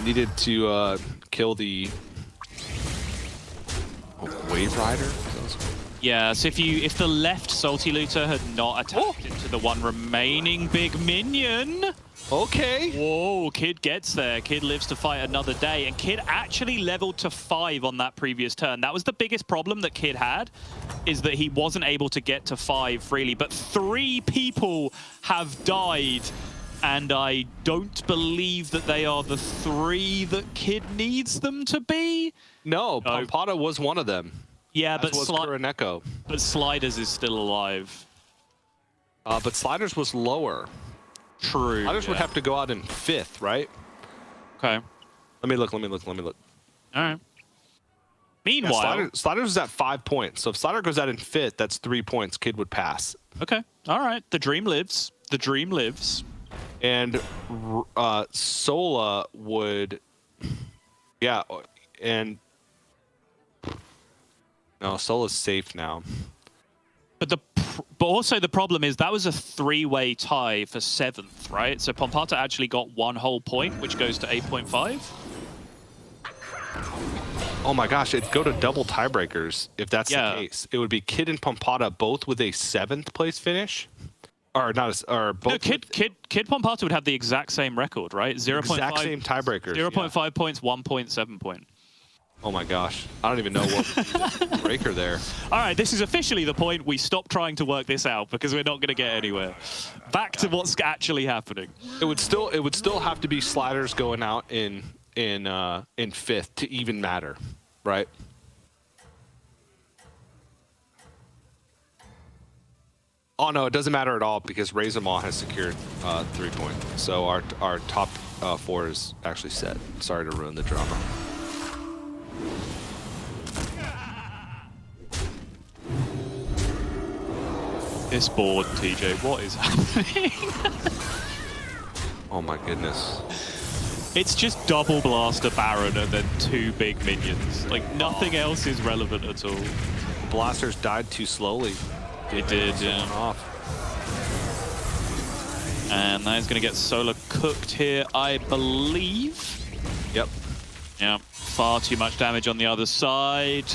Needed to kill the Wave Rider. Yeah, so if the left Salty Looter had not attacked into the one remaining big minion. Okay. Whoa, Kid gets there. Kid lives to fight another day, and Kid actually leveled to 5 on that previous turn. That was the biggest problem that Kid had, is that he wasn't able to get to 5 freely. But 3 people have died, and I don't believe that they are the 3 that Kid needs them to be. No, Pompada was one of them. Yeah, but Sliders is still alive. But Sliders was lower. True. Sliders would have to go out in 5th, right? Okay. Let me look. All right. Meanwhile... Yeah, Sliders is at 5 points. So if Slider goes out in 5th, that's 3 points. Kid would pass. Okay. All right. The dream lives. The dream lives. And Sola would... Yeah, and... No, Sola's safe now. But also the problem is that was a 3-way tie for 7th, right? So Pompata actually got 1 whole point, which goes to 8.5. Oh my gosh, it'd go to double tiebreakers if that's the case. It would be Kid and Pompata both with a 7th place finish. Or not, or both. No, Kid Pompata would have the exact same record, right? 0.5. Exact same tiebreakers. 0.5 points, 1.7 point. Oh my gosh. I don't even know what breaker there. All right, this is officially the point we stop trying to work this out because we're not going to get anywhere. Back to what's actually happening. It would still have to be Sliders going out in 5th to even matter, right? Oh no, it doesn't matter at all because Razor Maw has secured 3 points. So our top 4 is actually set. Sorry to ruin the drama. This board, TJ, what is happening? Oh my goodness. It's just double blaster Baron and then 2 big minions. Like, nothing else is relevant at all. Blasters died too slowly. It did, yeah. Off. And that is going to get Solar cooked here, I believe. Yep. Yeah, far too much damage on the other side.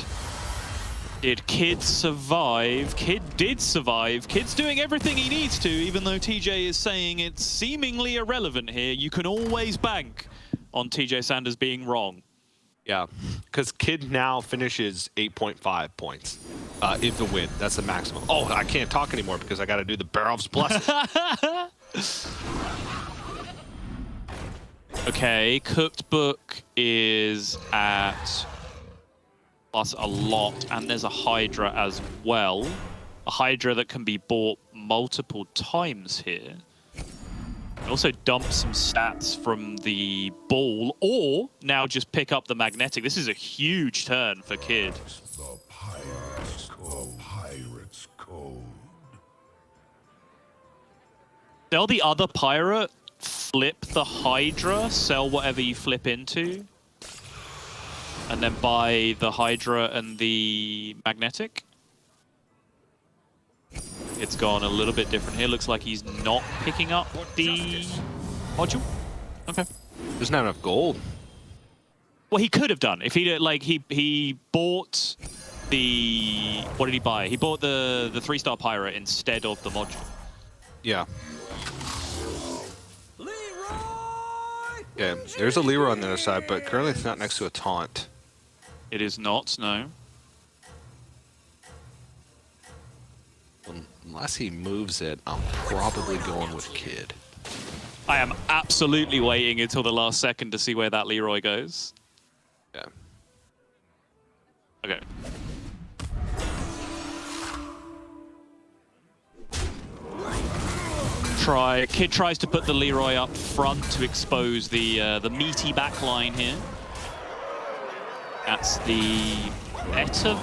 Did Kid survive? Kid did survive. Kid's doing everything he needs to, even though TJ is saying it's seemingly irrelevant here. You can always bank on TJ Sanders being wrong. Yeah, because Kid now finishes 8.5 points. If the win, that's the maximum. Oh, I can't talk anymore because I got to do the Barov's Blessing. Okay, Cooked Book is at plus a lot, and there's a Hydra as well. A Hydra that can be bought multiple times here. Also dump some stats from the ball, or now just pick up the magnetic. This is a huge turn for Kid. The pirate's code. Pirate's code. Sell the other pirate, flip the Hydra, sell whatever you flip into, and then buy the Hydra and the magnetic. It's gone a little bit different here. Looks like he's not picking up the module. Okay. Doesn't have enough gold. Well, he could have done if he like he bought the what did he buy? He bought the 3-star pirate instead of the module. Yeah. Leroy! Yeah, there's a Leroy on the other side, but currently it's not next to a taunt. It is not, no. Unless he moves it, I'm probably going with Kid. I am absolutely waiting until the last second to see where that Leroy goes. Yeah. Okay. Kid tries to put the Leroy up front to expose the meaty back line here. That's the better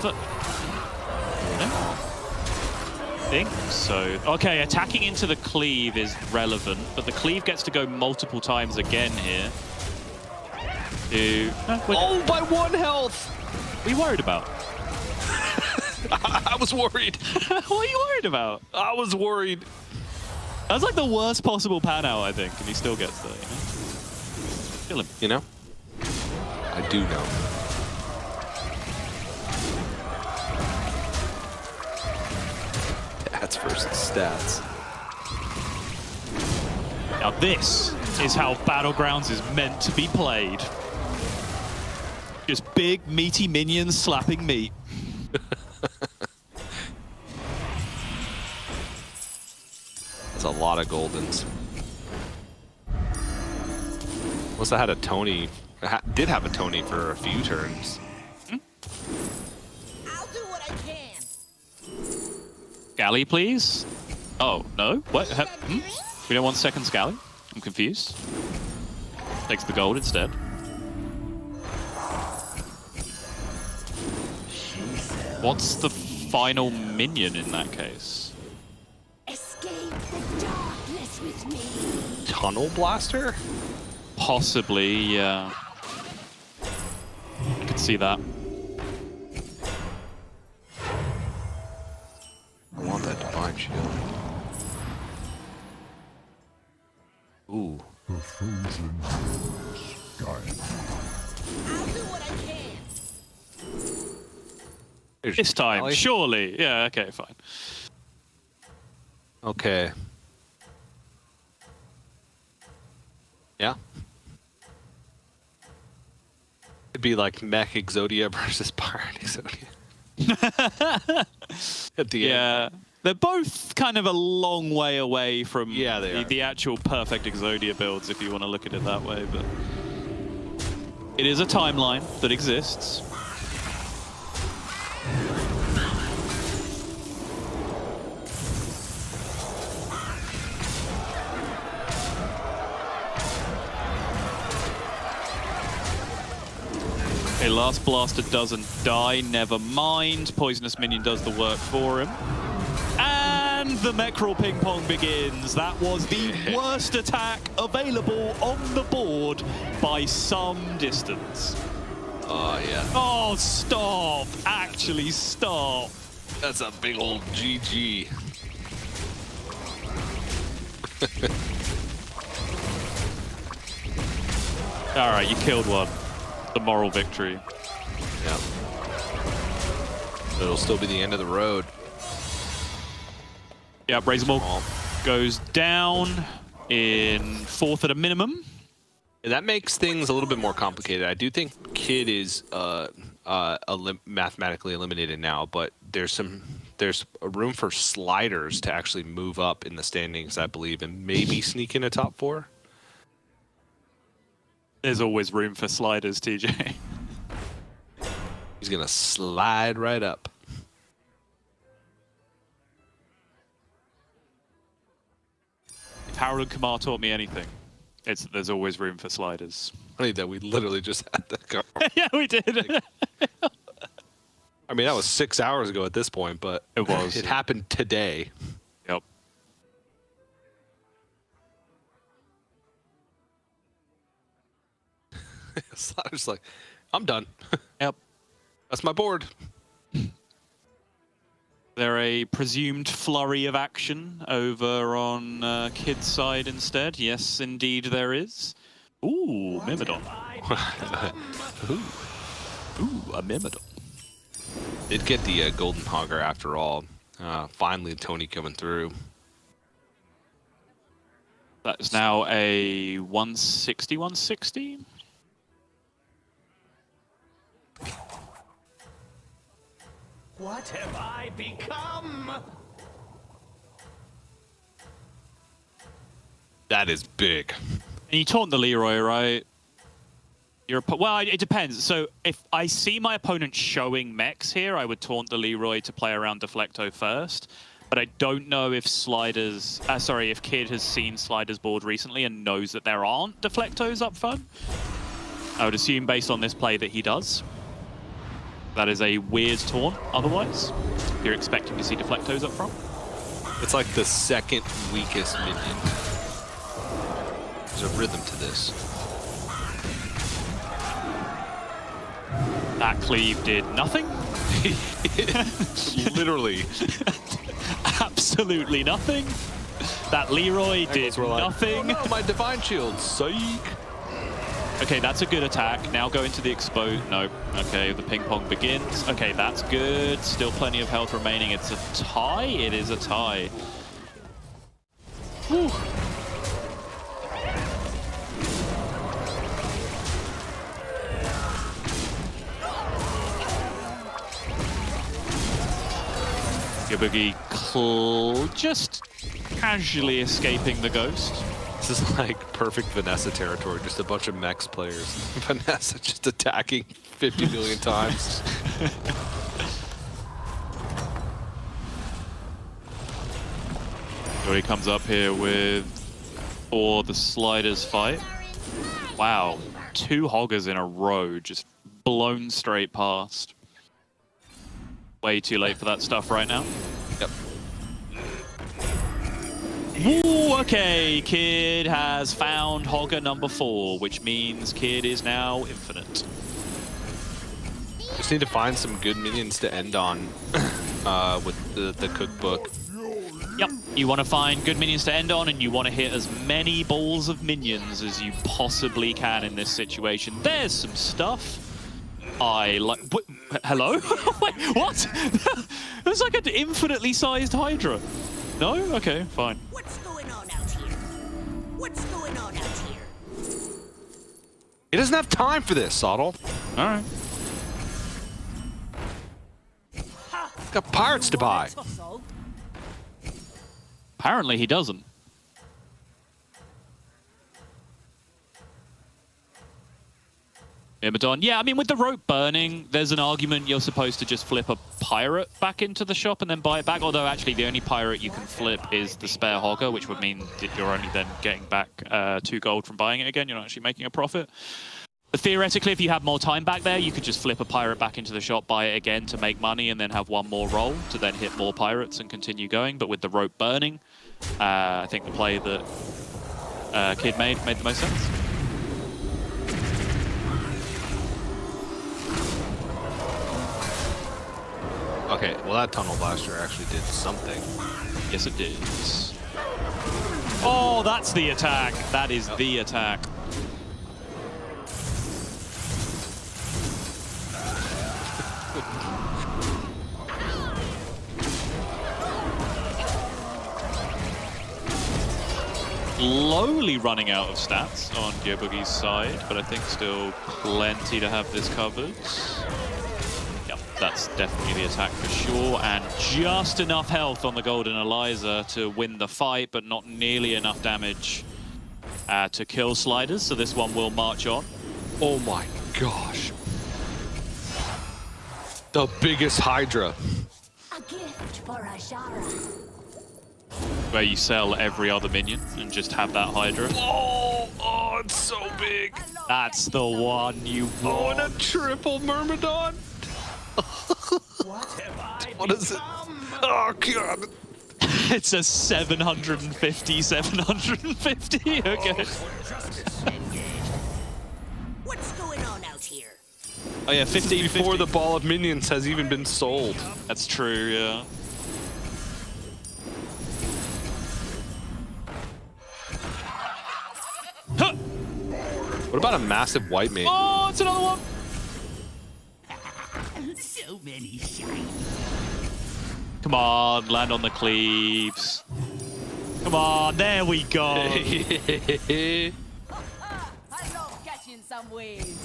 think so. Okay, attacking into the cleave is relevant, but the cleave gets to go multiple times again here. Oh, by 1 health! What are you worried about? I was worried. What are you worried about? I was worried. That's like the worst possible pan out, I think, and he still gets there, you know? Kill him. You know? I do know. Stats versus stats. Now this is how Battlegrounds is meant to be played. Just big, meaty minions slapping meat. That's a lot of Goldens. Must have had a Tony. Did have a Tony for a few turns. I'll do what I can. Scally, please? Oh, no? What? We don't want second Scally? I'm confused. Takes the gold instead. What's the final minion in that case? Escape the darkness with me. Tunnel Blaster? Possibly, yeah. I could see that. I want that Divine Shield. Ooh. The frozen sky. I'll do what I can. There's This time, Scally. surely. Yeah, okay, fine. Okay. Yeah. It'd be like Mech Exodia versus Pirate Exodia. At the end. Yeah. They're both kind of a long way away from Yeah, they are. the actual perfect Exodia builds, if you want to look at it that way, but it is a timeline that exists. last blaster doesn't die. Never mind. Poisonous minion does the work for him. And the Mechrel ping pong begins. That was the worst attack available on the board by some distance. Oh, yeah. Oh, stop. Actually, stop. That's a big old GG. All right, you killed one. The moral victory. Yeah. It'll still be the end of the road. Yeah, Razormaw goes down in 4th at a minimum. That makes things a little bit more complicated. I do think Kid is mathematically eliminated now, but there's a room for sliders to actually move up in the standings, I believe, and maybe sneak in a top 4. There's always room for sliders, TJ. He's gonna slide right up. If Harold and Kamar taught me anything, it's that there's always room for sliders. Funny that we literally just had that go. Yeah, we did. I mean, that was 6 hours ago at this point, but It was. It happened today. Yep. Slider's like, I'm done. Yep. That's my board. There a presumed flurry of action over on Kid's side instead? Yes, indeed there is. Ooh, Myrmidon. Ooh, a Myrmidon. Did get the Golden Hogger after all. Finally, Tony coming through. That is now a 160, 160. What have I become? That is big. And you taunt the Leroy, right? Well, it depends. So if I see my opponent showing mechs here, I would taunt the Leroy to play around Deflecto first. But I don't know if if Kid has seen Sliders board recently and knows that there aren't Deflectos up front. I would assume based on this play that he does. That is a weird taunt otherwise. You're expecting to see Deflectos up front. It's like the second weakest minion. There's a rhythm to this. That cleave did nothing. Literally. Absolutely nothing. That Leroy did nothing. Oh, no, my Divine Shield. Psych. Okay, that's a good attack. Now go into the expose. No. Okay, the ping pong begins. Okay, that's good. Still plenty of health remaining. It's a tie? It is a tie. Whew. Boogie just casually escaping the ghost. This is like perfect Vanessa territory. Just a bunch of Mex players. Vanessa just attacking 50 million times. So he comes up here for the Sliders fight. Wow, 2 hoggers in a row, just blown straight past. Way too late for that stuff right now. Yep. Ooh, okay, Kid has found Hogger number 4, which means Kid is now infinite. Just need to find some good minions to end on with the cookbook. Yep, you want to find good minions to end on, and you want to hit as many balls of minions as you possibly can in this situation. There's some stuff. Hello? Wait, what? It was like an infinitely sized Hydra. No? Okay, fine. What's going on out here? What's going on out here? He doesn't have time for this, Sottle. All right. He's got pirates to buy. Apparently he doesn't. Myrmidon. Yeah, I mean, with the rope burning, there's an argument you're supposed to just flip a pirate back into the shop and then buy it back. Although, actually, the only pirate you can flip is the spare hogger, which would mean that you're only then getting back 2 gold from buying it again. You're not actually making a profit. Theoretically, if you had more time back there, you could just flip a pirate back into the shop, buy it again to make money, and then have one more roll to then hit more pirates and continue going. But with the rope burning, I think the play that Kid made the most sense. Okay, well that tunnel blaster actually did something. Yes, it did. Oh, that's the attack. That is the attack. Slowly running out of stats on Geoboogie's side, but I think still plenty to have this covered. Yep, that's definitely the attack for sure, and just enough health on the Golden Eliza to win the fight, but not nearly enough damage to kill Sliders, so this one will march on. Oh my gosh. The biggest Hydra. A gift for Ashara. Where you sell every other minion and just have that Hydra. Oh, it's so big. That's the one you Oh, want. and a triple Myrmidon. What is it? Oh, God. It's a 750, 750. Okay. What's going on out here? Oh yeah, 15 Before the ball of minions has even been sold. That's true, yeah. Huh. What about a massive white mage? Oh, it's another one. So many shiny. Come on, land on the cleaves. Come on, there we go. I love catching some waves.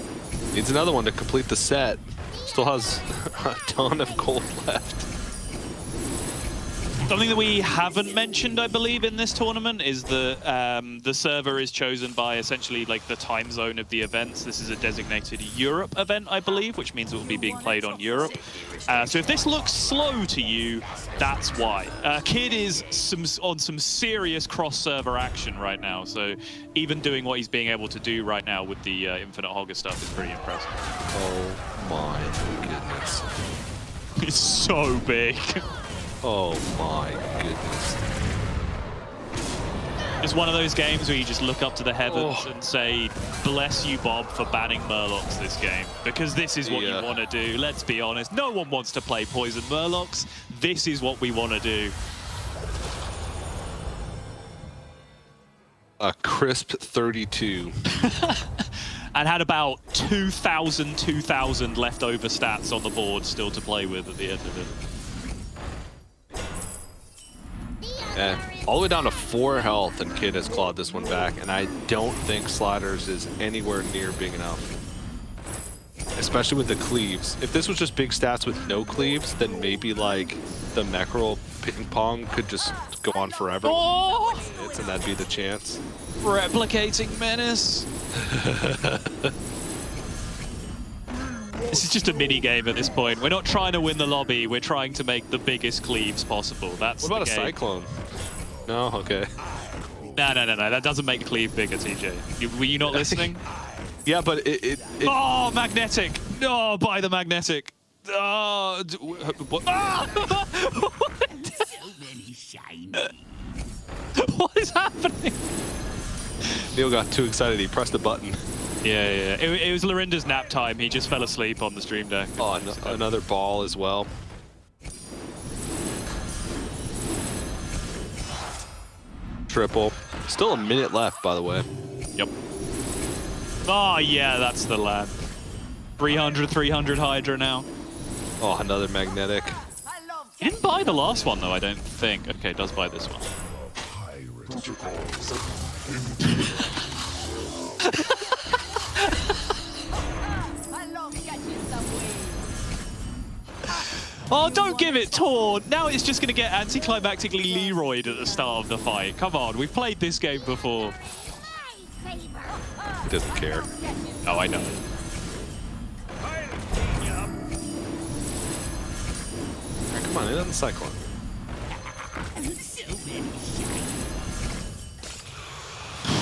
Needs another one to complete the set. Still has a ton of gold left. Something that we haven't mentioned, I believe, in this tournament is the server is chosen by essentially like the time zone of the events. This is a designated Europe event, I believe, which means it will be being played on Europe. So if this looks slow to you, that's why. Kid is on some serious cross-server action right now, so even doing what he's being able to do right now with the Infinite Hogger stuff is pretty impressive. Oh my goodness. It's so big. Oh my goodness. It's one of those games where you just look up to the heavens and say, bless you, Bob, for banning Murlocs this game. Because this is what you want to do. Let's be honest. No one wants to play Poison Murlocs. This is what we want to do. A crisp 32. And had about 2,000 leftover stats on the board still to play with at the end of it. Yeah, all the way down to 4 health, and Kid has clawed this one back, and I don't think Sliders is anywhere near big enough. Especially with the cleaves. If this was just big stats with no cleaves, then maybe like the Meckerel ping pong could just go on forever. Oh! And that'd be the chance. Replicating Menace. This is just a mini game at this point. We're not trying to win the lobby. We're trying to make the biggest cleaves possible. That's What about the a game. Cyclone? No? Okay. No. That doesn't make cleave bigger, TJ. Were you not listening? Yeah, but it Oh, magnetic! No, buy the magnetic. Oh, what? Ah! So many shiny. What is happening? Neil got too excited. He pressed the button. Yeah. It was Lorinda's nap time. He just fell asleep on the stream deck. Oh, another ball as well. Triple. Still a minute left, by the way. Yep. Oh, yeah, that's the land. 300 Hydra now. Oh, another magnetic. I love He didn't buy the last one, though, I don't think. Okay, does buy this one. I love catching some waves. Oh, don't give it Torn. Now it's just going to get anticlimactically Leroyed at the start of the fight. Come on, we've played this game before. He doesn't care. Oh, I know. Right, come on, in on the Cyclone. So many shiny.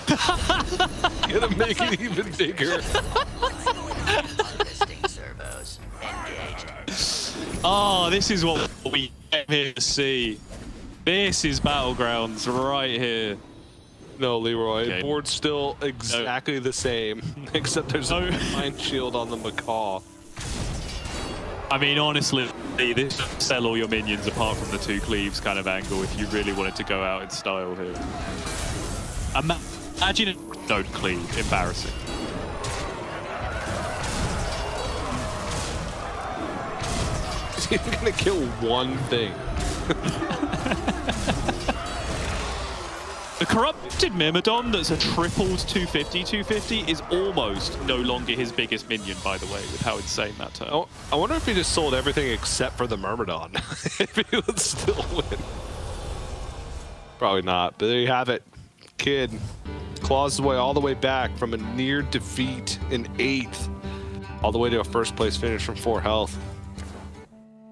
Gonna make it even bigger. Harvesting servos engaged. Oh, this is what we came here to see. This is Battlegrounds right here. No, Leroy. Okay. Board's still exactly the same, except there's a mind shield on the macaw. I mean, honestly, this sell all your minions apart from the 2 cleaves kind of angle if you really wanted to go out in style here. Imagine it don't cleave. Embarrassing. He's gonna kill one thing. The corrupted Myrmidon that's a tripled 250 is almost no longer his biggest minion, by the way, with how insane that turned. Oh, I wonder if he just sold everything except for the Myrmidon. If he would still win. Probably not, but there you have it. Kid claws his way all the way back from a near defeat in 8th, all the way to a first place finish from 4 health.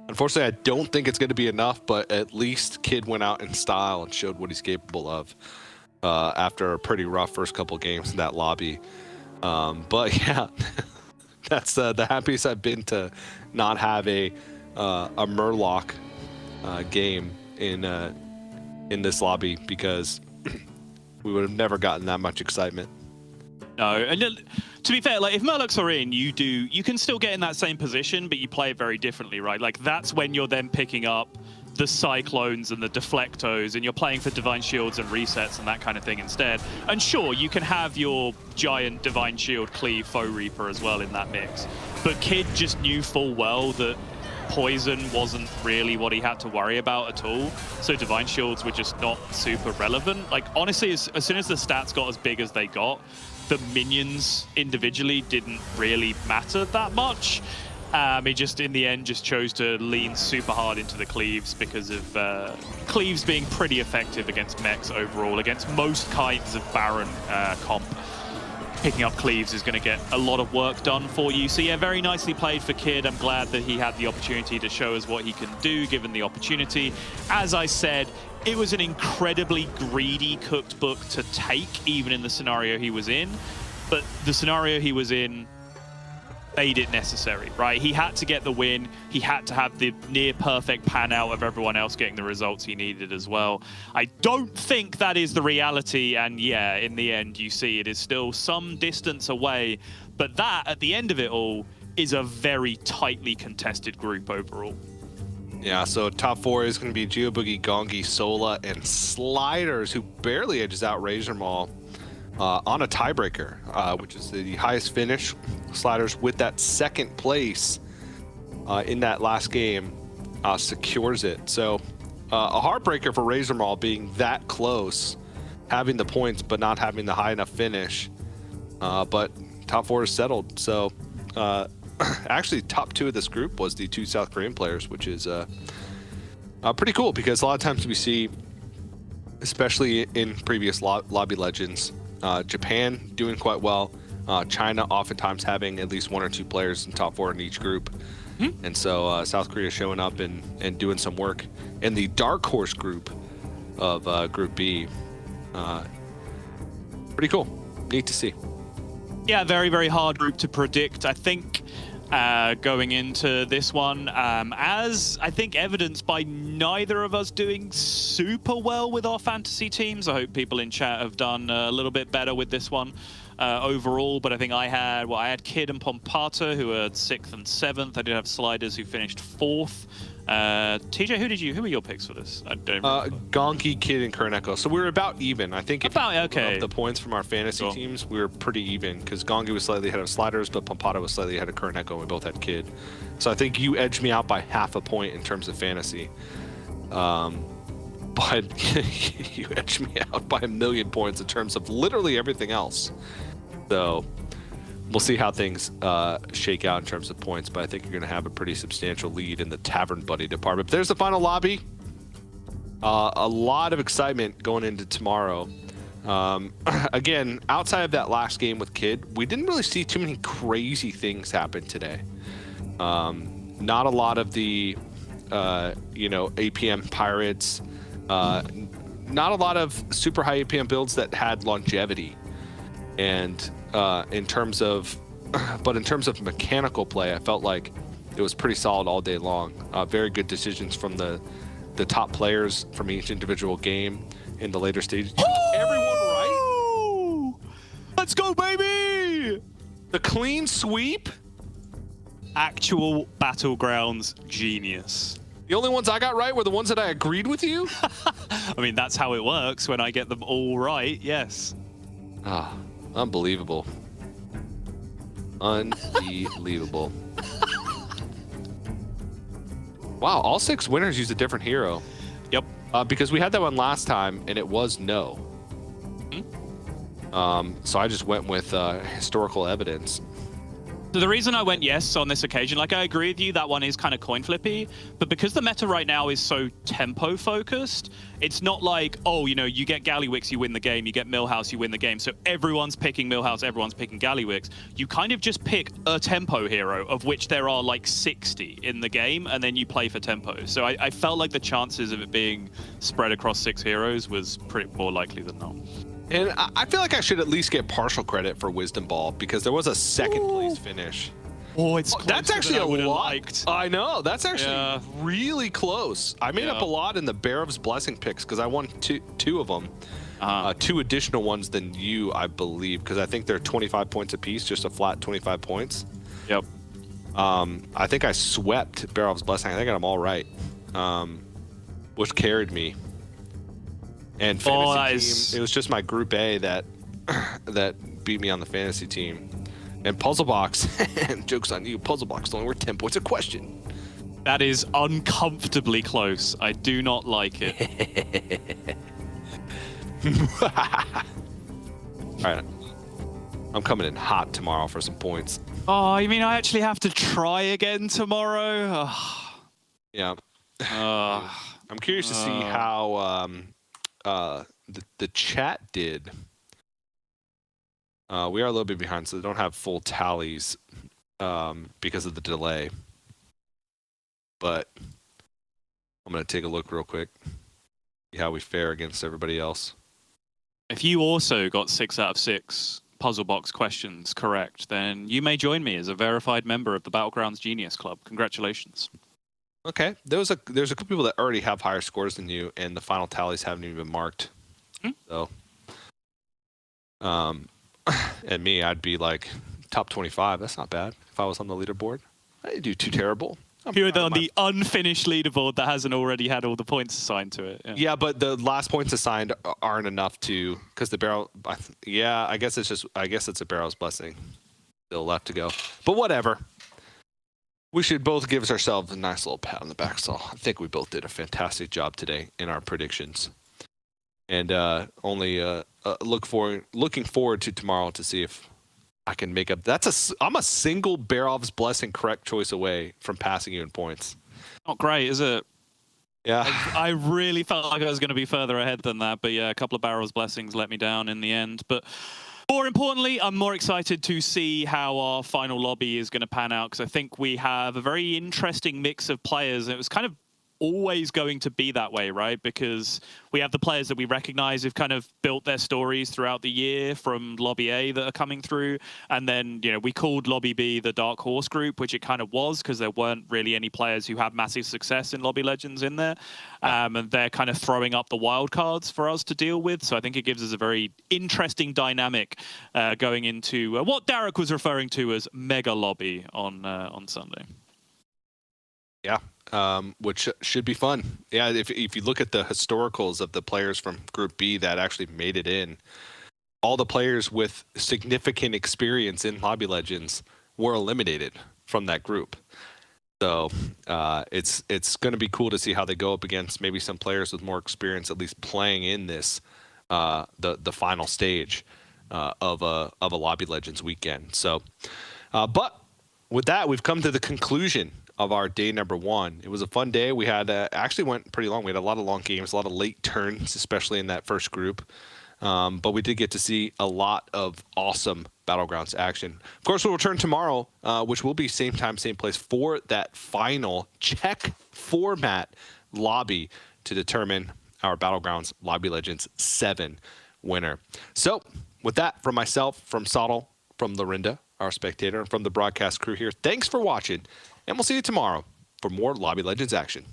Unfortunately, I don't think it's going to be enough, but at least Kid went out in style and showed what he's capable of after a pretty rough first couple games in that lobby. But yeah, that's the happiest I've been to not have a Murloc game in this lobby, because we would have never gotten that much excitement. No, and to be fair, like if Murlocs are in, you can still get in that same position, but you play it very differently, right? Like that's when you're then picking up the Cyclones and the Deflectos, and you're playing for Divine Shields and resets and that kind of thing instead. And sure, you can have your giant Divine Shield cleave Foe Reaper as well in that mix. But Kid just knew full well that poison wasn't really what he had to worry about at all. So Divine Shields were just not super relevant. Like honestly, as soon as the stats got as big as they got, the minions individually didn't really matter that much. He just, in the end, just chose to lean super hard into the cleaves because of cleaves being pretty effective against mechs overall, against most kinds of Baron comp. Picking up cleaves is going to get a lot of work done for you. So yeah, very nicely played for Kid. I'm glad that he had the opportunity to show us what he can do, given the opportunity. As I said, it was an incredibly greedy cooked book to take, even in the scenario he was in. But the scenario he was in made it necessary, right? He had to get the win. He had to have the near perfect pan out of everyone else getting the results he needed as well. I don't think that is the reality. And yeah, in the end, you see it is still some distance away. But that, at the end of it all, is a very tightly contested group overall. Yeah, so top 4 is going to be Geoboogie, Gongi, Sola, and Sliders, who barely edges out Razor Maul on a tiebreaker, which is the highest finish. Sliders, with that second place in that last game, secures it. So a heartbreaker for Razor Maul being that close, having the points but not having the high enough finish. But top 4 is settled. So actually, top 2 of this group was the 2 South Korean players, which is pretty cool, because a lot of times we see, especially in previous lobby legends, Japan doing quite well, China oftentimes having at least 1 or 2 players in top 4 in each group. And so South Korea showing up and doing some work in the dark horse group of Group B. Pretty cool. Neat to see. Yeah, very, very hard group to predict. I think going into this one, as I think evidenced by neither of us doing super well with our fantasy teams. I hope people in chat have done a little bit better with this one overall. But I think I had Kid and Pompata, who were 6th and 7th. I did have Sliders, who finished 4th. TJ, who were your picks for this? I don't remember. Gonki, Kid, and Current Echo. So we were about even. I think if okay. Of the points from our fantasy teams, we were pretty even, because Gonki was slightly ahead of Sliders, but Pompata was slightly ahead of Current Echo, and we both had Kid. So I think you edged me out by half a point in terms of fantasy. But you edged me out by 1,000,000 points in terms of literally everything else. So we'll see how things shake out in terms of points, but I think you're going to have a pretty substantial lead in the Tavern Buddy department. But there's the final lobby. A lot of excitement going into tomorrow. Again, outside of that last game with Kid, we didn't really see too many crazy things happen today. Not a lot of the, APM pirates. Not a lot of super high APM builds that had longevity. And in terms of mechanical play, I felt like it was pretty solid all day long. Very good decisions from the top players from each individual game in the later stages. Everyone right? Let's go, baby! The clean sweep. Actual Battlegrounds genius. The only ones I got right were the ones that I agreed with you. I mean, that's how it works when I get them all right, yes. Ah, unbelievable. Unbelievable. Wow, all 6 winners used a different hero. Yep. Because we had that one last time, and it was no. So I just went with historical evidence. So the reason I went yes on this occasion, like I agree with you, that one is kind of coin flippy, but because the meta right now is so tempo focused, it's not like, oh, you know, you get Gallywix, you win the game, you get Millhouse, you win the game. So everyone's picking Millhouse, everyone's picking Gallywix. You kind of just pick a tempo hero, of which there are like 60 in the game, and then you play for tempo. So I felt like the chances of it being spread across 6 heroes was pretty more likely than not. And I feel like I should at least get partial credit for Wisdom Ball because there was a second place finish. Oh, it's That's actually a lot. Liked. I know. That's actually really close. I made up a lot in the Barev's Blessing picks because I won two of them. 2 additional ones than you, I believe, because I think they're 25 points apiece, just a flat 25 points. Yep. I think I swept Barev's Blessing. I think I got them all right, which carried me. And fantasy team, it was just my Group A that beat me on the fantasy team. And Puzzle Box, joke's on you, Puzzle Box only worth 10 points a question. That is uncomfortably close. I do not like it. All right. I'm coming in hot tomorrow for some points. Oh, you mean I actually have to try again tomorrow? Yeah. I'm curious to see how the chat did. We are a little bit behind, so they don't have full tallies because of the delay. But I'm going to take a look real quick, see how we fare against everybody else. If you also got 6 out of 6 puzzle box questions correct, then you may join me as a verified member of the Battlegrounds Genius Club. Congratulations. Okay, there's a couple people that already have higher scores than you, and the final tallies haven't even been marked. So, and me, I'd be like top 25. That's not bad if I was on the leaderboard. I didn't do too terrible. You're on the unfinished leaderboard that hasn't already had all the points assigned to it. Yeah, but the last points assigned aren't enough to, because the barrel. Yeah, I guess it's a Barrel's Blessing still left to go. But whatever. We should both give ourselves a nice little pat on the back. So I think we both did a fantastic job today in our predictions. And looking forward to tomorrow to see if I can make up. I'm a single Barov's Blessing correct choice away from passing you in points. Not great, is it? Yeah. I really felt like I was going to be further ahead than that, but yeah, a couple of Barrel's Blessings let me down in the end. But more importantly, I'm more excited to see how our final lobby is going to pan out, because I think we have a very interesting mix of players. It was kind of always going to be that way, right? Because we have the players that we recognize who've kind of built their stories throughout the year from Lobby A that are coming through. And then, you know, we called Lobby B the Dark Horse group, which it kind of was because there weren't really any players who had massive success in Lobby Legends in there. And they're kind of throwing up the wild cards for us to deal with. So I think it gives us a very interesting dynamic going into what Derek was referring to as Mega Lobby on Sunday. Yeah. Which should be fun. Yeah, if you look at the historicals of the players from Group B that actually made it in, all the players with significant experience in Lobby Legends were eliminated from that group. So it's going to be cool to see how they go up against maybe some players with more experience, at least playing in this the final stage of a Lobby Legends weekend. So, but with that, we've come to the conclusion of our day number 1. It was a fun day. We had actually went pretty long. We had a lot of long games, a lot of late turns, especially in that first group. But we did get to see a lot of awesome Battlegrounds action. Of course, we'll return tomorrow, which will be same time, same place for that final check format lobby to determine our Battlegrounds Lobby Legends 7 winner. So with that, from myself, from Sottle, from Lorinda, our spectator, and from the broadcast crew here, thanks for watching, and we'll see you tomorrow for more Lobby Legends action.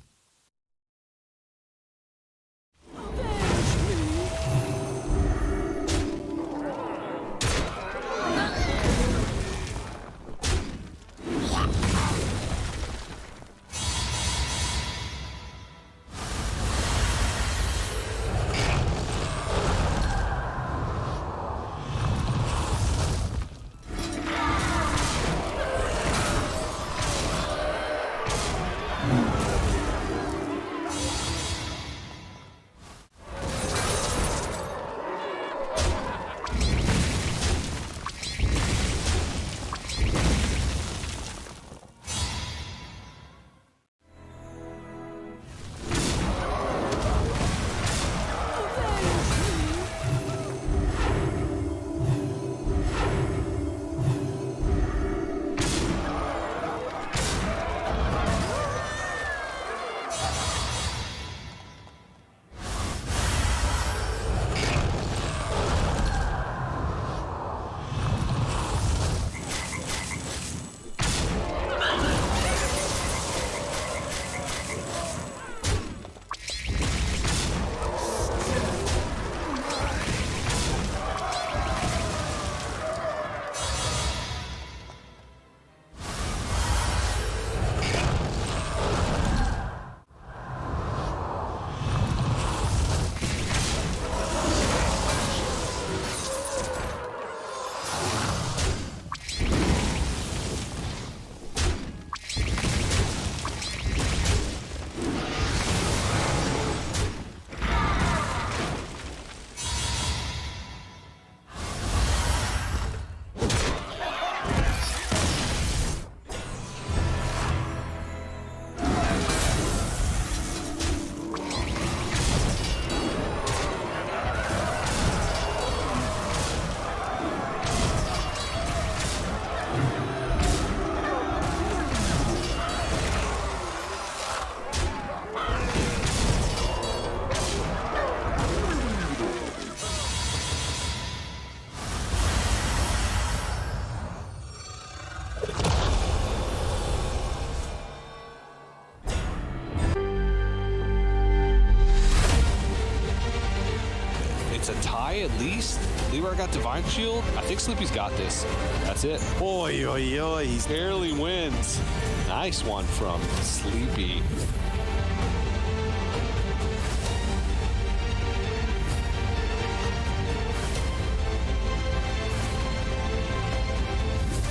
It's a tie at least. Leroy got Divine Shield. I think Sleepy's got this. That's it. Oi, oi, oi. He barely wins. Nice one from Sleepy.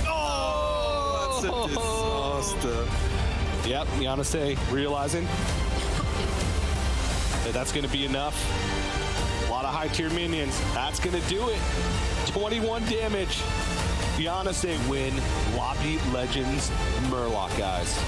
That's a disaster. Yep, Yanase realizing that that's going to be enough. A lot of high-tier minions. That's going to do it. 21 damage. Yanase win Lobby Legends Murloc, guys.